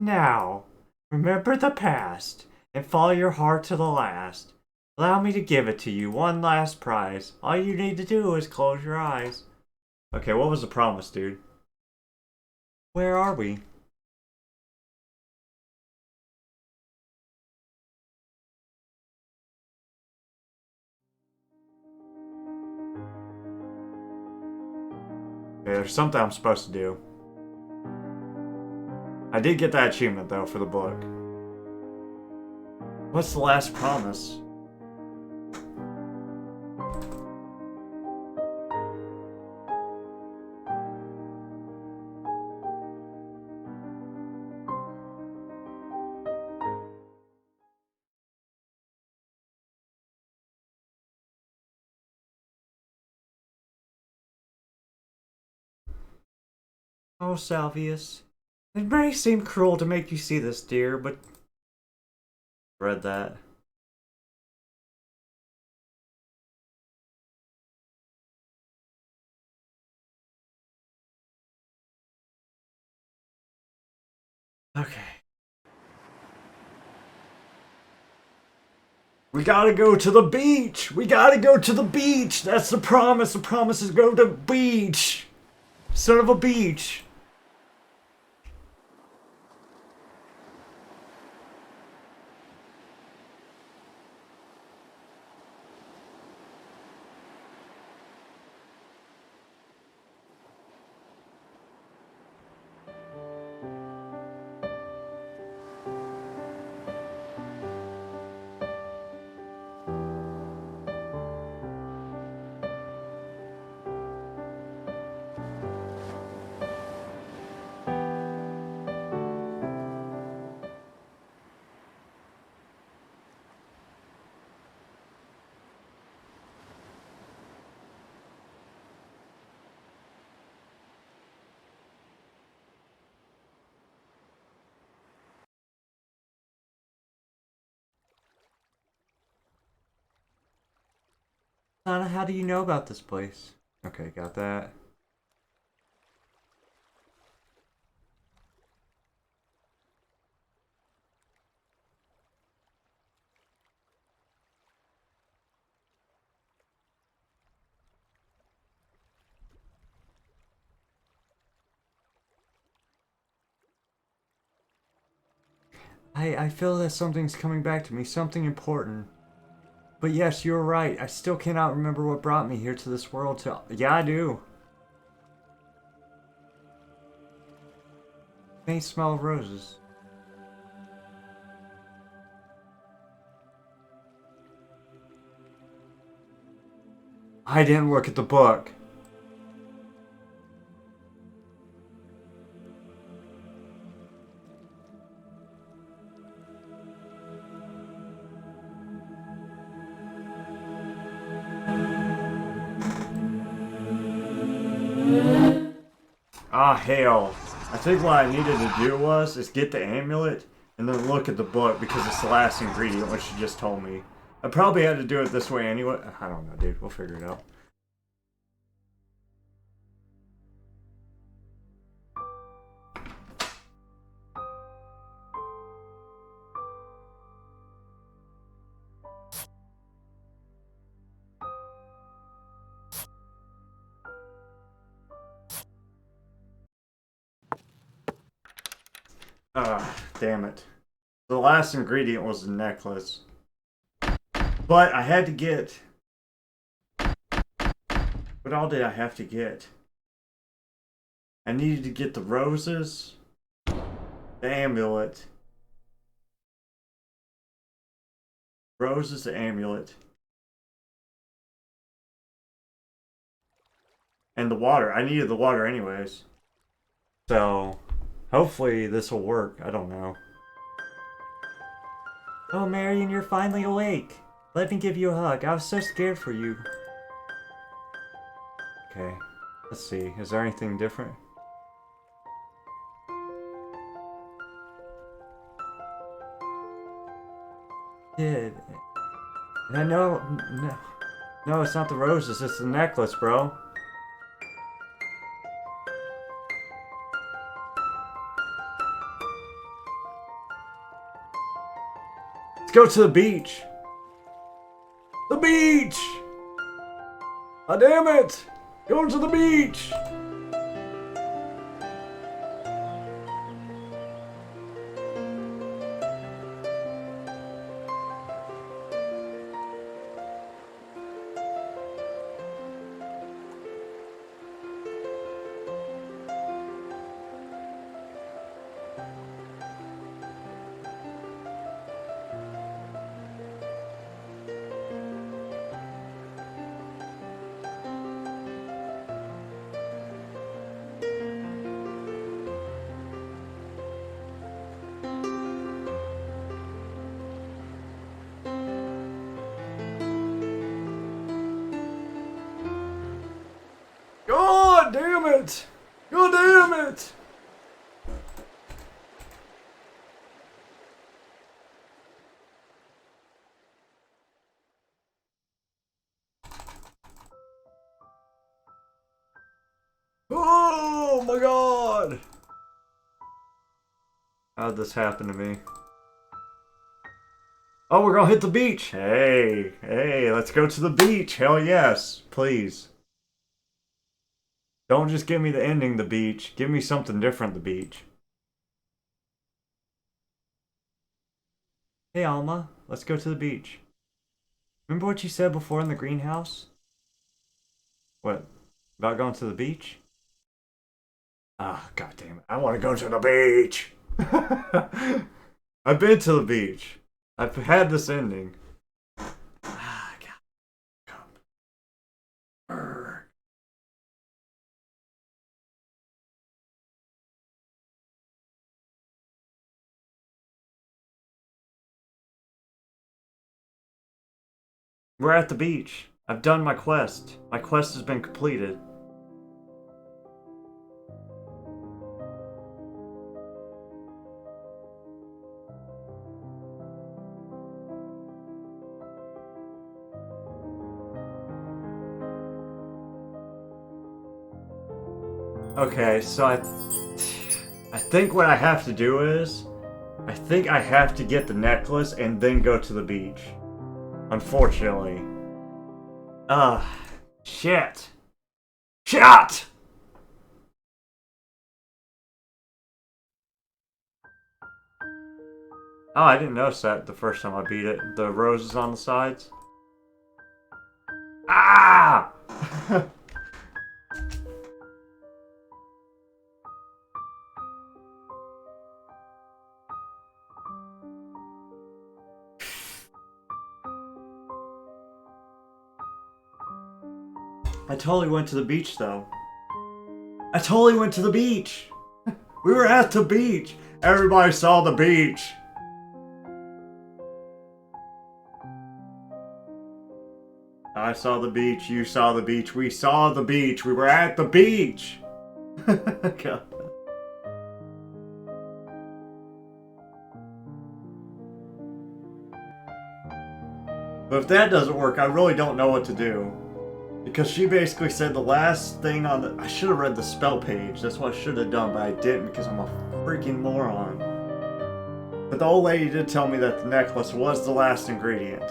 Now, remember the past, and follow your heart to the last. Allow me to give it to you, one last prize. All you need to do is close your eyes. Okay, what was the promise, dude? Where are we? Okay, there's something I'm supposed to do. I did get that achievement, though, for the book. What's the last promise? Oh, Salvius. It may seem cruel to make you see this, dear, but... Read that. Okay. We gotta go to the beach! We gotta go to the beach! That's the promise! The promise is go to the beach! Son of a beach! Lana, how do you know about this place? Okay, got that. I feel that something's coming back to me, something important. But yes, you're right. I still cannot remember what brought me here to this world to... Yeah, I do. Faint smell of roses. I didn't look at the book. Ah, hell. I think what I needed to do is get the amulet and then look at the book because it's the last ingredient, which she just told me. I probably had to do it this way anyway. I don't know, dude. We'll figure it out. Ah, damn it. The last ingredient was the necklace. But I had to get... What all did I have to get? I needed to get the roses, the amulet. Roses, the amulet. And the water. I needed the water anyways. So, hopefully this will work. I don't know. Oh, Marion, you're finally awake. Let me give you a hug. I was so scared for you. Okay. Let's see. Is there anything different? Did I know? No, it's not the roses. It's the necklace, bro. Let's go to the beach. The beach! Ah, damn it! Going to the beach! God damn it! God damn it! Oh my god! How'd this happen to me? Oh, we're gonna hit the beach! Hey, let's go to the beach! Hell yes, please. Don't just give me the ending, the beach. Give me something different, the beach. Hey, Alma, let's go to the beach. Remember what you said before in the greenhouse? What? About going to the beach? Ah, god damn it. I want to go to the beach! I've been to the beach. I've had this ending. Ah, god. Urgh. We're at the beach. I've done my quest. My quest has been completed. Okay, so I think what I have to do is I think I have to get the necklace and then go to the beach. Unfortunately. Shit. Shit! Oh, I didn't notice that the first time I beat it. The roses on the sides. Ah! I totally went to the beach, though. I totally went to the beach. We were at the beach. Everybody saw the beach. I saw the beach. You saw the beach. We saw the beach. We were at the beach. God. But if that doesn't work, I really don't know what to do. Because she basically said the last thing on the... I should have read the spell page. That's what I should have done, but I didn't because I'm a freaking moron. But the old lady did tell me that the necklace was the last ingredient.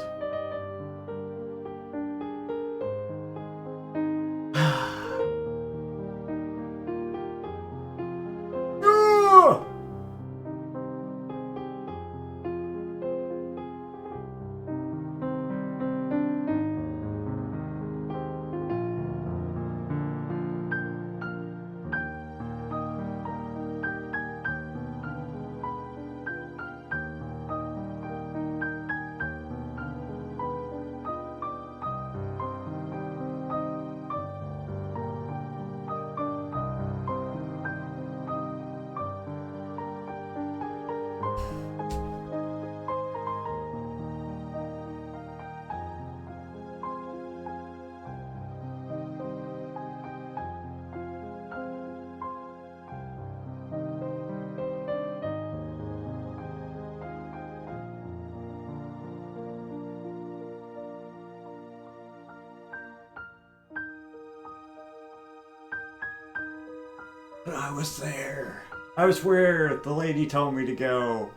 But I was there. I was where the lady told me to go.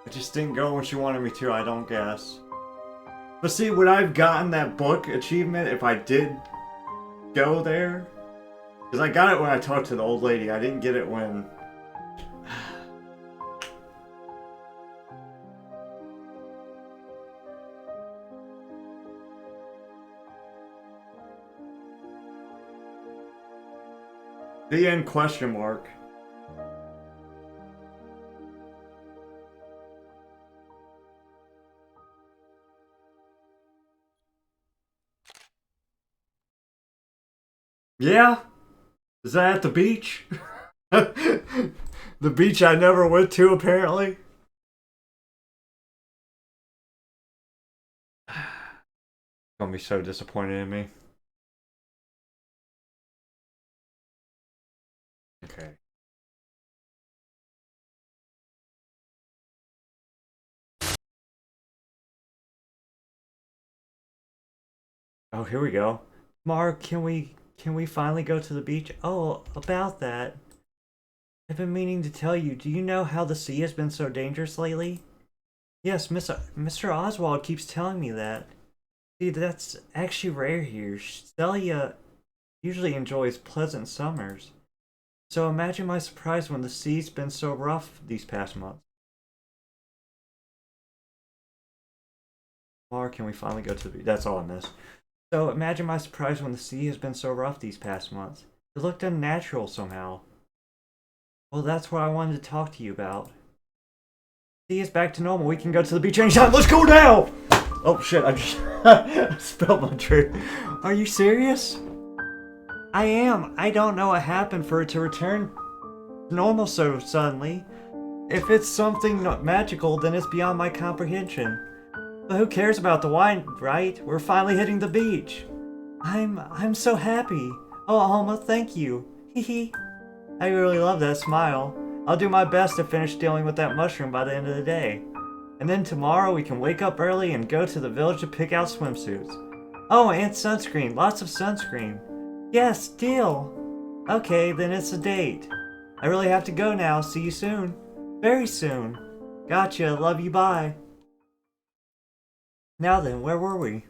I just didn't go when she wanted me to, I don't guess. But see, would I have gotten that book achievement if I did go there? Because I got it when I talked to the old lady. I didn't get it when... The end question mark. Yeah? Is that at the beach? The beach I never went to, apparently? Gonna be so disappointed in me. Okay. Oh, here we go. Mark, can we finally go to the beach? Oh, about that. I've been meaning to tell you, do you know how the sea has been so dangerous lately? Yes, Mr. Oswald keeps telling me that. See, that's actually rare here. Seallea usually enjoys pleasant summers. So imagine my surprise when the sea's been so rough these past months. Mark, can we finally go to the beach? That's all I miss. So imagine my surprise when the sea has been so rough these past months. It looked unnatural somehow. Well, that's what I wanted to talk to you about. Sea is back to normal. We can go to the beach anytime. Let's go now! Oh shit, I just I spelled my drink. Are you serious? I am. I don't know what happened for it to return to normal so suddenly. If it's something not magical, then it's beyond my comprehension. But who cares about the wine, right? We're finally hitting the beach. I'm so happy. Oh, Alma, thank you. Hee. I really love that smile. I'll do my best to finish dealing with that mushroom by the end of the day. And then tomorrow we can wake up early and go to the village to pick out swimsuits. Oh, and sunscreen. Lots of sunscreen. Yes, deal. Okay, then it's a date. I really have to go now. See you soon. Very soon. Gotcha. Love you. Bye. Now then, where were we?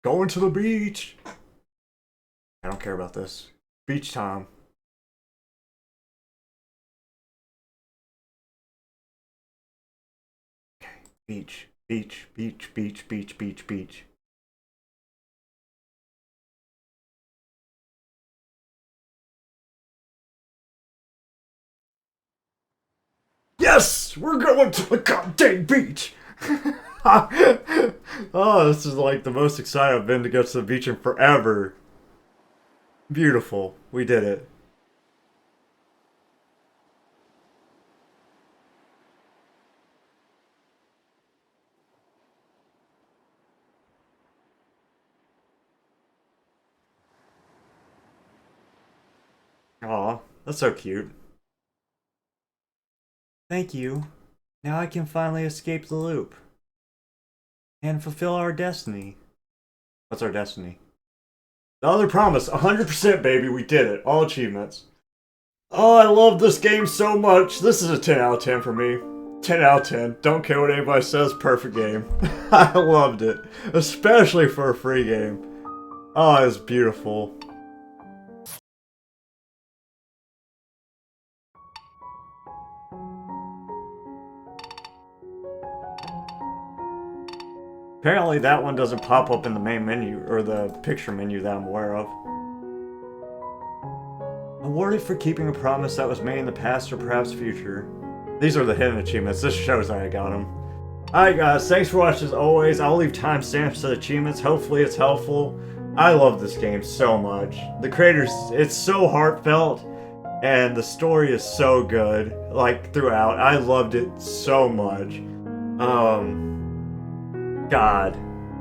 Going to the beach. I don't care about this. Beach time. Okay, beach, beach, beach, beach, beach, beach, beach. Yes! We're going to the goddamn beach! Oh, this is like the most excited I've been to go to the beach in forever. Beautiful. We did it. Aw, that's so cute. Thank you. Now I can finally escape the loop. And fulfill our destiny. What's our destiny? The other promise, 100% baby, we did it. All achievements. Oh, I love this game so much. This is a 10 out of 10 for me. 10 out of 10. Don't care what anybody says, perfect game. I loved it. Especially for a free game. Oh, it's beautiful. Apparently that one doesn't pop up in the main menu, or the picture menu that I'm aware of. Awarded for keeping a promise that was made in the past or perhaps future. These are the hidden achievements. This shows that I got them. Alright guys, thanks for watching as always. I'll leave timestamps to the achievements. Hopefully it's helpful. I love this game so much. The creators, it's so heartfelt, and the story is so good, like, throughout. I loved it so much. God,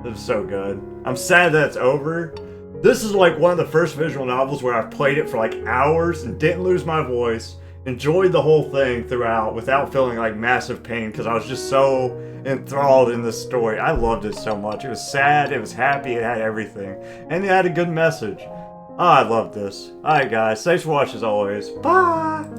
it was so good. I'm sad that it's over. This is like one of the first visual novels where I've played it for like hours and didn't lose my voice. Enjoyed the whole thing throughout without feeling like massive pain because I was just so enthralled in this story. I loved it so much. It was sad, it was happy, it had everything. And it had a good message. Oh, I love this. Alright guys, thanks for watching as always. Bye!